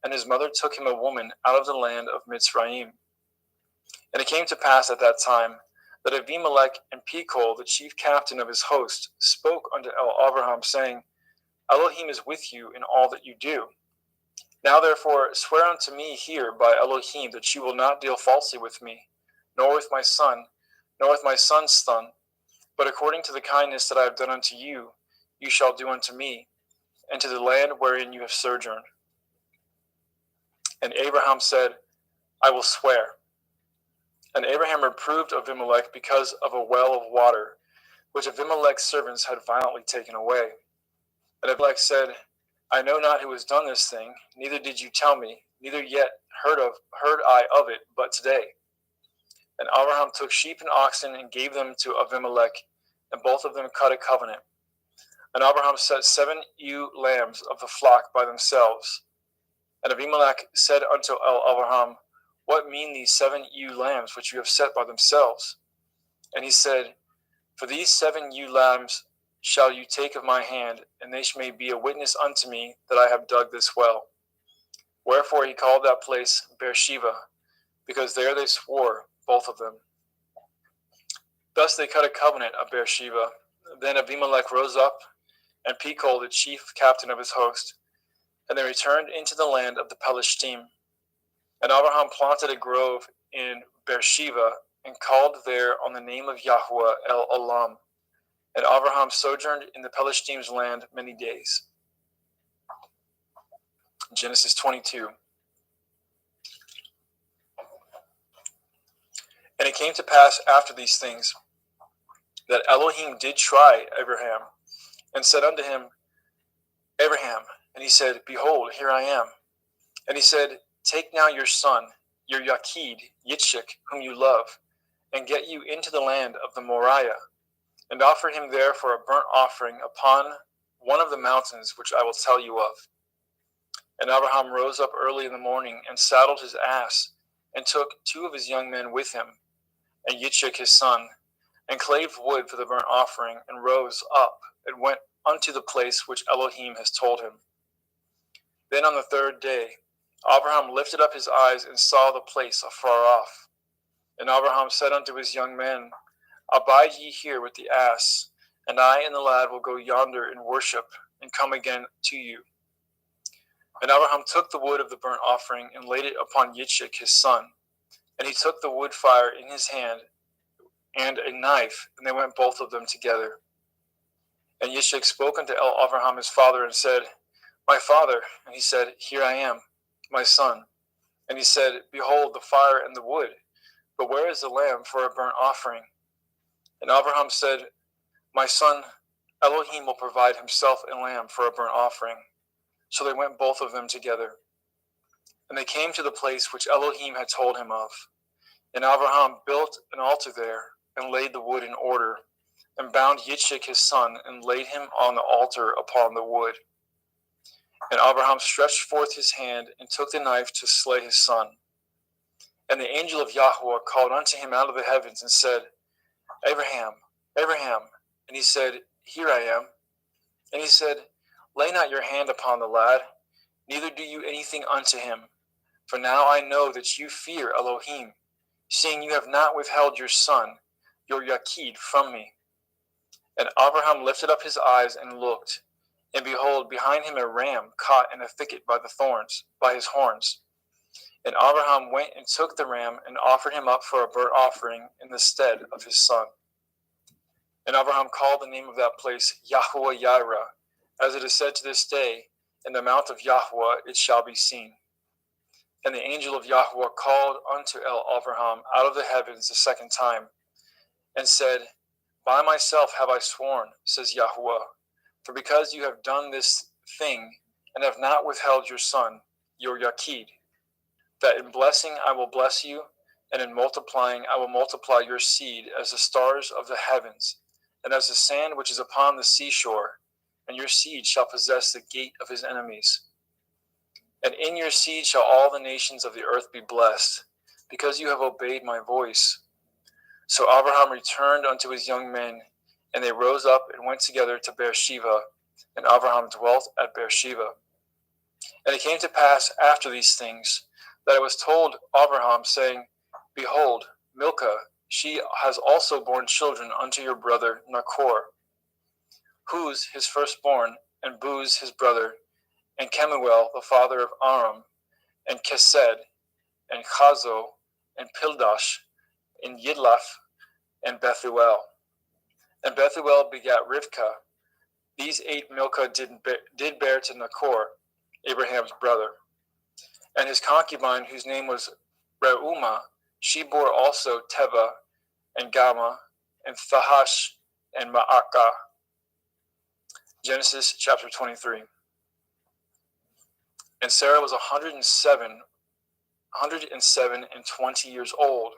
and his mother took him a woman out of the land of Mitzrayim. And it came to pass at that time, that Abimelech and Pekol, the chief captain of his host, spoke unto Abraham, saying, Elohim is with you in all that you do. Now therefore swear unto me here by Elohim that you will not deal falsely with me, nor with my son, nor with my son's son, but according to the kindness that I have done unto you, you shall do unto me, and to the land wherein you have sojourned. And Abraham said, I will swear. And Abraham reproved Abimelech because of a well of water, which Abimelech's servants had violently taken away. And Abimelech said, I know not who has done this thing, neither did you tell me, neither yet heard I of it, but today. And Abraham took sheep and oxen and gave them to Abimelech, and both of them cut a covenant. And Abraham set 7 ewe lambs of the flock by themselves. And Abimelech said unto Abraham, What mean these 7 ewe lambs which you have set by themselves? And he said, For these 7 ewe lambs shall you take of my hand, and they may be a witness unto me that I have dug this well. Wherefore he called that place Beersheba, because there they swore, both of them. Thus they cut a covenant of Beersheba. Then Abimelech rose up, and Pekol, the chief captain of his host, and they returned into the land of the Pelishtim. And Abraham planted a grove in Beersheba, and called there on the name of Yahweh El Olam. And Abraham sojourned in the Pelishtim's land many days. Genesis 22. And it came to pass after these things, that Elohim did try Abraham, and said unto him, Abraham. And he said, Behold, here I am. And he said, Take now your son, your Yachid, Yitzchak, whom you love, and get you into the land of the Moriah, and offer him there for a burnt offering upon one of the mountains which I will tell you of. And Abraham rose up early in the morning, and saddled his ass, and took 2 of his young men with him, and Yitzchak his son, and clave wood for the burnt offering, and rose up, and went unto the place which Elohim has told him. Then on the 3rd day, Abraham lifted up his eyes, and saw the place afar off. And Abraham said unto his young men, Abide ye here with the ass, and I and the lad will go yonder and worship, and come again to you. And Abraham took the wood of the burnt offering and laid it upon Yitzchak his son. And he took the wood fire in his hand and a knife, and they went both of them together. And Yitzchak spoke unto Abraham his father and said, My father. And he said, Here I am, my son. And he said, Behold the fire and the wood, but where is the lamb for a burnt offering? And Abraham said, My son, Elohim will provide himself a lamb for a burnt offering. So they went both of them together. And they came to the place which Elohim had told him of. And Abraham built an altar there, and laid the wood in order, and bound Yitzchak his son, and laid him on the altar upon the wood. And Abraham stretched forth his hand, and took the knife to slay his son. And the angel of Yahweh called unto him out of the heavens, and said, Abraham, Abraham. And he said, Here I am. And he said, Lay not your hand upon the lad, neither do you anything unto him. For now I know that you fear Elohim, seeing you have not withheld your son, your Yachid, from me. And Abraham lifted up his eyes and looked, and behold, behind him a ram caught in a thicket by the thorns, by his horns. And Abraham went and took the ram, and offered him up for a burnt offering in the stead of his son. And Abraham called the name of that place Yahweh Yireh, as it is said to this day, In the mount of Yahweh it shall be seen. And the angel of Yahweh called unto Abraham out of the heavens the second time, and said, By myself have I sworn, says Yahweh, for because you have done this thing, and have not withheld your son, your Yachid, that in blessing I will bless you, and in multiplying I will multiply your seed as the stars of the heavens, and as the sand which is upon the seashore, and your seed shall possess the gate of his enemies. And in your seed shall all the nations of the earth be blessed, because you have obeyed my voice. So Abraham returned unto his young men, and they rose up and went together to Beersheba, and Abraham dwelt at Beersheba. And it came to pass after these things, that it was told Abraham, saying, Behold, Milcah, she has also borne children unto your brother Nachor, Huz his firstborn, and Buz his brother, and Kemuel the father of Aram, and Kesed, and Chazo, and Pildash, and Yidlaph, and Bethuel. And Bethuel begat Rivkah. These 8 Milcah did bear to Nachor, Abraham's brother. And his concubine, whose name was Reumah, she bore also Teva, and Gama, and Thahash, and Ma'akah. Genesis chapter 23. And Sarah was 107 and 20 years old.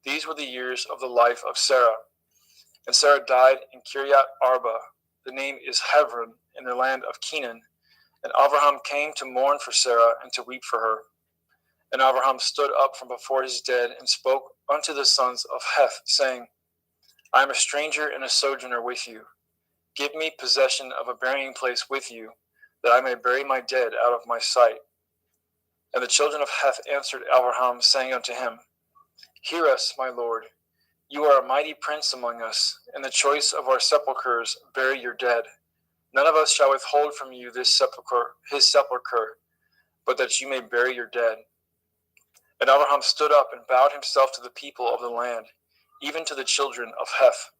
These were the years of the life of Sarah. And Sarah died in Kiryat Arba. The name is Hebron, in the land of Canaan. And Abraham came to mourn for Sarah and to weep for her. And Abraham stood up from before his dead and spoke unto the sons of Heth, saying, I am a stranger and a sojourner with you. Give me possession of a burying place with you, that I may bury my dead out of my sight. And the children of Heth answered Abraham, saying unto him, Hear us, my lord. You are a mighty prince among us. In the choice of our sepulchres, bury your dead. None of us shall withhold from you this sepulchre, his sepulchre, but that you may bury your dead. And Abraham stood up and bowed himself to the people of the land, even to the children of Heth.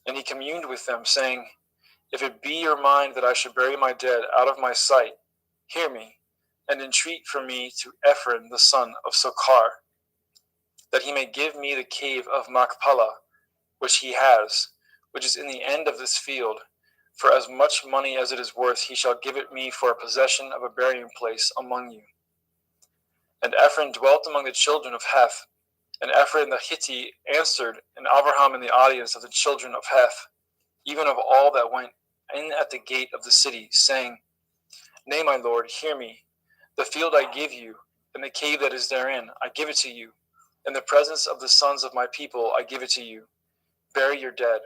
And he communed with them, saying, If it be your mind that I should bury my dead out of my sight, hear me, and entreat for me to Ephron the son of Sochar, that he may give me the cave of Machpelah, which he has, which is in the end of this field. For as much money as it is worth, he shall give it me for a possession of a burying place among you. And Ephron dwelt among the children of Heth. And Ephron the Hittite answered, and Abraham in the audience of the children of Heth, even of all that went in at the gate of the city, saying, Nay, my lord, hear me. The field I give you, and the cave that is therein, I give it to you. In the presence of the sons of my people, I give it to you. Bury your dead.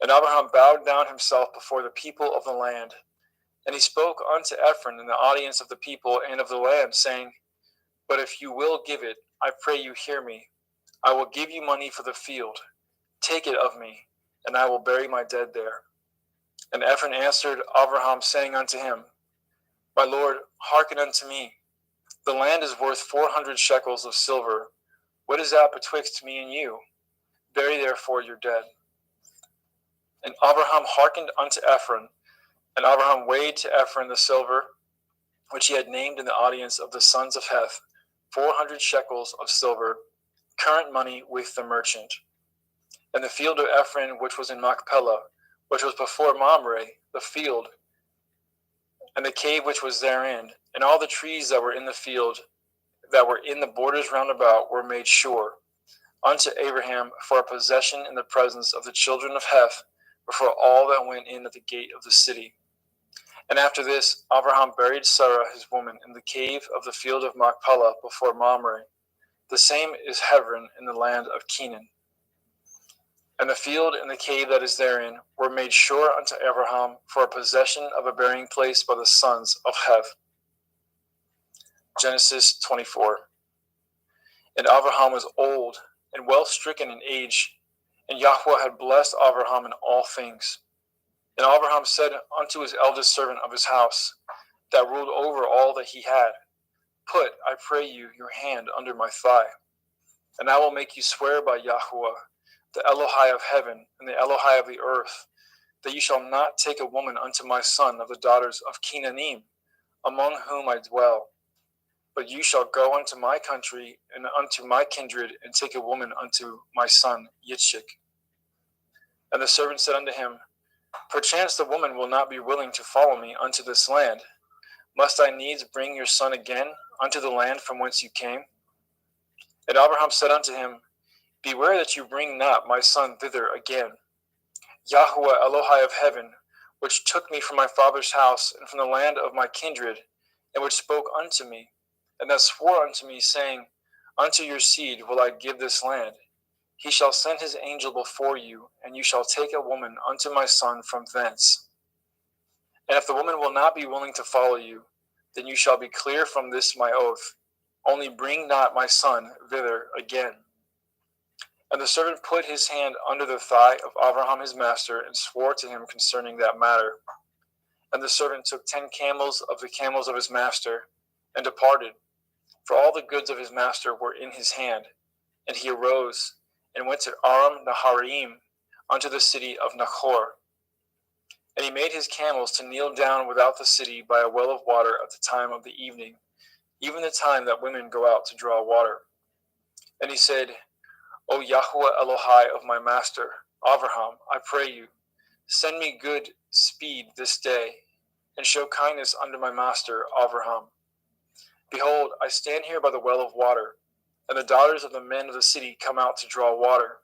And Abraham bowed down himself before the people of the land. And he spoke unto Ephron in the audience of the people and of the land, saying, But if you will give it, I pray you hear me. I will give you money for the field. Take it of me, and I will bury my dead there. And Ephron answered Abraham, saying unto him, My Lord, hearken unto me. The land is worth 400 shekels of silver. What is that betwixt me and you? Bury therefore your dead. And Abraham hearkened unto Ephron, and Abraham weighed to Ephron the silver, which he had named in the audience of the sons of Heth, 400 shekels of silver, current money with the merchant. And the field of Ephron, which was in Machpelah, which was before Mamre, the field, and the cave which was therein, and all the trees that were in the field, that were in the borders round about, were made sure unto Abraham for a possession in the presence of the children of Heth, before all that went in at the gate of the city. And after this, Abraham buried Sarah his woman in the cave of the field of Machpelah before Mamre. The same is Hebron in the land of Canaan. And the field and the cave that is therein were made sure unto Abraham for a possession of a burying place by the sons of Heth. Genesis 24. And Abraham was old and well stricken in age, and Yahweh had blessed Abraham in all things. And Abraham said unto his eldest servant of his house, that ruled over all that he had, Put, I pray you, your hand under my thigh, and I will make you swear by Yahweh, the Elohai of heaven and the Elohai of the earth, that you shall not take a woman unto my son of the daughters of Canaanim, among whom I dwell. But you shall go unto my country and unto my kindred, and take a woman unto my son Yitzchak. And the servant said unto him, Perchance the woman will not be willing to follow me unto this land. Must I needs bring your son again unto the land from whence you came? And Abraham said unto him, Beware that you bring not my son thither again. Yahweh Elohai of heaven, which took me from my father's house and from the land of my kindred, and which spoke unto me, and that swore unto me, saying, Unto your seed will I give this land. He shall send his angel before you, and you shall take a woman unto my son from thence. And if the woman will not be willing to follow you, then you shall be clear from this my oath. Only bring not my son thither again. And the servant put his hand under the thigh of Abraham his master, and swore to him concerning that matter. And the servant took 10 camels of the camels of his master, and departed. For all the goods of his master were in his hand. And he arose, and went to Aram Naharaim, unto the city of Nachor. And he made his camels to kneel down without the city by a well of water at the time of the evening, even the time that women go out to draw water. And he said, O Yahweh Elohai of my master, Abraham, I pray you, send me good speed this day, and show kindness unto my master, Abraham. Behold, I stand here by the well of water, and the daughters of the men of the city come out to draw water.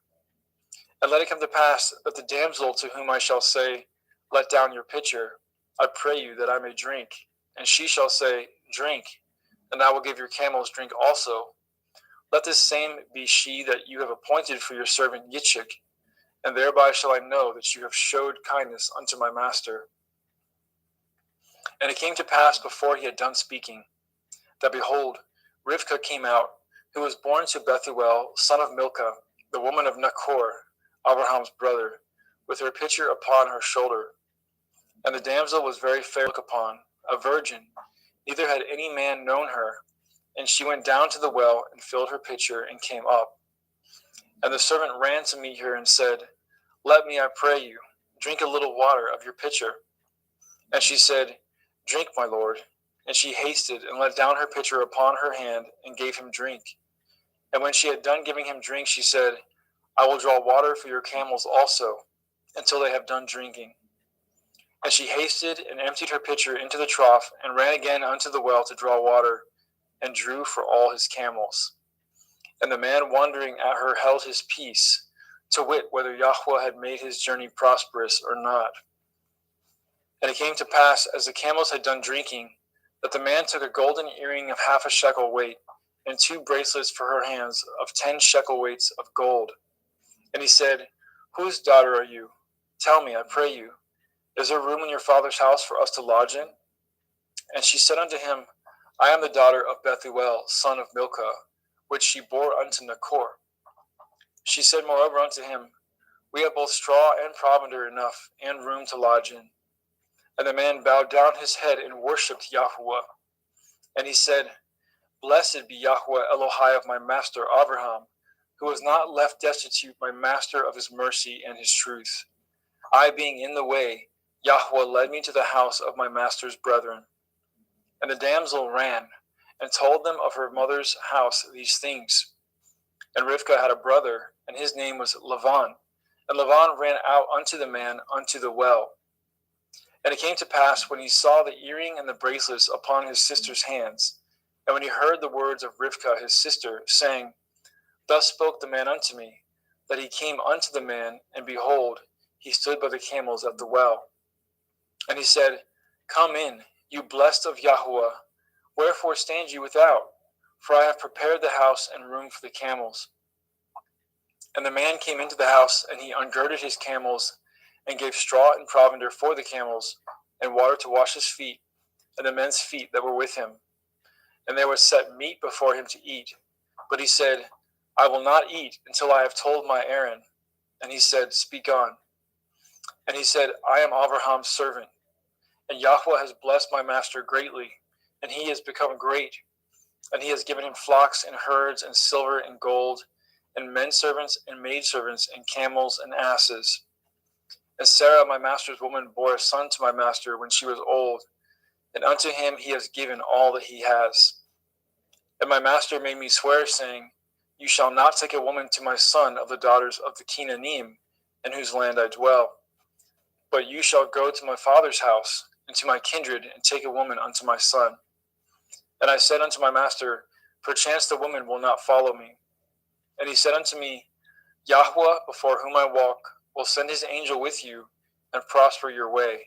And let it come to pass that the damsel to whom I shall say, Let down your pitcher, I pray you that I may drink, and she shall say, Drink, and I will give your camels drink also. Let this same be she that you have appointed for your servant Yitzchak, and thereby shall I know that you have showed kindness unto my master. And it came to pass before he had done speaking, that behold, Rivkah came out, who was born to Bethuel, son of Milcah, the woman of Nachor, Abraham's brother, with her pitcher upon her shoulder. And the damsel was very fair to look upon, a virgin, neither had any man known her. And she went down to the well, and filled her pitcher, and came up. And the servant ran to meet her, and said, Let me, I pray you, drink a little water of your pitcher. And she said, Drink, my lord. And she hasted, and let down her pitcher upon her hand, and gave him drink. And when she had done giving him drink, she said, I will draw water for your camels also, until they have done drinking. And she hasted, and emptied her pitcher into the trough, and ran again unto the well to draw water, and drew for all his camels. And the man wondering at her held his peace, to wit whether Yahweh had made his journey prosperous or not. And it came to pass, as the camels had done drinking, that the man took a golden earring of 1/2 shekel weight, and 2 bracelets for her hands of 10 shekel weights of gold. And he said, Whose daughter are you? Tell me, I pray you, is there room in your father's house for us to lodge in? And she said unto him, I am the daughter of Bethuel, son of Milcah, which she bore unto Nachor. She said moreover unto him, We have both straw and provender enough, and room to lodge in. And the man bowed down his head and worshipped Yahuwah. And he said, Blessed be Yahuwah Elohai of my master Abraham, who has not left destitute my master of his mercy and his truth. I being in the way, Yahuwah led me to the house of my master's brethren. And the damsel ran, and told them of her mother's house these things. And Rivkah had a brother, and his name was Lavan. And Lavan ran out unto the man unto the well. And it came to pass, when he saw the earring and the bracelets upon his sister's hands, and when he heard the words of Rivkah his sister, saying, Thus spoke the man unto me, that he came unto the man, and behold, he stood by the camels at the well. And he said, Come in, you blessed of Yahuwah. Wherefore stand you without? For I have prepared the house and room for the camels. And the man came into the house, and he ungirded his camels, and gave straw and provender for the camels, and water to wash his feet, and the men's feet that were with him. And there was set meat before him to eat. But he said, I will not eat until I have told my errand. And he said, Speak on. And he said, I am Abraham's servant, and Yahweh has blessed my master greatly, and he has become great. And he has given him flocks and herds and silver and gold, and men servants and maidservants and camels and asses. And Sarah, my master's woman, bore a son to my master when she was old, and unto him he has given all that he has. And my master made me swear, saying, You shall not take a woman to my son of the daughters of the Canaanim, in whose land I dwell. But you shall go to my father's house, and to my kindred, and take a woman unto my son. And I said unto my master, Perchance the woman will not follow me. And he said unto me, Yahweh, before whom I walk, will send his angel with you, and prosper your way.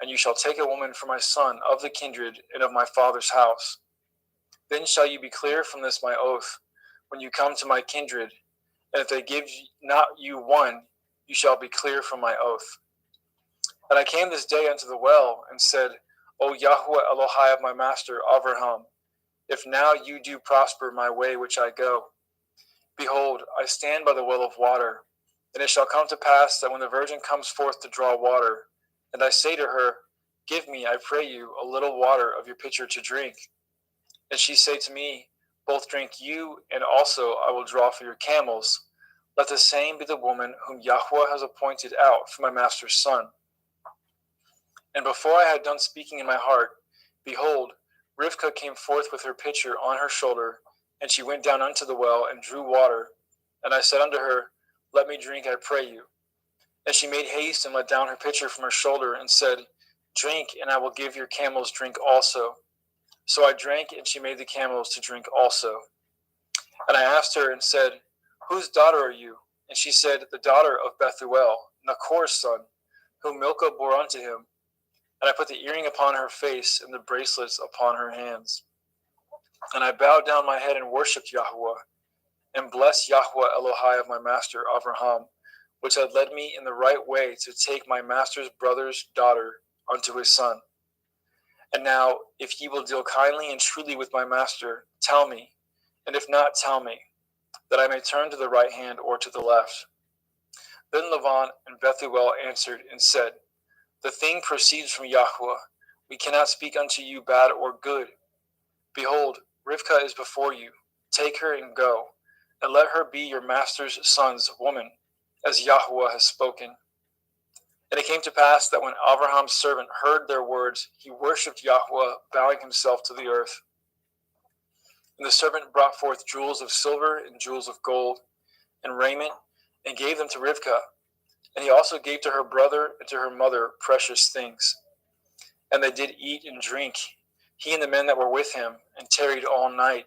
And you shall take a woman for my son of the kindred and of my father's house. Then shall you be clear from this my oath, when you come to my kindred. And if they give not you one, you shall be clear from my oath. And I came this day unto the well, and said, O Yahweh Elohai of my master Abraham, if now you do prosper my way which I go, behold, I stand by the well of water. And it shall come to pass that when the virgin comes forth to draw water, and I say to her, Give me, I pray you, a little water of your pitcher to drink. And she say to me, Both drink you, and also I will draw for your camels. Let the same be the woman whom Yahweh has appointed out for my master's son. And before I had done speaking in my heart, behold, Rivkah came forth with her pitcher on her shoulder, and she went down unto the well and drew water. And I said unto her, Let me drink, I pray you. And she made haste and let down her pitcher from her shoulder, and said, Drink, and I will give your camels drink also. So I drank, and she made the camels to drink also. And I asked her and said, Whose daughter are you? And she said, The daughter of Bethuel, Nachor's son, whom Milcah bore unto him. And I put the earring upon her face and the bracelets upon her hands. And I bowed down my head and worshipped Yahuwah, and blessed Yahuwah Elohai of my master Abraham, which had led me in the right way to take my master's brother's daughter unto his son. And now, if ye will deal kindly and truly with my master, tell me, and if not, tell me, that I may turn to the right hand or to the left. Then Lavan and Bethuel answered and said, The thing proceeds from Yahuwah. We cannot speak unto you bad or good. Behold, Rivkah is before you. Take her and go, and let her be your master's son's woman, as Yahuwah has spoken. And it came to pass that when Abraham's servant heard their words, he worshipped Yahuwah, bowing himself to the earth. And the servant brought forth jewels of silver and jewels of gold, and raiment, and gave them to Rivkah. And he also gave to her brother and to her mother precious things. And they did eat and drink, he and the men that were with him, and tarried all night.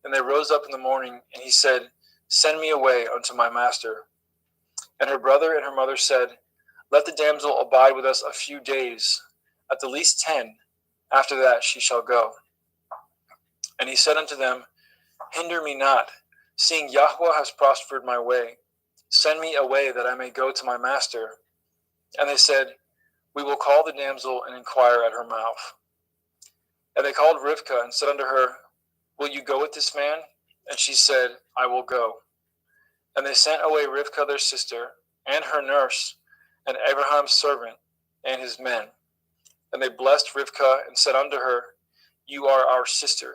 And they rose up in the morning, and he said, Send me away unto my master. And her brother and her mother said, Let the damsel abide with us a few days, at the least 10. After that she shall go. And he said unto them, Hinder me not, seeing Yahweh has prospered my way. Send me away that I may go to my master. And they said, We will call the damsel and inquire at her mouth. And they called Rivkah and said unto her, Will you go with this man? And she said, I will go. And they sent away Rivkah their sister, and her nurse, and Abraham's servant, and his men. And they blessed Rivkah and said unto her, You are our sister.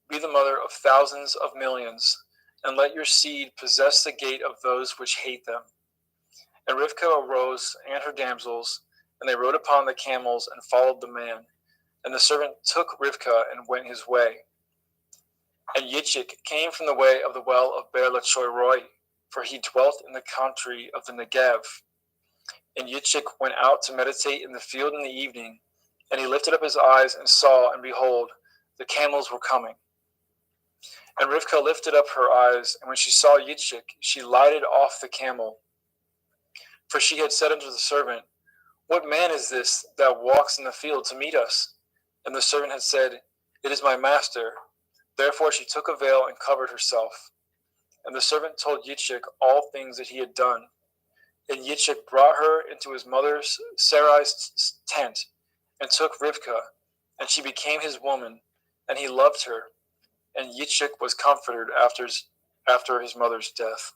Be the mother of thousands of millions, and let your seed possess the gate of those which hate them. And Rivkah arose, and her damsels, and they rode upon the camels and followed the man. And the servant took Rivkah and went his way. And Yitzchak came from the way of the well of Beer-Lachoi-Roi, for he dwelt in the country of the Negev. And Yitzchak went out to meditate in the field in the evening, and he lifted up his eyes and saw, and behold, the camels were coming. And Rivkah lifted up her eyes, and when she saw Yitzchak, she lighted off the camel. For she had said unto the servant, What man is this that walks in the field to meet us? And the servant had said, It is my master. Therefore she took a veil and covered herself. And the servant told Yitzchak all things that he had done. And Yitzchak brought her into his mother Sarai's tent, and took Rivkah, and she became his woman, and he loved her. And Yitzchak was comforted after his mother's death.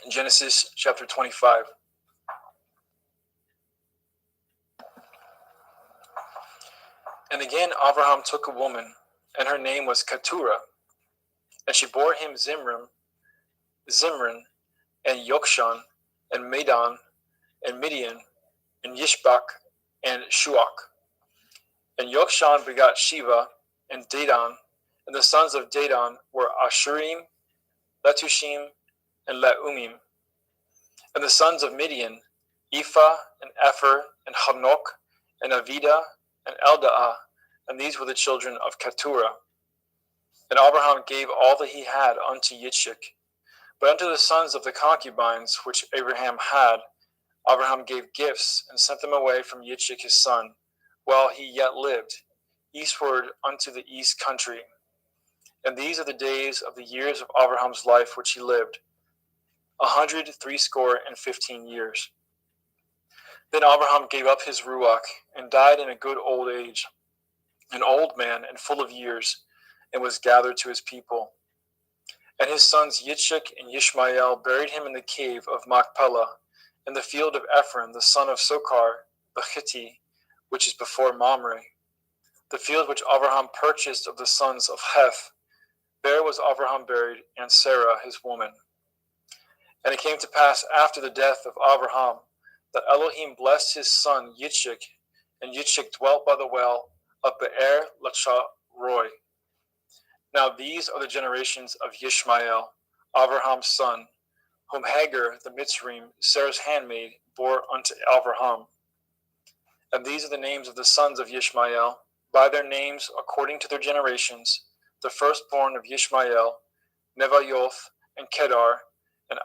In Genesis chapter 25. And again Abraham took a woman, and her name was Keturah. And she bore him Zimran, and Yokshan, and Medan, and Midian, and Yishbak, and Shuach. And Yokshan begot Sheva, and Dedan, and the sons of Dedan were Ashurim, Letushim, and Leumim. And the sons of Midian, Ephah, and Epher, and Hanok, and Avida, and Eldaah, and these were the children of Keturah. And Abraham gave all that he had unto Yitzchak. But unto the sons of the concubines which Abraham had, Abraham gave gifts, and sent them away from Yitzchak his son, while he yet lived, eastward unto the east country. And these are the days of the years of Abraham's life which he lived, 160 years. Then Abraham gave up his ruach, and died in a good old age, an old man and full of years, and was gathered to his people. And his sons Yitzchak and Yishmael buried him in the cave of Machpelah, in the field of Ephron, the son of Sochar, the Hittite, which is before Mamre. The field which Abraham purchased of the sons of Heth, there was Abraham buried, and Sarah his woman. And it came to pass after the death of Abraham, that Elohim blessed his son Yitzchak, and Yitzchak dwelt by the well of Beer-Lachoi-Roi. Now these are the generations of Yishmael, Abraham's son, whom Hagar the Mitzrayim, Sarah's handmaid, bore unto Abraham. And these are the names of the sons of Yishmael, by their names according to their generations, the firstborn of Yishmael, Nevayoth, and Kedar, and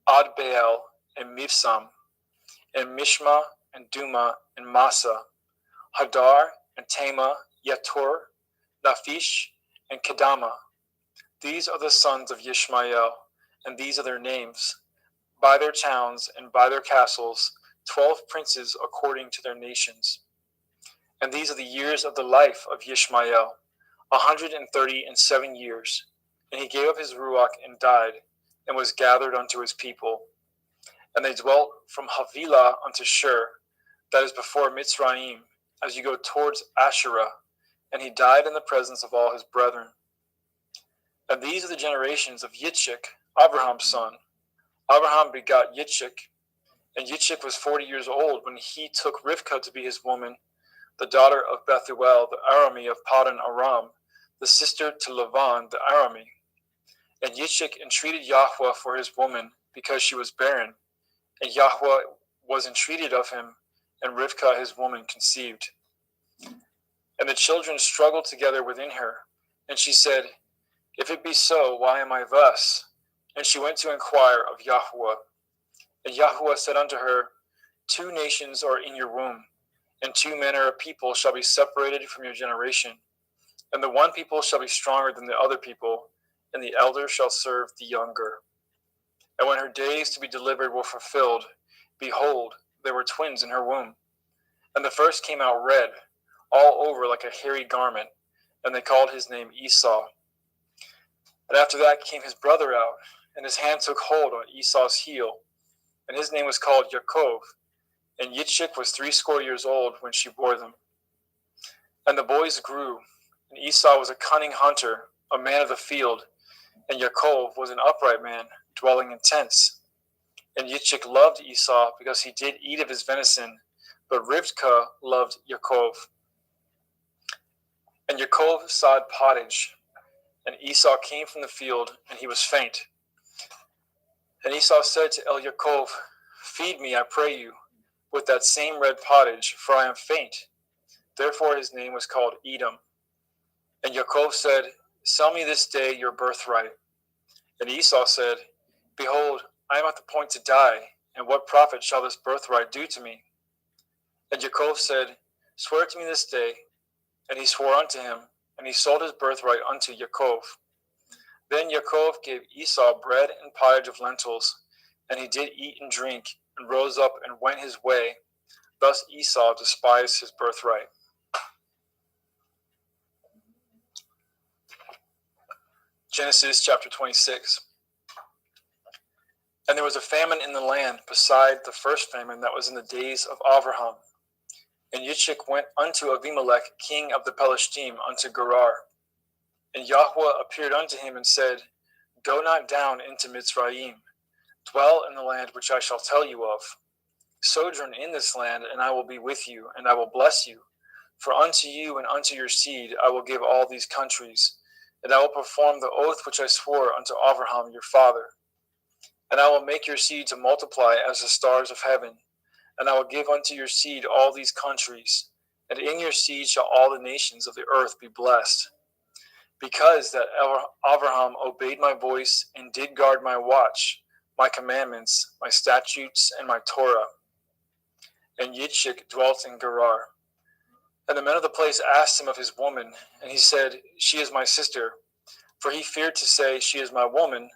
Adbeel, and Mibsam, and Mishma, and Duma, and Massa, Hadar, and Tema, Yetur, Naphish, and Kedama. These are the sons of Yishmael, and these are their names, by their towns and by their castles, 12 princes according to their nations. And these are the years of the life of Yishmael, 137 years. And he gave up his ruach and died, and was gathered unto his people. And they dwelt from Havilah unto Shur, that is before Mitzrayim, as you go towards Asherah. And he died in the presence of all his brethren. And these are the generations of Yitzchak, Abraham's son. Abraham begot Yitzchak, and Yitzchak was 40 years old when he took Rivkah to be his woman, the daughter of Bethuel, the Arami of Paddan Aram, the sister to Lavan, the Arami. And Yitzchak entreated Yahweh for his woman, because she was barren. And Yahweh was entreated of him, and Rivkah his woman conceived. And the children struggled together within her. And she said, If it be so, why am I thus? And she went to inquire of Yahweh. And Yahweh said unto her, 2 nations are in your womb, and 2 manner of people shall be separated from your generation. And the one people shall be stronger than the other people, and the elder shall serve the younger. And when her days to be delivered were fulfilled, behold, there were twins in her womb. And the first came out red, all over like a hairy garment, and they called his name Esau. And after that came his brother out, and his hand took hold on Esau's heel, and his name was called Yaakov. And Yitzchak was 80 years old when she bore them. And the boys grew, and Esau was a cunning hunter, a man of the field, and Yaakov was an upright man, dwelling in tents. And Yitzchak loved Esau because he did eat of his venison, but Rivkah loved Yaakov. And Yaakov sawed pottage, and Esau came from the field, and he was faint. And Esau said to Yaakov, "Feed me, I pray you, with that same red pottage, for I am faint." Therefore his name was called Edom. And Yaakov said, "Sell me this day your birthright." And Esau said, "Behold, I am at the point to die, and what profit shall this birthright do to me?" And Yaakov said, "Swear to me this day." And he swore unto him, and he sold his birthright unto Yaakov. Then Yaakov gave Esau bread and pottage of lentils, and he did eat and drink, and rose up and went his way. Thus Esau despised his birthright. Genesis chapter 26. And there was a famine in the land beside the first famine that was in the days of Abraham. And Yitzchak went unto Abimelech, king of the Pelishtim, unto Gerar. And Yahweh appeared unto him and said, "Go not down into Mitzrayim. Dwell in the land which I shall tell you of. Sojourn in this land, and I will be with you, and I will bless you. For unto you and unto your seed I will give all these countries, and I will perform the oath which I swore unto Abraham your father. And I will make your seed to multiply as the stars of heaven, and I will give unto your seed all these countries, and in your seed shall all the nations of the earth be blessed. Because that Abraham obeyed my voice and did guard my watch, my commandments, my statutes, and my Torah." And Yitzchak dwelt in Gerar. And the men of the place asked him of his woman, and he said, "She is my sister." For he feared to say, "She is my woman,"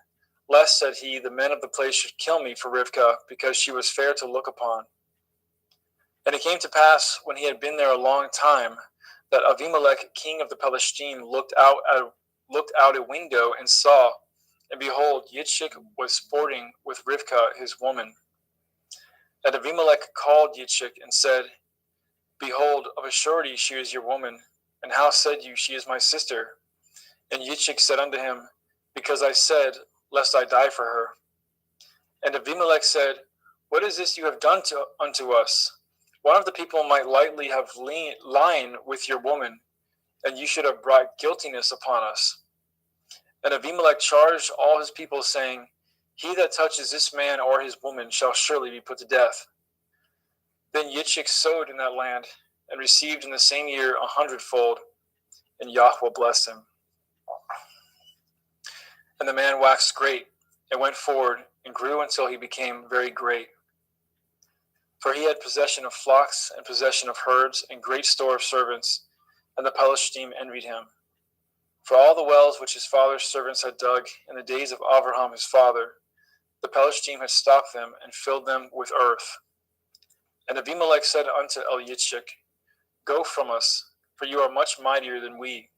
lest, said he, the men of the place should kill me for Rivkah, because she was fair to look upon. And it came to pass, when he had been there a long time, that Abimelech, king of the Pelishtim, looked out a window and saw, and behold, Yitzchak was sporting with Rivkah his woman. And Abimelech called Yitzchak and said, "Behold, of a surety she is your woman, and how said you, she is my sister?" And Yitzchak said unto him, "Because I said, lest I die for her." And Abimelech said, "What is this you have done unto us? One of the people might lightly have lain with your woman, and you should have brought guiltiness upon us." And Abimelech charged all his people, saying, "He that touches this man or his woman shall surely be put to death." Then Yitzchak sowed in that land, and received in the same year 100-fold, and Yahweh blessed him. And the man waxed great, and went forward, and grew until he became very great. For he had possession of flocks, and possession of herds, and great store of servants, and the Pelishtim envied him. For all the wells which his father's servants had dug in the days of Abraham his father, the Pelishtim had stopped them, and filled them with earth. And Abimelech said unto Yitzchak, "Go from us, for you are much mightier than we."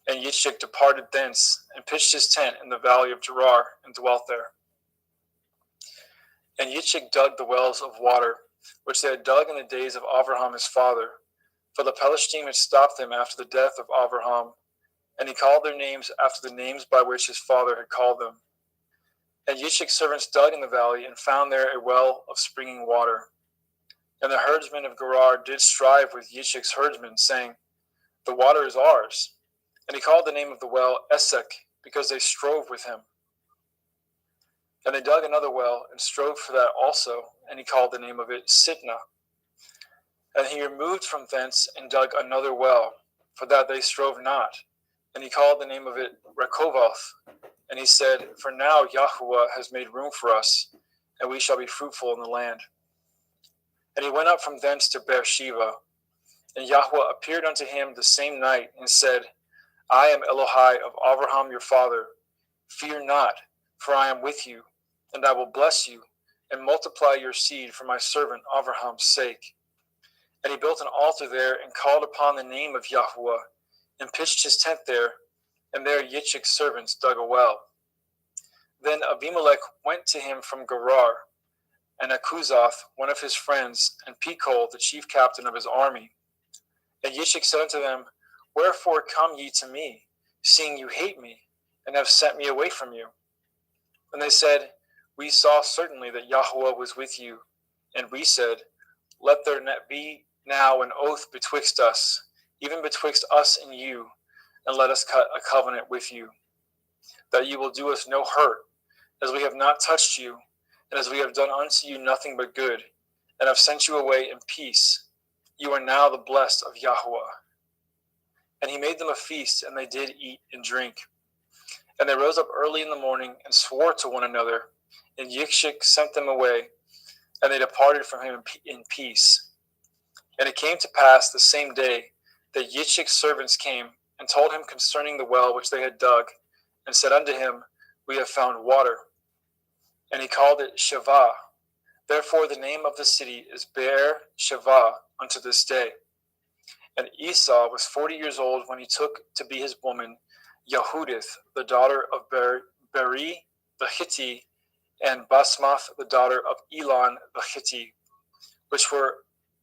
And Yitzchak departed thence, and pitched his tent in the valley of Gerar, and dwelt there. And Yitzchak dug the wells of water, which they had dug in the days of Abraham his father, for the Pelishtim had stopped them after the death of Abraham, and he called their names after the names by which his father had called them. And Yitzchak's servants dug in the valley, and found there a well of springing water. And the herdsmen of Gerar did strive with Yitzchak's herdsmen, saying, "The water is ours." And he called the name of the well Esek, because they strove with him. And they dug another well, and strove for that also, and he called the name of it Sitnah. And he removed from thence, and dug another well, for that they strove not, and he called the name of it Rechoboth. And he said, "For now Yahweh has made room for us, and we shall be fruitful in the land." And he went up from thence to Beersheba. And Yahweh appeared unto him the same night, and said, "I am Elohai of Abraham your father. Fear not, for I am with you, and I will bless you, and multiply your seed for my servant Abraham's sake." And he built an altar there, and called upon the name of Yahweh. and pitched his tent there, and there Yitzchak's servants dug a well. Then Abimelech went to him from Gerar, and Akuzoth, one of his friends, and Pekol, the chief captain of his army. And Yitzchak said unto them, Wherefore come ye to me, seeing you hate me, and have sent me away from you? And they said, We saw certainly that Yahweh was with you. And we said, Let there be now an oath betwixt us, even betwixt us and you, and let us cut a covenant with you, that you will do us no hurt, as we have not touched you, and as we have done unto you nothing but good, and have sent you away in peace. You are now the blessed of Yahweh. And he made them a feast, and they did eat and drink. And they rose up early in the morning, and swore to one another, and Yitzchak sent them away, and they departed from him in peace. And it came to pass the same day that Yitzchak's servants came, and told him concerning the well which they had dug, and said unto him, We have found water. And he called it Shavah. Therefore the name of the city is Beer Shavah unto this day. And Esau was 40 years old when he took to be his woman Yehudith, the daughter of Beri the Hittite, and Basmath, the daughter of Elon the Hittite, which were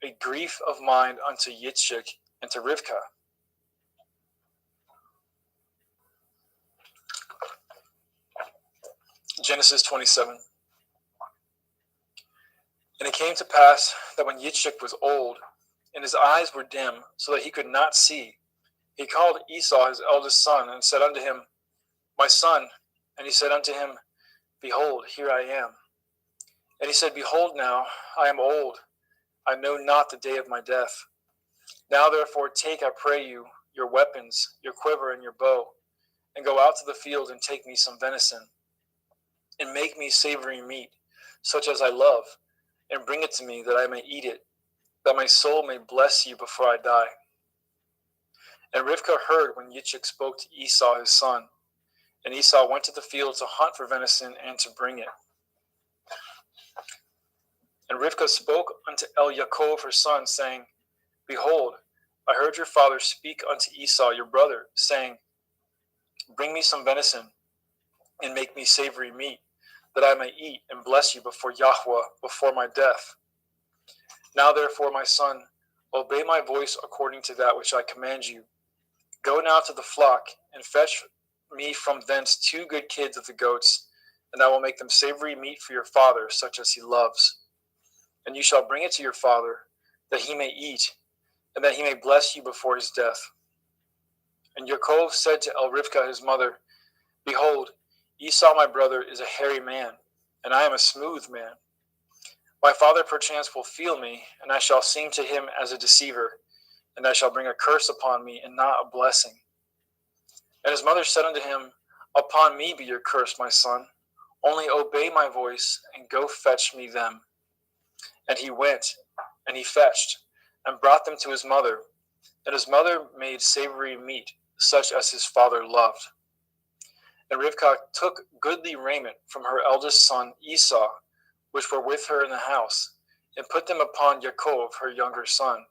a grief of mind unto Yitzchak and to Rivkah. Genesis 27. And it came to pass that when Yitzchak was old, and his eyes were dim, so that he could not see, he called Esau his eldest son, and said unto him, My son. And he said unto him, Behold, here I am. And he said, Behold now, I am old, I know not the day of my death. Now therefore take, I pray you, your weapons, your quiver, and your bow, and go out to the field, and take me some venison, and make me savory meat, such as I love, and bring it to me, that I may eat it, that my soul may bless you before I die. And Rivkah heard when Yitzchak spoke to Esau his son. And Esau went to the field to hunt for venison and to bring it. And Rivkah spoke unto Yaakov her son, saying, Behold, I heard your father speak unto Esau your brother, saying, Bring me some venison, and make me savory meat, that I may eat and bless you before Yahweh, before my death. Now therefore, my son, obey my voice according to that which I command you. Go now to the flock, and fetch me from thence 2 good kids of the goats, and I will make them savory meat for your father, such as he loves. And you shall bring it to your father, that he may eat, and that he may bless you before his death. And Yaakov said to Rivkah his mother, Behold, Esau my brother is a hairy man, and I am a smooth man. My father perchance will feel me, and I shall seem to him as a deceiver, and I shall bring a curse upon me, and not a blessing. And his mother said unto him, Upon me be your curse, my son. Only obey my voice, and go fetch me them. And he went, and he fetched, and brought them to his mother. And his mother made savory meat, such as his father loved. And Rivkah took goodly raiment from her eldest son Esau, which were with her in the house, and put them upon Yaakov her younger son.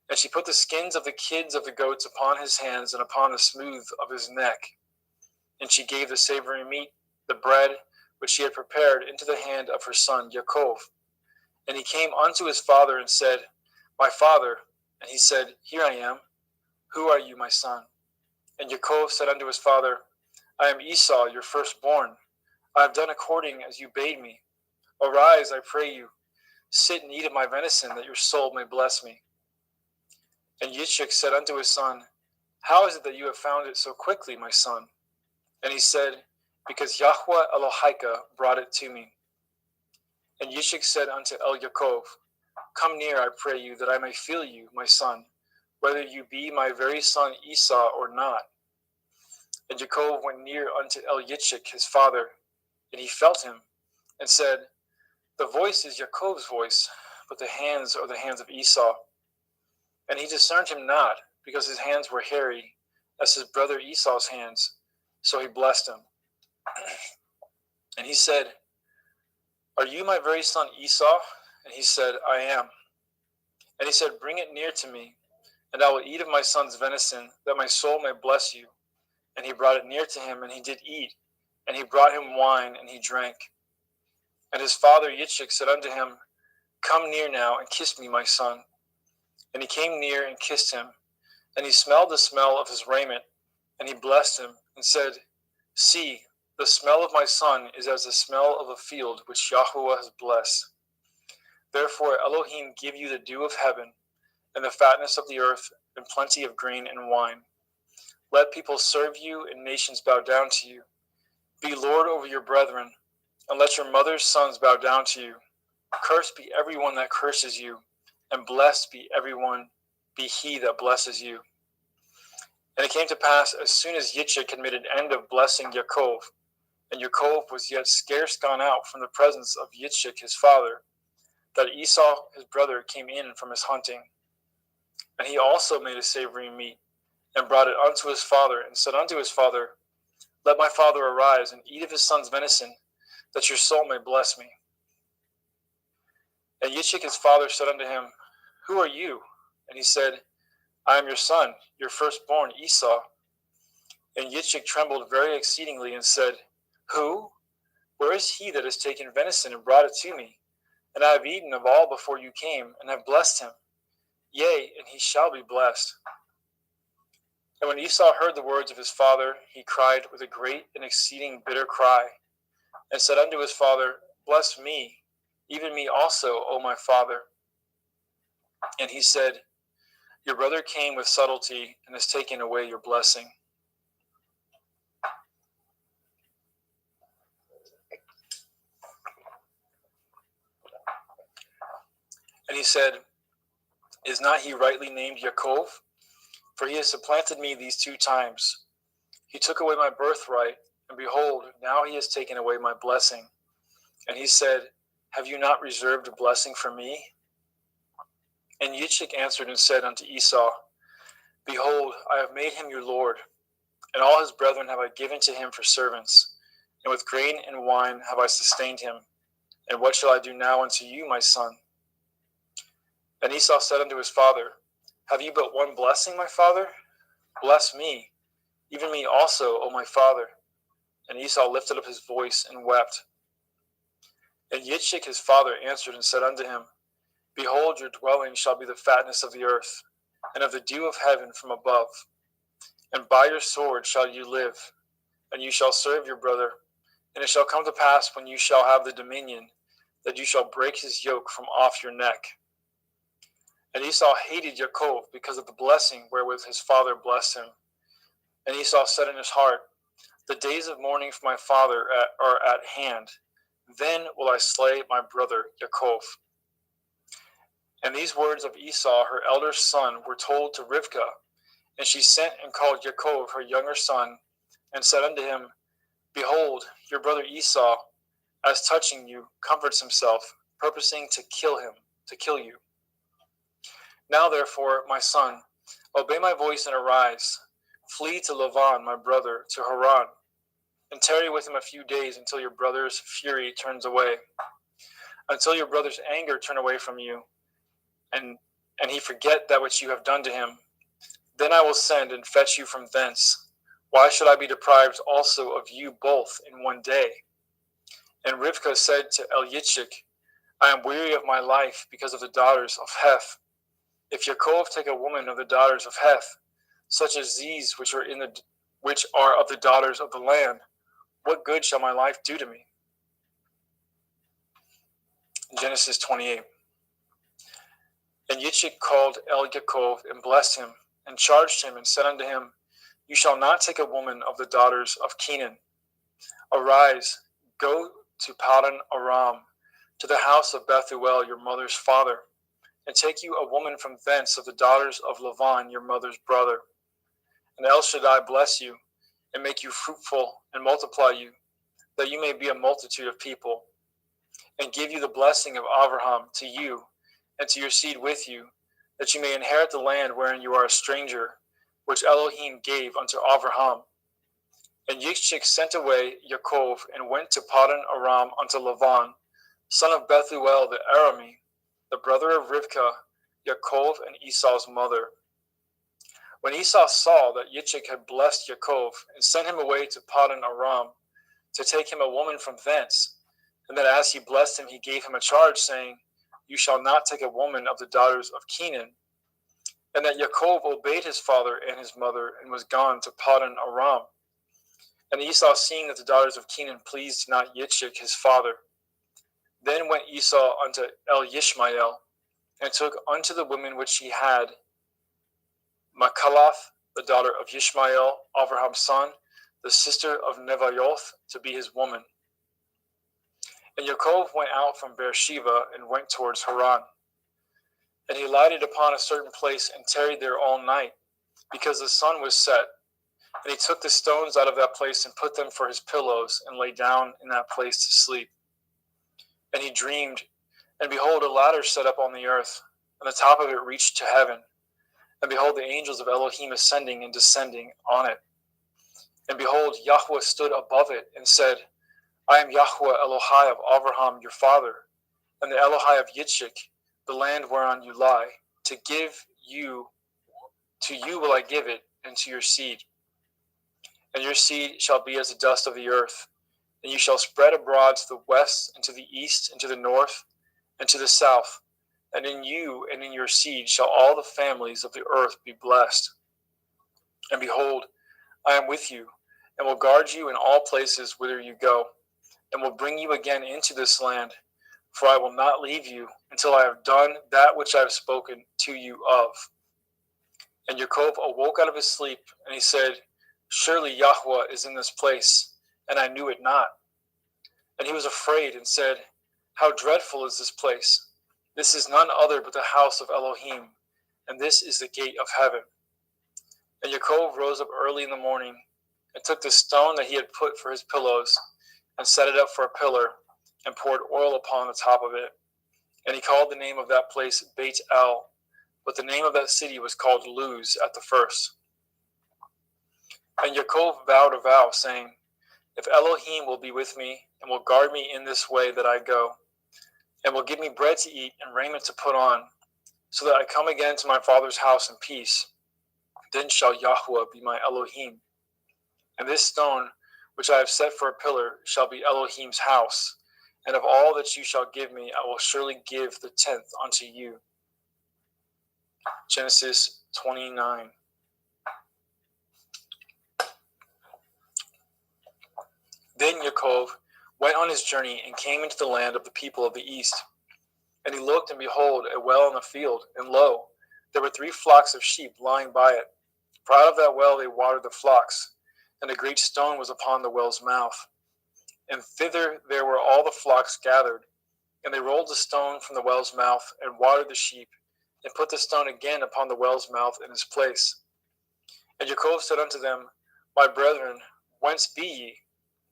And she put the skins of the kids of the goats upon his hands, and upon the smooth of his neck. And she gave the savory meat, the bread, which she had prepared, into the hand of her son Yaakov. And he came unto his father, and said, My father. And he said, Here I am. Who are you, my son? And Yaakov said unto his father, I am Esau, your firstborn. I have done according as you bade me. Arise, I pray you. Sit and eat of my venison, that your soul may bless me. And Yitzchak said unto his son, How is it that you have found it so quickly, my son? And he said, Because Yahweh Elohika brought it to me. And Yitzchak said unto Yaakov, Come near, I pray you, that I may feel you, my son, whether you be my very son Esau or not. And Yaakov went near unto Yitzchak his father, and he felt him, and said, The voice is Yaakov's voice, but the hands are the hands of Esau. And he discerned him not, because his hands were hairy, as his brother Esau's hands. So he blessed him. And he said, Are you my very son Esau? And he said, I am. And he said, Bring it near to me. and I will eat of my son's venison, that my soul may bless you. And he brought it near to him, and he did eat. And he brought him wine, and he drank. And his father Yitzchak said unto him, Come near now, and kiss me, my son. And he came near and kissed him. And he smelled the smell of his raiment, and he blessed him, and said, See, the smell of my son is as the smell of a field which Yahweh has blessed. Therefore Elohim give you the dew of heaven, and the fatness of the earth, and plenty of grain and wine. Let people serve you, and nations bow down to you. Be Lord over your brethren, and let your mother's sons bow down to you. Cursed be everyone that curses you, and blessed be he that blesses you. And it came to pass, as soon as Yitzchak had made an end of blessing Yaakov, and Yaakov was yet scarce gone out from the presence of Yitzchak his father, that Esau his brother came in from his hunting. And he also made a savory meat, and brought it unto his father, and said unto his father, Let my father arise, and eat of his son's venison, that your soul may bless me. And Yitzchak his father said unto him, Who are you? And he said, I am your son, your firstborn Esau. And Yitzchak trembled very exceedingly, and said, Who? Where is he that has taken venison and brought it to me? And I have eaten of all before you came, and have blessed him. Yea, and he shall be blessed. And when Esau heard the words of his father, he cried with a great and exceeding bitter cry, and said unto his father, Bless me, even me also, O my father. And he said, Your brother came with subtlety, and has taken away your blessing. And he said, Is not he rightly named Yaakov? For he has supplanted me these 2 times. He took away my birthright, and behold, now he has taken away my blessing. And he said, Have you not reserved a blessing for me? And Yitzchak answered and said unto Esau, Behold, I have made him your lord, and all his brethren have I given to him for servants, and with grain and wine have I sustained him. And what shall I do now unto you, my son? And Esau said unto his father, Have you but one blessing, my father? Bless me, even me also, O my father. And Esau lifted up his voice and wept. And Yitzchak his father answered and said unto him, Behold, your dwelling shall be the fatness of the earth, and of the dew of heaven from above. And by your sword shall you live, and you shall serve your brother. And it shall come to pass, when you shall have the dominion, that you shall break his yoke from off your neck. And Esau hated Yaakov because of the blessing wherewith his father blessed him. And Esau said in his heart, The days of mourning for my father are at hand. Then will I slay my brother Yaakov. And these words of Esau, her elder son, were told to Rivkah. And she sent and called Yaakov, her younger son, and said unto him, Behold, your brother Esau, as touching you, comforts himself, purposing to kill you. Now therefore, my son, obey my voice and arise. Flee to Lavan, my brother, to Haran, and tarry with him a few days until your brother's fury turns away, until your brother's anger turn away from you, and he forget that which you have done to him. Then I will send and fetch you from thence. Why should I be deprived also of you both in one day? And Rivkah said to Yitzchak, I am weary of my life because of the daughters of Heth. If Yaakov take a woman of the daughters of Heth, such as these which are of the daughters of the land, what good shall my life do to me? Genesis 28. And Yitzchak called Yaakov and blessed him, and charged him, and said unto him, You shall not take a woman of the daughters of Canaan. Arise, go to Padan Aram, to the house of Bethuel your mother's father, and take you a woman from thence of the daughters of Lavan your mother's brother. And El Shaddai bless you, and make you fruitful, and multiply you, that you may be a multitude of people, and give you the blessing of Abraham to you, and to your seed with you, that you may inherit the land wherein you are a stranger, which Elohim gave unto Abraham. And Yitzchak sent away Yaakov, and went to Padan Aram unto Lavan, son of Bethuel the Arami, the brother of Rivkah, Yaakov and Esau's mother. When Esau saw that Yitzchak had blessed Yaakov and sent him away to Paddan Aram to take him a woman from thence, and that as he blessed him, he gave him a charge, saying, "You shall not take a woman of the daughters of Canaan," and that Yaakov obeyed his father and his mother and was gone to Paddan Aram. And Esau, seeing that the daughters of Canaan pleased not Yitzchak his father, then went Esau unto El-Yishmael, and took unto the women which he had Machalath, the daughter of Yishmael, Abraham's son, the sister of Nevaioth, to be his woman. And Yaakov went out from Beersheba and went towards Haran. And he lighted upon a certain place and tarried there all night, because the sun was set. And he took the stones out of that place and put them for his pillows, and lay down in that place to sleep. And he dreamed, and behold, a ladder set up on the earth, and the top of it reached to heaven. And behold, the angels of Elohim ascending and descending on it. And behold, Yahweh stood above it and said, I am Yahweh Elohai of Abraham your father, and the Elohai of Yitzchak, the land whereon you lie. To you will I give it, and to your seed. And your seed shall be as the dust of the earth, and you shall spread abroad to the west, and to the east, and to the north, and to the south. And in you and in your seed shall all the families of the earth be blessed. And behold, I am with you, and will guard you in all places whither you go, and will bring you again into this land, for I will not leave you until I have done that which I have spoken to you of. And Yaakov awoke out of his sleep, and he said, Surely Yahweh is in this place, and I knew it not. And he was afraid, and said, How dreadful is this place! This is none other but the house of Elohim, and this is the gate of heaven. And Yaakov rose up early in the morning, and took the stone that he had put for his pillows, and set it up for a pillar, and poured oil upon the top of it. And he called the name of that place Beit El, but the name of that city was called Luz at the first. And Yaakov vowed a vow, saying, If Elohim will be with me, and will guard me in this way that I go, and will give me bread to eat and raiment to put on, so that I come again to my father's house in peace, then shall Yahweh be my Elohim. And this stone, which I have set for a pillar, shall be Elohim's house. And of all that you shall give me, I will surely give the 10th unto you. Genesis 29. Then Yaakov went on his journey and came into the land of the people of the east. And he looked, and behold, a well in the field, and lo, there were 3 flocks of sheep lying by it. For out of that well they watered the flocks, and a great stone was upon the well's mouth. And thither there were all the flocks gathered. And they rolled the stone from the well's mouth, and watered the sheep, and put the stone again upon the well's mouth in his place. And Yaakov said unto them, My brethren, whence be ye?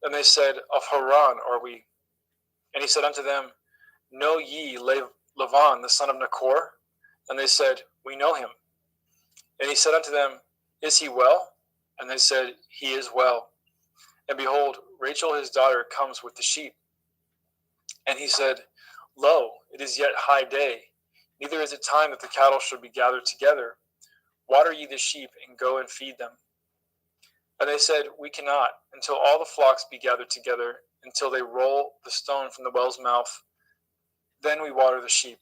And they said, Of Haran are we. And he said unto them, Know ye Lavan the son of Nachor? And they said, We know him. And he said unto them, Is he well? And they said, He is well. And behold, Rachel his daughter comes with the sheep. And he said, Lo, it is yet high day, neither is it time that the cattle should be gathered together. Water ye the sheep, and go and feed them. And they said, We cannot, until all the flocks be gathered together, until they roll the stone from the well's mouth. Then we water the sheep.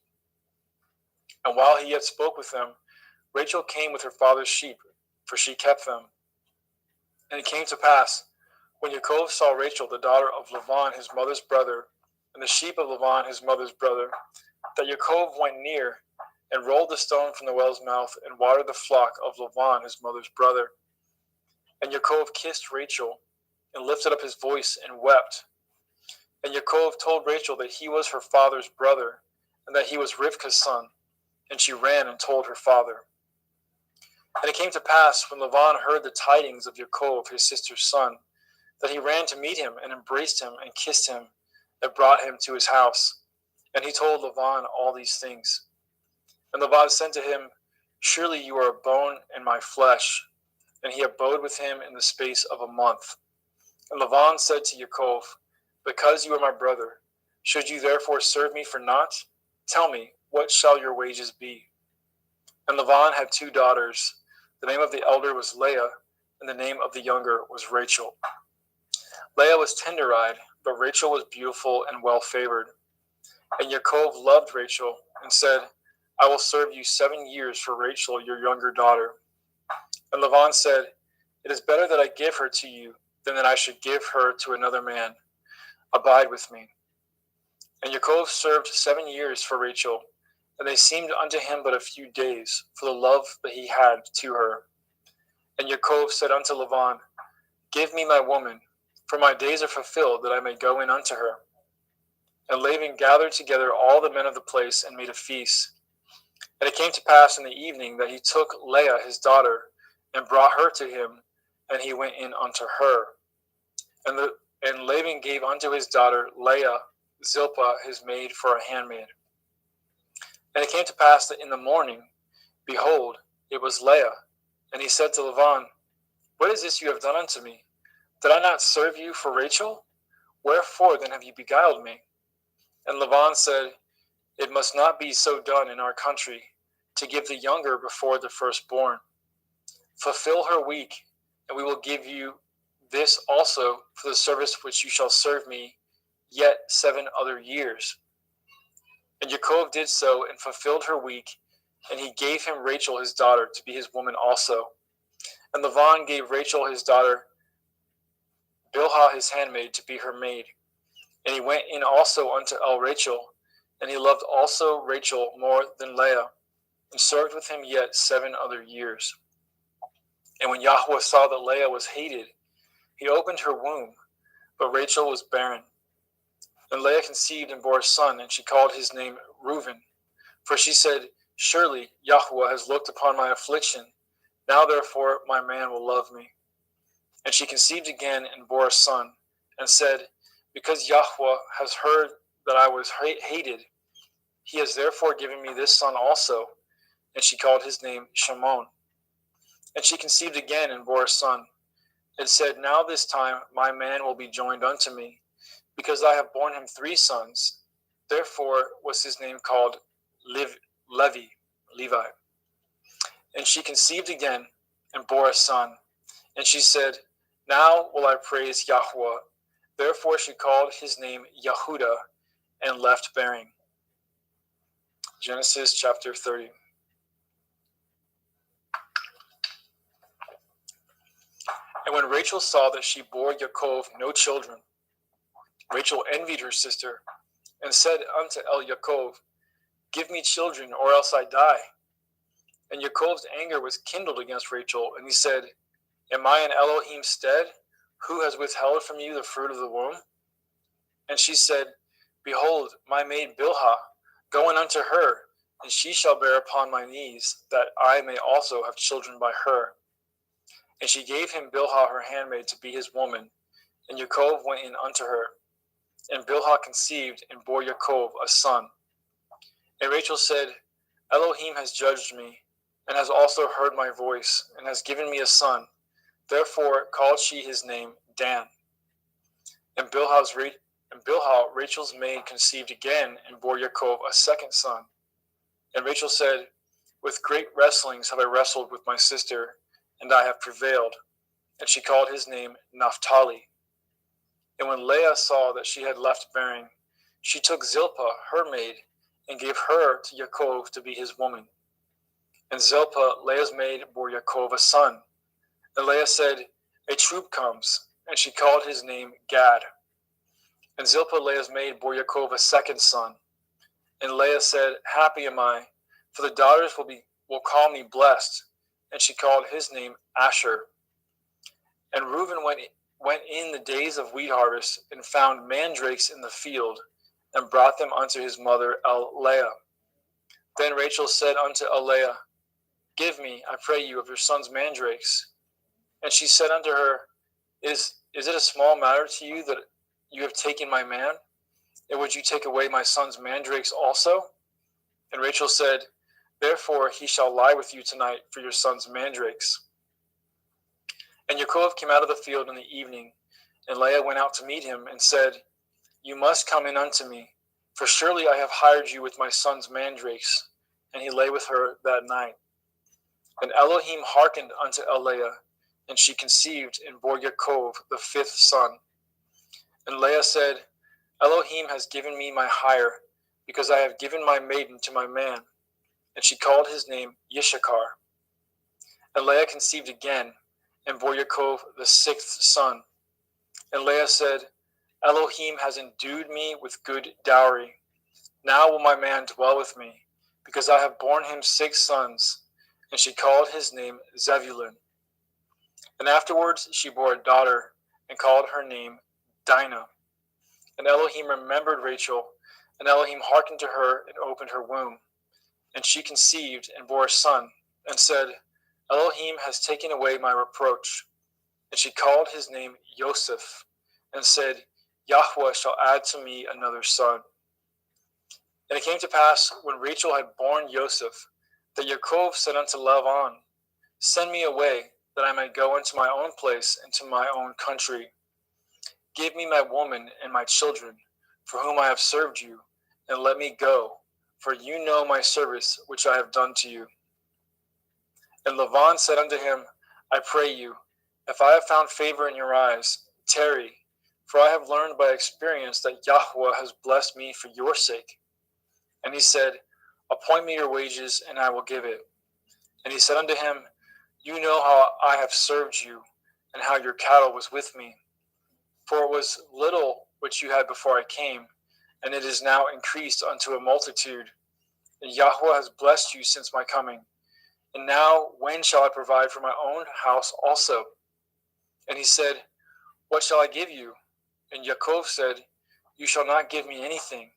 And while he yet spoke with them, Rachel came with her father's sheep, for she kept them. And it came to pass, when Yaakov saw Rachel, the daughter of Lavan his mother's brother, and the sheep of Lavan his mother's brother, that Yaakov went near, and rolled the stone from the well's mouth, and watered the flock of Lavan his mother's brother. And Yaakov kissed Rachel, and lifted up his voice, and wept. And Yaakov told Rachel that he was her father's brother, and that he was Rivkah's son. And she ran and told her father. And it came to pass, when Lavan heard the tidings of Yaakov his sister's son, that he ran to meet him, and embraced him, and kissed him, and brought him to his house. And he told Lavan all these things. And Laban said to him, Surely you are a bone in my flesh. And he abode with him in the space of a month. And Laban said to Yaakov, Because you are my brother, should you therefore serve me for naught? Tell me, what shall your wages be? And Laban had 2 daughters. The name of the elder was Leah, and the name of the younger was Rachel. Leah was tender-eyed, but Rachel was beautiful and well-favored. And Yaakov loved Rachel and said, I will serve you 7 years for Rachel, your younger daughter. And Laban said, It is better that I give her to you than that I should give her to another man. Abide with me. And Yaakov served 7 years for Rachel, and they seemed unto him but a few days, for the love that he had to her. And Yaakov said unto Laban, Give me my woman, for my days are fulfilled, that I may go in unto her. And Laban gathered together all the men of the place and made a feast. And it came to pass in the evening that he took Leah his daughter, and brought her to him, and he went in unto her. And Laban gave unto his daughter Leah Zilpah his maid for a handmaid. And it came to pass that in the morning, behold, it was Leah. And he said to Laban, What is this you have done unto me? Did I not serve you for Rachel? Wherefore then have you beguiled me? And Laban said, It must not be so done in our country, to give the younger before the firstborn. Fulfill her week, and we will give you this also for the service which you shall serve me yet 7 other years. And Yaakov did so, and fulfilled her week, and he gave him Rachel his daughter to be his woman also. And Laban gave Rachel his daughter Bilhah his handmaid to be her maid. And he went in also unto Rachel, and he loved also Rachel more than Leah, and served with him yet 7 other years. And when Yahweh saw that Leah was hated, he opened her womb, but Rachel was barren. And Leah conceived and bore a son, and she called his name Reuben. For she said, Surely Yahweh has looked upon my affliction. Now therefore my man will love me. And she conceived again and bore a son, and said, Because Yahweh has heard that I was hated, he has therefore given me this son also. And she called his name Shimon. And she conceived again and bore a son, and said, Now this time my man will be joined unto me, because I have borne him 3 sons. Therefore was his name called Levi. And she conceived again and bore a son. And she said, Now will I praise Yahweh. Therefore she called his name Yehudah, and left bearing. Genesis chapter 30. And when Rachel saw that she bore Yaakov no children, Rachel envied her sister, and said unto Yaakov, Give me children, or else I die. And Yaakov's anger was kindled against Rachel, and he said, Am I in Elohim's stead, who has withheld from you the fruit of the womb? And she said, Behold, my maid Bilhah, go in unto her, and she shall bear upon my knees, that I may also have children by her. And she gave him Bilhah her handmaid to be his woman, and Yaakov went in unto her. And Bilhah conceived and bore Yaakov a son. And Rachel said, Elohim has judged me, and has also heard my voice, and has given me a son. Therefore called she his name Dan. And Bilhah, Rachel's maid, conceived again, and bore Yaakov a second son. And Rachel said, With great wrestlings have I wrestled with my sister, and I have prevailed. And she called his name Naphtali. And when Leah saw that she had left bearing, she took Zilpah, her maid, and gave her to Yaakov to be his woman. And Zilpah, Leah's maid, bore Yaakov a son. And Leah said, A troop comes, and she called his name Gad. And Zilpah, Leah's maid, bore Yaakov a second son. And Leah said, Happy am I, for the daughters will call me blessed. And she called his name Asher. And Reuben went in the days of wheat harvest, and found mandrakes in the field, and brought them unto his mother Leah. Then Rachel said unto Leah, Give me, I pray you, of your son's mandrakes. And she said unto her, Is it a small matter to you that you have taken my man? And would you take away my son's mandrakes also? And Rachel said, Therefore he shall lie with you tonight for your son's mandrakes. And Yaakov came out of the field in the evening, and Leah went out to meet him, and said, You must come in unto me, for surely I have hired you with my son's mandrakes. And he lay with her that night. And Elohim hearkened unto Leah, and she conceived and bore Yaakov the 5th son. And Leah said, Elohim has given me my hire, because I have given my maiden to my man. And she called his name Yishakar. And Leah conceived again, and bore Yaakov the 6th son. And Leah said, Elohim has endued me with good dowry. Now will my man dwell with me, because I have borne him 6 sons. And she called his name Zebulun. And afterwards she bore a daughter, and called her name Dinah. And Elohim remembered Rachel, and Elohim hearkened to her, and opened her womb. And she conceived, and bore a son, and said, Elohim has taken away my reproach. And she called his name Joseph, and said, Yahweh shall add to me another son. And it came to pass, when Rachel had borne Joseph, that Yaakov said unto Laban, Send me away, that I may go into my own place, and to my own country. Give me my woman and my children, for whom I have served you, and let me go, for you know my service which I have done to you. And Laban said unto him, I pray you, if I have found favor in your eyes, tarry, for I have learned by experience that Yahweh has blessed me for your sake. And he said, Appoint me your wages, and I will give it. And he said unto him, You know how I have served you, and how your cattle was with me. For it was little which you had before I came, and it is now increased unto a multitude. And Yahweh has blessed you since my coming. And now when shall I provide for my own house also? And he said, What shall I give you? And Yaakov said, You shall not give me anything.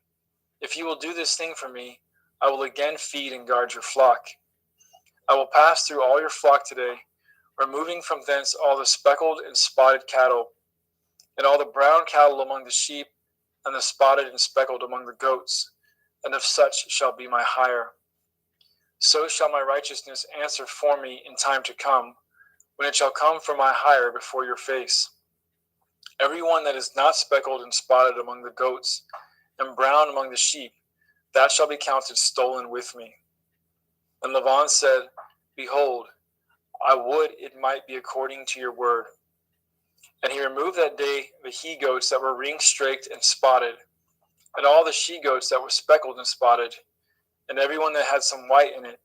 If you will do this thing for me, I will again feed and guard your flock. I will pass through all your flock today, removing from thence all the speckled and spotted cattle, and all the brown cattle among the sheep, and the spotted and speckled among the goats, and of such shall be my hire. So shall my righteousness answer for me in time to come, when it shall come for my hire before your face. Every one that is not speckled and spotted among the goats, and brown among the sheep, that shall be counted stolen with me. And Laban said, Behold, I would it might be according to your word. And he removed that day the he-goats that were ring-straked and spotted, and all the she-goats that were speckled and spotted, and every one that had some white in it,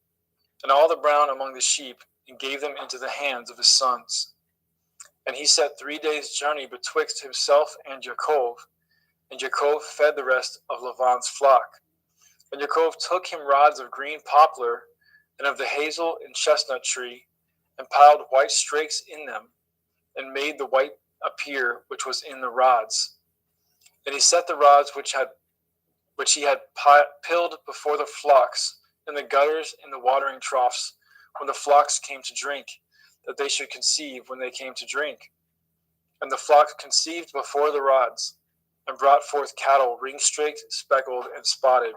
and all the brown among the sheep, and gave them into the hands of his sons. And he set 3 days' journey betwixt himself and Yaakov, and Yaakov fed the rest of Laban's flock. And Yaakov took him rods of green poplar, and of the hazel and chestnut tree, and piled white strakes in them, and made the white appear which was in the rods. And he set the rods which he had pilled before the flocks, in the gutters and the watering troughs, when the flocks came to drink, that they should conceive when they came to drink. And the flock conceived before the rods, and brought forth cattle ring-straked, speckled, and spotted.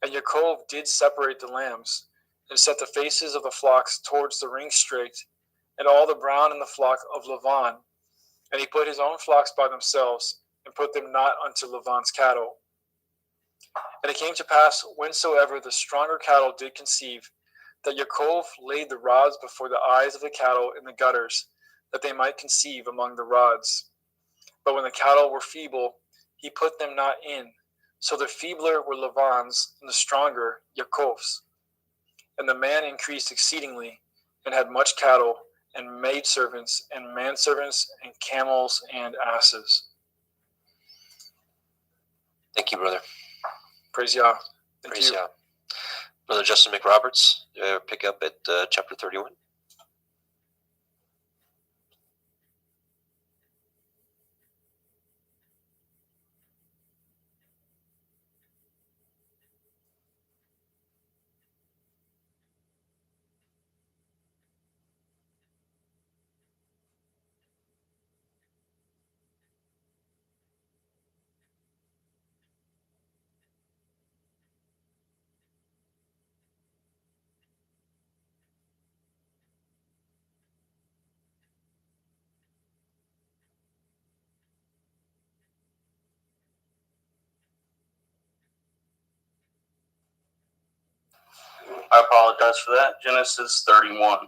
And Yaakov did separate the lambs, and set the faces of the flocks towards the ring-straked, and all the brown in the flock of Laban. And he put his own flocks by themselves, and put them not unto Laban's cattle. And it came to pass, whensoever the stronger cattle did conceive, that Yaakov laid the rods before the eyes of the cattle in the gutters, that they might conceive among the rods. But when the cattle were feeble, he put them not in. So the feebler were Laban's, and the stronger Yaakov's. And the man increased exceedingly, and had much cattle, and maidservants, and manservants, and camels, and asses. Thank you, brother. Praise Yah. Praise Yah. Brother Justin McRoberts, pick up at chapter 31. I apologize for that. Genesis 31.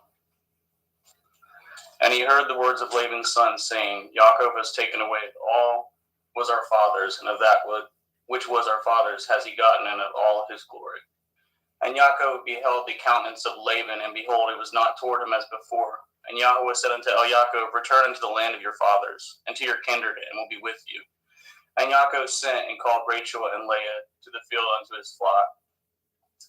And he heard the words of Laban's son, saying, Yaakov has taken away all was our father's, and of that which was our father's has he gotten, and of all his glory. And Yaakov beheld the countenance of Laban, and behold, it was not toward him as before. And Yahweh said unto Yaakov, return unto the land of your fathers, and to your kindred, and will be with you. And Yaakov sent and called Rachel and Leah to the field unto his flock,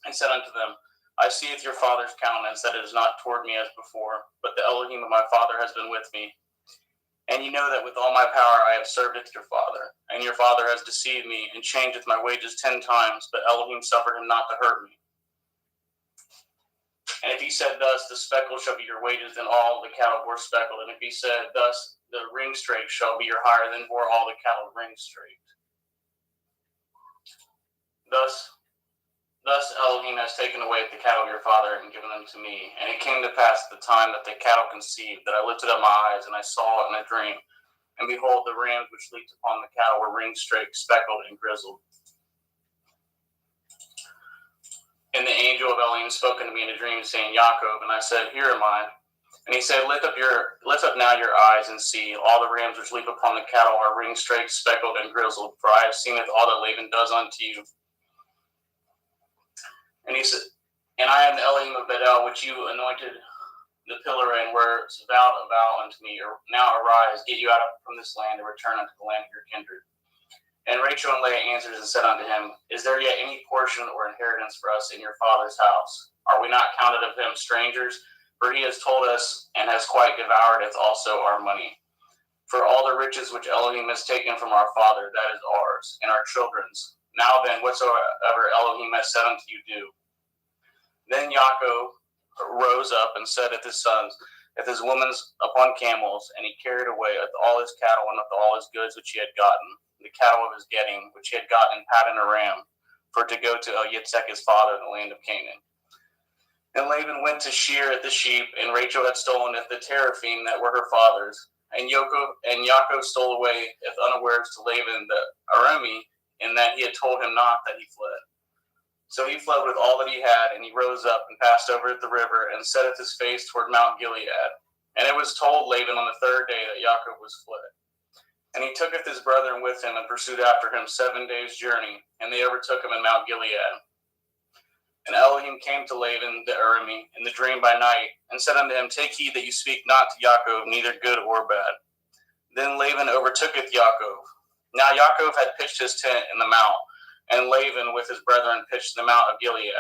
and said unto them, I seeth your father's countenance, that it is not toward me as before, but the Elohim of my father has been with me. And ye know that with all my power I have served your father, and your father has deceived me, and changeth my wages 10 times, but Elohim suffered him not to hurt me. And if he said thus, the speckle shall be your wages, then all the cattle bore speckled. And if he said thus, the ring straight shall be your hire, then bore all the cattle ring straight. Thus Elohim has taken away the cattle of your father and given them to me. And it came to pass at the time that the cattle conceived, that I lifted up my eyes, and I saw in a dream. And behold, the rams which leaped upon the cattle were ring straight, speckled, and grizzled. And the angel of Elohim spoke unto me in a dream, saying, Yaakov. And I said, Here am I. And he said, Lift up now your eyes and see. All the rams which leap upon the cattle are ring straight, speckled, and grizzled. For I have seen all that Laban does unto you. And he said, And I am the Elohim of Bedel, which you anointed the pillar and were vowed a vow unto me. Now arise, get you out from this land, and return unto the land of your kindred. And Rachel and Leah answered and said unto him, Is there yet any portion or inheritance for us in your father's house? Are we not counted of him strangers? For he has told us, and has quite devoured us also our money. For all the riches which Elohim has taken from our father, that is ours, and our children's. Now then, whatsoever Elohim has said unto you, do. Then Yaakov rose up and said at his sons, at his women upon camels, and he carried away with all his cattle and with all his goods which he had gotten, the cattle of his getting, which he had gotten in Paddan Aram, for to go to Yitzhak his father in the land of Canaan. And Laban went to shear at the sheep, and Rachel had stolen at the teraphim that were her father's. And Yaakov stole away as unawares to Laban the Arami, in that he had told him not that he fled. So he fled with all that he had, and he rose up and passed over the river, and setteth his face toward Mount Gilead. And it was told Laban on the 3rd day that Yaakov was fled. And he tooketh his brethren with him, and pursued after him 7 days' journey, and they overtook him in Mount Gilead. And Elohim came to Laban the Arami in the dream by night, and said unto him, Take heed that you speak not to Yaakov, neither good or bad. Then Laban overtooketh Yaakov. Now Yaakov had pitched his tent in the mount, and Laban with his brethren pitched the mount of Gilead.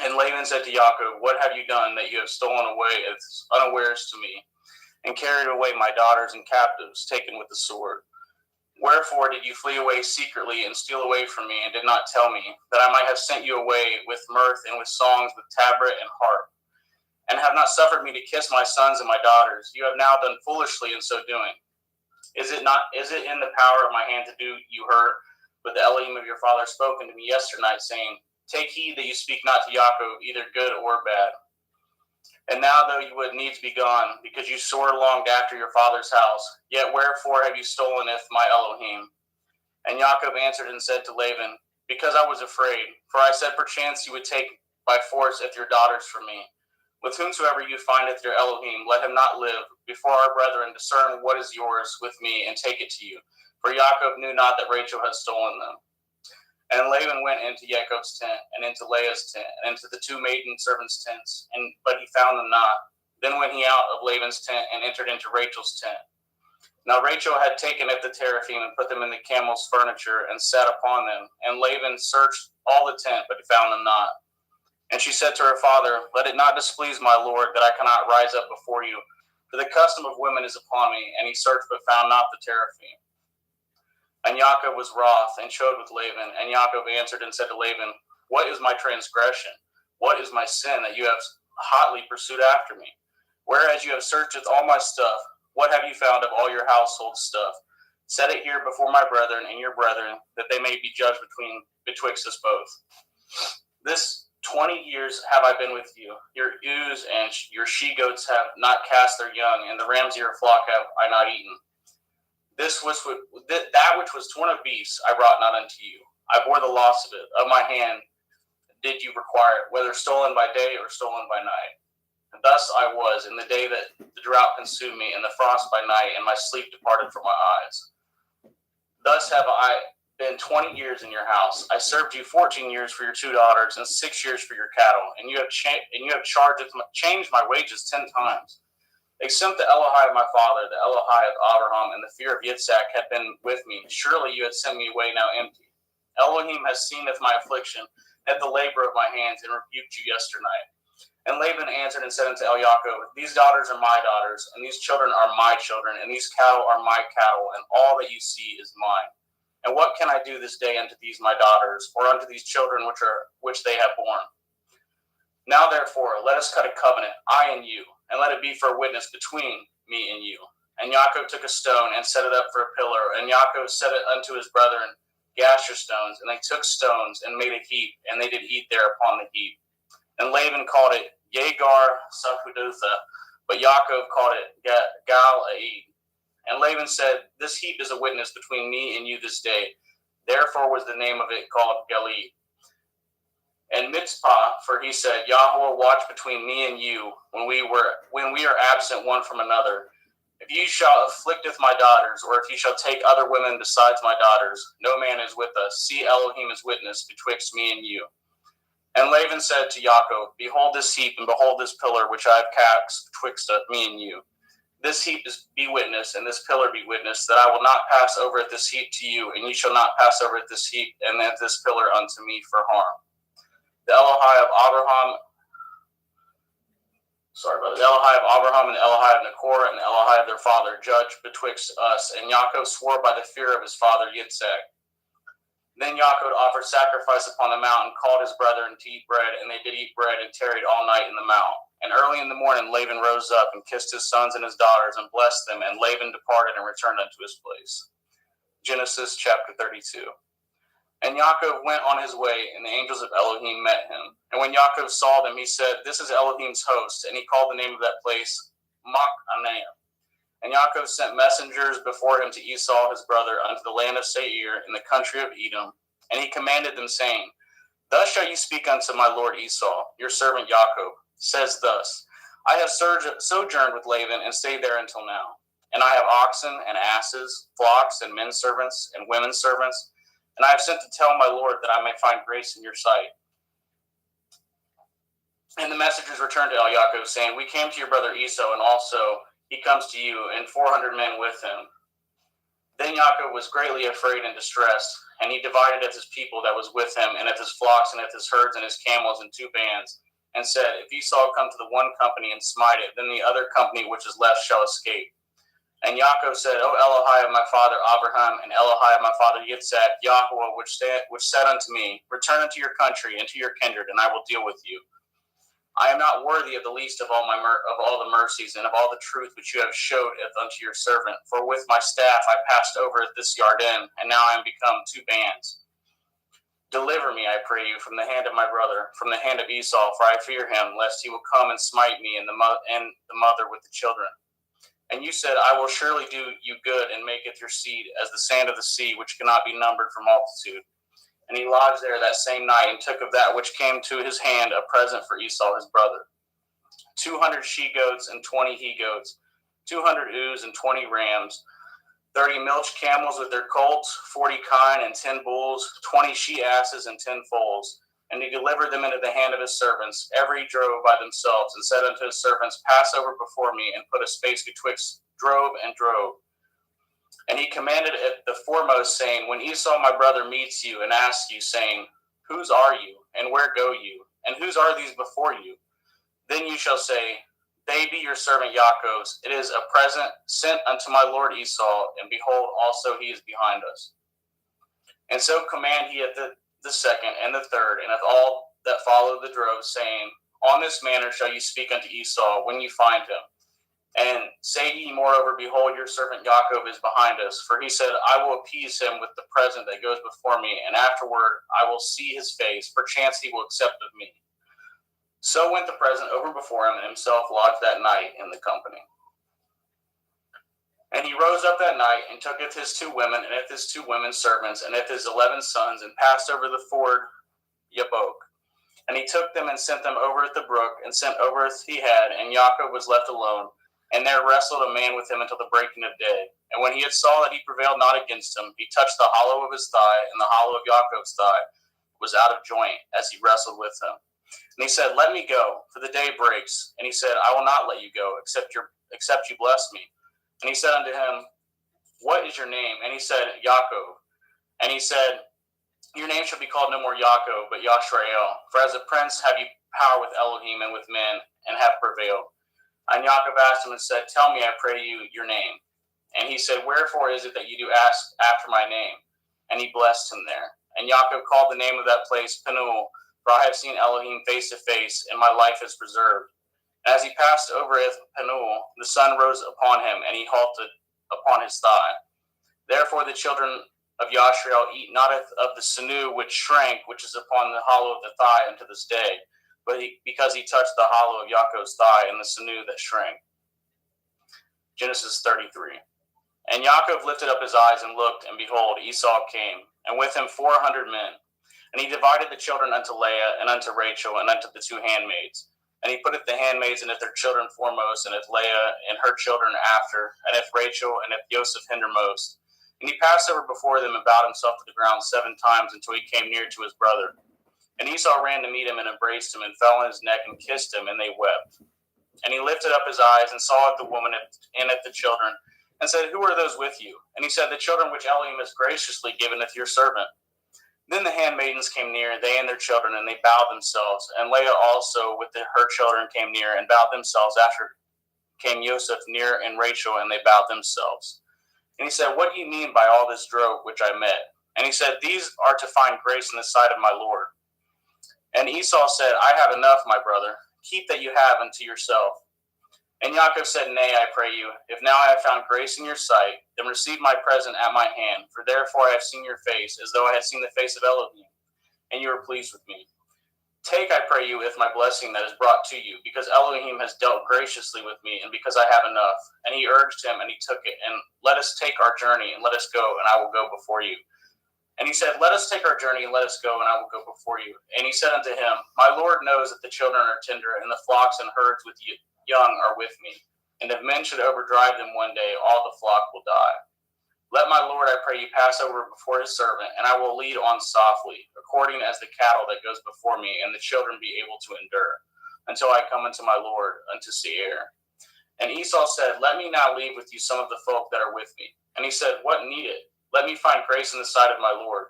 And Laban said to Yaakov, What have you done that you have stolen away as unawares to me, and carried away my daughters and captives, taken with the sword? Wherefore did you flee away secretly and steal away from me, and did not tell me, that I might have sent you away with mirth and with songs, with tabret and harp, and have not suffered me to kiss my sons and my daughters? You have now done foolishly in so doing. Is it in the power of my hand to do you hurt? But the Elohim of your father spoke unto me yesternight, saying, Take heed that you speak not to Yaakov, either good or bad. And now, though you would needs be gone, because you sore longed after your father's house, yet wherefore have you stolen my Elohim? And Yaakov answered and said to Laban, Because I was afraid, for I said, Perchance you would take by force your daughters from me. With whomsoever you findeth your Elohim, let him not live. Before our brethren discern what is yours with me, and take it to you. For Yaakov knew not that Rachel had stolen them. And Laban went into Yaakov's tent, and into Leah's tent, and into the 2 maiden servants' tents, but he found them not. Then went he out of Laban's tent, and entered into Rachel's tent. Now Rachel had taken at the teraphim, and put them in the camel's furniture, and sat upon them. And Laban searched all the tent, but he found them not. And she said to her father, Let it not displease my lord, that I cannot rise up before you, for the custom of women is upon me. And he searched, but found not the teraphim. And Yaakov was wroth, and chode with Laban. And Yaakov answered and said to Laban, What is my transgression? What is my sin, that you have hotly pursued after me? Whereas you have searched all my stuff, what have you found of all your household stuff? Set it here before my brethren and your brethren, that they may be judged betwixt us both. This 20 years have I been with you. Your ewes and your she-goats have not cast their young, and the rams of your flock have I not eaten. That which was torn of beasts I brought not unto you. I bore the loss of it, of my hand did you require it, whether stolen by day or stolen by night. And thus I was in the day that the drought consumed me, and the frost by night, and my sleep departed from my eyes. Thus have I been 20 years in your house. I served you 14 years for your 2 daughters, and 6 years for your cattle, and you have changed my wages 10 times. Except the Elohai of my father, the Elohai of Abraham, and the fear of Yitzhak had been with me, surely you had sent me away now empty. Elohim has seen of my affliction, at the labor of my hands, and rebuked you yesternight. And Laban answered and said unto Yaakov, these daughters are my daughters, and these children are my children, and these cattle are my cattle, and all that you see is mine. And what can I do this day unto these my daughters, or unto these children which they have borne? Now therefore, let us cut a covenant, I and you, and let it be for a witness between me and you. And Yaakov took a stone and set it up for a pillar, and Yaakov set it unto his brethren, Gasher stones, and they took stones and made a heap, and they did eat there upon the heap. And Laban called it Yegar Sahudotha, but Yaakov called it Gal-Aid. And Laban said, this heap is a witness between me and you this day. Therefore was the name of it called Galeed. And Mitzpah, for he said, Yahweh watch between me and you when we are absent one from another. If you shall afflicteth my daughters, or if you shall take other women besides my daughters, no man is with us. See Elohim is witness betwixt me and you. And Laban said to Yaakov, behold this heap, and behold this pillar which I have cast betwixt me and you. This heap be witness, and this pillar be witness, that I will not pass over at this heap to you, and you shall not pass over at this heap and at this pillar unto me for harm. The Elohai of Abraham, the Elohai of Abraham and the Elohai of Nachor and the Elohai of their father judged betwixt us. And Yaakov swore by the fear of his father Yitzhak. Then Yaakov offered sacrifice upon the mountain, called his brethren to eat bread, and they did eat bread and tarried all night in the mount. And early in the morning Laban rose up and kissed his sons and his daughters and blessed them, and Laban departed and returned unto his place. Genesis chapter 32. And Yaakov went on his way, and the angels of Elohim met him. And when Yaakov saw them, he said, this is Elohim's host. And he called the name of that place Machanaim. And Yaakov sent messengers before him to Esau his brother unto the land of Seir in the country of Edom. And he commanded them, saying, thus shall you speak unto my lord Esau, your servant Yaakov, says thus, I have sojourned with Laban and stayed there until now. And I have oxen and asses, flocks and men servants and women servants. And I have sent to tell my lord that I may find grace in your sight. And the messengers returned to Yaakov, saying, we came to your brother Esau, and also he comes to you, and 400 men with him. Then Yaakov was greatly afraid and distressed, and he divided at his people that was with him, and at his flocks, and at his herds, and his camels, in 2 bands, and said, if Esau come to the one company and smite it, then the other company which is left shall escape. And Yaakov said, O Elohai of my father Abraham, and Elohai of my father Yitzhak, Yahweh, which said unto me, return unto your country and to your kindred, and I will deal with you. I am not worthy of the least of all the mercies and of all the truth which you have showed unto your servant. For with my staff I passed over this Yarden, and now I am become 2 bands. Deliver me, I pray you, from the hand of my brother, from the hand of Esau, for I fear him, lest he will come and smite me and the mother with the children. And you said, I will surely do you good, and maketh your seed as the sand of the sea, which cannot be numbered for multitude. And he lodged there that same night, and took of that which came to his hand a present for Esau his brother, 200 she-goats and 20 he-goats, 200 ewes and 20 rams, 30 milch camels with their colts, 40 kine and 10 bulls, 20 she-asses and 10 foals. And he delivered them into the hand of his servants, every drove by themselves, and said unto his servants, pass over before me, and put a space betwixt drove and drove. And he commanded at the foremost, saying, when Esau my brother meets you and asks you, saying, whose are you, and where go you, and whose are these before you? Then you shall say, they be your servant Yaakov's. It is a present sent unto my lord Esau, and behold, also he is behind us. And so command he at the second and the third, and of all that follow the drove, saying, on this manner shall you speak unto Esau when you find him. And say ye moreover, behold, your servant Yaakov is behind us. For he said, I will appease him with the present that goes before me, and afterward I will see his face. Perchance he will accept of me. So went the present over before him, and himself lodged that night in the company. And he rose up that night, and tooketh his 2 women, and of his 2 women servants, and of his 11 sons, and passed over the ford Yabok. And he took them and sent them over the brook, and sent over he had, and Yaakov was left alone. And there wrestled a man with him until the breaking of day. And when he had saw that he prevailed not against him, he touched the hollow of his thigh, and the hollow of Yaakov's thigh was out of joint as he wrestled with him. And he said, Let me go, for the day breaks. And he said, I will not let you go, except you bless me. And he said unto him, What is your name? And he said, Yaakov. And he said, Your name shall be called no more Yaakov, but Yashrael. For as a prince have you power with Elohim and with men, and have prevailed. And Yaakov asked him and said, Tell me, I pray you, your name. And he said, Wherefore is it that you do ask after my name? And he blessed him there. And Yaakov called the name of that place Penuel, for I have seen Elohim face to face, and my life is preserved. And as he passed over Penuel, the sun rose upon him, and he halted upon his thigh. Therefore the children of Yashrael eat not of the sinew which shrank, which is upon the hollow of the thigh unto this day, but because he touched the hollow of Yaakov's thigh and the sinew that shrank. Genesis 33. And Yaakov lifted up his eyes and looked, and behold, Esau came, and with him 400 men. And he divided the children unto Leah, and unto Rachel, and unto the two handmaids. And he putteth the handmaids and their children foremost, and Leah and her children after, and Rachel, and Joseph hindermost. And he passed over before them and bowed himself to the ground 7 times until he came near to his brother. And Esau ran to meet him and embraced him and fell on his neck and kissed him, and they wept. And he lifted up his eyes and saw at the woman and at the children, and said, Who are those with you? And he said, The children which Elohim has graciously given to your servant. Then the handmaidens came near, they and their children, and they bowed themselves. And Leah also with her children came near and bowed themselves. After came Joseph near and Rachel, and they bowed themselves. And he said, What do you mean by all this drove which I met? And he said, These are to find grace in the sight of my Lord. And Esau said, I have enough, my brother. Keep that you have unto yourself. And Yaakov said, Nay, I pray you, if now I have found grace in your sight, then receive my present at my hand. For therefore I have seen your face, as though I had seen the face of Elohim, and you are pleased with me. Take, I pray you, with my blessing that is brought to you, because Elohim has dealt graciously with me, and because I have enough. And he urged him, and he took it. And let us take our journey, and let us go, and I will go before you. And he said, Let us take our journey, and let us go, and I will go before you. And he said unto him, My Lord knows that the children are tender, and the flocks and herds with you young are with me. And if men should overdrive them one day, all the flock will die. Let my Lord, I pray you, pass over before his servant, and I will lead on softly, according as the cattle that goes before me, and the children be able to endure, until I come unto my Lord, unto Seir. And Esau said, Let me now leave with you some of the folk that are with me. And he said, What need it? Let me find grace in the sight of my Lord.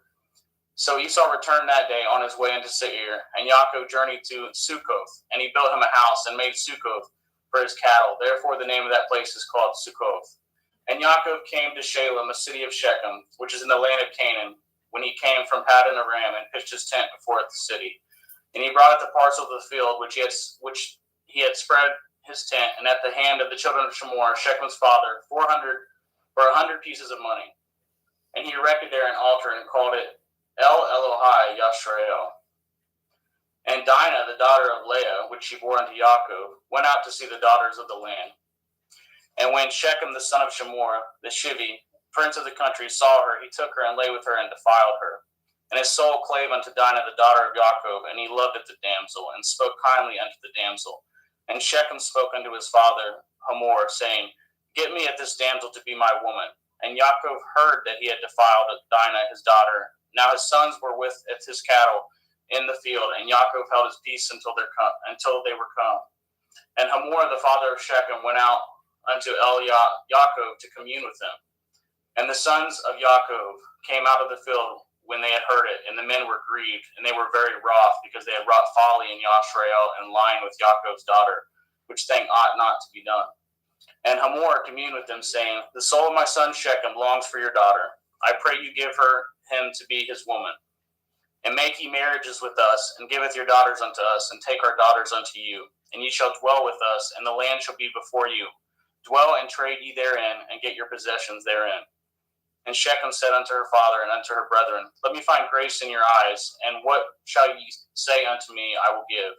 So Esau returned that day on his way into Seir, and Yaakov journeyed to Succoth, and he built him a house and made Succoth for his cattle. Therefore the name of that place is called Succoth. And Yaakov came to Shalem, a city of Shechem, which is in the land of Canaan, when he came from Paddan Aram, and pitched his tent before the city. And he brought the parcel of the field which he had spread his tent, and at the hand of the children of Shemor, Shechem's father, 100 pieces of money. And he erected there an altar and called it El Elohai Yashrael. And Dinah, the daughter of Leah, which she bore unto Yaakov, went out to see the daughters of the land. And when Shechem, the son of Shemor, the Shivi, prince of the country, saw her, he took her and lay with her and defiled her. And his soul clave unto Dinah, the daughter of Yaakov, and he loved at the damsel, and spoke kindly unto the damsel. And Shechem spoke unto his father Hamor, saying, Get me at this damsel to be my woman. And Yaakov heard that he had defiled Dinah, his daughter. Now his sons were with his cattle in the field, and Yaakov held his peace until they were come. And Hamor, the father of Shechem, went out unto Yaakov to commune with him. And the sons of Yaakov came out of the field when they had heard it, and the men were grieved, and they were very wroth, because they had wrought folly in Yashrael and lying with Yaakov's daughter, which thing ought not to be done. And Hamor communed with them, saying, The soul of my son Shechem longs for your daughter. I pray you give him to be his woman. And make ye marriages with us, and giveth your daughters unto us, and take our daughters unto you. And ye shall dwell with us, and the land shall be before you. Dwell and trade ye therein, and get your possessions therein. And Shechem said unto her father and unto her brethren, Let me find grace in your eyes, and what shall ye say unto me, I will give.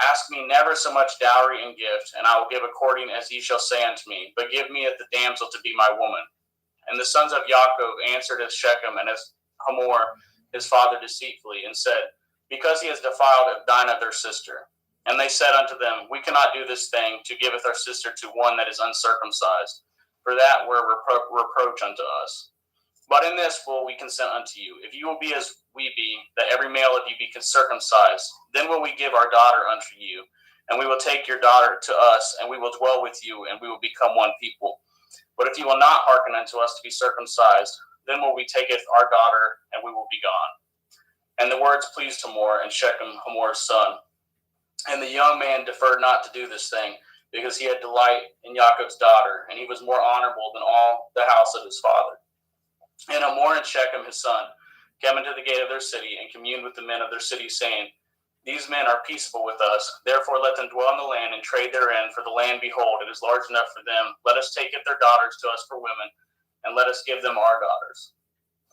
Ask me never so much dowry and gift, and I will give according as ye shall say unto me, but give me at the damsel to be my woman. And the sons of Yaakov answered as Shechem and as Hamor his father deceitfully, and said, because he has defiled Dinah their sister. And they said unto them, We cannot do this thing, to giveth our sister to one that is uncircumcised, for that were reproach unto us. But in this will we consent unto you, if you will be as we be, that every male of you be circumcised, then will we give our daughter unto you, and we will take your daughter to us, and we will dwell with you, and we will become one people. But if you will not hearken unto us to be circumcised, then will we taketh our daughter, and we will be gone. And the words pleased Hamor and Shechem, Hamor's son. And the young man deferred not to do this thing, because he had delight in Jacob's daughter, and he was more honorable than all the house of his father. And Hamor and Shechem his son came into the gate of their city, and communed with the men of their city, saying, These men are peaceable with us, therefore let them dwell in the land and trade therein, for the land, behold, it is large enough for them. Let us take it their daughters to us for women, and let us give them our daughters.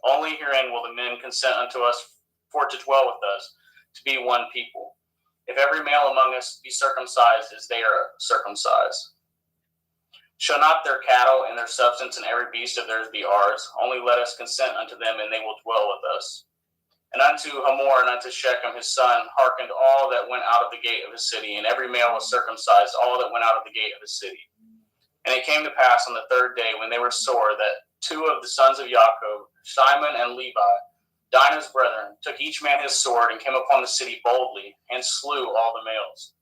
Only herein will the men consent unto us for to dwell with us, to be one people. If every male among us be circumcised as they are circumcised. Shall not their cattle and their substance and every beast of theirs be ours? Only let us consent unto them, and they will dwell with us. And unto Hamor and unto Shechem his son hearkened all that went out of the gate of his city, and every male was circumcised, all that went out of the gate of his city. And it came to pass on the third day, when they were sore, that two of the sons of Jacob, Shimon and Levi, Dinah's brethren, took each man his sword, and came upon the city boldly, and slew all the males.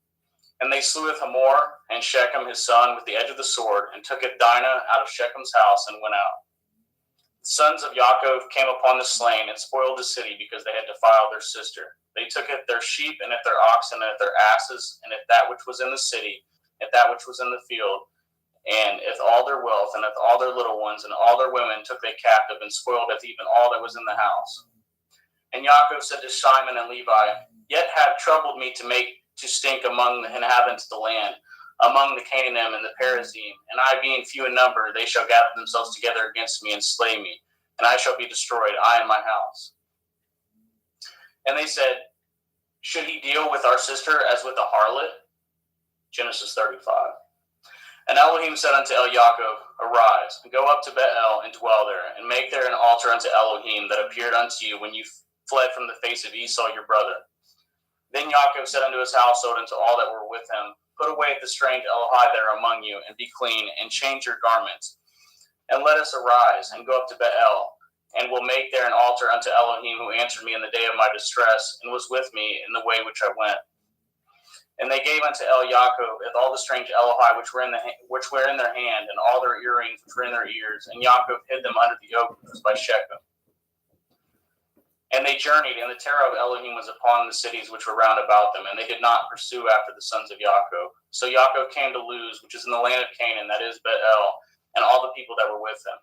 And they sleweth Hamor and Shechem his son with the edge of the sword, and tooketh Dinah out of Shechem's house, and went out. The sons of Jacob came upon the slain, and spoiled the city, because they had defiled their sister. They took at their sheep, and at their oxen, and at their asses, and at that which was in the city, at that which was in the field, and at all their wealth, and at all their little ones, and all their women took they captive, and spoiled at even all that was in the house. And Jacob said to Shimon and Levi, Yet have troubled me to stink among the inhabitants of the land, among the Canaanim and the Perizim, and I being few in number, they shall gather themselves together against me and slay me, and I shall be destroyed, I and my house. And they said, Should he deal with our sister as with a harlot? Genesis 35. And Elohim said unto Jacob, Arise, and go up to Bethel, and dwell there, and make there an altar unto Elohim that appeared unto you when you fled from the face of Esau your brother. Then Jacob said unto his household and to all that were with him, Put away the strange Elohai there among you, and be clean, and change your garments. And let us arise, and go up to Bethel, and will make there an altar unto Elohim, who answered me in the day of my distress, and was with me in the way which I went. And they gave unto Jacob all the strange Elohai which were in their hand, and all their earrings which were in their ears, and Jacob hid them under the oak which was by Shechem. And they journeyed, and the terror of Elohim was upon the cities which were round about them, and they did not pursue after the sons of Jacob. So Jacob came to Luz, which is in the land of Canaan, that is Bethel, and all the people that were with him.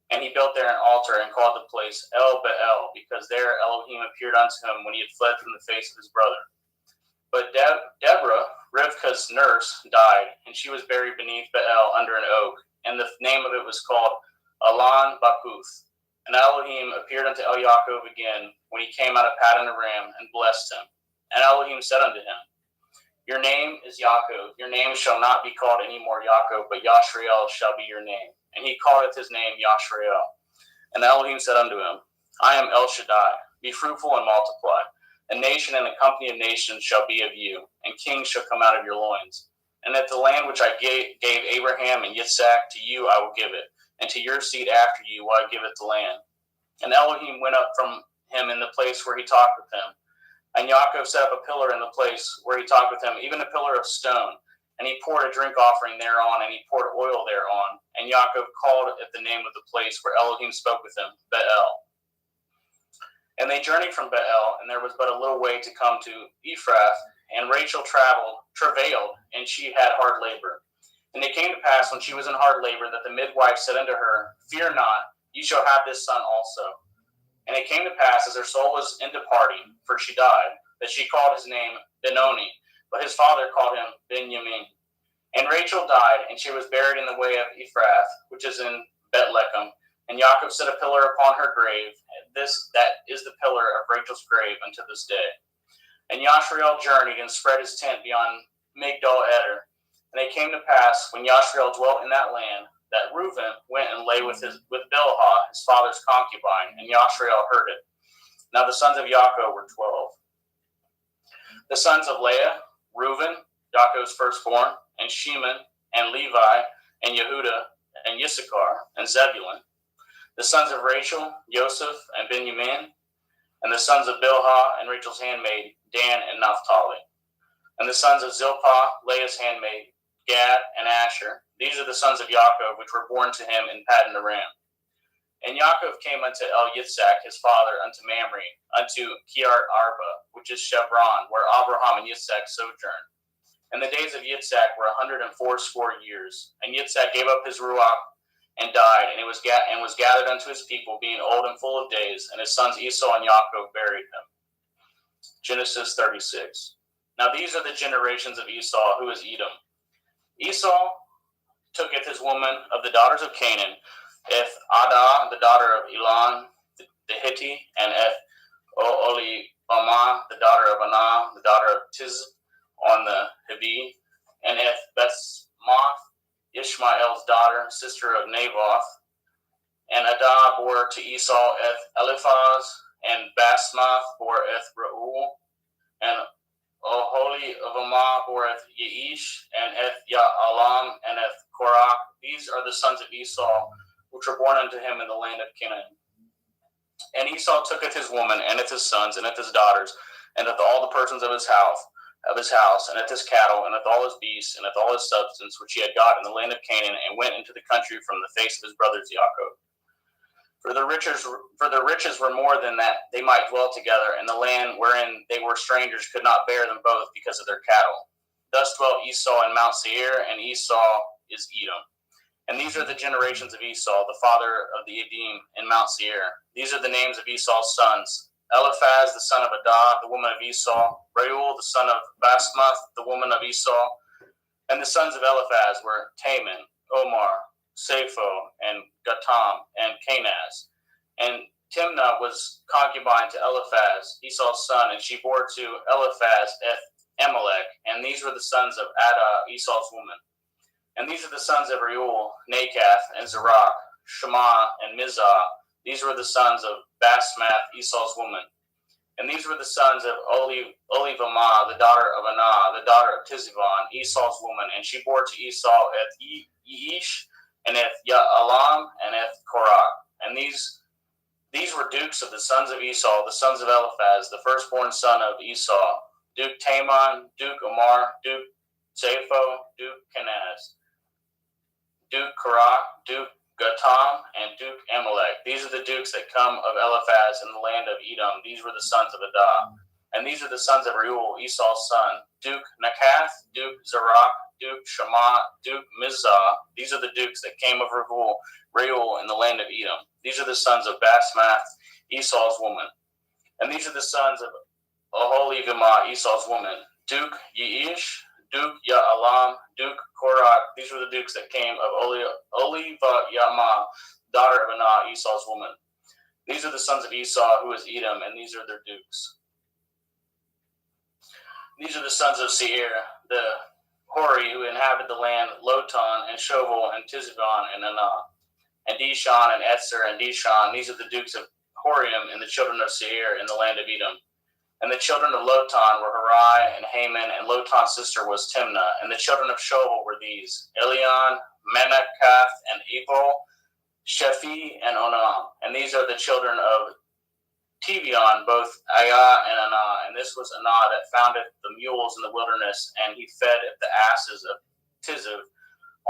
And he built there an altar, and called the place El Bethel, because there Elohim appeared unto him when he had fled from the face of his brother. But Deborah, Rivkah's nurse, died, and she was buried beneath Bethel under an oak, and the name of it was called Alon Bakuth. And Elohim appeared unto Jacob again when he came out of Paddan Aram, and blessed him. And Elohim said unto him, Your name is Jacob. Your name shall not be called any more Jacob, but Yashrael shall be your name. And he calleth his name Yashrael. And Elohim said unto him, I am El Shaddai. Be fruitful and multiply. A nation and a company of nations shall be of you, and kings shall come out of your loins. And that the land which I gave Abraham and Yitzhak, to you I will give it, and to your seed after you will I give it the land. And Elohim went up from him in the place where he talked with him. And Jacob set up a pillar in the place where he talked with him, even a pillar of stone. And he poured a drink offering thereon, and he poured oil thereon. And Jacob called at the name of the place where Elohim spoke with him, Bethel. And they journeyed from Bethel, and there was but a little way to come to Ephrath. And Rachel travailed, and she had hard labor. And it came to pass, when she was in hard labor, that the midwife said unto her, Fear not, you shall have this son also. And it came to pass, as her soul was in departing, for she died, that she called his name Benoni, but his father called him Benjamin. And Rachel died, and she was buried in the way of Ephrath, which is in Bethlehem. And Jacob set a pillar upon her grave. That is the pillar of Rachel's grave unto this day. And Yashrael journeyed and spread his tent beyond Migdal Eder. And it came to pass, when Yashrael dwelt in that land, that Reuben went and lay with Bilhah, his father's concubine, and Yashrael heard it. Now the sons of Jacob were 12. The sons of Leah, Reuben, Yaakov's firstborn, and Shimon, and Levi, and Yehuda, and Issachar, and Zebulun. The sons of Rachel, Joseph, and Benjamin. And the sons of Bilhah, and Rachel's handmaid, Dan and Naphtali. And the sons of Zilpah, Leah's handmaid, Gad and Asher. These are the sons of Yaakov, which were born to him in Paddan Aram. And Yaakov came unto Yitzhak his father, unto Mamre, unto Kiart Arba, which is Chevron, where Abraham and Yitzhak sojourned. And the days of Yitzhak were 180 years. And Yitzhak gave up his ruach and died, and was gathered unto his people, being old and full of days. And his sons Esau and Yaakov buried him. Genesis 36. Now these are the generations of Esau, who is Edom. Esau tooketh his woman of the daughters of Canaan, Eth Adah, the daughter of Elon the Hittite, and Eth Oholibamah, the daughter of Anah, the daughter of Tiz on the Hivi, and Eth Bethsmoth, Ishmael's daughter, sister of Naboth. And Adah bore to Esau Eth Eliphaz, and Basmath bore Eth Reuel, and Oholibamah bore Eth Yeish, and Eth Ya'alam, and Eth Korah. These are the sons of Esau, which were born unto him in the land of Canaan. And Esau tooketh his woman, and his sons, and his daughters, and all the persons of his house, and his cattle, and all his beasts, and all his substance which he had got in the land of Canaan, and went into the country from the face of his brothers Jacob. For the riches were more than that they might dwell together, and the land wherein they were strangers could not bear them both because of their cattle. Thus dwelt Esau in Mount Seir, and Esau is Edom. And these are the generations of Esau, the father of the Edom, in Mount Seir. These are the names of Esau's sons: Eliphaz, the son of Adah, the woman of Esau; Reuel, the son of Basmath, the woman of Esau. And the sons of Eliphaz were Taman, Omar, Sapho, and Gatam, and Kenaz. And Timnah was concubine to Eliphaz, Esau's son, and she bore to Eliphaz Amalek. And these were the sons of Adah, Esau's woman. And these are the sons of Reuel, Nakath, and Zerach, Shema, and Mizah. These were the sons of Basmath, Esau's woman. And these were the sons of Oholibamah, the daughter of Anah, the daughter of Tizivon, Esau's woman. And she bore to Esau Eth Yeish, and Eth Ya'alam, and Eth Korah. And these were dukes of the sons of Esau, the sons of Eliphaz, the firstborn son of Esau: Duke Taman, Duke Omar, Duke Sapho, Duke Kenaz, Duke Korah, Duke Gatam, and Duke Amalek. These are the dukes that come of Eliphaz in the land of Edom. These were the sons of Adah. And these are the sons of Reuel, Esau's son: Duke Nakath, Duke Zerach, Duke Shema, Duke Mizah. These are the dukes that came of Reuel in the land of Edom. These are the sons of Basmath, Esau's woman. And these are the sons of Oholibamah, Esau's woman: Duke Yeish, Duke Ya'alam, Duke Korah. These were the dukes that came of Oholibamah, daughter of Anah, Esau's woman. These are the sons of Esau, who is Edom, and these are their dukes. These are the sons of Seir, the Hori, who inhabited the land: Lotan, and Shoval, and Tizivon, and Anah, and Dishon, and Etzer, and Dishon. These are the dukes of Horium, and the children of Seir in the land of Edom. And the children of Lotan were Harai and Haman, and Lotan's sister was Timnah. And the children of Shoval were these: Elion, Menakath, and Ebal, Shephi, and Onam. And these are the children of Tevion, both Ayah and Anah. And this was Anah that founded the mules in the wilderness, and he fed the asses of Tiziv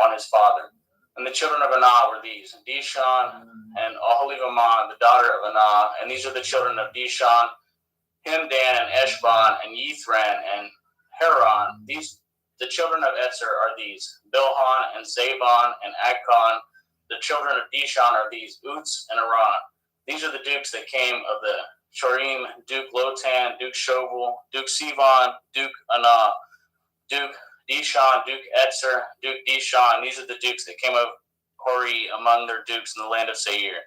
on his father. And the children of Anah were these: Dishon and Oholibamah, the daughter of Anah. And these are the children of Dishon: Himdan, and Eshban, and Yithran, and Haran. The children of Etzer are these: Bilhan, and Zabon, and Akon. The children of Dishon are these: Uts and Aran. These are the dukes that came of the Chorim: Duke Lotan, Duke Shoval, Duke Sivon, Duke Anah, Duke Dishon, Duke Etzer, Duke Dishon. These are the dukes that came of Hori among their dukes in the land of Seir.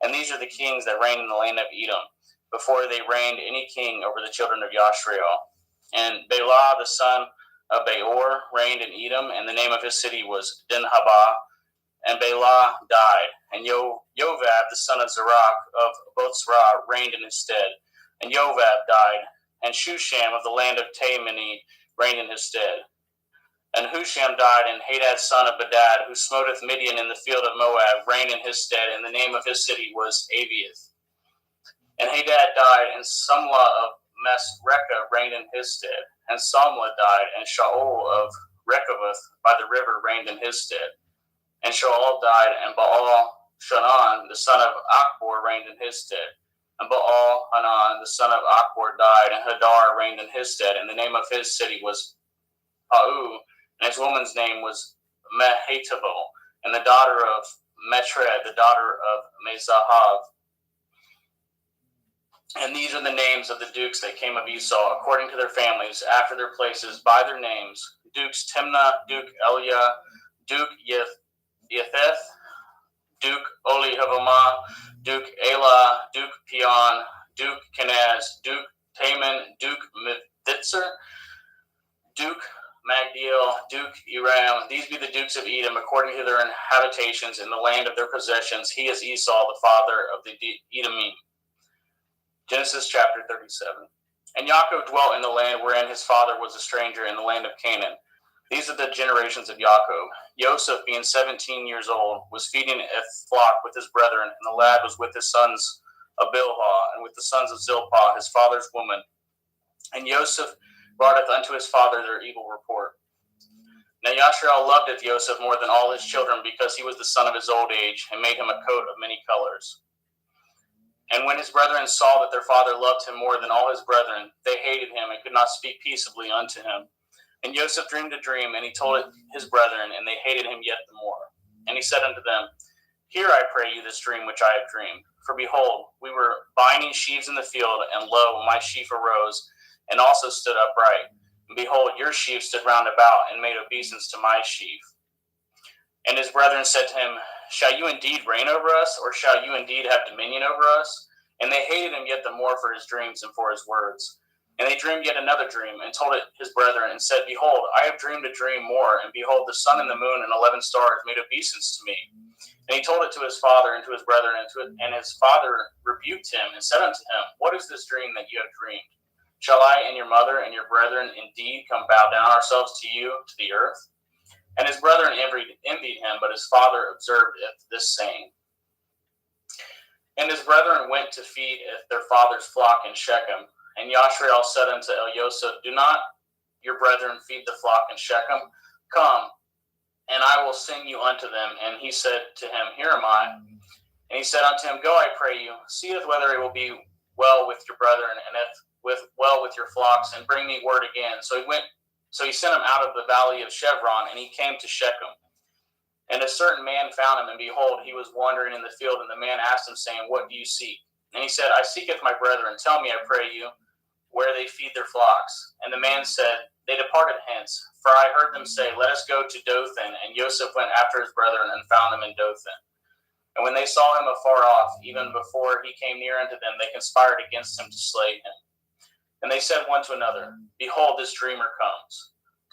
And these are the kings that reigned in the land of Edom, before they reigned any king over the children of Yashrael. And Bela, the son of Beor, reigned in Edom, and the name of his city was Dinhabah. And Bela died, and Jovab, the son of Zerach of Botzrah, reigned in his stead. And Jovab died, and Shusham of the land of Taimani reigned in his stead. And Husham died, and Hadad son of Bedad, who smoteth Midian in the field of Moab, reigned in his stead, and the name of his city was Aviath. And Hadad died, and Samlah of Masrekah reigned in his stead. And Samlah died, and Shaul of Rechoboth by the river reigned in his stead. And Shaul died, and Baal Shanan, the son of Achbor, reigned in his stead. And Baal Hanan, the son of Achbor, died, and Hadar reigned in his stead, and the name of his city was Pau, and his woman's name was Mehetabel, and the daughter of Metred, the daughter of Mezahav. And these are the names of the dukes that came of Esau, according to their families, after their places, by their names: Dukes Timnah, Duke Eliah, Duke Yetheth, Duke Olihavamah, Duke Elah, Duke Peon, Duke Kenaz, Duke Taman, Duke Mithitzer, Duke Magdiel, Duke Eram. These be the dukes of Edom, according to their habitations in the land of their possessions. He is Esau, the father of the Edomim. Genesis chapter 37. And Yaakov dwelt in the land wherein his father was a stranger, in the land of Canaan. These are the generations of Yaakov. Joseph, being 17 years old, was feeding a flock with his brethren, and the lad was with his sons of Bilhah, and with the sons of Zilpah, his father's woman. And Joseph broughteth unto his father their evil report. Now Yashrael loveth Joseph more than all his children, because he was the son of his old age, and made him a coat of many colors. And when his brethren saw that their father loved him more than all his brethren, they hated him, and could not speak peaceably unto him. And Joseph dreamed a dream, and he told it his brethren, and they hated him yet the more. And he said unto them, Hear, I pray you, this dream which I have dreamed. For behold, we were binding sheaves in the field, and lo, my sheaf arose, and also stood upright. And behold, your sheaf stood round about, and made obeisance to my sheaf. And his brethren said to him, Shall you indeed reign over us, or shall you indeed have dominion over us? And they hated him yet the more for his dreams and for his words. And they dreamed yet another dream, and told it his brethren, and said, Behold, I have dreamed a dream more, and behold, the sun and the moon and 11 stars made obeisance to me. And he told it to his father and to his brethren, and his father rebuked him, and said unto him, What is this dream that you have dreamed? Shall I and your mother and your brethren indeed come bow down ourselves to you, to the earth? And his brethren envied him, but his father observed this saying. And his brethren went to feed their father's flock in Shechem. And Yashrael said unto Elioseph, Do not your brethren feed the flock in Shechem? Come, and I will send you unto them. And he said to him, Here am I. And he said unto him, Go, I pray you, seeth whether it will be well with your brethren, and if well with your flocks, and bring me word again. So he sent him out of the valley of Chevron, and he came to Shechem. And a certain man found him, and behold, he was wandering in the field. And the man asked him, saying, What do you seek? And he said, I seeketh my brethren. Tell me, I pray you, where they feed their flocks. And the man said, They departed hence, for I heard them say, Let us go to Dothan. And Joseph went after his brethren, and found them in Dothan. And when they saw him afar off, even before he came near unto them, they conspired against him to slay him. And they said one to another, Behold, this dreamer comes.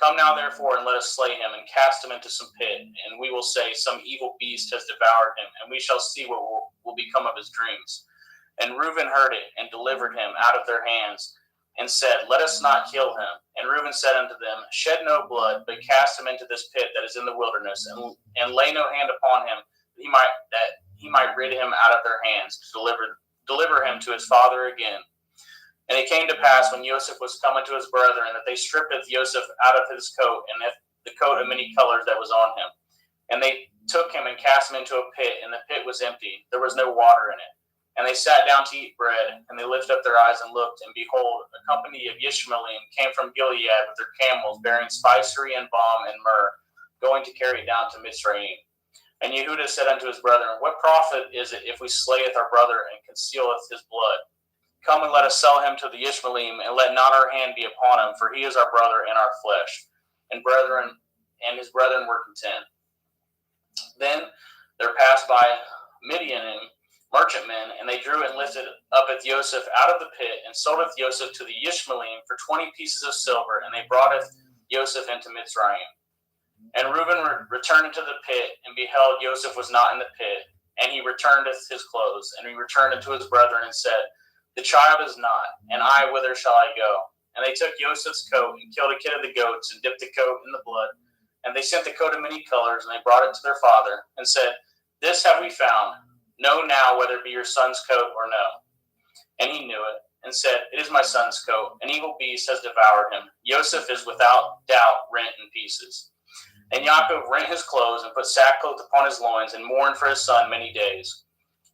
Come now, therefore, and let us slay him, and cast him into some pit. And we will say, Some evil beast has devoured him, and we shall see what will become of his dreams. And Reuben heard it, and delivered him out of their hands, and said, Let us not kill him. And Reuben said unto them, Shed no blood, but cast him into this pit that is in the wilderness, and lay no hand upon him, that he might rid him out of their hands, to deliver him to his father again. And it came to pass, when Joseph was come unto his brethren, that they stripped Joseph out of his coat, and the coat of many colors that was on him. And they took him and cast him into a pit, and the pit was empty. There was no water in it. And they sat down to eat bread, and they lifted up their eyes and looked, and behold, a company of Ishmaelim came from Gilead with their camels, bearing spicery and balm and myrrh, going to carry it down to Mizraim. And Yehudah said unto his brethren, What profit is it if we slayeth our brother and concealeth his blood? Come and let us sell him to the Ishmaelim, and let not our hand be upon him, for he is our brother and our flesh. And his brethren were content. Then there passed by Midianim merchantmen, and they drew and lifted up Joseph out of the pit, and sold Joseph to the Ishmaelim for 20 pieces of silver, and they brought Joseph into Mizraim. And Reuben returned into the pit, and beheld Joseph was not in the pit, and he returned his clothes, and he returned unto his brethren, and said, The child is not, and I, whither shall I go? And they took Joseph's coat and killed a kid of the goats and dipped the coat in the blood. And they sent the coat of many colors, and they brought it to their father and said, This have we found. Know now whether it be your son's coat or no. And he knew it, and said, It is my son's coat. An evil beast has devoured him. Joseph is without doubt rent in pieces. And Yaakov rent his clothes and put sackcloth upon his loins and mourned for his son many days.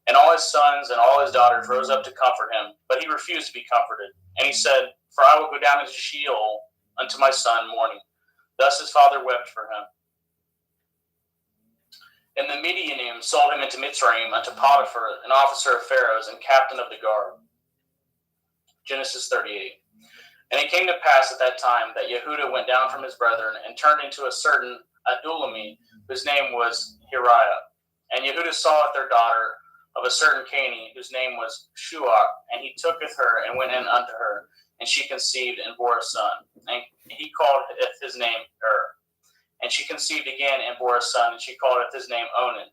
And all his sons and all his daughters rose up to comfort him, but he refused to be comforted. And he said, For I will go down into Sheol unto my son mourning. Thus his father wept for him. And the Midianim sold him into Mitzrayim unto Potiphar, an officer of Pharaoh's and captain of the guard. Genesis 38. And it came to pass at that time that Yehuda went down from his brethren and turned into a certain Adulami, whose name was Hiriah. And Yehuda saw their daughter of a certain Canaanite, whose name was Shuach, and he tooketh her and went in unto her, and she conceived and bore a son. And he called his name And she conceived again and bore a son, and she called his name Onan.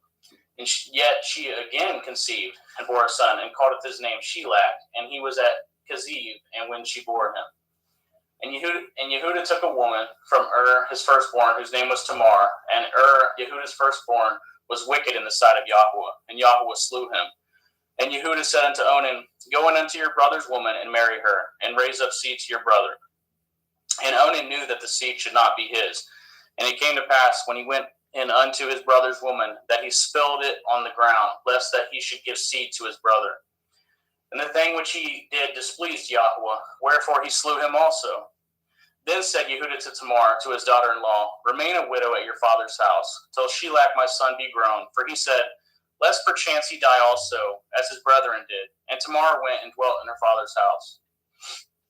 And yet she again conceived and bore a son, and called his name Shelach, and he was at Keziv, and when she bore him. And Yehuda took a woman from his firstborn, whose name was Tamar, and Yehuda's firstborn, was wicked in the sight of Yahweh, and Yahweh slew him. And Yehuda said unto Onan, Go in unto your brother's woman, and marry her, and raise up seed to your brother. And Onan knew that the seed should not be his. And it came to pass, when he went in unto his brother's woman, that he spilled it on the ground, lest that he should give seed to his brother. And the thing which he did displeased Yahweh, wherefore he slew him also. Then said Yehuda to Tamar, to his daughter-in-law, Remain a widow at your father's house, till Shelach my son be grown. For he said, Lest perchance he die also, as his brethren did. And Tamar went and dwelt in her father's house.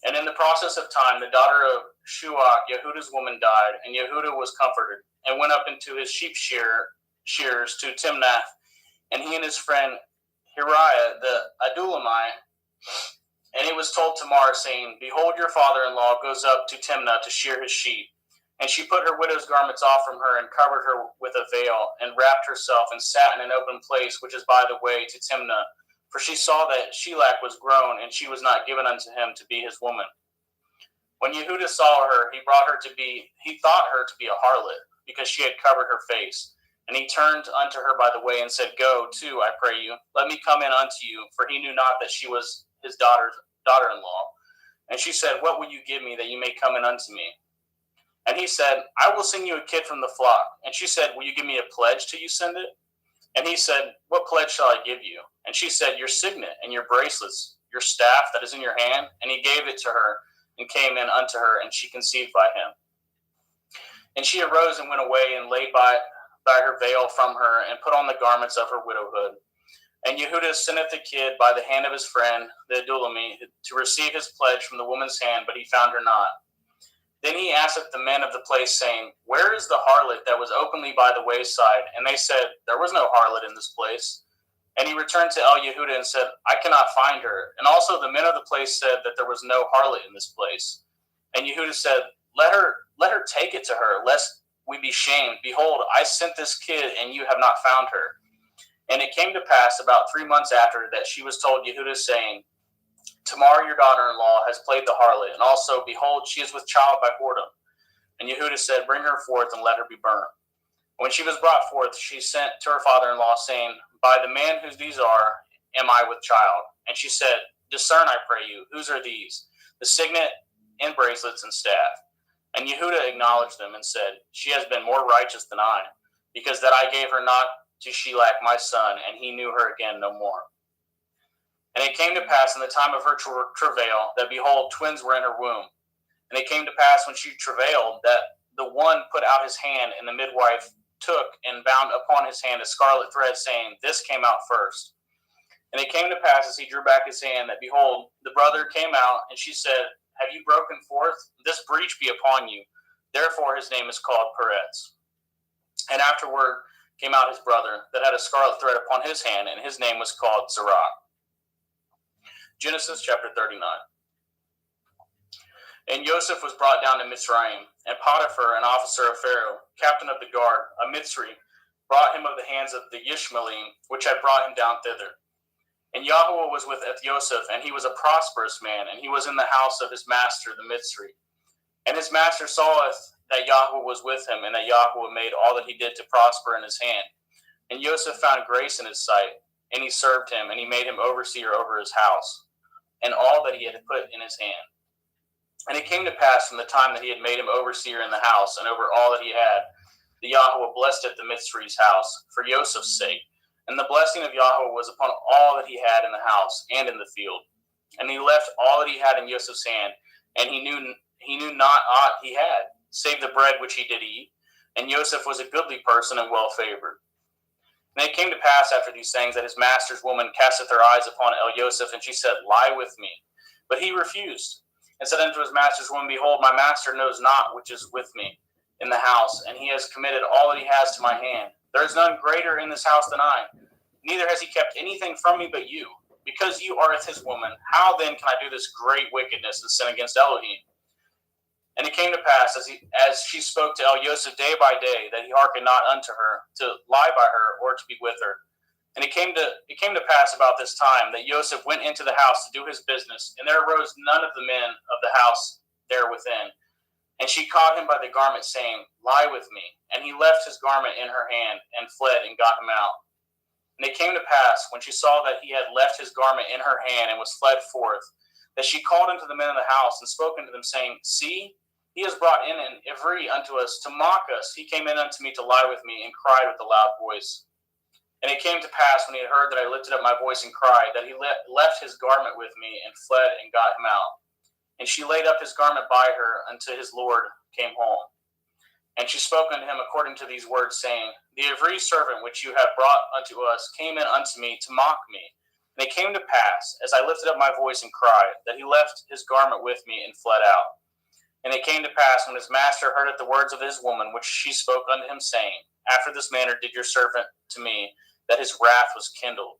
And in the process of time, the daughter of Shuach, Yehuda's woman, died, and Yehuda was comforted, and went up into his sheep shears to Timnath. And he and his friend Hiriah the Adulami. And it was told Tamar, saying, Behold, your father-in-law goes up to Timnah to shear his sheep. And she put her widow's garments off from her, and covered her with a veil, and wrapped herself, and sat in an open place which is by the way to Timnah. For she saw that Shelach was grown, and she was not given unto him to be his woman. When Yehuda saw her, he thought her to be a harlot, because she had covered her face. And he turned unto her by the way, and said, Go to, I pray you, let me come in unto you. For he knew not that she was his daughter-in-law. And she said, What will you give me that you may come in unto me? And he said, I will send you a kid from the flock. And she said, Will you give me a pledge till you send it? And he said, What pledge shall I give you? And she said, Your signet and your bracelets, your staff that is in your hand. And he gave it to her, and came in unto her, and she conceived by him. And she arose and went away, and laid by her veil from her, and put on the garments of her widowhood. And Yehuda senteth the kid by the hand of his friend, the Adulami, to receive his pledge from the woman's hand, but he found her not. Then he asketh the men of the place, saying, Where is the harlot that was openly by the wayside? And they said, There was no harlot in this place. And he returned to Yehuda and said, I cannot find her. And also the men of the place said that there was no harlot in this place. And Yehuda said, Let her take it to her, lest we be shamed. Behold, I sent this kid, and you have not found her. And it came to pass about 3 months after that she was told Yehuda, saying, Tamar, your daughter-in-law, has played the harlot, and also, behold, she is with child by whoredom. And Yehuda said, Bring her forth, and let her be burnt. When she was brought forth, she sent to her father-in-law, saying, By the man whose these are, am I with child. And she said, Discern, I pray you, whose are these? The signet, and bracelets, and staff. And Yehuda acknowledged them, and said, She has been more righteous than I, because that I gave her not to Shelach my son, and he knew her again no more. And it came to pass in the time of her travail, that behold, twins were in her womb. And it came to pass when she travailed, that the one put out his hand, and the midwife took and bound upon his hand a scarlet thread, saying, This came out first. And it came to pass, as he drew back his hand, that behold, the brother came out, and she said, Have you broken forth? This breach be upon you. Therefore his name is called Peretz. And afterward came out his brother, that had a scarlet thread upon his hand, and his name was called Zerah. Genesis chapter 39. And Joseph was brought down to Mitzrayim, and Potiphar, an officer of Pharaoh, captain of the guard, a Mitzri, brought him of the hands of the Ishmaelim, which had brought him down thither. And Yahweh was with Yosef, and he was a prosperous man, and he was in the house of his master, the Mitzri. And his master saweth that Yahweh was with him, and that Yahweh made all that he did to prosper in his hand. And Yosef found grace in his sight, and he served him, and he made him overseer over his house, and all that he had put in his hand. And it came to pass from the time that he had made him overseer in the house, and over all that he had, the Yahweh blessed at the Mitzri's house, for Yosef's sake. And the blessing of Yahweh was upon all that he had in the house and in the field. And he left all that he had in Yosef's hand, and he knew not aught he had, save the bread which he did eat. And Yosef was a goodly person and well favored. And it came to pass after these things that his master's woman casteth her eyes upon Yosef, and she said, Lie with me. But he refused, and said unto his master's woman, Behold, my master knows not which is with me in the house, and he has committed all that he has to my hand. There is none greater in this house than I, neither has he kept anything from me but you. Because you are his woman, how then can I do this great wickedness and sin against Elohim? And it came to pass, as she spoke to Yosef day by day, that he hearkened not unto her, to lie by her, or to be with her. And it came to pass about this time, that Yosef went into the house to do his business, and there arose none of the men of the house there within. And she caught him by the garment, saying, Lie with me. And he left his garment in her hand, and fled, and got him out. And it came to pass, when she saw that he had left his garment in her hand, and was fled forth, that she called unto the men of the house, and spoke unto them, saying, See, he has brought in an Ivri unto us, to mock us. He came in unto me to lie with me, and cried with a loud voice. And it came to pass, when he had heard that I lifted up my voice and cried, that he left his garment with me, and fled, and got him out. And she laid up his garment by her, until his Lord came home. And she spoke unto him according to these words, saying, The Ivri servant which you have brought unto us came in unto me to mock me. And it came to pass, as I lifted up my voice and cried, that he left his garment with me, and fled out. And it came to pass, when his master heard the words of his woman, which she spoke unto him, saying, After this manner did your servant to me, that his wrath was kindled.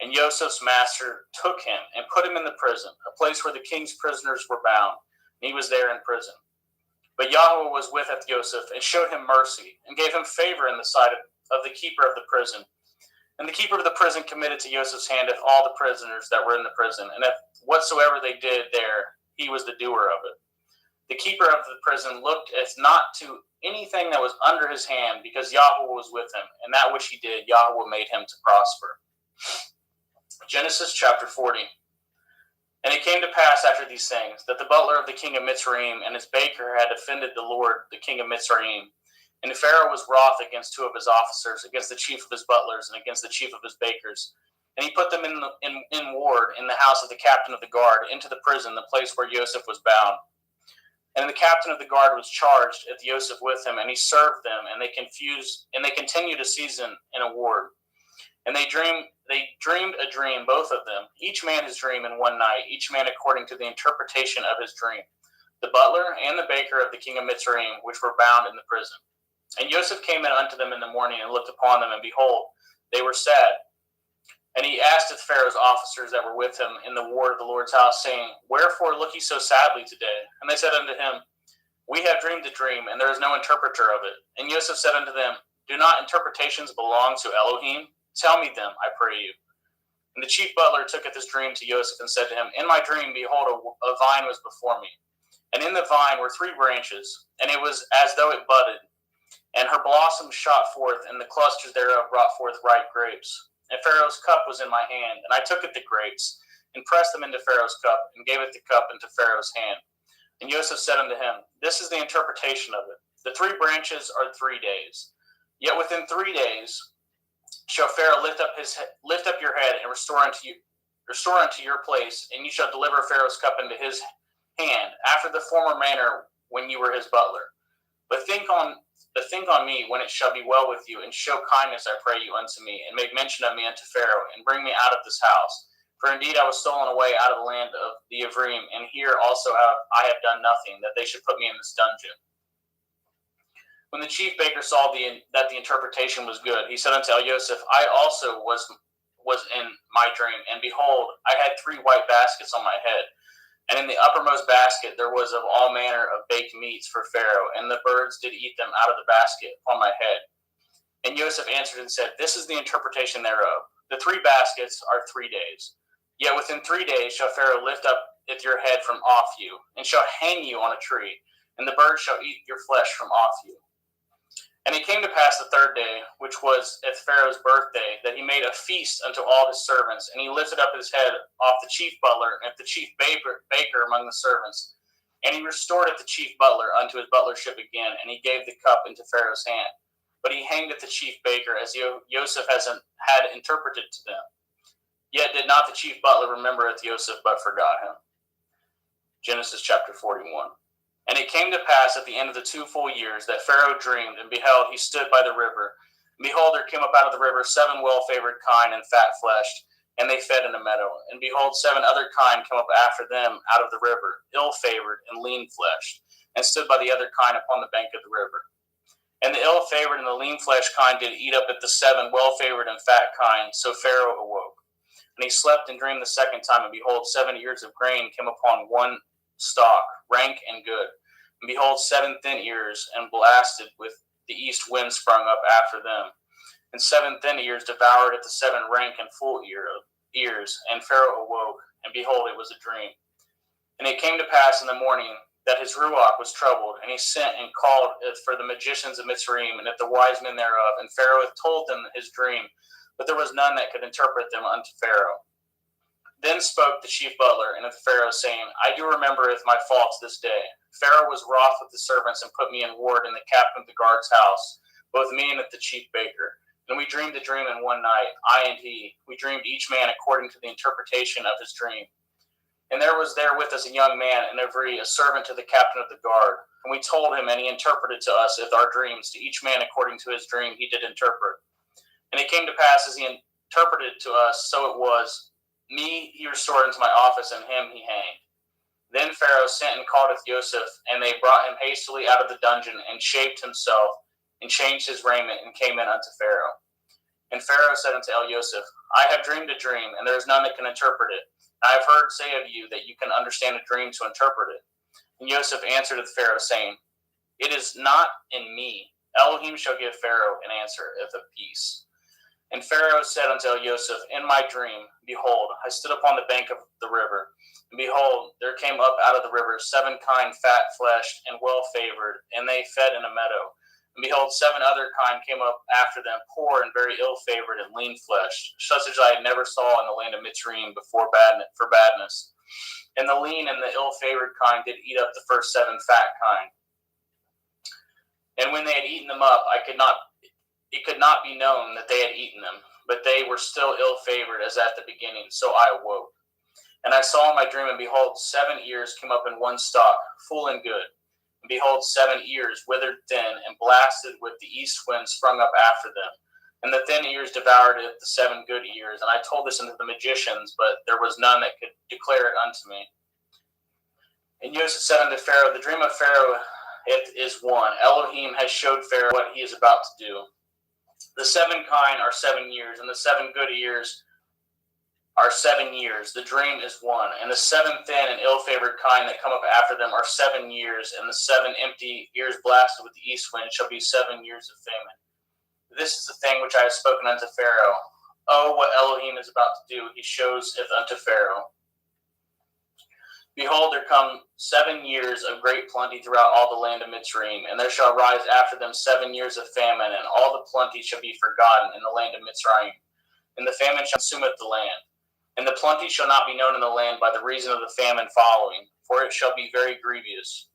And Joseph's master took him, and put him in the prison, a place where the king's prisoners were bound. And he was there in prison. But Yahweh was with Joseph, and showed him mercy, and gave him favor in the sight of the keeper of the prison. And the keeper of the prison committed to Joseph's hand all the prisoners that were in the prison, and if whatsoever they did there, he was the doer of it. The keeper of the prison looked as not to anything that was under his hand, because Yahweh was with him, and that which he did, Yahweh made him to prosper. Genesis chapter 40. And it came to pass after these things, that the butler of the king of Mitzrayim and his baker had offended the Lord, the king of Mitzrayim. And the Pharaoh was wroth against two of his officers, against the chief of his butlers, and against the chief of his bakers. And he put them in ward in the house of the captain of the guard, into the prison, the place where Joseph was bound. And the captain of the guard was charged at Joseph with him, and he served them, and they continued a season in a ward. And they dreamed a dream, both of them, each man his dream in one night, each man according to the interpretation of his dream, the butler and the baker of the king of Mitzrayim, which were bound in the prison. And Joseph came in unto them in the morning, and looked upon them, and behold, they were sad. And he asked of Pharaoh's officers that were with him in the ward of the Lord's house, saying, Wherefore look ye so sadly today? And they said unto him, We have dreamed a dream, and there is no interpreter of it. And Joseph said unto them, Do not interpretations belong to Elohim? Tell me them, I pray you. And the chief butler tooketh his dream to Joseph, and said to him, In my dream, behold, a vine was before me. And in the vine were 3 branches, and it was as though it budded. And her blossoms shot forth, and the clusters thereof brought forth ripe grapes. And Pharaoh's cup was in my hand, and I took it the grapes, and pressed them into Pharaoh's cup, and gave it the cup into Pharaoh's hand. And Joseph said unto him, This is the interpretation of it. The 3 branches are 3 days. Yet within 3 days shall Pharaoh lift up your head, and restore unto your place, and you shall deliver Pharaoh's cup into his hand, after the former manner when you were his butler. But think on me when it shall be well with you, and show kindness, I pray you, unto me, and make mention of me unto Pharaoh, and bring me out of this house. For indeed I was stolen away out of the land of the Ivrim, and here also I have done nothing, that they should put me in this dungeon. When the chief baker saw that the interpretation was good, he said unto Joseph, I also was in my dream, and behold, I had 3 white baskets on my head. And in the uppermost basket there was of all manner of baked meats for Pharaoh, and the birds did eat them out of the basket upon my head. And Joseph answered and said, This is the interpretation thereof. The 3 baskets are 3 days. Yet within 3 days shall Pharaoh lift up your head from off you, and shall hang you on a tree, and the birds shall eat your flesh from off you. And it came to pass the 3rd day, which was at Pharaoh's birthday, that he made a feast unto all his servants, and he lifted up his head off the chief butler and the chief baker among the servants. And he restored the chief butler unto his butlership again, and he gave the cup into Pharaoh's hand. But he hanged the chief baker, as Joseph had interpreted to them. Yet did not the chief butler remember Joseph, but forgot him. Genesis chapter 41. And it came to pass at the end of the 2 full years that Pharaoh dreamed, and beheld, he stood by the river. And behold, there came up out of the river 7 well-favored kine and fat-fleshed, and they fed in a meadow. And behold, 7 other kine came up after them out of the river, ill-favored and lean-fleshed, and stood by the other kine upon the bank of the river. And the ill-favored and the lean-fleshed kine did eat up at the 7 well-favored and fat kine. So Pharaoh awoke. And he slept and dreamed the 2nd time, and behold, 7 ears of grain came upon one stalk, rank and good. And behold, 7 thin ears, and blasted with the east wind sprung up after them. And 7 thin ears devoured at the 7 rank and full ears. And Pharaoh awoke, and behold, it was a dream. And it came to pass in the morning that his ruach was troubled, and he sent and called for the magicians of Mitzrayim, and at the wise men thereof. And Pharaoh told them his dream, but there was none that could interpret them unto Pharaoh. Then spoke the chief butler unto Pharaoh, saying, I do remembereth my faults this day. Pharaoh was wroth with the servants, and put me in ward in the captain of the guard's house, both me and the chief baker. And we dreamed the dream in one night, I and he. We dreamed each man according to the interpretation of his dream. And there was there with us a young man, and every a servant to the captain of the guard. And we told him, and he interpreted to us our dreams, to each man according to his dream he did interpret. And it came to pass, as he interpreted to us, so it was. Me he restored into my office, and him he hanged. Then Pharaoh sent and called Joseph, and they brought him hastily out of the dungeon, and shaped himself, and changed his raiment, and came in unto Pharaoh. And Pharaoh said unto Joseph, I have dreamed a dream, and there is none that can interpret it. I have heard say of you that you can understand a dream to interpret it. And Joseph answered the Pharaoh, saying, It is not in me. Elohim shall give Pharaoh an answer of peace. And Pharaoh said unto Joseph, In my dream, behold, I stood upon the bank of the river, and behold, there came up out of the river 7 kine fat-fleshed and well-favored, and they fed in a meadow. And behold, 7 other kine came up after them, poor and very ill-favored and lean-fleshed, such as I had never saw in the land of Mitzrayim for badness. And the lean and the ill-favored kine did eat up the first 7 fat kine. And when they had eaten them up, it could not be known that they had eaten them, but they were still ill-favored as at the beginning. So I awoke. And I saw in my dream, and behold, 7 ears came up in one stalk, full and good. And behold, 7 ears withered thin, and blasted with the east wind sprung up after them. And the thin ears devoured at the 7 good ears. And I told this unto the magicians, but there was none that could declare it unto me. And Joseph said unto Pharaoh, The dream of Pharaoh it is one. Elohim has showed Pharaoh what he is about to do. The 7 kine are 7 years, and the 7 good ears are 7 years. The dream is one. And the 7 thin and ill-favored kine that come up after them are 7 years, and the 7 empty ears blasted with the east wind shall be 7 years of famine. This is the thing which I have spoken unto Pharaoh. Oh, what Elohim is about to do, he shows it unto Pharaoh. Behold, there come 7 years of great plenty throughout all the land of Mitzrayim, and there shall rise after them 7 years of famine, and all the plenty shall be forgotten in the land of Mitzrayim. And the famine shall consumeth the land. And the plenty shall not be known in the land by the reason of the famine following, for it shall be very grievous.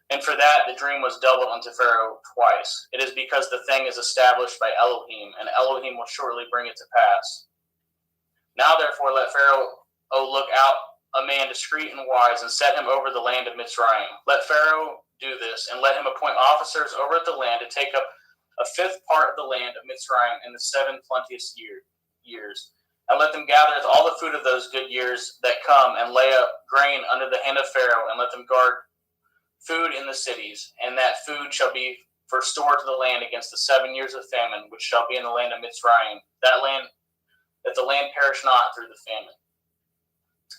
And for that the dream was doubled unto Pharaoh twice. It is because the thing is established by Elohim, and Elohim will shortly bring it to pass. Now therefore let Pharaoh look out a man discreet and wise, and set him over the land of Mitzrayim. Let Pharaoh do this, and let him appoint officers over the land to take up a 5th part of the land of Mitzrayim in the 7 plenteous years. And let them gather all the food of those good years that come, and lay up grain under the hand of Pharaoh, and let them guard food in the cities, and that food shall be for store to the land against the 7 years of famine, which shall be in the land of Mitzrayim, that the land perish not through the famine.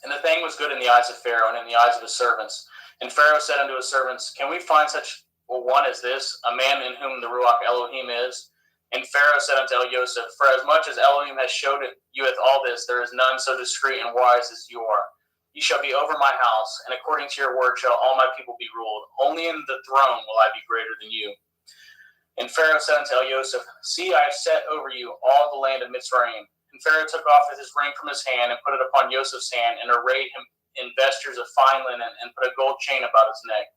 And the thing was good in the eyes of Pharaoh, and in the eyes of his servants. And Pharaoh said unto his servants, Can we find such a one as this, a man in whom the Ruach Elohim is? And Pharaoh said unto Joseph, For as much as Elohim has showed you with all this, there is none so discreet and wise as you are. You shall be over my house, and according to your word shall all my people be ruled. Only in the throne will I be greater than you. And Pharaoh said unto Joseph, See, I have set over you all the land of Mitzrayim. And Pharaoh took off his ring from his hand, and put it upon Joseph's hand, and arrayed him in vestures of fine linen, and put a gold chain about his neck.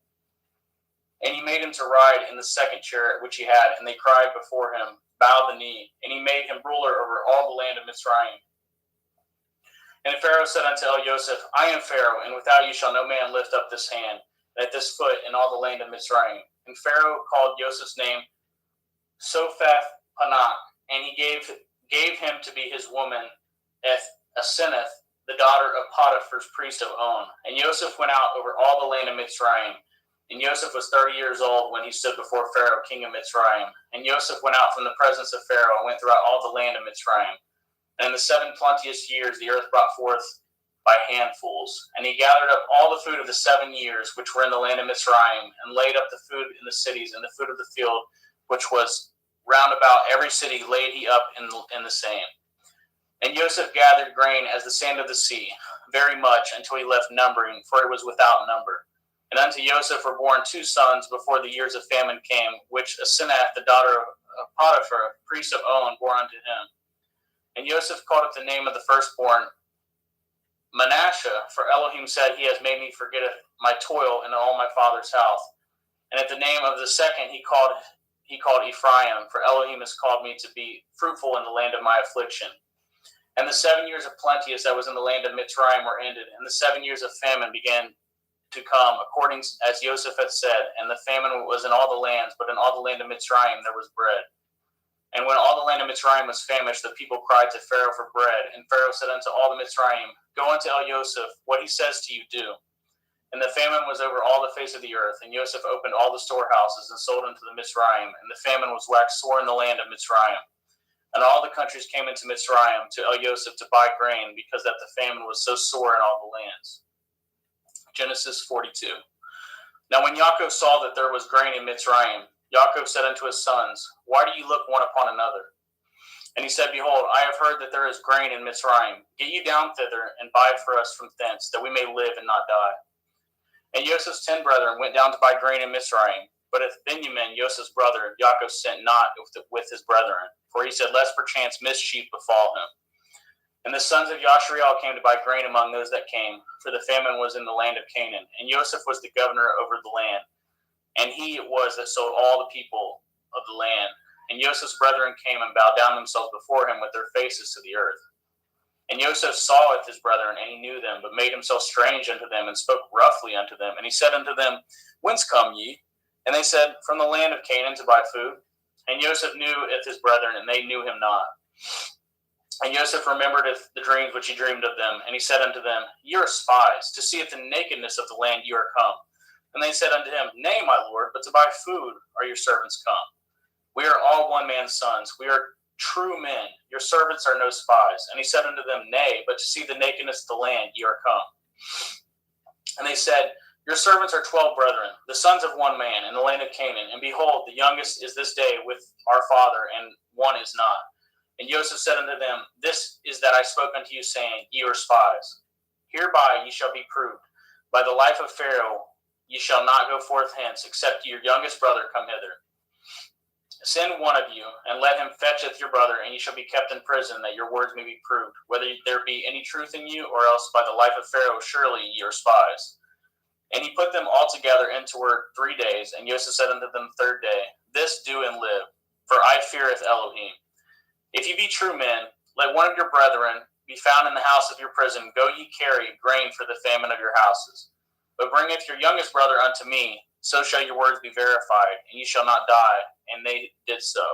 And he made him to ride in the second chariot which he had, and they cried before him, bowed the knee, and he made him ruler over all the land of Mitzrayim. And Pharaoh said unto Joseph, I am Pharaoh, and without you shall no man lift up this hand, at this foot in all the land of Mitzrayim. And Pharaoh called Joseph's name Sophath-Panach, and he gave him to be his woman, Asenath, the daughter of Potiphar's priest of On. And Joseph went out over all the land of Mitzrayim. And Joseph was 30 years old when he stood before Pharaoh, king of Mitzrayim. And Joseph went out from the presence of Pharaoh and went throughout all the land of Mitzrayim. And in the 7 plenteous years the earth brought forth by handfuls. And he gathered up all the food of the 7 years which were in the land of Mitzrayim, and laid up the food in the cities, and the food of the field which was round about every city laid he up in the same. And Joseph gathered grain as the sand of the sea, very much, until he left numbering, for it was without number. And unto Joseph were born 2 sons before the years of famine came, which Asenath, the daughter of Potiphar, priest of On, bore unto him. And Joseph called up the name of the firstborn Manasseh, for Elohim said, He has made me forget my toil in all my father's house. And at the name of the second he called Ephraim, for Elohim has called me to be fruitful in the land of my affliction. And the 7 years of plenteous that was in the land of Mitzrayim were ended, and the 7 years of famine began to come, according as Joseph had said. And the famine was in all the lands, but in all the land of Mitzrayim there was bread. And when all the land of Mitzrayim was famished, the people cried to Pharaoh for bread. And Pharaoh said unto all the Mitzrayim, Go unto Joseph, what he says to you do. And the famine was over all the face of the earth. And Joseph opened all the storehouses and sold unto the Mitzrayim. And the famine was waxed sore in the land of Mitzrayim. And all the countries came into Mitzrayim to Joseph to buy grain, because that the famine was so sore in all the lands. Genesis 42. Now when Yaakov saw that there was grain in Mitzrayim, Yaakov said unto his sons, Why do you look one upon another? And he said, Behold, I have heard that there is grain in Mitzrayim. Get you down thither, and buy for us from thence, that we may live and not die. And Joseph's 10 brethren went down to buy grain in Mitzrayim. But if Benjamin, Joseph's brother, Yaakov sent not with his brethren, for he said, Lest perchance mischief befall him. And the sons of Yashriel came to buy grain among those that came, for the famine was in the land of Canaan. And Joseph was the governor over the land, and he it was that sold all the people of the land. And Joseph's brethren came and bowed down themselves before him with their faces to the earth. And Joseph saw his brethren, and he knew them, but made himself strange unto them, and spoke roughly unto them. And he said unto them, Whence come ye? And they said, From the land of Canaan to buy food. And Joseph knew his brethren, and they knew him not. And Joseph remembered the dreams which he dreamed of them. And he said unto them, Ye are spies, to see if the nakedness of the land you are come. And they said unto him, Nay, my lord, but to buy food are your servants come. We are all one man's sons. We are true men. Your servants are no spies. And he said unto them, Nay, but to see the nakedness of the land ye are come. And they said, Your servants are 12 brethren, the sons of one man, in the land of Canaan. And behold, the youngest is this day with our father, and one is not. And Joseph said unto them, This is that I spoke unto you, saying, Ye are spies. Hereby ye shall be proved. By the life of Pharaoh ye shall not go forth hence, except your youngest brother come hither. Send one of you, and let him fetcheth your brother, and ye shall be kept in prison, that your words may be proved, whether there be any truth in you, or else by the life of Pharaoh surely ye are spies. And he put them all together intoward 3 days. And Joseph said unto them the 3rd day, This do and live, for I feareth Elohim. If ye be true men, let one of your brethren be found in the house of your prison. Go ye carry grain for the famine of your houses. But bringeth your youngest brother unto me, so shall your words be verified, and ye shall not die. And they did so.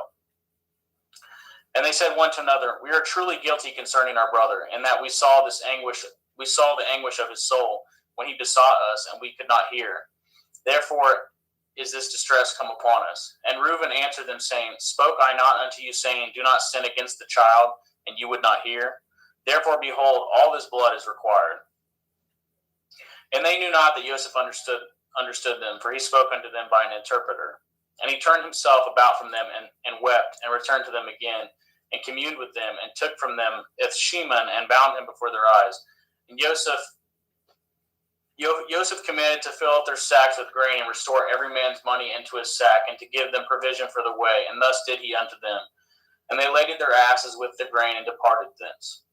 And they said one to another, We are truly guilty concerning our brother, in that we saw the anguish of his soul when he besought us, and we could not hear. Therefore is this distress come upon us. And Reuben answered them, saying, Spoke I not unto you, saying, Do not sin against the child, and you would not hear? Therefore, behold, all this blood is required. And they knew not that Joseph understood them, for he spoke unto them by an interpreter. And he turned himself about from them and wept, and returned to them again, and communed with them, and took from them Ethsheman, and bound him before their eyes. And Joseph commanded to fill up their sacks with grain, and restore every man's money into his sack, and to give them provision for the way. And thus did he unto them. And they laded their asses with the grain, and departed thence.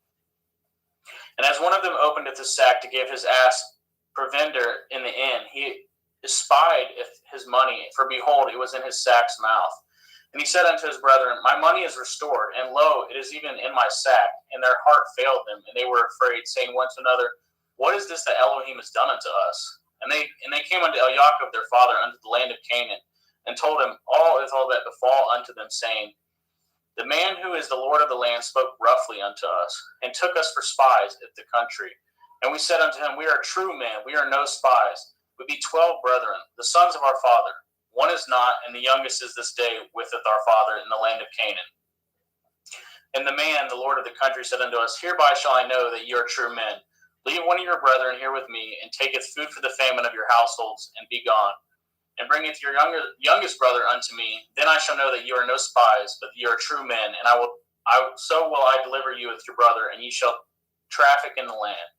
And as one of them opened his sack to give his ass provender in the inn, he espied his money, for behold, it was in his sack's mouth. And he said unto his brethren, My money is restored, and lo, it is even in my sack. And their heart failed them, and they were afraid, saying one to another, What is this that Elohim has done unto us? And they came unto Yaakov their father unto the land of Canaan, and told him all that befall unto them, saying, The man who is the Lord of the land spoke roughly unto us, and took us for spies of the country. And we said unto him, We are true men, we are no spies. We be 12 brethren, the sons of our father. One is not, and the youngest is this day witheth our father in the land of Canaan. And the man, the Lord of the country, said unto us, Hereby shall I know that ye are true men. Leave one of your brethren here with me, and taketh food for the famine of your households, and be gone. And bringeth your youngest brother unto me. Then I shall know that you are no spies, but ye are true men. And so will I deliver you with your brother, and ye shall traffic in the land.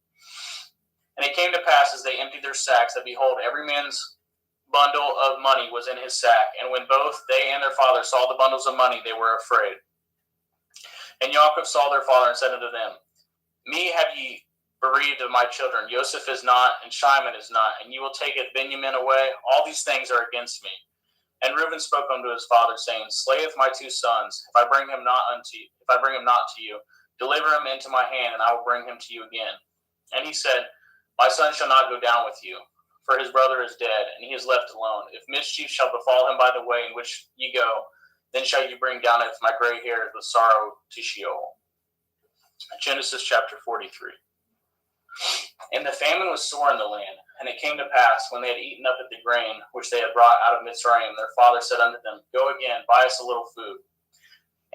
And it came to pass, as they emptied their sacks, that behold, every man's bundle of money was in his sack. And when both they and their father saw the bundles of money, they were afraid. And Yaakov saw their father, and said unto them, Me have ye bereaved of my children. Joseph is not, and Shimon is not, and you will take Benjamin away. All these things are against me. And Reuben spoke unto his father, saying, Slayeth my two sons, if I bring him not to you, deliver him into my hand, and I will bring him to you again. And he said, My son shall not go down with you, for his brother is dead, and he is left alone. If mischief shall befall him by the way in which ye go, then shall you bring down my gray hairs with sorrow to Sheol. Genesis chapter 43. And the famine was sore in the land. And it came to pass, when they had eaten up at the grain which they had brought out of Mitzrayim, their father said unto them, Go again, buy us a little food.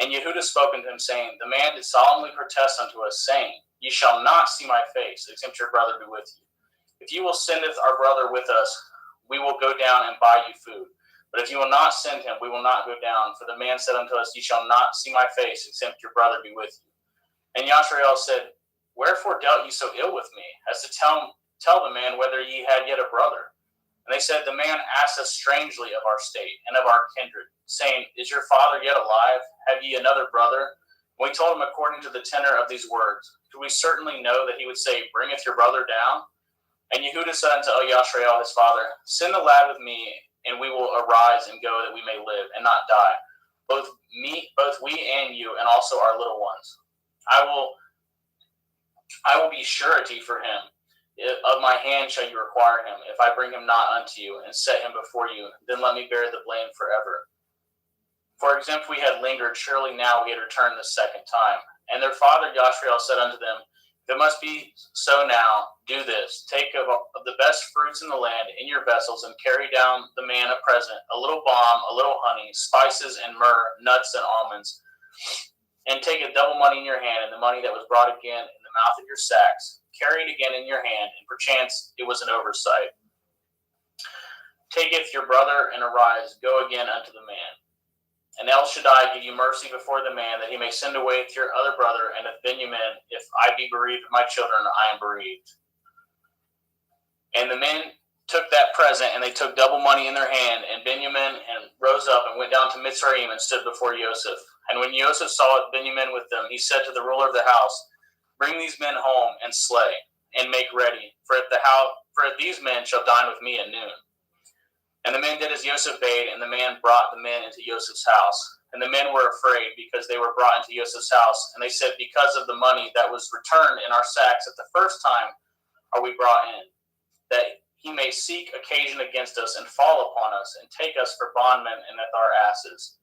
And Yehudah spoke unto him, saying, The man did solemnly protest unto us, saying, Ye shall not see my face, except your brother be with you. If you will sendeth our brother with us, we will go down and buy you food. But if you will not send him, we will not go down. For the man said unto us, Ye shall not see my face, except your brother be with you. And Yashrael said, Wherefore dealt ye so ill with me, as to tell the man whether ye had yet a brother? And they said, The man asked us strangely of our state and of our kindred, saying, Is your father yet alive? Have ye another brother? And we told him according to the tenor of these words. Do we certainly know that he would say, Bringeth your brother down? And Yehudah said unto Yashrael his father, Send the lad with me, and we will arise and go, that we may live and not die, both we and you, and also our little ones. I will be surety for him. Of my hand shall you require him, if I bring him not unto you, and set him before you, then let me bear the blame forever. For if we had lingered, surely now we had returned the second time. And their father Yashrael said unto them, If it must be so now, do this. Take of the best fruits in the land in your vessels, and carry down the man a present, a little balm, a little honey, spices and myrrh, nuts and almonds. And take a double money in your hand, and the money that was brought again in the mouth of your sacks, carry it again in your hand, and perchance it was an oversight. Taketh your brother, and arise, go again unto the man. And El Shaddai give you mercy before the man, that he may send away to your other brother, and of Benjamin, if I be bereaved of my children, I am bereaved. And the men took that present, and they took double money in their hand, and Benjamin and rose up and went down to Mitzrayim and stood before Joseph. And when Joseph saw Benjamin with them, he said to the ruler of the house, Bring these men home and slay, and make ready, for these men shall dine with me at noon. And the men did as Joseph bade, and the man brought the men into Joseph's house. And the men were afraid, because they were brought into Joseph's house. And they said, Because of the money that was returned in our sacks at the first time are we brought in, that he may seek occasion against us, and fall upon us, and take us for bondmen and with our asses.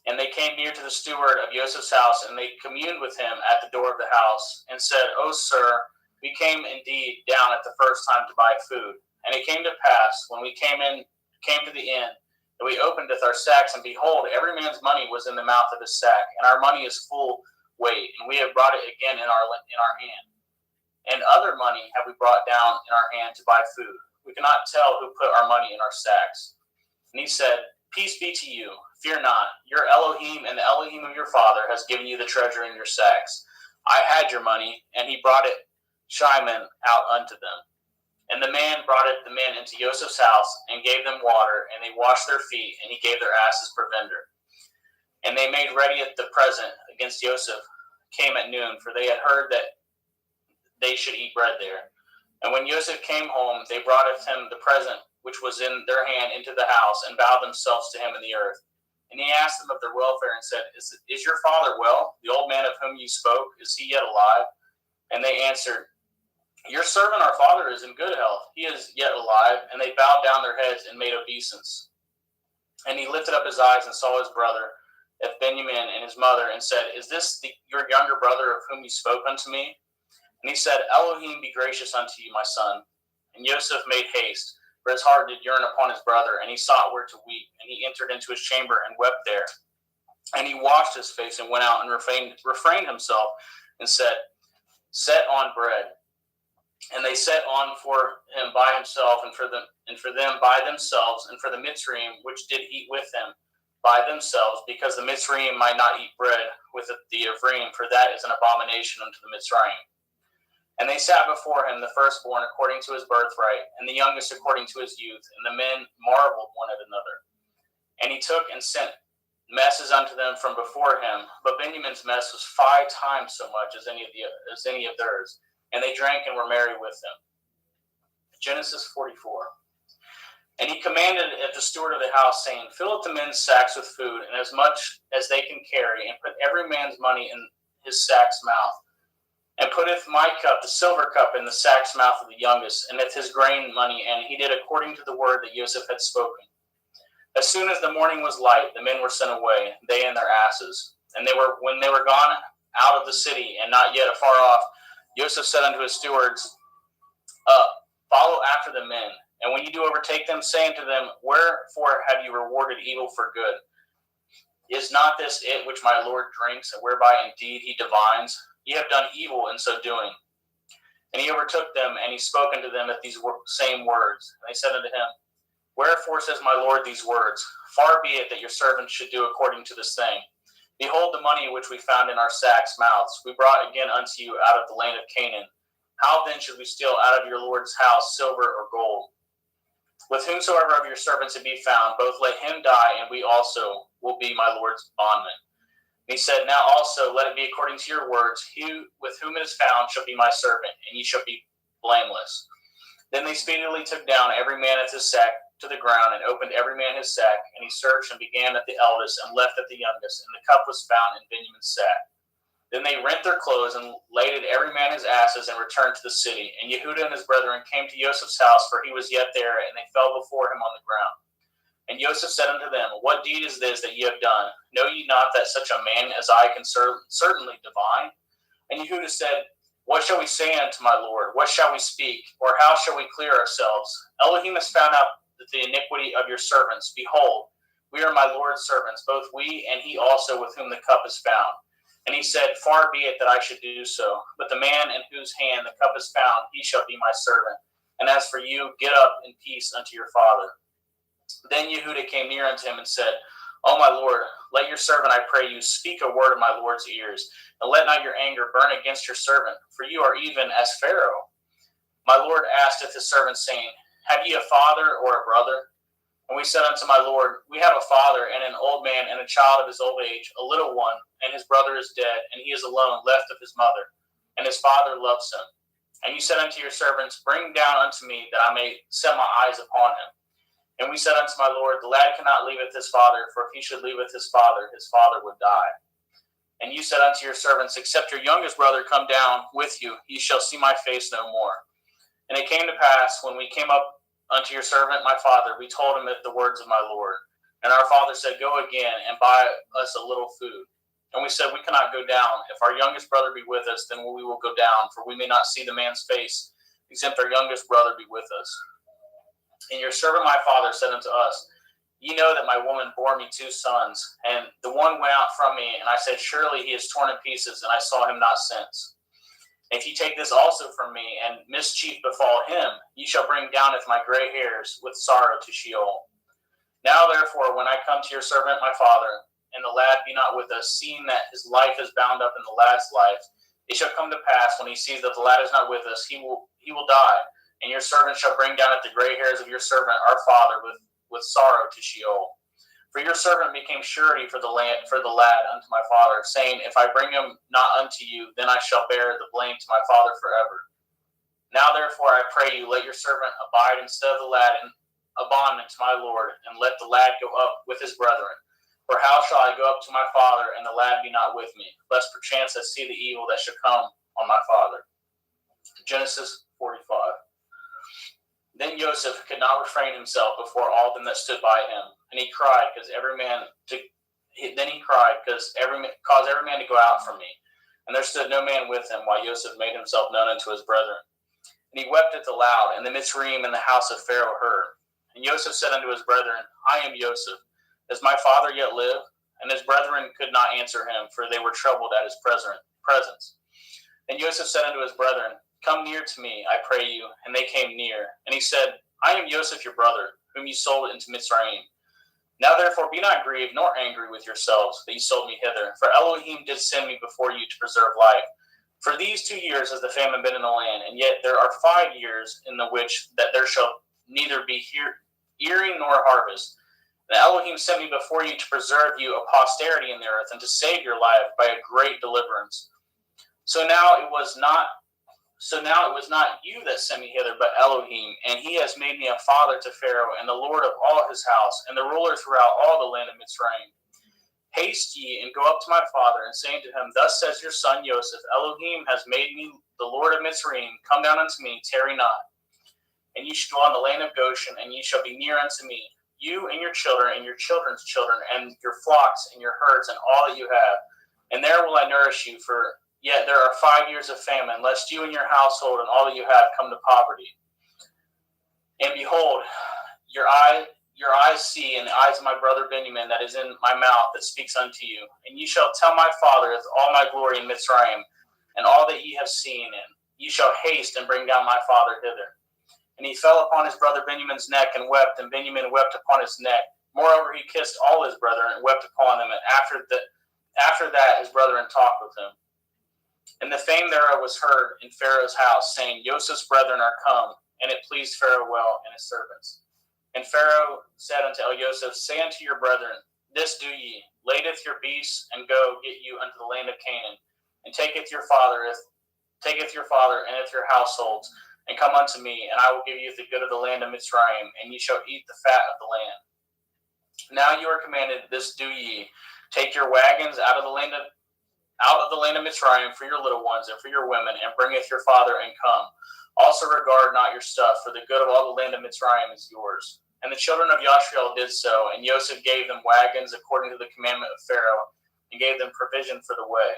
And they came near to the steward of Joseph's house, and they communed with him at the door of the house, and said, O sir, we came indeed down at the first time to buy food. And it came to pass, when we came to the inn, that we opened our sacks, and behold, every man's money was in the mouth of his sack, and our money is full weight, and we have brought it again in our hand. And other money have we brought down in our hand to buy food. We cannot tell who put our money in our sacks. And he said, Peace be to you. Fear not. Your Elohim and the Elohim of your father has given you the treasure in your sacks. I had your money, and he brought it Shimon out unto them. And the man brought the men into Joseph's house and gave them water, and they washed their feet, and he gave their asses provender. And they made ready at the present against Joseph came at noon, for they had heard that they should eat bread there. And when Joseph came home, they brought him the present which was in their hand into the house, and bowed themselves to him in the earth. And he asked them of their welfare, and said, Is your father well? The old man of whom you spoke, is he yet alive? And they answered, Your servant our father is in good health. He is yet alive. And they bowed down their heads and made obeisance. And he lifted up his eyes and saw his brother, Benjamin, and his mother, and said, Is this your younger brother of whom you spoke unto me? And he said, Elohim be gracious unto you, my son. And Joseph made haste, for his heart did yearn upon his brother, and he sought where to weep. And he entered into his chamber and wept there. And he washed his face and went out and refrained himself and said, Set on bread. And they set on for him by himself, and for them by themselves, and for the Mitzrayim which did eat with him by themselves, because the Mitzrayim might not eat bread with the Ephraim, for that is an abomination unto the Mitzrayim. And they sat before him, the firstborn according to his birthright, and the youngest according to his youth, and the men marveled one at another. And he took and sent messes unto them from before him, but Benjamin's mess was 5 times so much as any of theirs, and they drank and were merry with them. Genesis 44. And he commanded at the steward of the house, saying, Fill up the men's sacks with food, and as much as they can carry, and put every man's money in his sack's mouth. And putteth my cup, the silver cup, in the sack's mouth of the youngest, and with his grain money, and he did according to the word that Joseph had spoken. As soon as the morning was light, the men were sent away, they and their asses. And when they were gone out of the city, and not yet afar off, Joseph said unto his stewards, Follow after the men, and when you do overtake them, say unto them, Wherefore have you rewarded evil for good? Is not this it which my Lord drinks, and whereby indeed he divines? Ye have done evil in so doing. And he overtook them, and he spoke unto them at these same words. And they said unto him, Wherefore says my Lord these words? Far be it that your servants should do according to this thing. Behold the money which we found in our sacks' mouths, we brought again unto you out of the land of Canaan. How then should we steal out of your Lord's house silver or gold? With whomsoever of your servants it be found, both let him die, and we also will be my Lord's bondmen. And he said, Now also let it be according to your words. He with whom it is found shall be my servant, and ye shall be blameless. Then they speedily took down every man at his sack to the ground, and opened every man his sack, and he searched and began at the eldest, and left at the youngest, and the cup was found in Benjamin's sack. Then they rent their clothes, and laded every man his asses, and returned to the city. And Yehudah and his brethren came to Joseph's house, for he was yet there, and they fell before him on the ground. And Joseph said unto them, What deed is this that ye have done? Know ye not that such a man as I can certainly divine? And Yehudah said, What shall we say unto my Lord? What shall we speak? Or how shall we clear ourselves? Elohim has found out the iniquity of your servants. Behold, we are my Lord's servants, both we and he also with whom the cup is found. And he said, Far be it that I should do so. But the man in whose hand the cup is found, he shall be my servant. And as for you, get up in peace unto your father. Then Yehudah came near unto him and said, O my Lord, let your servant, I pray you, speak a word in my Lord's ears, and let not your anger burn against your servant, for you are even as Pharaoh. My Lord asked his servant, saying, Have ye a father or a brother? And we said unto my Lord, We have a father, and an old man, and a child of his old age, a little one, and his brother is dead, and he is alone, left of his mother, and his father loves him. And you said unto your servants, Bring down unto me, that I may set my eyes upon him. And we said unto my Lord, The lad cannot leaveth his father, for if he should leaveth his father would die. And you said unto your servants, Except your youngest brother come down with you, ye shall see my face no more. And it came to pass, when we came up unto your servant my father, we told him the words of my Lord. And our father said, Go again, and buy us a little food. And we said, We cannot go down. If our youngest brother be with us, then we will go down, for we may not see the man's face, except our youngest brother be with us. And your servant my father said unto us, Ye know that my woman bore me 2 sons, and the one went out from me, and I said, Surely he is torn in pieces, and I saw him not since. If ye take this also from me, and mischief befall him, ye shall bring down with my gray hairs with sorrow to Sheol. Now therefore, when I come to your servant my father, and the lad be not with us, seeing that his life is bound up in the lad's life, it shall come to pass when he sees that the lad is not with us, he will die, and your servant shall bring down at the gray hairs of your servant our father with sorrow to Sheol. For your servant became surety for the lad unto my father, saying, If I bring him not unto you, then I shall bear the blame to my father forever. Now therefore I pray you, let your servant abide instead of the lad in a bondman to my lord, and let the lad go up with his brethren. For how shall I go up to my father, and the lad be not with me, lest perchance I see the evil that should come on my father? Genesis 45. Then Joseph could not refrain himself before all them that stood by him, and he cried, caused every man to go out from me. And there stood no man with him, while Joseph made himself known unto his brethren. And he wept at the loud, and the Mitzrayim in the house of Pharaoh heard. And Joseph said unto his brethren, I am Joseph. Does my father yet live? And his brethren could not answer him, for they were troubled at his presence. And Joseph said unto his brethren, Come near to me, I pray you. And they came near. And he said, I am Joseph your brother, whom you sold into Mitzrayim. Now therefore be not grieved nor angry with yourselves that ye sold me hither, for Elohim did send me before you to preserve life. For these 2 years has the famine been in the land, and yet there are 5 years in the which that there shall neither be earing nor harvest. And Elohim sent me before you to preserve you a posterity in the earth, and to save your life by a great deliverance. So now it was not you that sent me hither, but Elohim, and he has made me a father to Pharaoh, and the Lord of all his house, and the ruler throughout all the land of Mitzrayim. Haste ye, and go up to my father, and say unto him, Thus says your son Joseph, Elohim has made me the Lord of Mitzrayim. Come down unto me, tarry not. And ye shall dwell in the land of Goshen, and ye shall be near unto me, you and your children, and your children's children, and your flocks, and your herds, and all that you have. And there will I nourish you, for yet there are 5 years of famine, lest you and your household and all that you have come to poverty. And behold, your eyes see, and the eyes of my brother Benjamin that is in my mouth that speaks unto you. And ye shall tell my father all my glory in Mitzrayim, and all that ye have seen, and ye shall haste and bring down my father hither. And he fell upon his brother Benjamin's neck and wept, and Benjamin wept upon his neck. Moreover, he kissed all his brethren and wept upon them. And after that, his brethren talked with him. And the fame thereof was heard in Pharaoh's house, saying, Joseph's brethren are come. And it pleased Pharaoh well and his servants. And Pharaoh said unto Joseph, Say unto your brethren, This do ye, ladeth your beasts, and go get you unto the land of Canaan, and taketh your father and your households, and come unto me, and I will give you the good of the land of Mitzrayim, and ye shall eat the fat of the land. Now you are commanded, this do ye, take your wagons out of the land of Mitzrayim for your little ones and for your women, and bringeth your father, and come. Also regard not your stuff, for the good of all the land of Mitzrayim is yours. And the children of Yashriel did so, and Joseph gave them wagons according to the commandment of Pharaoh, and gave them provision for the way.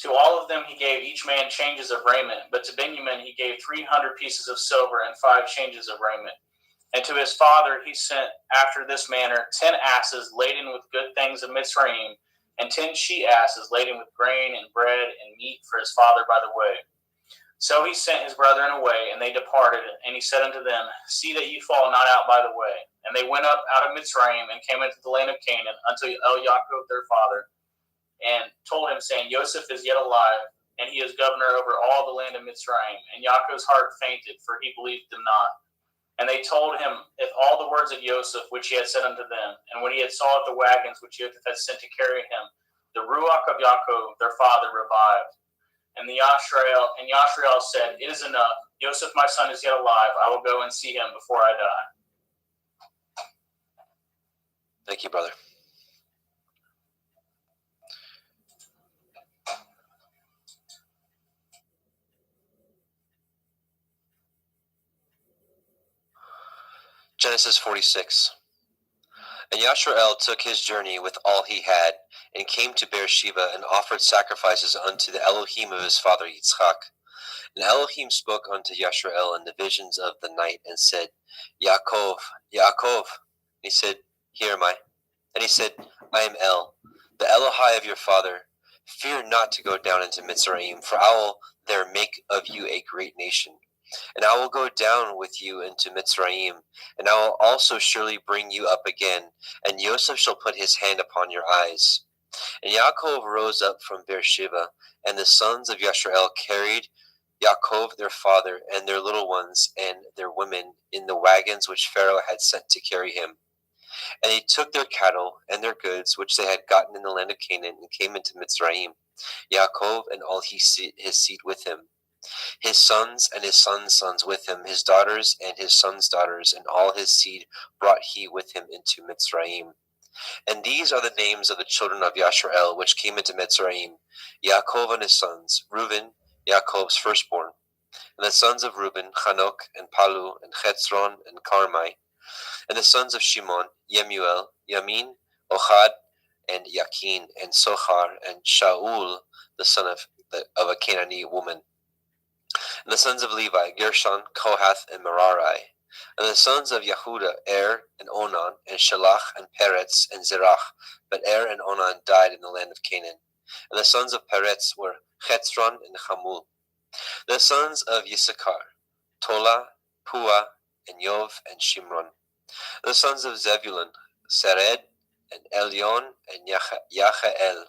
To all of them he gave each man changes of raiment, but to Benjamin he gave 300 pieces of silver and 5 changes of raiment. And to his father he sent after this manner 10 asses laden with good things of Mitzrayim, and 10 she-asses laden with grain and bread and meat for his father by the way. So he sent his brethren away, and they departed, and he said unto them, See that ye fall not out by the way. And they went up out of Mitzrayim, and came into the land of Canaan, unto Yaakov their father, and told him, saying, Joseph is yet alive, and he is governor over all the land of Mitzrayim. And Yaakov's heart fainted, for he believed them not. And they told him all the words of Joseph, which he had said unto them. And when he had saw the wagons which Joseph had sent to carry him, the ruach of Yaakov their father revived. And Yashriel said, It is enough. Joseph my son is yet alive. I will go and see him before I die. Thank you, brother. Genesis 46. And Yashrael took his journey with all he had, and came to Beersheba, and offered sacrifices unto the Elohim of his father Yitzchak. And Elohim spoke unto Yashrael in the visions of the night, and said, Yaakov, Yaakov. And he said, Here am I. And he said, I am El, the Elohai of your father. Fear not to go down into Mitzrayim, for I will there make of you a great nation. And I will go down with you into Mitzrayim, and I will also surely bring you up again, and Joseph shall put his hand upon your eyes. And Yaakov rose up from Beersheba, and the sons of Yashrael carried Yaakov their father and their little ones and their women in the wagons which Pharaoh had sent to carry him. And they took their cattle and their goods which they had gotten in the land of Canaan, and came into Mitzrayim, Yaakov and all his seed with him, his sons and his sons' sons with him, his daughters and his sons' daughters, and all his seed brought he with him into Mitzrayim. And these are the names of the children of Yashrael, which came into Mitzrayim: Yaakov and his sons, Reuben, Yaakov's firstborn. And the sons of Reuben, Hanok and Palu and Chetzron and Carmi. And the sons of Shimon, Yemuel, Yamin, Ohad, and Yakin, and Sochar, and Shaul, the son of a Canaanite woman. And the sons of Levi, Gershon, Kohath, and Merari. And the sons of Yehuda, and Onan, and Shelach, and Peretz, and Zerach. But and Onan died in the land of Canaan. And the sons of Peretz were Chetzron and Hamul. The sons of Yisachar, Tola, Pua, and Yov, and Shimron. The sons of Zebulun, Sered, and Elion, and Yachael.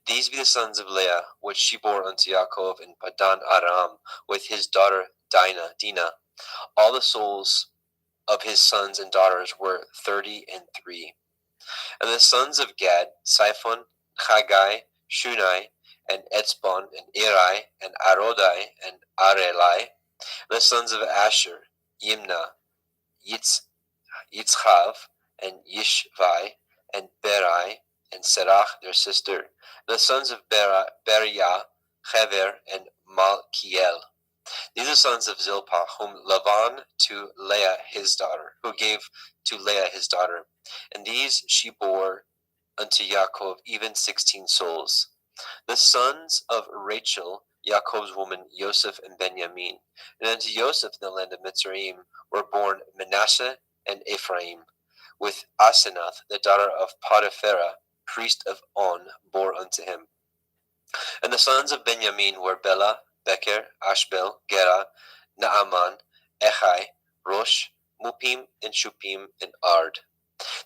These be the sons of Leah, which she bore unto Yaakov in Padan Aram, with his daughter Dinah. All the souls of his sons and daughters were 33. And the sons of Gad, Siphon, Chagai, Shunai, and Etzbon, and Eri, and Arodai, and Arelai. The sons of Asher, Yimna, Yitzchav, and Yishvai, and Berai, and Serach, their sister. The sons of Beriah, Hever, and Malkiel. These are sons of Zilpah, whom Laban to Leah his daughter, who gave to Leah his daughter. And these she bore unto Yaakov, even 16 souls. The sons of Rachel, Yaakov's woman, Joseph and Benjamin. And unto Joseph in the land of Mitzrayim were born Manasseh and Ephraim, with Asenath, the daughter of Potiphera, priest of On, bore unto him. And the sons of Benjamin were Bela, Becher, Ashbel, Gera, Naaman, Echai, Rosh, Mupim, and Shupim, and Ard.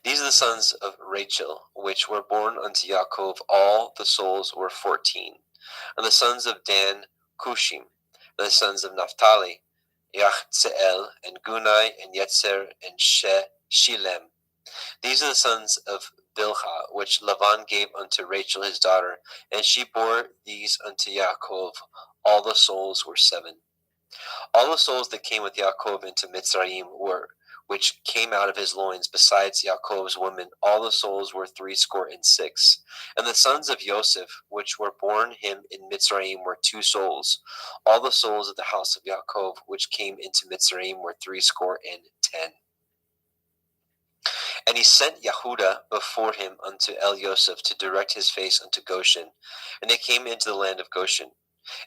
These are the sons of Rachel, which were born unto Yaakov. All the souls were 14. And the sons of Dan, Cushim. And the sons of Naphtali, Yachzeel, and Gunai, and Yetzer, and Shilem. These are the sons of Bilhah, which Laban gave unto Rachel his daughter, and she bore these unto Yaakov. All the souls were 7. All the souls that came with Yaakov into Mitzrayim were, which came out of his loins, besides Yaakov's women, all the souls were 66. And the sons of Joseph, which were born him in Mitzrayim, were 2 souls. All the souls of the house of Yaakov, which came into Mitzrayim, were 70. And he sent Yehuda before him unto Joseph to direct his face unto Goshen. And they came into the land of Goshen.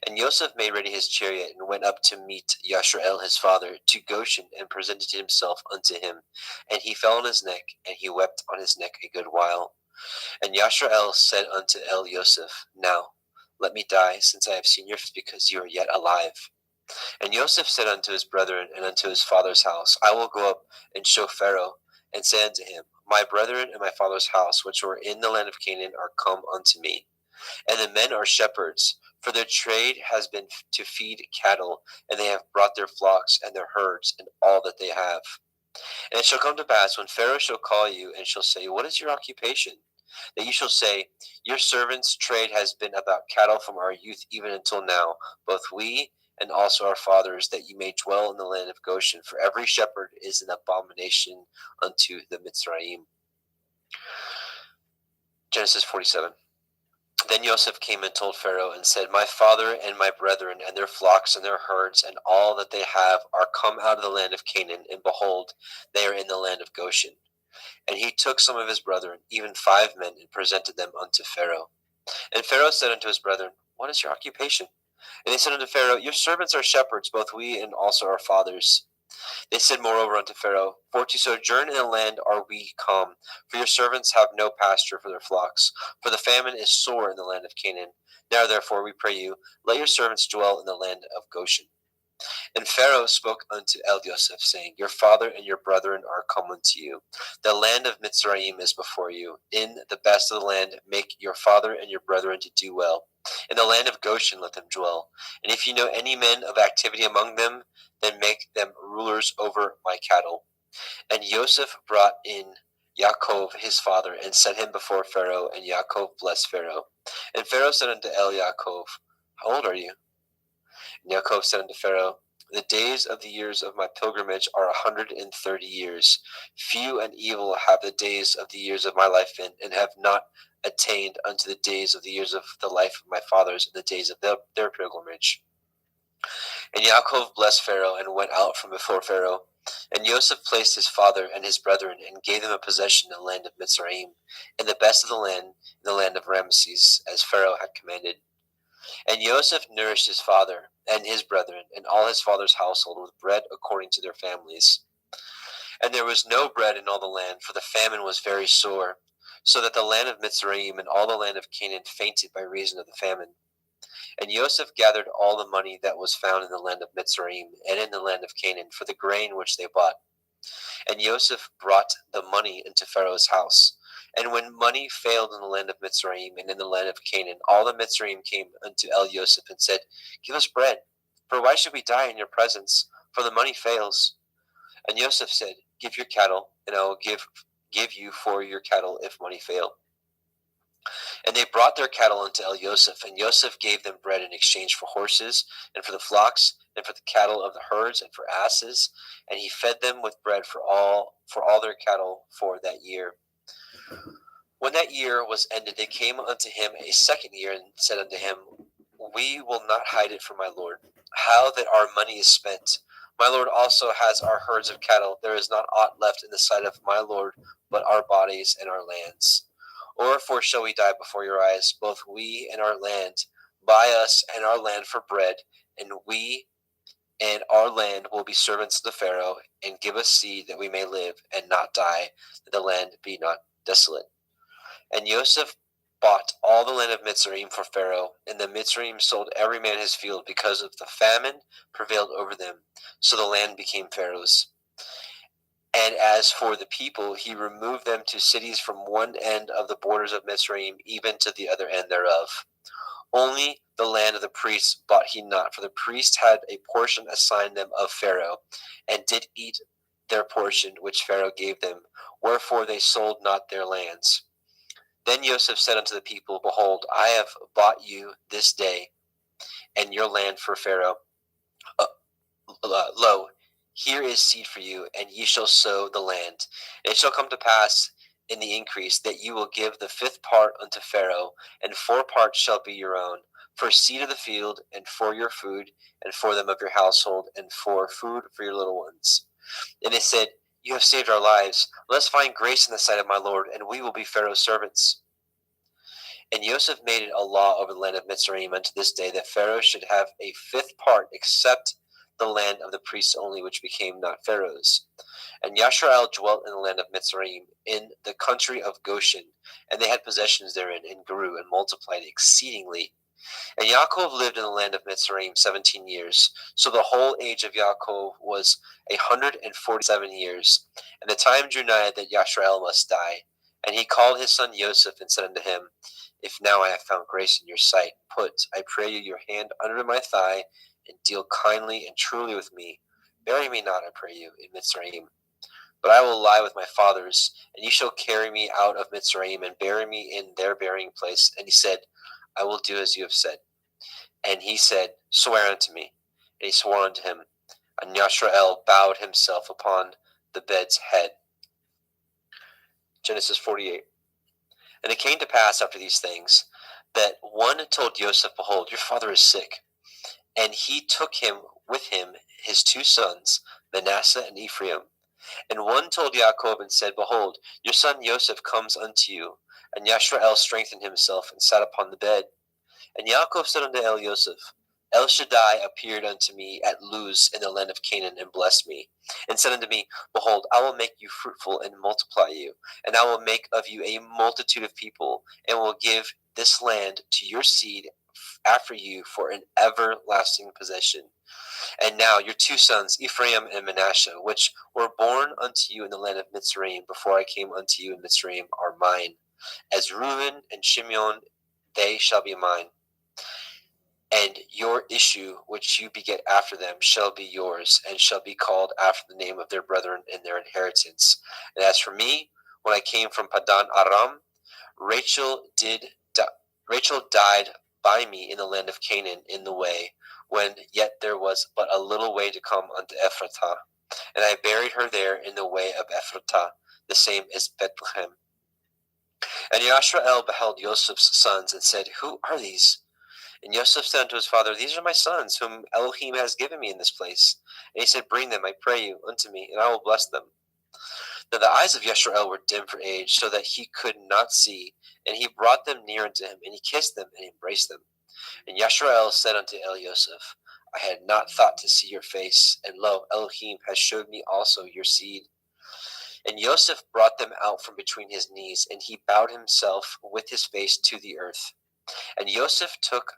And Joseph made ready his chariot, and went up to meet Yashrael his father to Goshen, and presented himself unto him. And he fell on his neck, and he wept on his neck a good while. And Yashrael said unto Joseph, Now let me die, since I have seen your face, because you are yet alive. And Joseph said unto his brethren and unto his father's house, I will go up and show Pharaoh, and say unto him, My brethren and my father's house, which were in the land of Canaan, are come unto me. And the men are shepherds, for their trade has been to feed cattle, and they have brought their flocks and their herds and all that they have. And it shall come to pass, when Pharaoh shall call you, and shall say, What is your occupation? That you shall say, Your servants' trade has been about cattle from our youth even until now, both we and also our fathers, that you may dwell in the land of Goshen. For every shepherd is an abomination unto the Mitzrayim. Genesis 47. Then Joseph came and told Pharaoh, and said, My father and my brethren, and their flocks and their herds, and all that they have, are come out of the land of Canaan, and behold, they are in the land of Goshen. And he took some of his brethren, even 5 men, and presented them unto Pharaoh. And Pharaoh said unto his brethren, What is your occupation? And they said unto Pharaoh, Your servants are shepherds, both we and also our fathers. They said moreover unto Pharaoh, For to sojourn in the land are we come, for your servants have no pasture for their flocks, for the famine is sore in the land of Canaan. Now therefore, we pray you, let your servants dwell in the land of Goshen. And Pharaoh spoke unto Yosef, saying, Your father and your brethren are come unto you. The land of Mitzrayim is before you. In the best of the land make your father and your brethren to do well. In the land of Goshen let them dwell. And if you know any men of activity among them, then make them rulers over my cattle. And Yosef brought in Yaakov his father, and set him before Pharaoh, and Yaakov blessed Pharaoh. And Pharaoh said unto Yaakov, How old are you? And Yaakov said unto Pharaoh, The days of the years of my pilgrimage are 130 years. Few and evil have the days of the years of my life been, and have not attained unto the days of the years of the life of my fathers in the days of their pilgrimage. And Yaakov blessed Pharaoh, and went out from before Pharaoh. And Joseph placed his father and his brethren, and gave them a possession in the land of Mitzrayim, in the best of the land, in the land of Ramesses, as Pharaoh had commanded. And Joseph nourished his father and his brethren, and all his father's household, with bread according to their families. And there was no bread in all the land, for the famine was very sore, so that the land of Mitzrayim and all the land of Canaan fainted by reason of the famine. And Joseph gathered all the money that was found in the land of Mitzrayim and in the land of Canaan for the grain which they bought. And Joseph brought the money into Pharaoh's house. And when money failed in the land of Mitzrayim and in the land of Canaan, all the Mitzrayim came unto Joseph and said, Give us bread, for why should we die in your presence? For the money fails. And Joseph said, Give your cattle, and I will give you for your cattle if money fail. And they brought their cattle unto Joseph, and Joseph gave them bread in exchange for horses, and for the flocks, and for the cattle of the herds, and for asses. And he fed them with bread for all their cattle for that year. When that year was ended, they came unto him a second year, and said unto him, We will not hide it from my lord, how that our money is spent. My lord also has our herds of cattle. There is not aught left in the sight of my lord, but our bodies and our lands. Wherefore shall we die before your eyes, both we and our land? Buy us and our land for bread, and we and our land will be servants to the Pharaoh, and give us seed that we may live and not die, that the land be not desolate. And Joseph bought all the land of Mitzrayim for Pharaoh, and the Mitzrayim sold every man his field, because of the famine prevailed over them. So the land became Pharaoh's. And as for the people, he removed them to cities from one end of the borders of Mitzrayim even to the other end thereof. Only the land of the priests bought he not, for the priests had a portion assigned them of Pharaoh, and did eat their portion which Pharaoh gave them, wherefore they sold not their lands. Then Joseph said unto the people, Behold, I have bought you this day and your land for Pharaoh. Lo, here is seed for you, and ye shall sow the land. And it shall come to pass in the increase that you will give the fifth part unto Pharaoh, and 4 parts shall be your own, for seed of the field, and for your food, and for them of your household, and for food for your little ones. And they said, You have saved our lives. Let us find grace in the sight of my Lord, and we will be Pharaoh's servants. And Joseph made it a law over the land of Mitzrayim unto this day, that Pharaoh should have a 5th part, except the land of the priests only, which became not Pharaoh's. And Yashrael dwelt in the land of Mitzrayim, in the country of Goshen, and they had possessions therein, and grew and multiplied exceedingly. And Yaakov lived in the land of Mitzrayim 17 years. So the whole age of Yaakov was 147 years. And the time drew nigh that Yashrael must die. And he called his son Joseph, and said unto him, If now I have found grace in your sight, put, I pray you, your hand under my thigh, and deal kindly and truly with me. Bury me not, I pray you, in Mitzrayim. But I will lie with my fathers, and ye shall carry me out of Mitzrayim, and bury me in their burying place. And he said, I will do as you have said. And he said, Swear unto me. And he swore unto him. And Yashrael bowed himself upon the bed's head. Genesis 48. And it came to pass after these things, that one told Joseph, Behold, your father is sick. And he took him with him his 2 sons, Manasseh and Ephraim. And one told Yaakov, and said, Behold, your son Joseph comes unto you. And Yashrael strengthened himself, and sat upon the bed. And Yaakov said unto Joseph, El Shaddai appeared unto me at Luz in the land of Canaan, and blessed me, and said unto me, Behold, I will make you fruitful, and multiply you, and I will make of you a multitude of people, and will give this land to your seed after you for an everlasting possession. And now your two sons, Ephraim and Manasseh, which were born unto you in the land of Mitzrayim, before I came unto you in Mitzrayim, are mine. As Reuben and Shimeon, they shall be mine. And your issue, which you beget after them, shall be yours, and shall be called after the name of their brethren in their inheritance. And as for me, when I came from Padan Aram, Rachel died by me in the land of Canaan in the way, when yet there was but a little way to come unto Ephratah. And I buried her there in the way of Ephratah, the same as Bethlehem. And Yashrael beheld Joseph's sons, and said, Who are these? And Joseph said unto his father, These are my sons, whom Elohim has given me in this place. And he said, Bring them, I pray you, unto me, and I will bless them. Now the eyes of Yeshrael were dim for age, so that he could not see. And he brought them near unto him, and he kissed them, and embraced them. And Yeshrael said unto Elioseph, I had not thought to see your face, and lo, Elohim has showed me also your seed. And Joseph brought them out from between his knees, and he bowed himself with his face to the earth. And Joseph took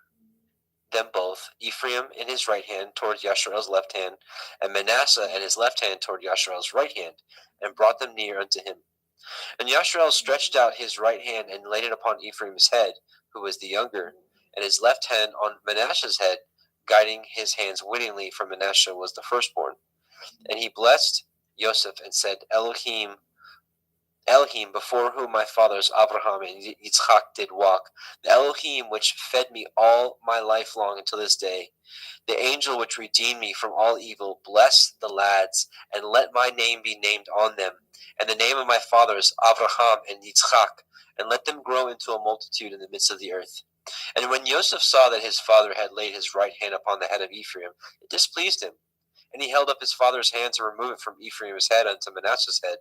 them both, Ephraim in his right hand toward Yashrael's left hand, and Manasseh in his left hand toward Yashrael's right hand, and brought them near unto him. And Yashrael stretched out his right hand and laid it upon Ephraim's head, who was the younger, and his left hand on Manasseh's head, guiding his hands wittingly, for Manasseh was the firstborn. And he blessed Joseph and said, Elohim, before whom my fathers Abraham and Yitzchak did walk, the Elohim which fed me all my life long until this day, the angel which redeemed me from all evil, bless the lads, and let my name be named on them, and the name of my fathers Abraham and Yitzchak, and let them grow into a multitude in the midst of the earth. And when Joseph saw that his father had laid his right hand upon the head of Ephraim, it displeased him. And he held up his father's hand to remove it from Ephraim's head unto Manasseh's head.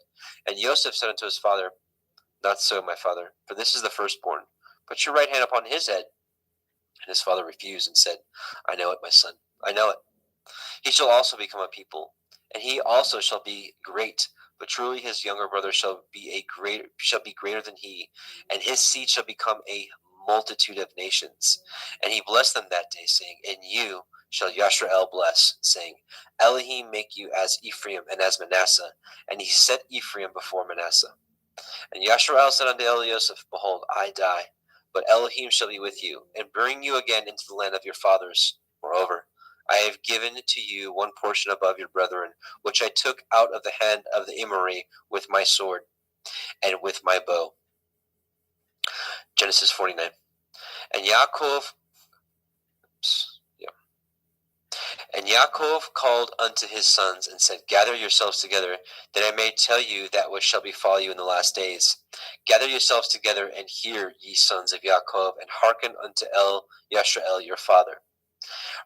And Joseph said unto his father, Not so, my father, for this is the firstborn. Put your right hand upon his head. And his father refused and said, I know it, my son, I know it. He shall also become a people, and he also shall be great. But truly his younger brother shall be greater than he, and his seed shall become a multitude of nations. And he blessed them that day, saying, And you shall Yashrael bless, saying, Elohim make you as Ephraim and as Manasseh. And he set Ephraim before Manasseh. And Yashrael said unto Elioseph, Behold, I die, but Elohim shall be with you, and bring you again into the land of your fathers. Moreover, I have given to you one portion above your brethren, which I took out of the hand of the Emori with my sword and with my bow. Genesis 49. And Yaakov called unto his sons, and said, Gather yourselves together, that I may tell you that which shall befall you in the last days. Gather yourselves together, and hear, ye sons of Yaakov, and hearken unto Yashrael your father.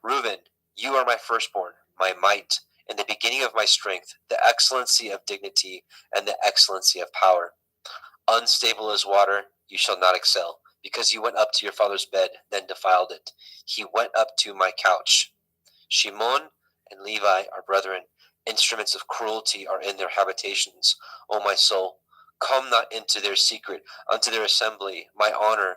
Reuben, you are my firstborn, my might, and the beginning of my strength, the excellency of dignity, and the excellency of power. Unstable as water, you shall not excel, because you went up to your father's bed, then defiled it. He went up to my couch. Shimon and Levi are brethren. Instruments of cruelty are in their habitations. O my soul, come not into their secret, unto their assembly. My honor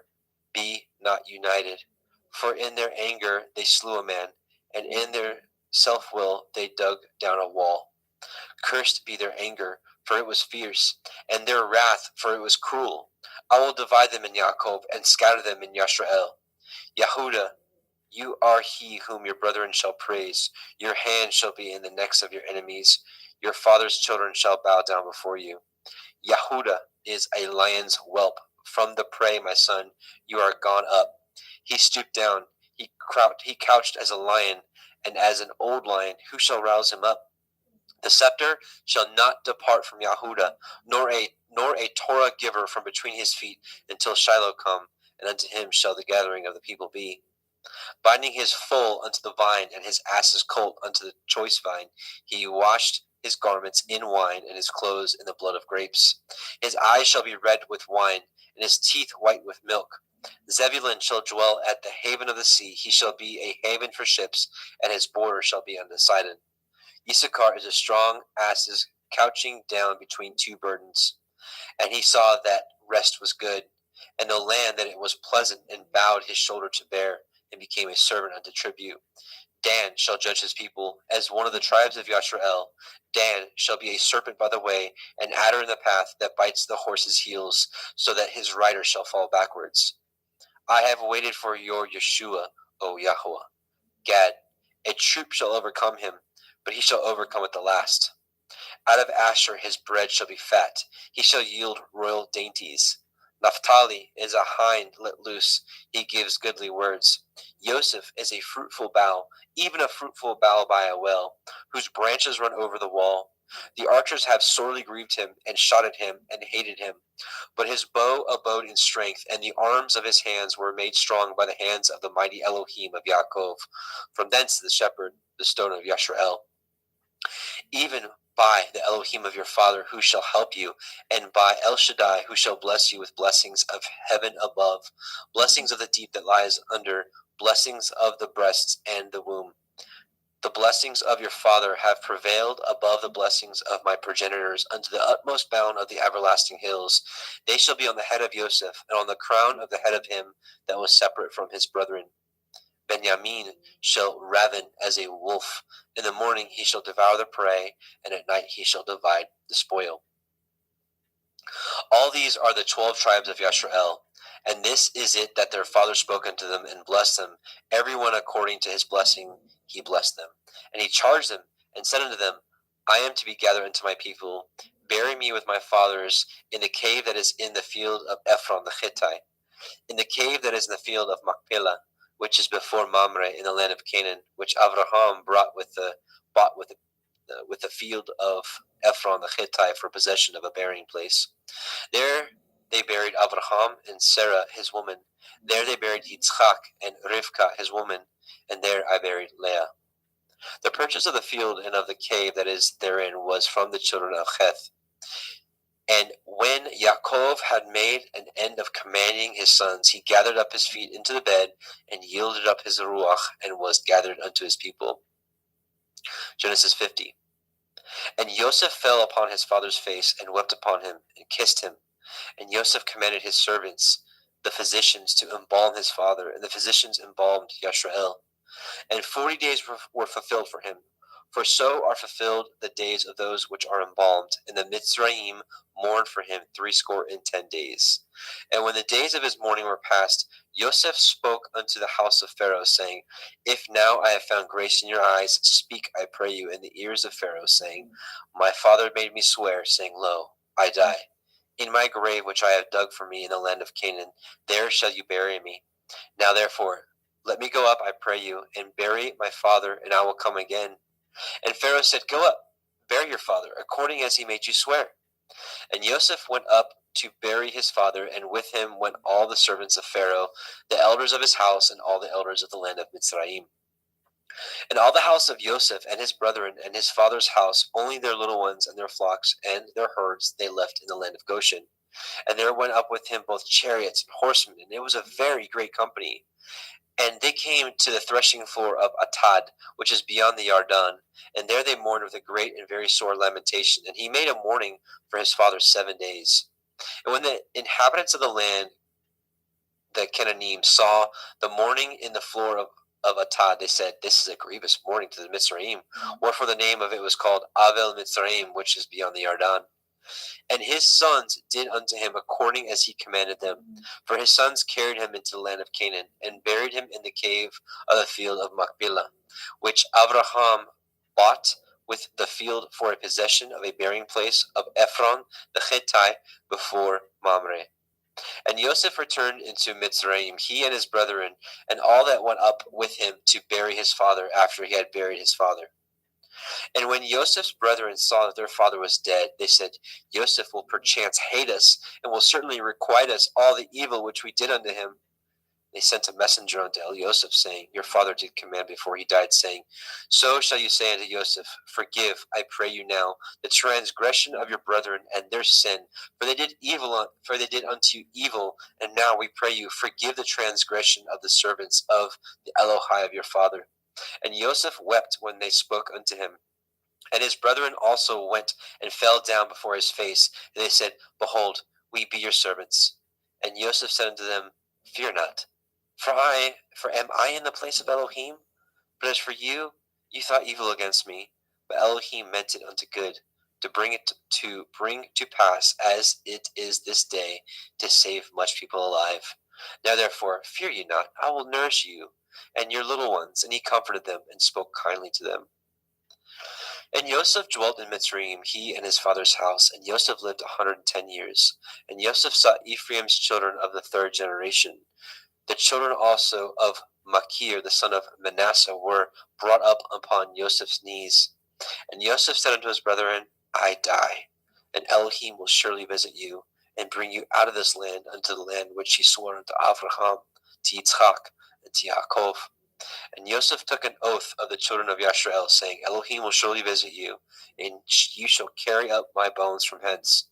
be not united. For in their anger they slew a man, and in their self-will they dug down a wall. Cursed be their anger, for it was fierce, and their wrath, for it was cruel. I will divide them in Yaakov, and scatter them in Yashrael. Yehuda, you are he whom your brethren shall praise. Your hand shall be in the necks of your enemies. Your father's children shall bow down before you. Yehuda is a lion's whelp. From the prey, my son, you are gone up. He stooped down. He couched as a lion, and as an old lion, who shall rouse him up? The scepter shall not depart from Yehuda, nor a Torah giver from between his feet, until Shiloh come, and unto him shall the gathering of the people be. Binding his foal unto the vine, and his ass's colt unto the choice vine, he washed his garments in wine, and his clothes in the blood of grapes. His eyes shall be red with wine, and his teeth white with milk. Zebulun shall dwell at the haven of the sea. He shall be a haven for ships, and his border shall be unto Sidon. Issachar is a strong asses couching down between two burdens. And he saw that rest was good, and the land that it was pleasant, and bowed his shoulder to bear. and became a servant unto tribute. Dan shall judge his people as one of the tribes of Yashrael. Dan shall be a serpent by the way, an adder in the path that bites the horse's heels, so that his rider shall fall backwards. I have waited for your Yeshua, O Yahweh. Gad, a troop shall overcome him, but he shall overcome at the last. Out of Asher his bread shall be fat, he shall yield royal dainties. Naphtali is a hind let loose, he gives goodly words. Joseph is a fruitful bough, even a fruitful bough by a well, whose branches run over the wall. The archers have sorely grieved him, and shot at him, and hated him. But his bow abode in strength, and the arms of his hands were made strong by the hands of the mighty Elohim of Yaakov. From thence the shepherd, the stone of Yashrael. Even by the Elohim of your father, who shall help you, and by El Shaddai, who shall bless you with blessings of heaven above, blessings of the deep that lies under, blessings of the breasts and the womb. The blessings of your father have prevailed above the blessings of my progenitors unto the utmost bound of the everlasting hills. They shall be on the head of Joseph, and on the crown of the head of him that was separate from his brethren. Benjamin shall raven as a wolf. In the morning he shall devour the prey, and at night he shall divide the spoil. All these are the 12 tribes of Yashrael, and this is it that their father spoke unto them and blessed them. Every one according to his blessing he blessed them. And he charged them and said unto them, I am to be gathered unto my people. Bury me with my fathers in the cave that is in the field of Ephron the Hittite, in the cave that is in the field of Machpelah, which is before Mamre in the land of Canaan, which Avraham bought with the field of Ephron the Hittite for possession of a burying place. There they buried Avraham and Sarah his woman. There they buried Yitzchak and Rivka his woman, and there I buried Leah. The purchase of the field and of the cave that is therein was from the children of Heth. And when Yaakov had made an end of commanding his sons, he gathered up his feet into the bed and yielded up his ruach and was gathered unto his people. Genesis 50. And Joseph fell upon his father's face and wept upon him and kissed him. And Joseph commanded his servants, the physicians, to embalm his father, and the physicians embalmed Yashrael. And 40 days were fulfilled for him. For so are fulfilled the days of those which are embalmed, and the Mitzrayim mourned for him 10 days. And when the days of his mourning were past, Joseph spoke unto the house of Pharaoh, saying, If now I have found grace in your eyes, speak, I pray you, in the ears of Pharaoh, saying, My father made me swear, saying, Lo, I die. In my grave which I have dug for me in the land of Canaan, there shall you bury me. Now therefore, let me go up, I pray you, and bury my father, and I will come again. And Pharaoh said, Go up, bury your father, according as he made you swear. And Joseph went up to bury his father, and with him went all the servants of Pharaoh, the elders of his house, and all the elders of the land of Mitzrayim. And all the house of Joseph and his brethren and his father's house, only their little ones and their flocks and their herds they left in the land of Goshen. And there went up with him both chariots and horsemen, and it was a very great company. And they came to the threshing floor of Atad, which is beyond the Yarden, and there they mourned with a great and very sore lamentation. And he made a mourning for his father 7 days. And when the inhabitants of the land, the Canaanim, saw the mourning in the floor of Atad, they said, This is a grievous mourning to the Mitzrayim. Wherefore the name of it was called Avel Mitzrayim, which is beyond the Yarden. And his sons did unto him according as he commanded them. For his sons carried him into the land of Canaan, and buried him in the cave of the field of Machpelah, which Avraham bought with the field for a possession of a burying place of Ephron the Hittite before Mamre. And Joseph returned into Mitzrayim, he and his brethren, and all that went up with him to bury his father after he had buried his father. And when Joseph's brethren saw that their father was dead, they said, Joseph will perchance hate us, and will certainly requite us all the evil which we did unto him. They sent a messenger unto Joseph, saying, Your father did command before he died, saying, So shall you say unto Joseph, Forgive, I pray you now, the transgression of your brethren and their sin, for they did unto you evil, and now we pray you, forgive the transgression of the servants of the Elohai of your father. And Joseph wept when they spoke unto him. And his brethren also went and fell down before his face. And they said, Behold, we be your servants. And Joseph said unto them, Fear not, For am I in the place of Elohim? But as for you, you thought evil against me, but Elohim meant it unto good, to bring to pass as it is this day, to save much people alive. Now therefore, fear ye not, I will nourish you and your little ones. And he comforted them and spoke kindly to them. And Joseph dwelt in Mitzrayim, he and his father's house, and Joseph lived 110 years. And Joseph saw Ephraim's children of the third generation. The children also of Machir, the son of Manasseh, were brought up upon Joseph's knees. And Joseph said unto his brethren, I die, and Elohim will surely visit you, and bring you out of this land unto the land which he swore unto Abraham, to Yitzchak, and to Yaakov. And Joseph took an oath of the children of Yashrael, saying, Elohim will surely visit you, and you shall carry up my bones from hence.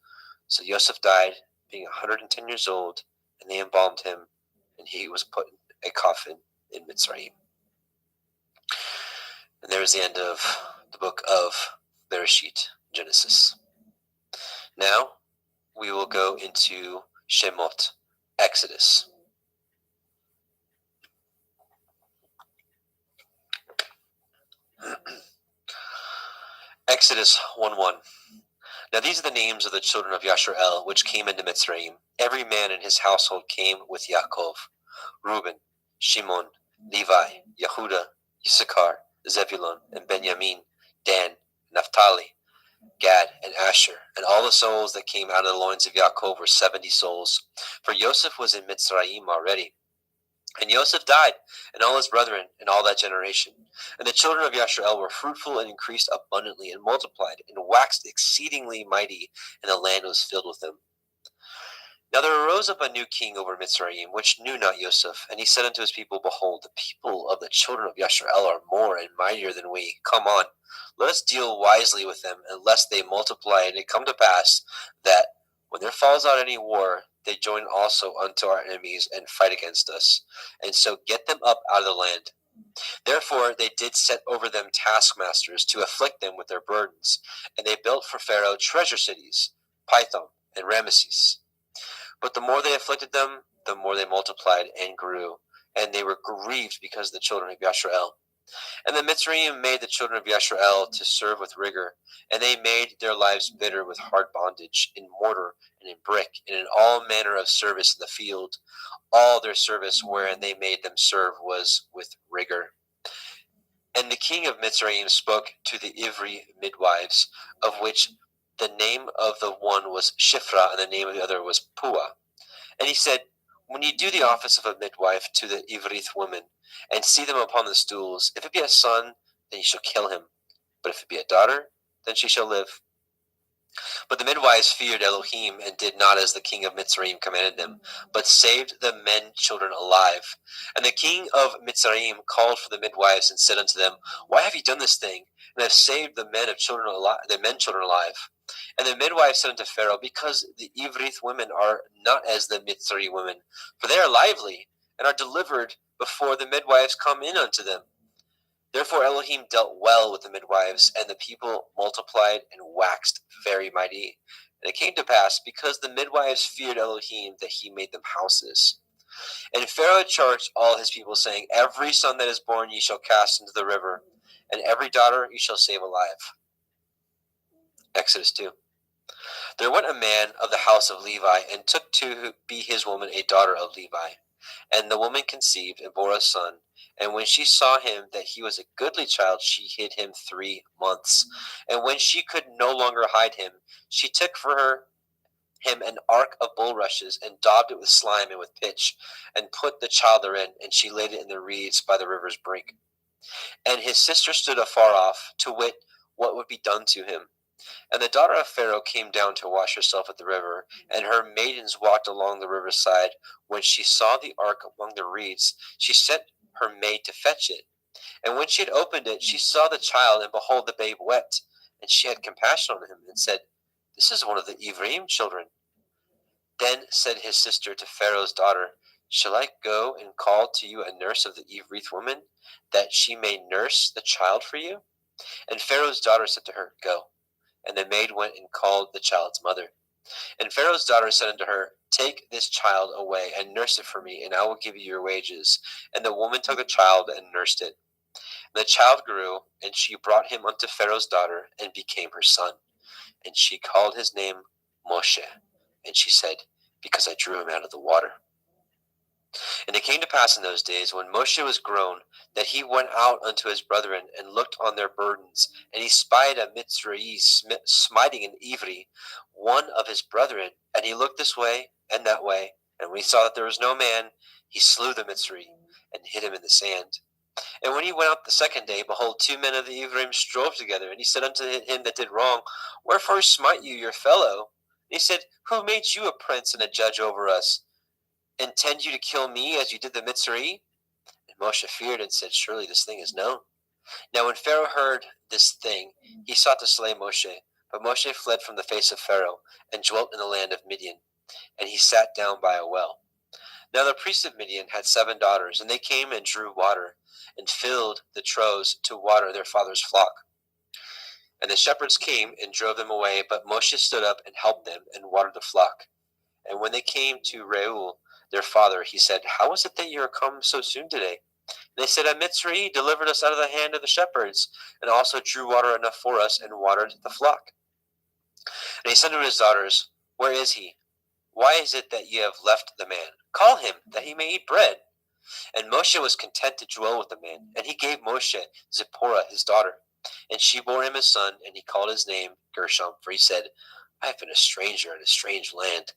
So Joseph died, being 110 years old, and they embalmed him, and he was put in a coffin in Mitzrayim. And there is the end of the book of Bereshit, Genesis. Now we will go into Shemot, Exodus. Exodus 1:1. Now these are the names of the children of Yashrael, which came into Mitzrayim. Every man in his household came with Yaakov: Reuben, Shimon, Levi, Yehuda, Issachar, Zebulun, and Benjamin, Dan, Naphtali, Gad, and Asher. And all the souls that came out of the loins of Yaakov were 70 souls. For Joseph was in Mitzrayim already. And Joseph died, and all his brethren, and all that generation. And the children of Yashrael were fruitful and increased abundantly, and multiplied, and waxed exceedingly mighty, and the land was filled with them. Now there arose up a new king over Mitzrayim, which knew not Joseph. And he said unto his people, Behold, the people of the children of Yashrael are more and mightier than we. Come on, let us deal wisely with them, and lest they multiply. And it come to pass that when there falls out any war, they join also unto our enemies, and fight against us, and so get them up out of the land. Therefore they did set over them taskmasters, to afflict them with their burdens. And they built for Pharaoh treasure cities, Pithom and Ramesses. But the more they afflicted them, the more they multiplied and grew, and they were grieved because of the children of Yashrael. And the Mitzrayim made the children of Yashrael to serve with rigor, and they made their lives bitter with hard bondage, in mortar and in brick, and in all manner of service in the field. All their service wherein they made them serve was with rigor. And the king of Mitzrayim spoke to the Ivri midwives, of which the name of the one was Shifra, and the name of the other was Pua. And he said, When ye do the office of a midwife to the Ivrith women, and see them upon the stools, if it be a son, then ye shall kill him. But if it be a daughter, then she shall live. But the midwives feared Elohim, and did not as the king of Mitzrayim commanded them, but saved the men children alive. And the king of Mitzrayim called for the midwives, and said unto them, Why have ye done this thing, and have saved the men children alive? And the midwives said unto Pharaoh, Because the Ivrith women are not as the Mitzri women, for they are lively, and are delivered before the midwives come in unto them. Therefore Elohim dealt well with the midwives, and the people multiplied and waxed very mighty. And it came to pass, because the midwives feared Elohim, that he made them houses. And Pharaoh charged all his people, saying, Every son that is born ye shall cast into the river, and every daughter ye shall save alive. Exodus 2. There went a man of the house of Levi, and took to be his woman a daughter of Levi. And the woman conceived, and bore a son. And when she saw him that he was a goodly child, she hid him 3 months. And when she could no longer hide him, she took for him an ark of bulrushes, and daubed it with slime and with pitch, and put the child therein, and she laid it in the reeds by the river's brink. And his sister stood afar off, to wit what would be done to him. And the daughter of Pharaoh came down to wash herself at the river, and her maidens walked along the riverside. When she saw the ark among the reeds, she sent her maid to fetch it. And when she had opened it, she saw the child, and behold, the babe wept. And she had compassion on him, and said, This is one of the Ephraim children. Then said his sister to Pharaoh's daughter, Shall I go and call to you a nurse of the Evrith woman, that she may nurse the child for you? And Pharaoh's daughter said to her, Go. And the maid went and called the child's mother. And Pharaoh's daughter said unto her, Take this child away, and nurse it for me, and I will give you your wages. And the woman took the child and nursed it. And the child grew, and she brought him unto Pharaoh's daughter, and became her son. And she called his name Moshe. And she said, Because I drew him out of the water. And it came to pass in those days, when Moshe was grown, that he went out unto his brethren, and looked on their burdens. And he spied a Mitzrayim smiting an Ivri, one of his brethren. And he looked this way and that way. And when he saw that there was no man, he slew the Mitzrayim, and hid him in the sand. And when he went out the second day, behold, 2 men of the Ephraim strove together. And he said unto him that did wrong, Wherefore smite you your fellow? And he said, Who made you a prince and a judge over us? Intend you to kill me as you did the Mitzrayim? And Moshe feared and said, Surely this thing is known. Now when Pharaoh heard this thing, he sought to slay Moshe. But Moshe fled from the face of Pharaoh, and dwelt in the land of Midian. And he sat down by a well. Now the priest of Midian had 7 daughters, and they came and drew water, and filled the troughs to water their father's flock. And the shepherds came and drove them away, but Moshe stood up and helped them, and watered the flock. And when they came to Reuel, their father, he said, How is it that you are come so soon today? And they said, A Mitzri delivered us out of the hand of the shepherds, and also drew water enough for us, and watered the flock. And he said to his daughters, Where is he? Why is it that ye have left the man? Call him, that he may eat bread. And Moshe was content to dwell with the man. And he gave Moshe Zipporah his daughter. And she bore him a son, and he called his name Gershom, for he said, I have been a stranger in a strange land.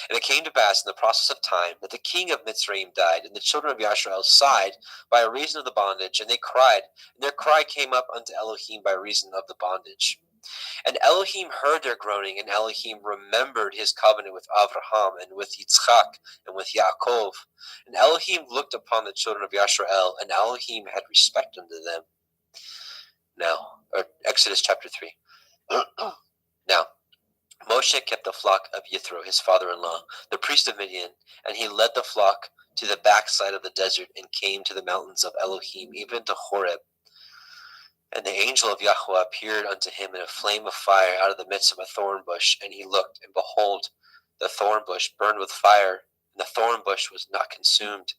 And it came to pass in the process of time that the king of Mitzrayim died, and the children of Yashrael sighed by reason of the bondage, and they cried, and their cry came up unto Elohim by reason of the bondage. And Elohim heard their groaning, and Elohim remembered his covenant with Abraham, and with Yitzchak, and with Yaakov. And Elohim looked upon the children of Yashrael, and Elohim had respect unto them. Now, Exodus chapter 3. Now, Moshe kept the flock of Yithro, his father-in-law, the priest of Midian, and he led the flock to the backside of the desert, and came to the mountains of Elohim, even to Horeb. And the angel of Yahweh appeared unto him in a flame of fire out of the midst of a thorn bush. And he looked, and behold, the thorn bush burned with fire, and the thorn bush was not consumed.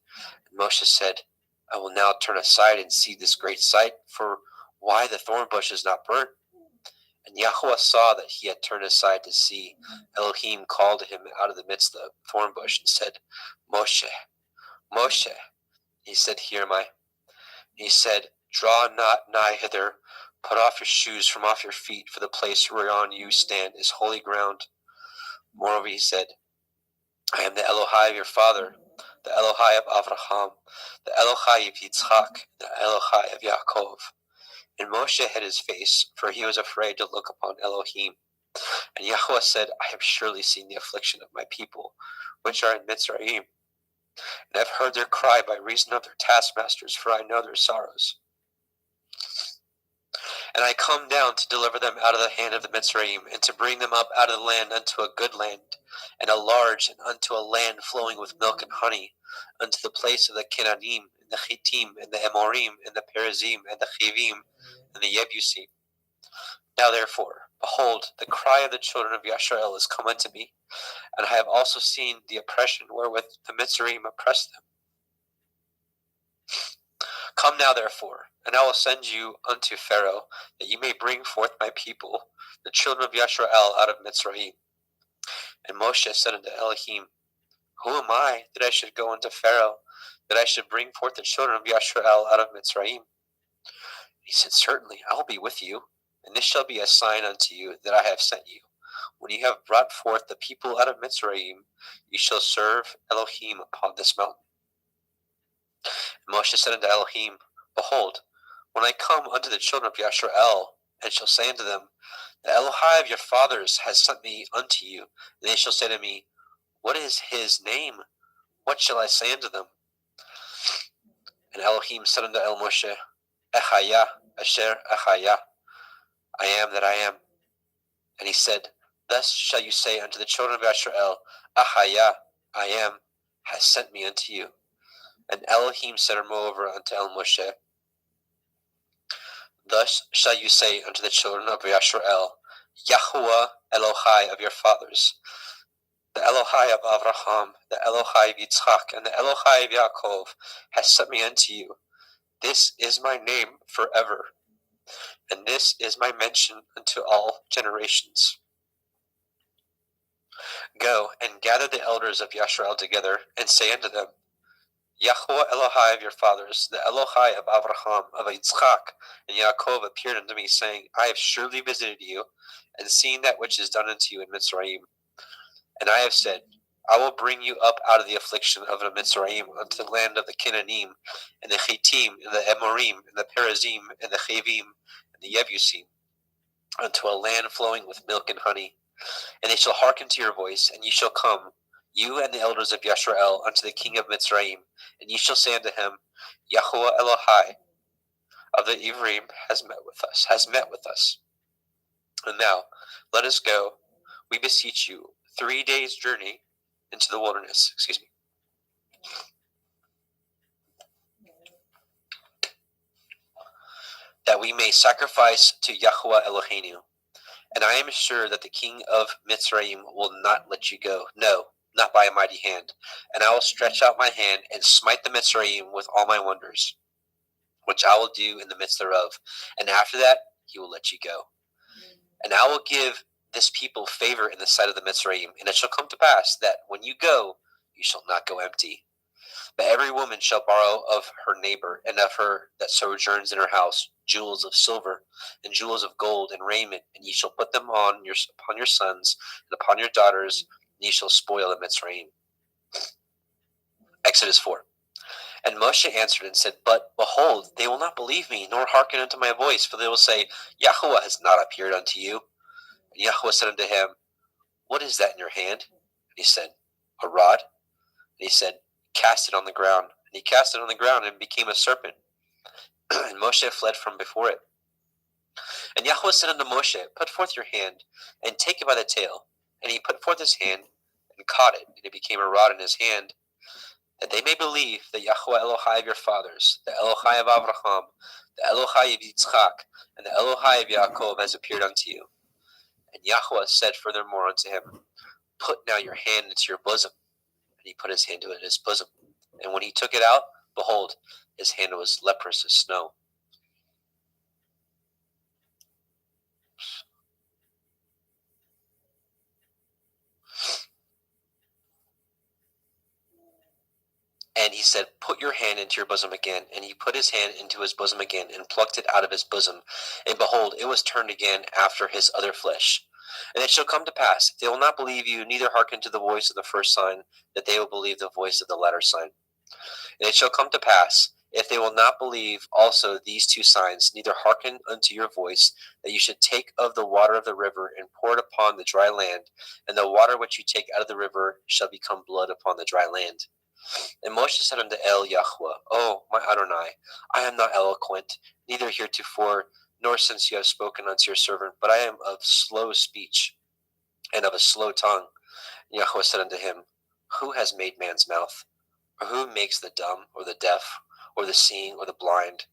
And Moshe said, I will now turn aside and see this great sight, for why the thorn bush is not burnt? And Yahweh saw that he had turned aside to see. Elohim called to him out of the midst of the thorn bush, and said, Moshe, Moshe. He said, Here am I. And he said, Draw not nigh hither, put off your shoes from off your feet, for the place whereon you stand is holy ground. Moreover, he said, I am the Elohai of your father, the Elohai of Abraham, the Elohai of Yitzchak, the Elohai of Yaakov. And Moshe hid his face, for he was afraid to look upon Elohim. And Yahweh said, I have surely seen the affliction of my people, which are in Mitzrayim, and I have heard their cry by reason of their taskmasters, for I know their sorrows. And I come down to deliver them out of the hand of the Mitzrayim, and to bring them up out of the land unto a good land, and a large, and unto a land flowing with milk and honey, unto the place of the Canaanim, and the Chittim, and the Amorim, and the Perizim, and the Chivim, and the Yebusim. Now therefore, behold, the cry of the children of Yashrael is come unto me, and I have also seen the oppression wherewith the Mitzrayim oppress them. Come now therefore, and I will send you unto Pharaoh, that you may bring forth my people, the children of Yashrael, out of Mitzrayim. And Moshe said unto Elohim, Who am I that I should go unto Pharaoh, that I should bring forth the children of Yashrael out of Mitzrayim? He said, Certainly, I will be with you, and this shall be a sign unto you that I have sent you. When you have brought forth the people out of Mitzrayim, you shall serve Elohim upon this mountain. And Moshe said unto Elohim, Behold, when I come unto the children of Yashrael, and shall say unto them, The Elohai of your fathers has sent me unto you, and they shall say to me, What is his name? What shall I say unto them? And Elohim said unto Moshe, Echaya, Asher Echaya, I am that I am. And he said, Thus shall you say unto the children of Yashrael, Ahaya, I am, has sent me unto you. And Elohim said moreover unto Moshe, Thus shall you say unto the children of Yashrael, Yahuwah Elohai of your fathers, the Elohai of Abraham, the Elohai of Yitzchak, and the Elohai of Yaakov has sent me unto you. This is my name forever, and this is my mention unto all generations. Go and gather the elders of Yashrael together, and say unto them, Yahweh Elohai of your fathers, the Elohai of Abraham, of Yitzchak, and Yaakov appeared unto me, saying, I have surely visited you, and seen that which is done unto you in Mitzrayim. And I have said, I will bring you up out of the affliction of the Mitzrayim unto the land of the Canaanim, and the Chittim, and the Amorim, and the Perizim, and the Chavim, and the Yebusim, unto a land flowing with milk and honey. And they shall hearken to your voice, and ye shall come, you and the elders of Yashrael, unto the king of Mitzrayim, and ye shall say unto him, Yahweh Elohai of the Ivrim has met with us. And now, let us go, we beseech you, 3 days' journey into the wilderness. That we may sacrifice to Yahweh Eloheinu. And I am sure that the king of Mitzrayim will not let you go. No, not by a mighty hand. And I will stretch out my hand and smite the Mitzrayim with all my wonders, which I will do in the midst thereof. And after that, he will let you go. And I will give this people favor in the sight of the Mitzrayim. And it shall come to pass that when you go, you shall not go empty. But every woman shall borrow of her neighbor, and of her that sojourns in her house, jewels of silver, and jewels of gold, and raiment, and ye shall put them upon your sons, and upon your daughters, and ye shall spoil the Mitzrayim. Exodus 4. And Moshe answered and said, But behold, they will not believe me, nor hearken unto my voice, for they will say, Yahweh has not appeared unto you. And Yahweh said unto him, What is that in your hand? And he said, A rod. And he said, Cast it on the ground. And he cast it on the ground, and it became a serpent. And Moshe fled from before it. And Yahweh said unto Moshe, Put forth your hand, and take it by the tail. And he put forth his hand, and caught it, and it became a rod in his hand, that they may believe that Yahweh Elohai of your fathers, the Elohai of Abraham, the Elohai of Yitzchak, and the Elohai of Yaakov has appeared unto you. And Yahweh said furthermore unto him, Put now your hand into your bosom. And he put his hand into his bosom. And when he took it out, behold, his hand was leprous as snow. And he said, Put your hand into your bosom again. And he put his hand into his bosom again, and plucked it out of his bosom. And behold, it was turned again after his other flesh. And it shall come to pass, if they will not believe you, neither hearken to the voice of the first sign, that they will believe the voice of the latter sign. And it shall come to pass, if they will not believe also these two signs, neither hearken unto your voice, that you should take of the water of the river, and pour it upon the dry land, and the water which you take out of the river shall become blood upon the dry land. And Moshe said unto Yahweh, O my Adonai, I am not eloquent, neither heretofore, nor since you have spoken unto your servant, but I am of slow speech, and of a slow tongue. And Yahweh said unto him, Who has made man's mouth? Or who makes the dumb, or the deaf, or the seeing, or the blind?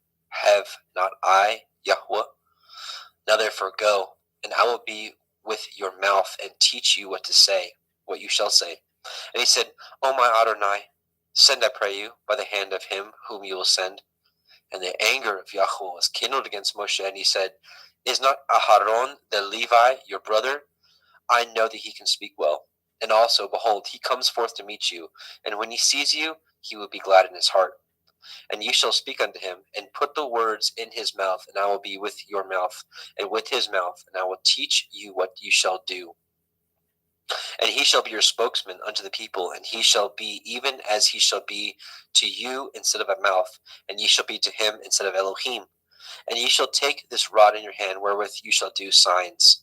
Have not I, Yahweh? Now therefore go, and I will be with your mouth, and teach you what to say, what you shall say. And he said, O my Adonai, send, I pray you, by the hand of him whom you will send. And the anger of Yahweh was kindled against Moshe, and he said, Is not Aharon the Levi your brother? I know that he can speak well. And also, behold, he comes forth to meet you, and when he sees you, he will be glad in his heart. And ye shall speak unto him, and put the words in his mouth, and I will be with your mouth, and with his mouth, and I will teach you what you shall do. And he shall be your spokesman unto the people, and he shall be even as he shall be to you instead of a mouth, and ye shall be to him instead of Elohim. And ye shall take this rod in your hand, wherewith you shall do signs.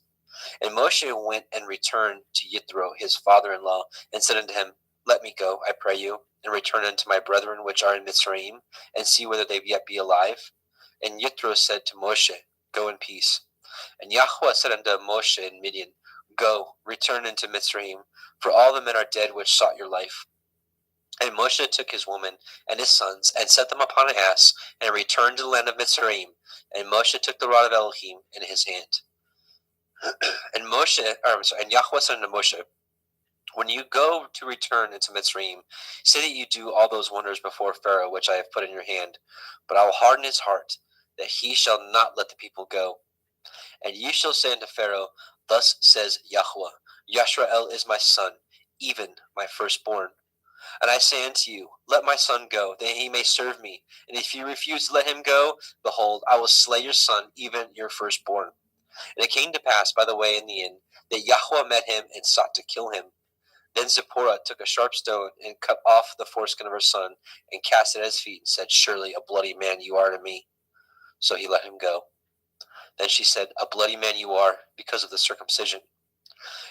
And Moshe went and returned to Yithro his father-in-law, and said unto him, Let me go, I pray you, and return unto my brethren which are in Mitzrayim, and see whether they yet be alive. And Yithro said to Moshe, Go in peace. And Yahweh said unto Moshe in Midian, Go, return into Mitzrayim, for all the men are dead which sought your life. And Moshe took his woman and his sons, and set them upon an ass, and returned to the land of Mitzrayim. And Moshe took the rod of Elohim in his hand. And Yahweh said unto Moshe, when you go to return into Mitzrayim, say that you do all those wonders before Pharaoh, which I have put in your hand. But I will harden his heart, that he shall not let the people go. And ye shall say unto Pharaoh, thus says Yahweh, Yashrael is my son, even my firstborn. And I say unto you, let my son go, that he may serve me. And if you refuse to let him go, behold, I will slay your son, even your firstborn. And it came to pass by the way in the inn, that Yahweh met him and sought to kill him. Then Zipporah took a sharp stone and cut off the foreskin of her son, and cast it at his feet, and said, surely a bloody man you are to me. So he let him go. Then she said, a bloody man you are, because of the circumcision.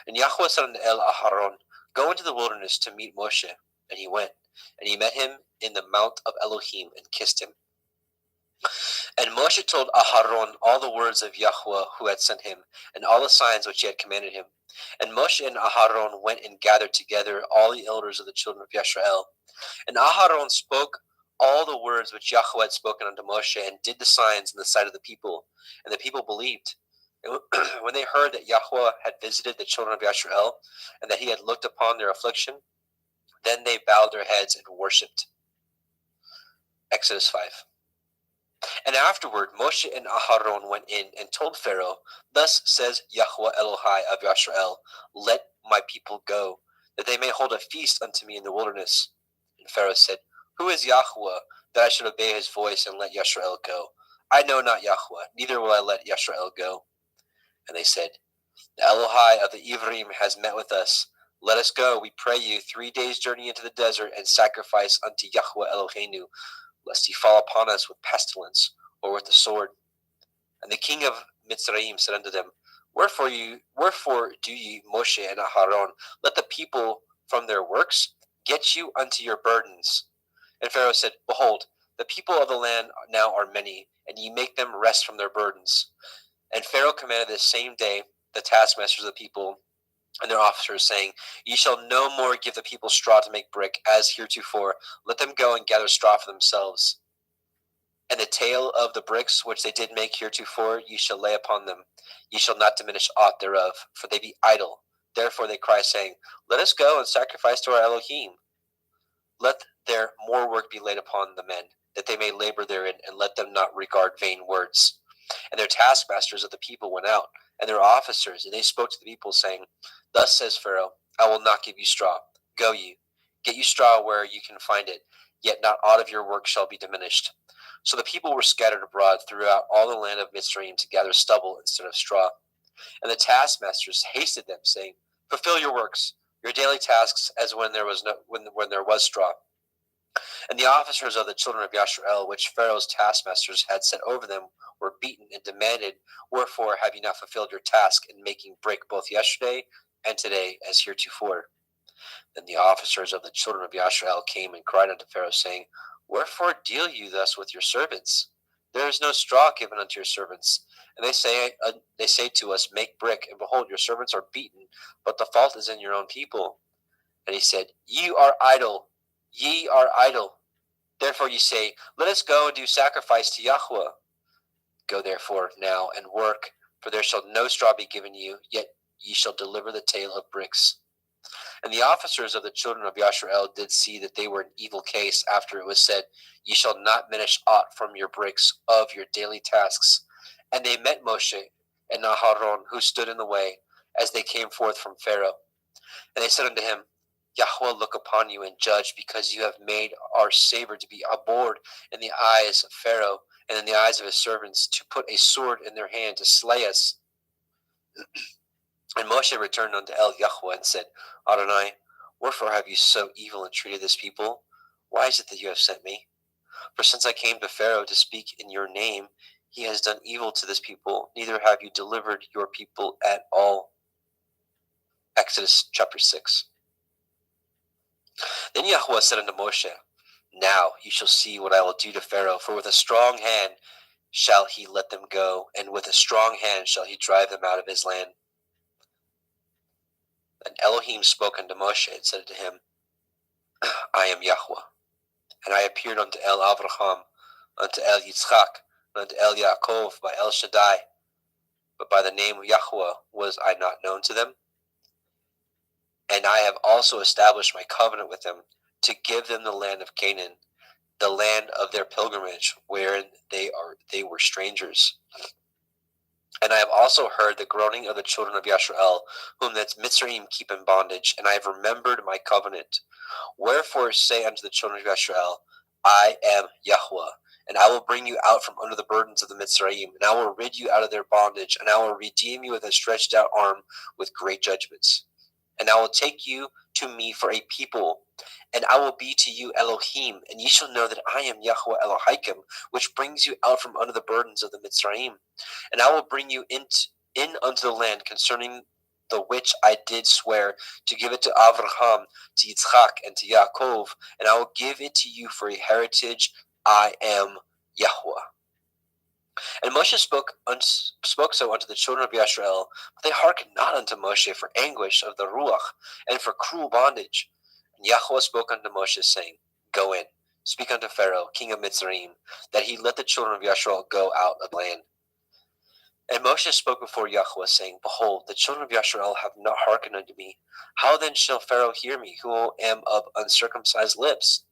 And Yahweh said unto Aharon, go into the wilderness to meet Moshe. And he went, and he met him in the mount of Elohim, and kissed him. And Moshe told Aharon all the words of Yahweh who had sent him, and all the signs which he had commanded him. And Moshe and Aharon went and gathered together all the elders of the children of Yisrael. And Aharon spoke all the words which Yahweh had spoken unto Moshe, and did the signs in the sight of the people. And the people believed. And when they heard that Yahweh had visited the children of Yisrael, and that he had looked upon their affliction, then they bowed their heads and worshipped. Exodus 5. And afterward Moshe and Aharon went in and told Pharaoh, thus says Yahweh Elohai of Yisrael, let my people go, that they may hold a feast unto me in the wilderness. And Pharaoh said, who is Yahweh, that I should obey his voice and let Yisrael go? I know not Yahweh, neither will I let Yisrael go. And they said, the Elohai of the Ivrim has met with us. Let us go, we pray you, 3 days' journey into the desert, and sacrifice unto Yahweh Eloheinu, lest he fall upon us with pestilence, or with the sword. And the king of Mitzrayim said unto them, wherefore do ye, Moshe and Aharon, let the people from their works get you unto your burdens? And Pharaoh said, behold, the people of the land now are many, and ye make them rest from their burdens. And Pharaoh commanded this same day the taskmasters of the people and their officers, saying, ye shall no more give the people straw to make brick, as heretofore. Let them go and gather straw for themselves. And the tale of the bricks which they did make heretofore ye shall lay upon them. Ye shall not diminish aught thereof, for they be idle. Therefore they cry, saying, let us go and sacrifice to our Elohim. Let their more work be laid upon the men, that they may labor therein, and let them not regard vain words. And their taskmasters of the people went out, and their officers, and they spoke to the people, saying, thus says Pharaoh, I will not give you straw. Go you, get you straw where you can find it, yet not aught of your work shall be diminished. So the people were scattered abroad throughout all the land of Mitzrayim to gather stubble instead of straw. And the taskmasters hasted them, saying, fulfill your works, your daily tasks, as when there was straw. And the officers of the children of Yisrael, which Pharaoh's taskmasters had set over them, were beaten and demanded, wherefore have ye not fulfilled your task in making brick both yesterday and today as heretofore? Then the officers of the children of Yisrael came and cried unto Pharaoh, saying, wherefore deal you thus with your servants? There is no straw given unto your servants. And they say to us, make brick, and behold, your servants are beaten, but the fault is in your own people. And he said, ye are idle. Therefore ye say, let us go and do sacrifice to Yahweh. Go therefore now and work, for there shall no straw be given you, yet ye shall deliver the tale of bricks. And the officers of the children of Yisrael did see that they were in evil case, after it was said, ye shall not diminish aught from your bricks of your daily tasks. And they met Moshe and Aharon, who stood in the way, as they came forth from Pharaoh. And they said unto him, Yahweh look upon you and judge, because you have made our savor to be abhorred in the eyes of Pharaoh and in the eyes of his servants, to put a sword in their hand to slay us. And Moshe returned unto Yahweh and said, Adonai, wherefore have you so evil entreated this people? Why is it that you have sent me? For since I came to Pharaoh to speak in your name, he has done evil to this people, neither have you delivered your people at all. Exodus chapter 6. Then Yahweh said unto Moshe, now you shall see what I will do to Pharaoh, for with a strong hand shall he let them go, and with a strong hand shall he drive them out of his land. And Elohim spoke unto Moshe and said to him, I am Yahweh, and I appeared unto El Avraham, unto El Yitzchak, and unto El Yaakov by El Shaddai. but by the name of Yahweh was I not known to them. And I have also established my covenant with them to give them the land of Canaan, the land of their pilgrimage, wherein they were strangers. And I have also heard the groaning of the children of Yashrael, whom the Mitzrayim keep in bondage, and I have remembered my covenant. Wherefore say unto the children of Yashrael, I am Yahweh, and I will bring you out from under the burdens of the Mitzrayim, and I will rid you out of their bondage, and I will redeem you with a stretched out arm with great judgments. And I will take you to me for a people, and I will be to you Elohim, and ye shall know that I am Yahweh Elohaikim, which brings you out from under the burdens of the Mitzrayim. And I will bring you in unto the land concerning the which I did swear to give it to Avraham, to Yitzchak, and to Yaakov, and I will give it to you for a heritage. I am Yahweh. And Moshe spoke so unto the children of Yashrael, but they hearkened not unto Moshe for anguish of the Ruach, and for cruel bondage. And Yahweh spoke unto Moshe, saying, Go in, speak unto Pharaoh, king of Mitzrayim, that he let the children of Yashrael go out of the land. And Moshe spoke before Yahweh, saying, Behold, the children of Yashrael have not hearkened unto me. How then shall Pharaoh hear me, who am of uncircumcised lips?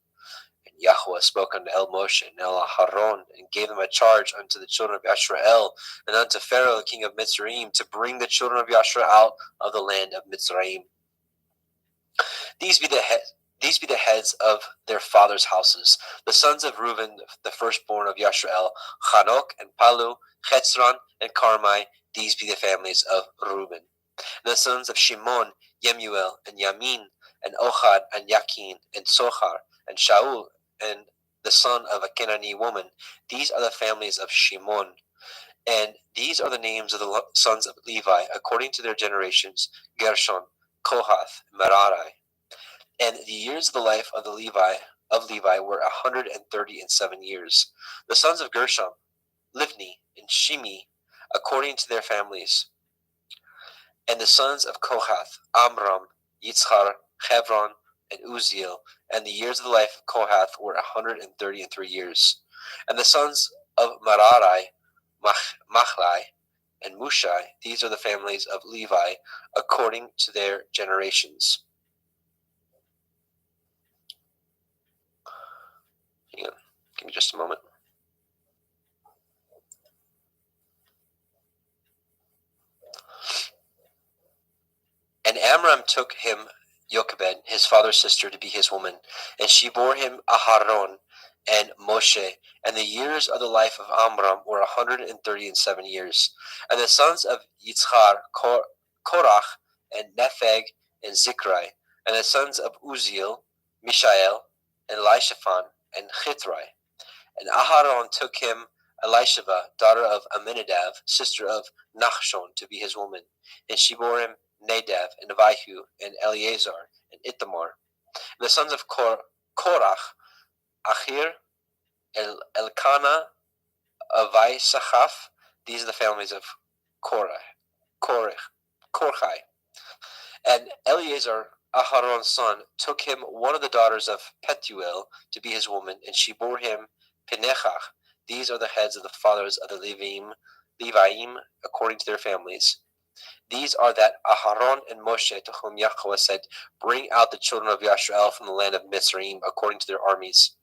And Yahweh spoke unto El Moshe and El Aharon, and gave them a charge unto the children of Yashrael, and unto Pharaoh, king of Mitzrayim, to bring the children of Yashrael out of the land of Mitzrayim. These be the heads of their fathers' houses, the sons of Reuben, the firstborn of Yashrael, Chanok and Palu, Chetzron and Carmi. These be the families of Reuben. The sons of Shimon, Yemuel and Yamin, and Ohad and Yakin, and Sochar, and Shaul, and the son of a Canaanite woman. These are the families of Shimon. And these are the names of the sons of Levi, according to their generations, Gershon, Kohath, Merari. And the years of the life of Levi were 137 years. The sons of Gershom, Livni and Shimi, according to their families. And the sons of Kohath, Amram, Yitzchar, Hebron, and Uziel. And the years of the life of Kohath were 133 years. And the sons of Merari, Machlai, and Mushai. These are the families of Levi, according to their generations. Hang on, give me just a moment. And Amram took him Jochebed, his father's sister, to be his woman, and she bore him Aharon and Moshe. And the years of the life of Amram were 137 years. And the sons of Yitzchar, Korach, and Nepheg, and Zikri. And the sons of Uziel, Mishael, and Elishaphan, and Chitrai. And Aharon took him Elisheva, daughter of Aminadab, sister of Nachshon, to be his woman. And she bore him Nadab, and Abihu, and Eleazar, and Ithamar. And the sons of Korach, Achir, Elkanah, Avisachaf. These are the families of Korchai. And Eleazar, Aharon's son, took him one of the daughters of Petuel to be his woman, and she bore him Pinechach. These are the heads of the fathers of the Leviim, according to their families. These are that Aharon and Moshe, to whom Yahweh said, Bring out the children of Yashrael from the land of Mitzrayim, according to their armies.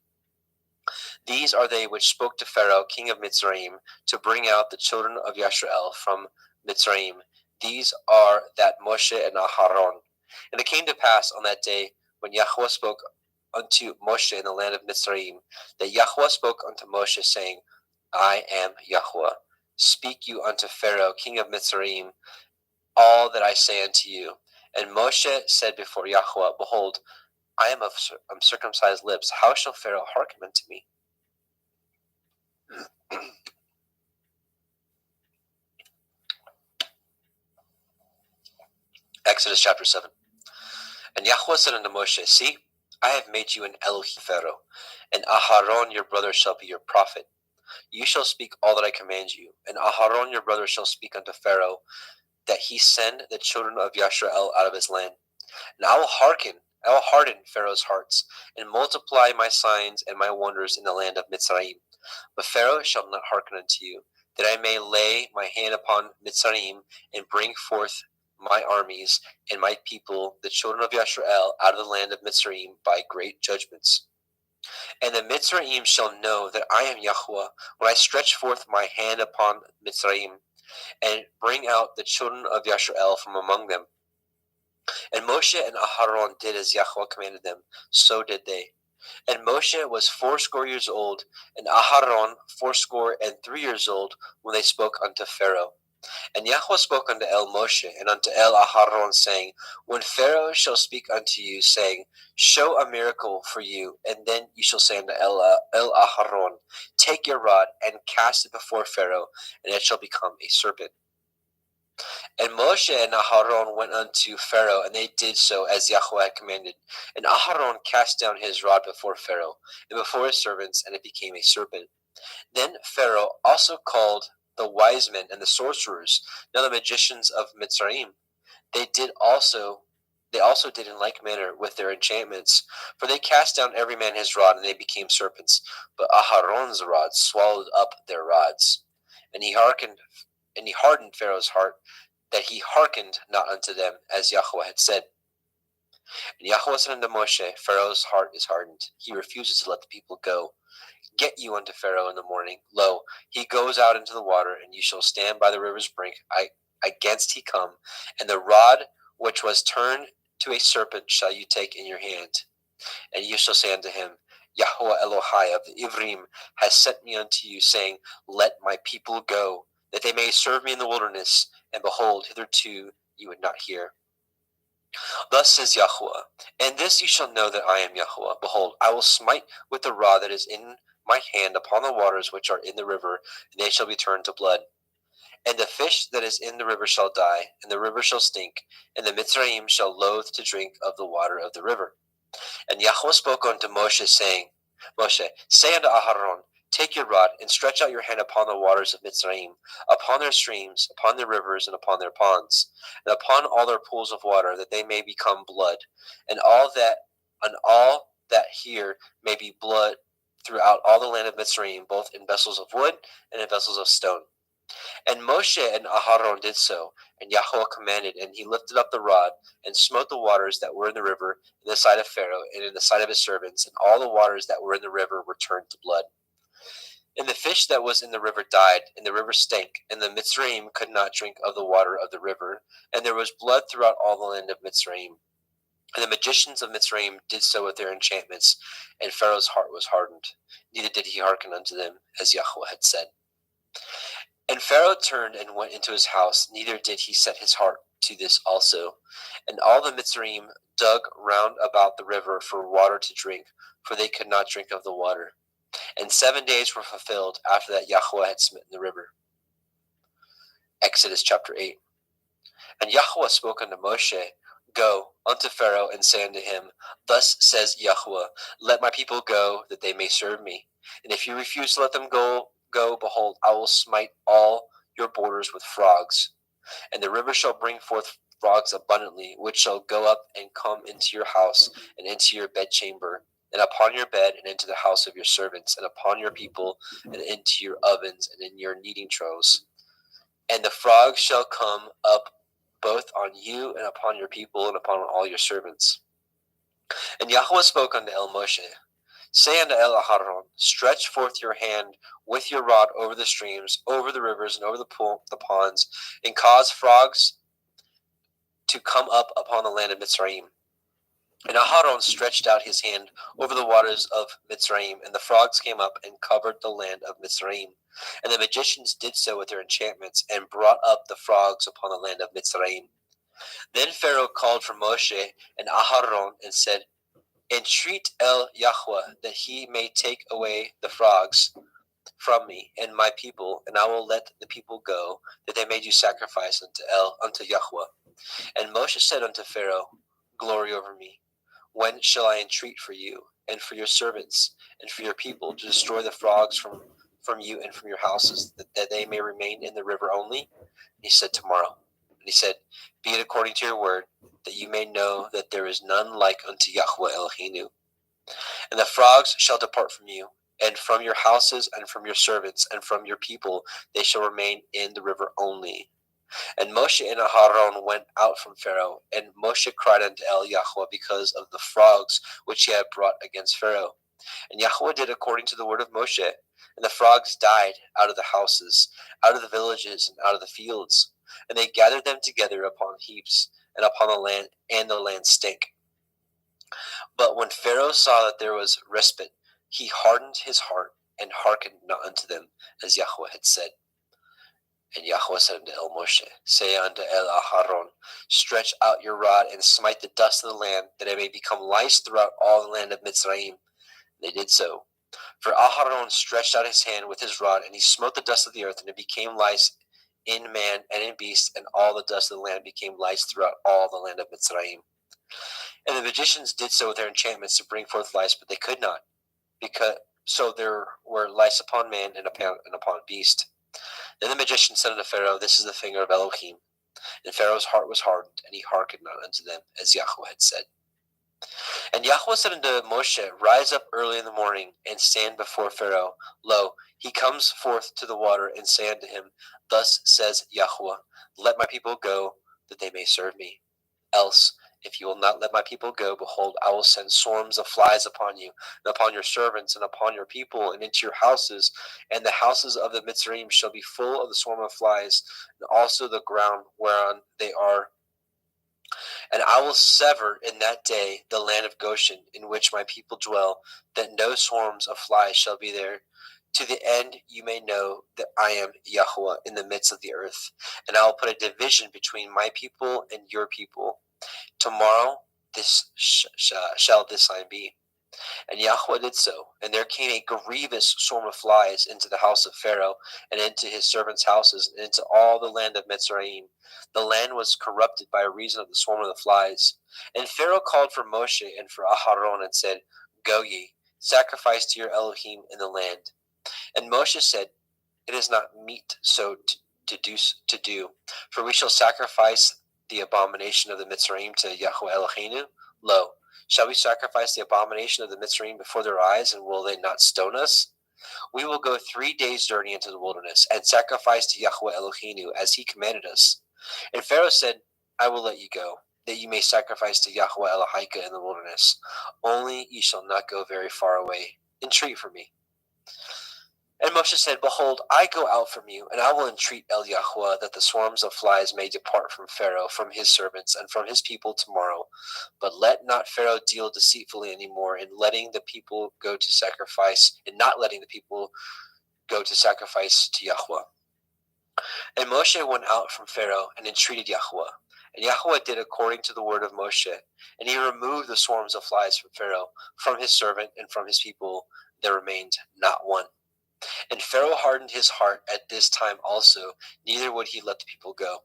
These are they which spoke to Pharaoh, king of Mitzrayim, to bring out the children of Yashrael from Mitzrayim. These are that Moshe and Aharon. And it came to pass on that day, when Yahweh spoke unto Moshe in the land of Mitzrayim, that Yahweh spoke unto Moshe, saying, I am Yahweh. Speak you unto Pharaoh, king of Mitzrayim, all that I say unto you. And Moshe said before Yahweh, Behold, I am of uncircumcised lips. How shall Pharaoh hearken unto me? Exodus chapter 7. And Yahweh said unto Moshe, See, I have made you an Elohim Pharaoh, and Aharon your brother shall be your prophet. You shall speak all that I command you, and Aharon your brother shall speak unto Pharaoh, that he send the children of Yashrael out of his land. And I will harden Pharaoh's hearts, and multiply my signs and my wonders in the land of Mitzrayim. But Pharaoh shall not hearken unto you. that I may lay my hand upon Mitzrayim and bring forth my armies and my people, the children of Yashrael, out of the land of Mitzrayim by great judgments. And the Mitzrayim shall know that I am Yahweh when I stretch forth my hand upon Mitzrayim and bring out the children of Yashrael from among them. And Moshe and Aharon did as Yahweh commanded them, so did they. And Moshe was 80 years old, and Aharon 83 years old, when they spoke unto Pharaoh. And Yahweh spoke unto El Moshe and unto El Aharon, saying, When Pharaoh shall speak unto you, saying, Show a miracle for you, and then you shall say unto El Aharon, Take your rod and cast it before Pharaoh, and it shall become a serpent. And Moshe and Aharon went unto Pharaoh, and they did so as Yahweh had commanded. And Aharon cast down his rod before Pharaoh, and before his servants, and it became a serpent. Then Pharaoh also called the wise men and the sorcerers, now the magicians of Mitzrayim. They also did in like manner with their enchantments, for they cast down every man his rod, and they became serpents. But Aharon's rod swallowed up their rods. And he hardened Pharaoh's heart, that he hearkened not unto them, as Yahweh had said. And Yahweh said unto Moshe, Pharaoh's heart is hardened. He refuses to let the people go. Get you unto Pharaoh in the morning. Lo, he goes out into the water, and you shall stand by the river's brink against he come. And the rod which was turned to a serpent shall you take in your hand. And you shall say unto him, Yahweh Elohai of the Ivrim has sent me unto you, saying, Let my people go, that they may serve me in the wilderness. And behold, hitherto you would not hear. Thus says Yahweh, and this you shall know that I am Yahweh. Behold, I will smite with the rod that is in my hand upon the waters which are in the river, and they shall be turned to blood. And the fish that is in the river shall die, and the river shall stink, and the Mitzrayim shall loathe to drink of the water of the river. And Yahweh spoke unto Moshe, saying, Moshe, say unto Aharon, Take your rod, and stretch out your hand upon the waters of Mitzrayim, upon their streams, upon their rivers, and upon their ponds, and upon all their pools of water, that they may become blood, and all that here may be blood throughout all the land of Mitzrayim, both in vessels of wood and in vessels of stone. And Moshe and Aharon did so, and Yahweh commanded, and he lifted up the rod, and smote the waters that were in the river in the sight of Pharaoh, and in the sight of his servants, and all the waters that were in the river were turned to blood. And the fish that was in the river died, and the river stank, and the Mitzrayim could not drink of the water of the river, and there was blood throughout all the land of Mitzrayim. And the magicians of Mitzrayim did so with their enchantments, and Pharaoh's heart was hardened, neither did he hearken unto them, as Yahweh had said. And Pharaoh turned and went into his house, neither did he set his heart to this also. And all the Mitzrayim dug round about the river for water to drink, for they could not drink of the water. And 7 days were fulfilled after that Yahweh had smitten the river. Exodus chapter 8. And Yahweh spoke unto Moshe, Go unto Pharaoh, and say unto him, Thus says Yahweh, Let my people go, that they may serve me. And if you refuse to let them go, behold, I will smite all your borders with frogs. And the river shall bring forth frogs abundantly, which shall go up and come into your house, and into your bedchamber, and upon your bed, and into the house of your servants, and upon your people, and into your ovens, and in your kneading troughs. And the frogs shall come up both on you, and upon your people, and upon all your servants. And Yahweh spoke unto El Moshe, Say unto El Aharon, Stretch forth your hand with your rod over the streams, over the rivers, and over the ponds, and cause frogs to come up upon the land of Mitzrayim. And Aharon stretched out his hand over the waters of Mitzrayim, and the frogs came up and covered the land of Mitzrayim. And the magicians did so with their enchantments, and brought up the frogs upon the land of Mitzrayim. Then Pharaoh called for Moshe and Aharon, and said, Entreat El Yahweh, that he may take away the frogs from me and my people, and I will let the people go, that they may do sacrifice unto Yahweh. And Moshe said unto Pharaoh, Glory over me. When shall I entreat for you, and for your servants, and for your people, to destroy the frogs from you and from your houses, that they may remain in the river only? And he said, Tomorrow. And he said, Be it according to your word, that you may know that there is none like unto Yahweh Eloheinu. And the frogs shall depart from you, and from your houses, and from your servants, and from your people, they shall remain in the river only. And Moshe and Aharon went out from Pharaoh, and Moshe cried unto Yahweh because of the frogs which he had brought against Pharaoh. And Yahweh did according to the word of Moshe, and the frogs died out of the houses, out of the villages, and out of the fields. And they gathered them together upon heaps, and upon the land, and the land stank. But when Pharaoh saw that there was respite, he hardened his heart, and hearkened not unto them, as Yahweh had said. And Yahweh said unto Moshe, say unto Aharon, stretch out your rod, and smite the dust of the land, that it may become lice throughout all the land of Mitzrayim. They did so. For Aharon stretched out his hand with his rod, and he smote the dust of the earth, and it became lice in man and in beast, and all the dust of the land became lice throughout all the land of Mitzrayim. And the magicians did so with their enchantments to bring forth lice, but they could not, because so there were lice upon man and upon beast. Then the magician said unto Pharaoh, this is the finger of Elohim. And Pharaoh's heart was hardened, and he hearkened not unto them, as Yahweh had said. And Yahweh said unto Moshe, rise up early in the morning, and stand before Pharaoh. Lo, he comes forth to the water, and say unto him, thus says Yahweh, let my people go, that they may serve me. Else, if you will not let my people go, behold, I will send swarms of flies upon you, and upon your servants, and upon your people, and into your houses, and the houses of the Mitzrayim shall be full of the swarm of flies, and also the ground whereon they are. And I will sever in that day the land of Goshen, in which my people dwell, that no swarms of flies shall be there, to the end you may know that I am Yahweh in the midst of the earth. And I will put a division between my people and your people. Tomorrow this shall this sign be. And Yahweh did so, and there came a grievous swarm of flies into the house of Pharaoh, and into his servants' houses, and into all the land of Mitzrayim. The land was corrupted by reason of the swarm of the flies. And Pharaoh called for Moshe and for Aharon, and said, go ye, sacrifice to your Elohim in the land. And Moshe said, it is not meet so to do, for we shall sacrifice the abomination of the Mitzrayim to Yahweh Eloheinu. Lo, shall we sacrifice the abomination of the Mitzrayim before their eyes, and will they not stone us? We will go 3 days' journey into the wilderness, and sacrifice to Yahweh Eloheinu, as he commanded us. And Pharaoh said, I will let you go, that you may sacrifice to Yahweh Elohika in the wilderness. Only ye shall not go very far away. Entreat for me. And Moshe said, behold, I go out from you, and I will entreat Yahweh, that the swarms of flies may depart from Pharaoh, from his servants, and from his people tomorrow. But let not Pharaoh deal deceitfully any more in letting the people go to sacrifice, in not letting the people go to sacrifice to Yahweh. And Moshe went out from Pharaoh and entreated Yahweh. And Yahweh did according to the word of Moshe. And he removed the swarms of flies from Pharaoh, from his servant, and from his people. There remained not one. And Pharaoh hardened his heart at this time also, neither would he let the people go.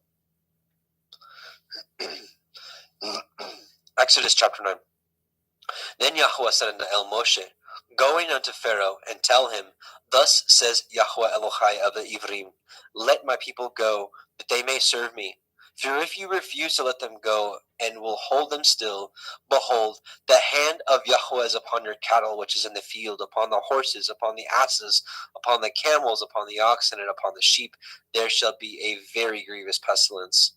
Exodus chapter 9. Then Yahweh said unto Moshe, go in unto Pharaoh, and tell him, thus says Yahweh Elohai of the Ivrim, let my people go, that they may serve me. For if you refuse to let them go, and will hold them still, behold, the hand of Yahweh is upon your cattle which is in the field, upon the horses, upon the asses, upon the camels, upon the oxen, and upon the sheep. There shall be a very grievous pestilence.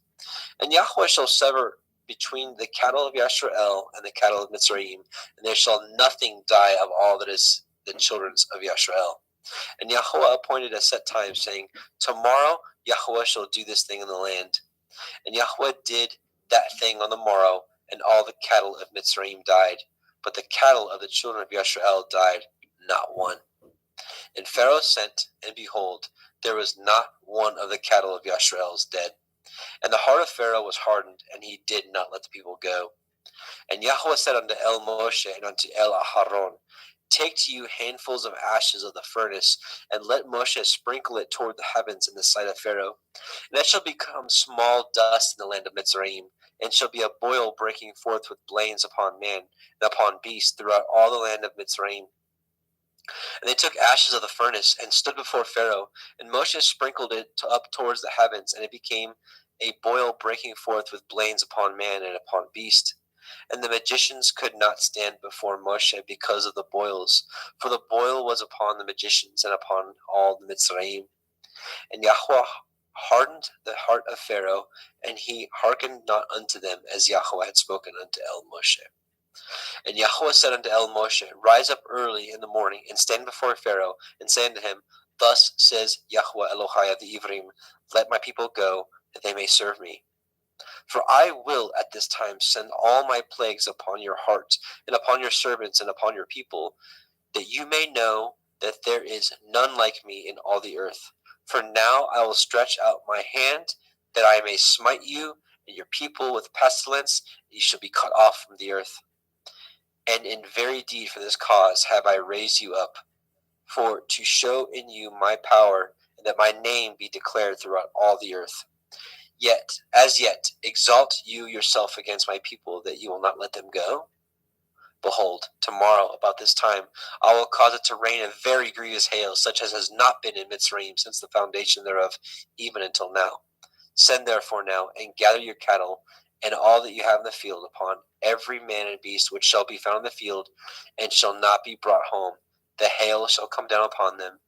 And Yahweh shall sever between the cattle of Yashrael and the cattle of Mitzrayim, and there shall nothing die of all that is the children of Yashrael. And Yahweh appointed a set time, saying, tomorrow Yahweh shall do this thing in the land. And Yahweh did that thing on the morrow, and all the cattle of Mitzrayim died, but the cattle of the children of Yashrael died not one. And Pharaoh sent, and behold, there was not one of the cattle of Yashrael's dead. And the heart of Pharaoh was hardened, and he did not let the people go. And Yahweh said unto Moshe and unto Aharon, take to you handfuls of ashes of the furnace, and let Moshe sprinkle it toward the heavens in the sight of Pharaoh. And that shall become small dust in the land of Mitzrayim, and shall be a boil breaking forth with blains upon man and upon beast throughout all the land of Mitzrayim. And they took ashes of the furnace, and stood before Pharaoh, and Moshe sprinkled it up towards the heavens, and it became a boil breaking forth with blains upon man and upon beast. And the magicians could not stand before Moshe because of the boils, for the boil was upon the magicians and upon all the Mitzrayim. And Yahweh hardened the heart of Pharaoh, and he hearkened not unto them, as Yahweh had spoken unto Moshe. And Yahweh said unto Moshe, Rise up early in the morning, and stand before Pharaoh, and say unto him, Thus says Yahweh Elohai of the Ivrim, Let my people go, that they may serve me. For I will at this time send all my plagues upon your heart, and upon your servants, and upon your people, that you may know that there is none like me in all the earth. For now I will stretch out my hand, that I may smite you and your people with pestilence, and you shall be cut off from the earth. And in very deed for this cause have I raised you up, for to show in you my power, and that my name be declared throughout all the earth. Yet, as yet, exalt you yourself against my people, that you will not let them go? Behold, tomorrow, about this time, I will cause it to rain a very grievous hail, such as has not been in Mitzrayim since the foundation thereof, even until now. Send therefore now, and gather your cattle, and all that you have in the field, upon every man and beast which shall be found in the field, and shall not be brought home. The hail shall come down upon them,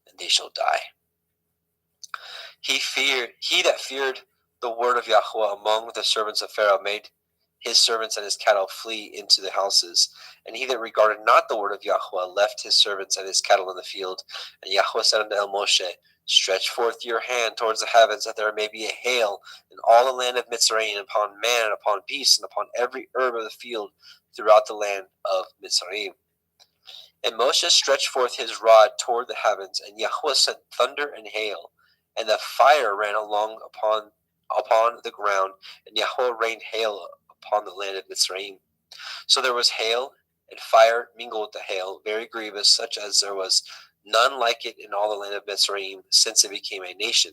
and they shall die. He that feared the word of Yahweh among the servants of Pharaoh made his servants and his cattle flee into the houses. And he that regarded not the word of Yahweh left his servants and his cattle in the field. And Yahweh said unto Moshe, Stretch forth your hand towards the heavens, that there may be a hail in all the land of Mitzrayim, upon man, and upon beast, and upon every herb of the field throughout the land of Mitzrayim. And Moshe stretched forth his rod toward the heavens, and Yahweh sent thunder and hail, and the fire ran along upon the ground, and Yahweh rained hail upon the land of Mitzrayim. So there was hail and fire mingled with the hail, very grievous, such as there was none like it in all the land of Mitzrayim, since it became a nation.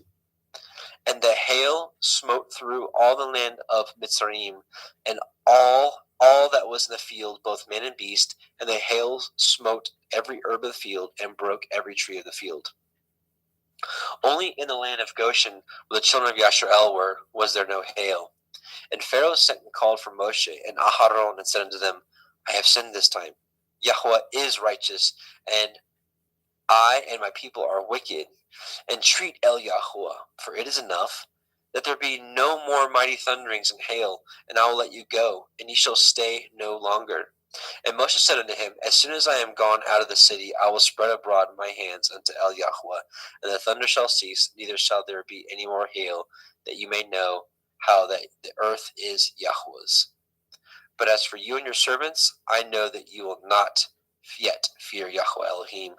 And the hail smote through all the land of Mitzrayim, and all that was in the field, both man and beast, and the hail smote every herb of the field, and broke every tree of the field. Only in the land of Goshen, where the children of Yasharel were, was there no hail. And Pharaoh sent and called for Moshe and Aharon, and said unto them, I have sinned this time. Yahweh is righteous, and I and my people are wicked. Entreat Yahweh, for it is enough, that there be no more mighty thunderings and hail, and I will let you go, and ye shall stay no longer. And Moshe said unto him, As soon as I am gone out of the city, I will spread abroad my hands unto Yahweh, and the thunder shall cease, neither shall there be any more hail, that you may know how that the earth is Yahweh's. But as for you and your servants, I know that you will not yet fear Yahweh Elohim.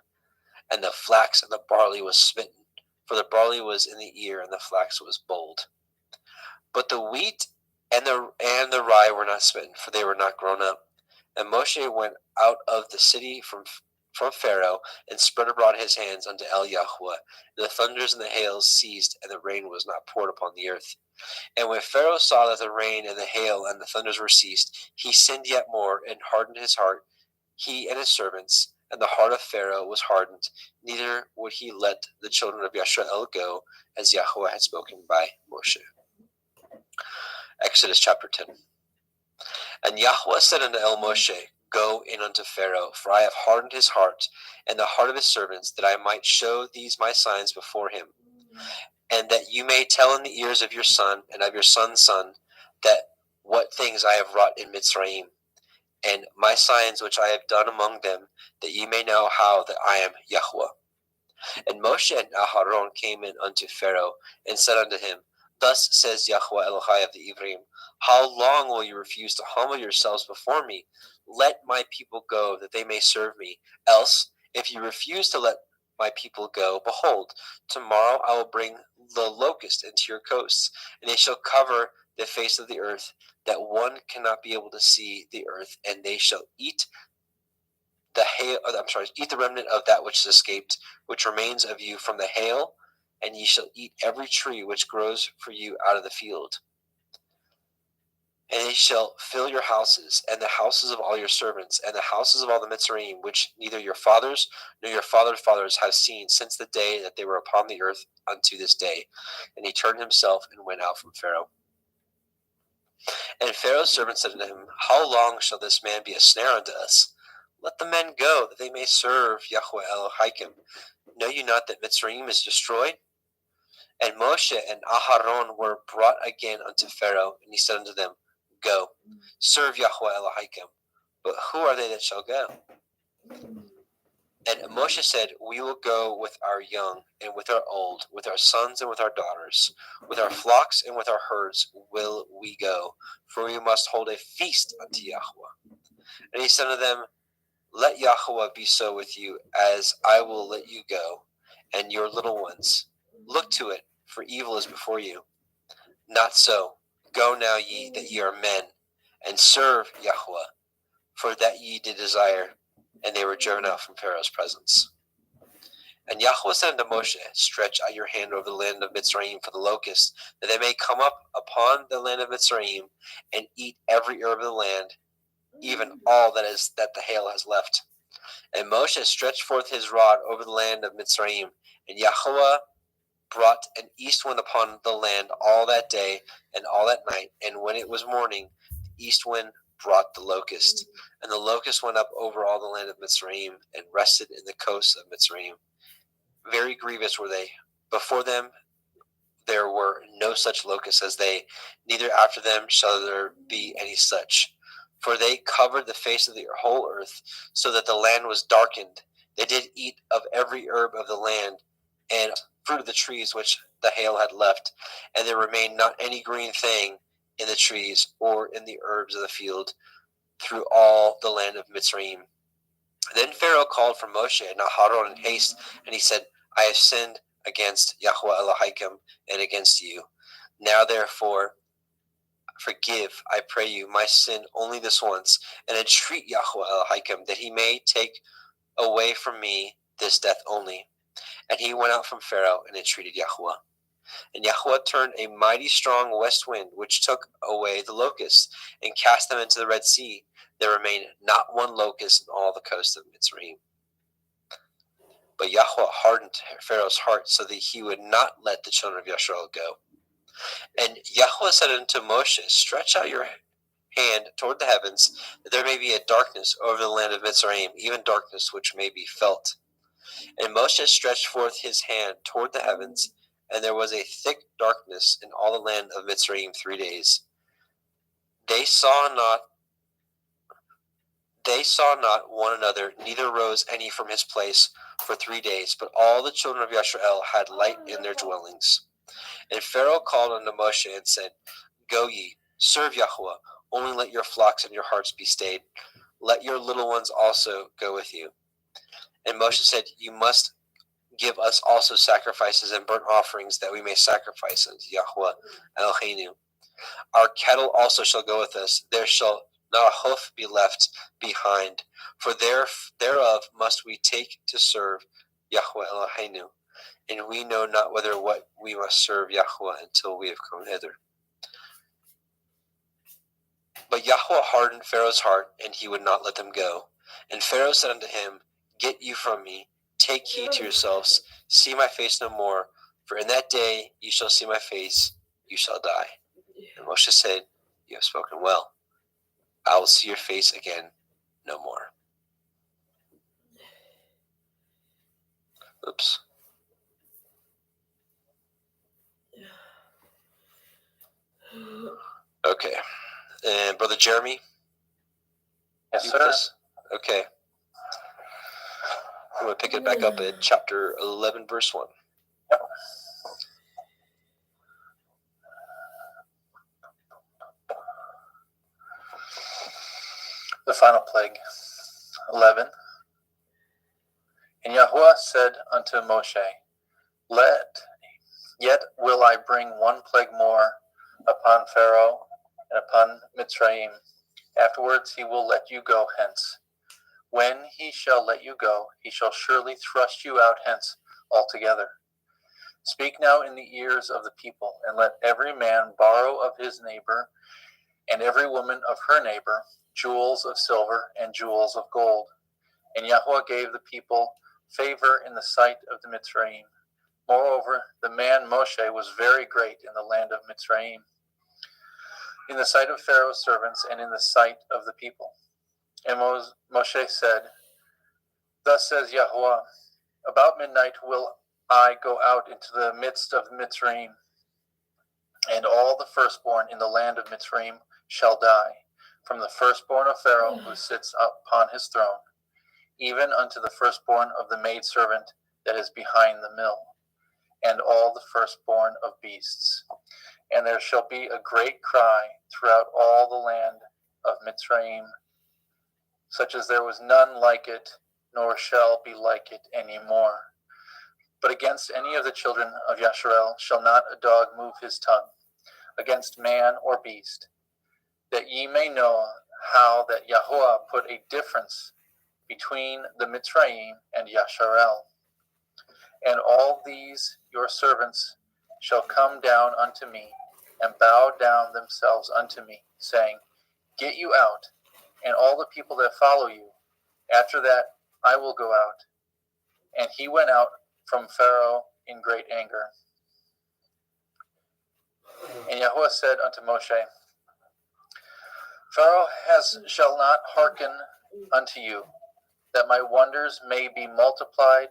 And the flax and the barley was smitten, for the barley was in the ear, and the flax was bold. But the wheat and the rye were not smitten, for they were not grown up. And Moshe went out of the city from Pharaoh, and spread abroad his hands unto Yahweh. And the thunders and the hails ceased, and the rain was not poured upon the earth. And when Pharaoh saw that the rain and the hail and the thunders were ceased, he sinned yet more, and hardened his heart, he and his servants. And the heart of Pharaoh was hardened, neither would he let the children of Yasharel go, as Yahweh had spoken by Moshe. Exodus chapter 10. And Yahweh said unto Moshe, Go in unto Pharaoh, for I have hardened his heart, and the heart of his servants, that I might show these my signs before him, and that you may tell in the ears of your son and of your son's son, that what things I have wrought in Mitzrayim, and my signs which I have done among them, that ye may know how that I am Yahweh. And Moshe and Aharon came in unto Pharaoh, and said unto him, Thus says Yahweh Elohai of the Ivrim, How long will you refuse to humble yourselves before me? Let my people go, that they may serve me. Else, if you refuse to let my people go, behold, tomorrow I will bring the locust into your coasts, and they shall cover the face of the earth, that one cannot be able to see the earth, and they shall eat eat the remnant of that which is escaped, which remains of you from the hail, and ye shall eat every tree which grows for you out of the field. And they shall fill your houses, and the houses of all your servants, and the houses of all the Mitzrayim, which neither your fathers nor your fathers' fathers have seen since the day that they were upon the earth unto this day. And he turned himself and went out from Pharaoh. And Pharaoh's servant said unto him, How long shall this man be a snare unto us? Let the men go, that they may serve Yahweh Elohim. Know you not that Mitzrayim is destroyed? And Moshe and Aharon were brought again unto Pharaoh, and he said unto them, Go, serve Yahweh Elohim. But who are they that shall go? And Moshe said, We will go with our young and with our old, with our sons and with our daughters, with our flocks and with our herds will we go, for we must hold a feast unto Yahweh. And he said unto them, Let Yahweh be so with you, as I will let you go, and your little ones. Look to it, for evil is before you. Not so. Go now ye, that ye are men, and serve Yahweh, for that ye did desire. And they were driven out from Pharaoh's presence. And Yahweh said unto Moshe, Stretch out your hand over the land of Mitzrayim for the locusts, that they may come up upon the land of Mitzrayim, and eat every herb of the land, even all that the hail has left. And Moshe stretched forth his rod over the land of Mitzrayim, and Yahweh brought an east wind upon the land all that day and all that night. And when it was morning, the east wind brought the locust. And the locust went up over all the land of Mitzrayim, and rested in the coasts of Mitzrayim. Very grievous were they. Before them there were no such locusts as they, neither after them shall there be any such. For they covered the face of the whole earth, so that the land was darkened. They did eat of every herb of the land, and fruit of the trees which the hail had left. And there remained not any green thing in the trees, or in the herbs of the field, through all the land of Mitzrayim. Then Pharaoh called for Moshe and Aharon in haste, and he said, I have sinned against Yahweh Elohim and against you. Now therefore forgive, I pray you, my sin only this once, and entreat Yahweh Elohim that he may take away from me this death only. And he went out from Pharaoh and entreated Yahweh. And Yahweh turned a mighty strong west wind, which took away the locusts, and cast them into the Red Sea. There remained not one locust in all the coast of Mitzrayim. But Yahweh hardened Pharaoh's heart, so that he would not let the children of Israel go. And Yahweh said unto Moshe, Stretch out your hand toward the heavens, that there may be a darkness over the land of Mitzrayim, even darkness which may be felt. And Moshe stretched forth his hand toward the heavens, and there was a thick darkness in all the land of Mitzrayim 3 days. They saw not one another, neither rose any from his place for 3 days, but all the children of Yisrael had light in their dwellings. And Pharaoh called unto Moshe and said, Go ye, serve Yahweh, only let your flocks and your hearts be stayed. Let your little ones also go with you. And Moshe said, You must give us also sacrifices and burnt offerings, that we may sacrifice unto Yahweh Eloheinu. Our cattle also shall go with us. There shall not a hoof be left behind, for thereof must we take to serve Yahweh Eloheinu. And we know not whether what we must serve Yahweh until we have come hither. But Yahweh hardened Pharaoh's heart, and he would not let them go. And Pharaoh said unto him, Get you from me, take heed to yourselves, see my face no more, for in that day you shall see my face, you shall die. And Moshe said, You have spoken well. I will see your face again no more. Oops. Okay. And Brother Jeremy? Yes, you sir. with us? Okay. I'm going to pick it back up at chapter 11, verse 1. Yep. The final plague. 11. And Yahweh said unto Moshe, Yet will I bring one plague more upon Pharaoh and upon Mitzrayim. Afterwards he will let you go hence. When he shall let you go, he shall surely thrust you out hence altogether. Speak now in the ears of the people, and let every man borrow of his neighbor, and every woman of her neighbor, jewels of silver and jewels of gold. And Yahweh gave the people favor in the sight of the Mitzrayim. Moreover, the man Moshe was very great in the land of Mitzrayim. in the sight of Pharaoh's servants and in the sight of the people. And Moshe said, Thus says Yahweh, about midnight will I go out into the midst of Mitzrayim, and all the firstborn in the land of Mitzrayim shall die, from the firstborn of Pharaoh who sits upon his throne, even unto the firstborn of the maidservant that is behind the mill, and all the firstborn of beasts. And there shall be a great cry throughout all the land of Mitzrayim, such as there was none like it, nor shall be like it any more. But against any of the children of Yasharel shall not a dog move his tongue, against man or beast, that ye may know how that Yahweh put a difference between the Mitzrayim and Yasharel. And all these your servants shall come down unto me, and bow down themselves unto me, saying, Get you out, and all the people that follow you. After that I will go out. And he went out from Pharaoh in great anger. And Yahweh said unto Moshe, Pharaoh shall not hearken unto you, that my wonders may be multiplied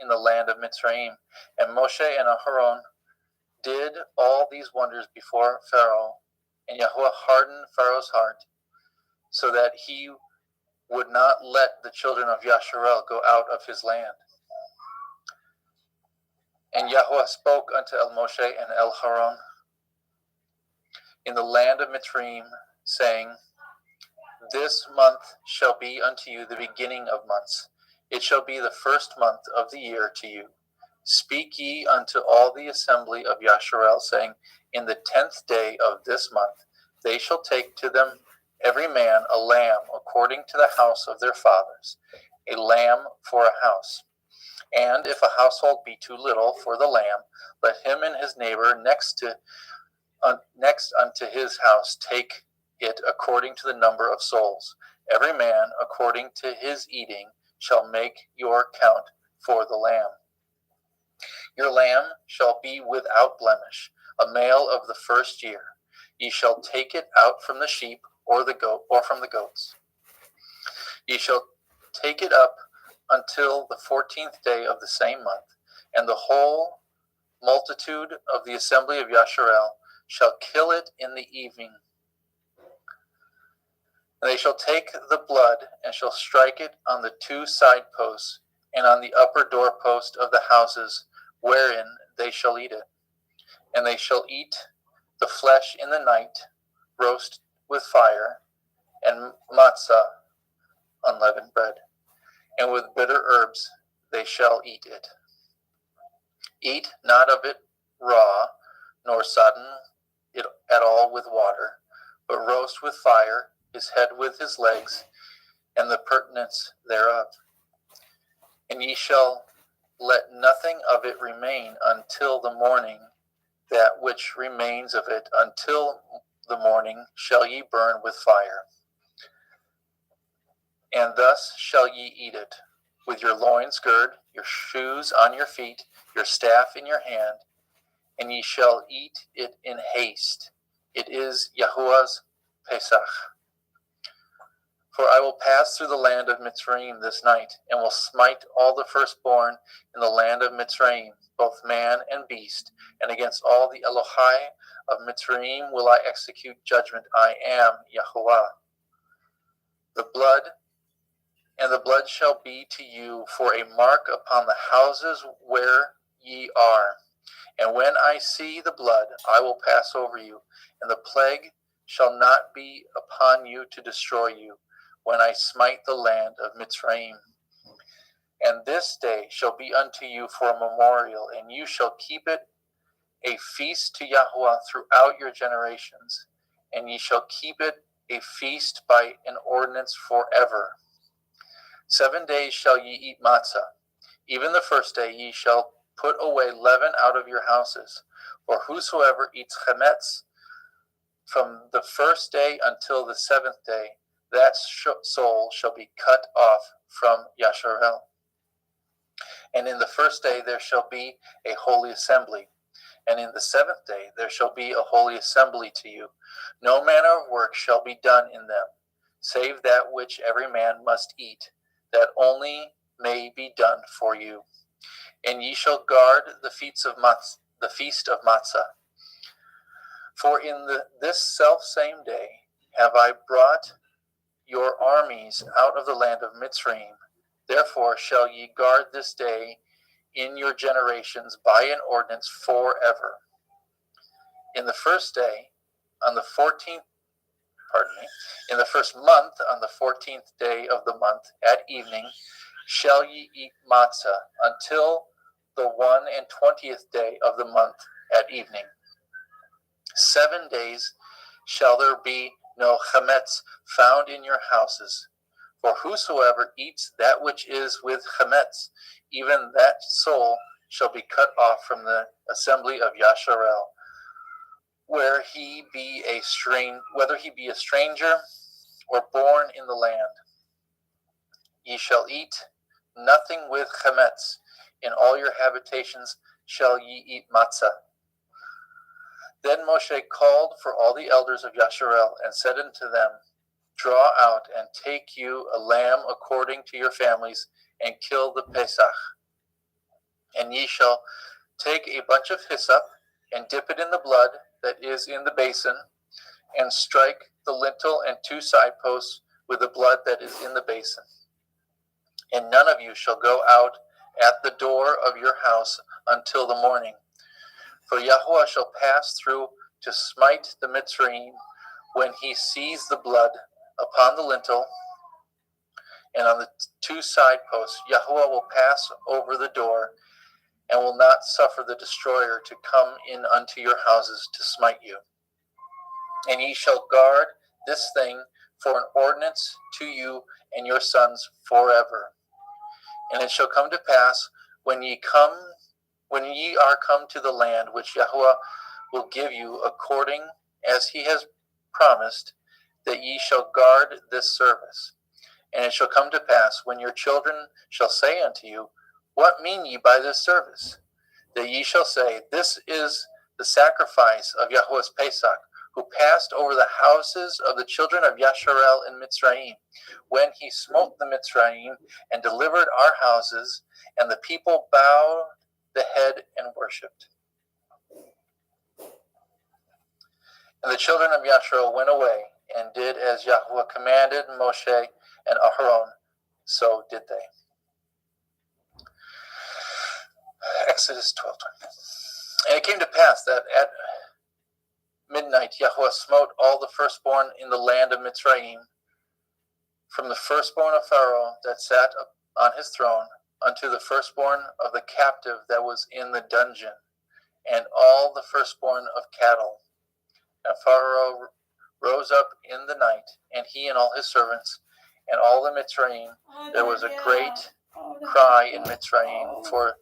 in the land of Mitzrayim. And Moshe and Aharon did all these wonders before Pharaoh, and Yahweh hardened Pharaoh's heart, so that he would not let the children of Yasharel go out of his land. And Yahweh spoke unto El Moshe and El Haron in the land of Mitzrayim, saying, This month shall be unto you the beginning of months. It shall be the first month of the year to you. Speak ye unto all the assembly of Yasharel, saying, In the 10th day of this month they shall take to them every man a lamb according to the house of their fathers, a lamb for a house. And if a household be too little for the lamb, let him and his neighbor next unto his house take it according to the number of souls. Every man according to his eating shall make your count for the lamb. Your lamb shall be without blemish, a male of the first year. Ye shall take it out from the sheep or the goat, or from the goats. Ye shall take it up until the 14th day of the same month, and the whole multitude of the assembly of Yasharel shall kill it in the evening. And they shall take the blood and shall strike it on the 2 side posts and on the upper doorpost of the houses wherein they shall eat it. And they shall eat the flesh in the night, roast with fire, and matzah, unleavened bread, and with bitter herbs they shall eat it. Eat not of it raw, nor sodden it at all with water, but roast with fire his head with his legs, and the purtenance thereof. And ye shall let nothing of it remain until the morning. That which remains of it until the morning shall ye burn with fire. And thus shall ye eat it, with your loins girded, your shoes on your feet, your staff in your hand, and ye shall eat it in haste. It is Yahuwah's Pesach. For I will pass through the land of Mitzrayim this night, and will smite all the firstborn in the land of Mitzrayim, both man and beast, and against all the Elohai of Mitzrayim will I execute judgment. I am Yahuwah. The blood shall be to you for a mark upon the houses where ye are. And when I see the blood, I will pass over you, and the plague shall not be upon you to destroy you, when I smite the land of Mitzrayim. And this day shall be unto you for a memorial, and you shall keep it a feast to Yahweh throughout your generations, and ye shall keep it a feast by an ordinance forever. 7 days shall ye eat matzah. Even the first day ye shall put away leaven out of your houses. For whosoever eats chametz from the first day until the 7th day, that soul shall be cut off from Yasharel. And in the first day there shall be a holy assembly. And in the seventh day there shall be a holy assembly to you. No manner of work shall be done in them, save that which every man must eat, that only may be done for you. And ye shall guard the feast of Matzah. For in this selfsame day have I brought your armies out of the land of Mitzrayim. Therefore shall ye guard this day in your generations by an ordinance forever. In the first day, on the 14th, in the first month, on the 14th day of the month, at evening, shall ye eat matzah until the 21st day of the month at evening. 7 days shall there be no chametz found in your houses. For whosoever eats that which is with chametz, even that soul shall be cut off from the assembly of Yasharel, whether he be a stranger or born in the land. Ye shall eat nothing with chametz. In all your habitations shall ye eat matzah. Then Moshe called for all the elders of Yasharel and said unto them, Draw out and take you a lamb according to your families, and kill the Pesach. And ye shall take a bunch of hyssop, and dip it in the blood that is in the basin, and strike the lintel and 2 side posts with the blood that is in the basin. And none of you shall go out at the door of your house until the morning. For Yahuwah shall pass through to smite the Mitzrayim when he sees the blood upon the lintel and on the 2 side posts. Yahuwah will pass over the door and will not suffer the destroyer to come in unto your houses to smite you. And ye shall guard this thing for an ordinance to you and your sons forever. And it shall come to pass when ye are come to the land which Yahuwah will give you according as he has promised, that ye shall guard this service. And it shall come to pass when your children shall say unto you, What mean ye by this service? That ye shall say, This is the sacrifice of Yahuwah's Pesach, who passed over the houses of the children of Yasharel in Mitzrayim, when he smote the Mitzrayim and delivered our houses, and the people bowed the head and worshipped. And the children of Yasharel went away and did as Yahuwah commanded Moshe and Aharon, so did they. Exodus 12:20. And it came to pass that at midnight Yahuwah smote all the firstborn in the land of Mitzrayim, from the firstborn of Pharaoh that sat on his throne, unto the firstborn of the captive that was in the dungeon, and all the firstborn of cattle. And Pharaoh rose up in the night, and he and all his servants, and all the Mitzrayim. There was a great cry in Mitzrayim, for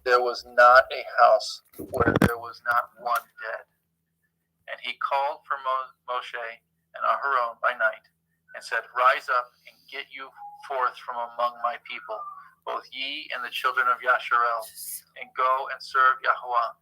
there was not a house where there was not one dead. And he called for Moshe and Aharon by night, and said, Rise up and get you forth from among my people, both ye and the children of Yasharel, and go and serve Yahuwah.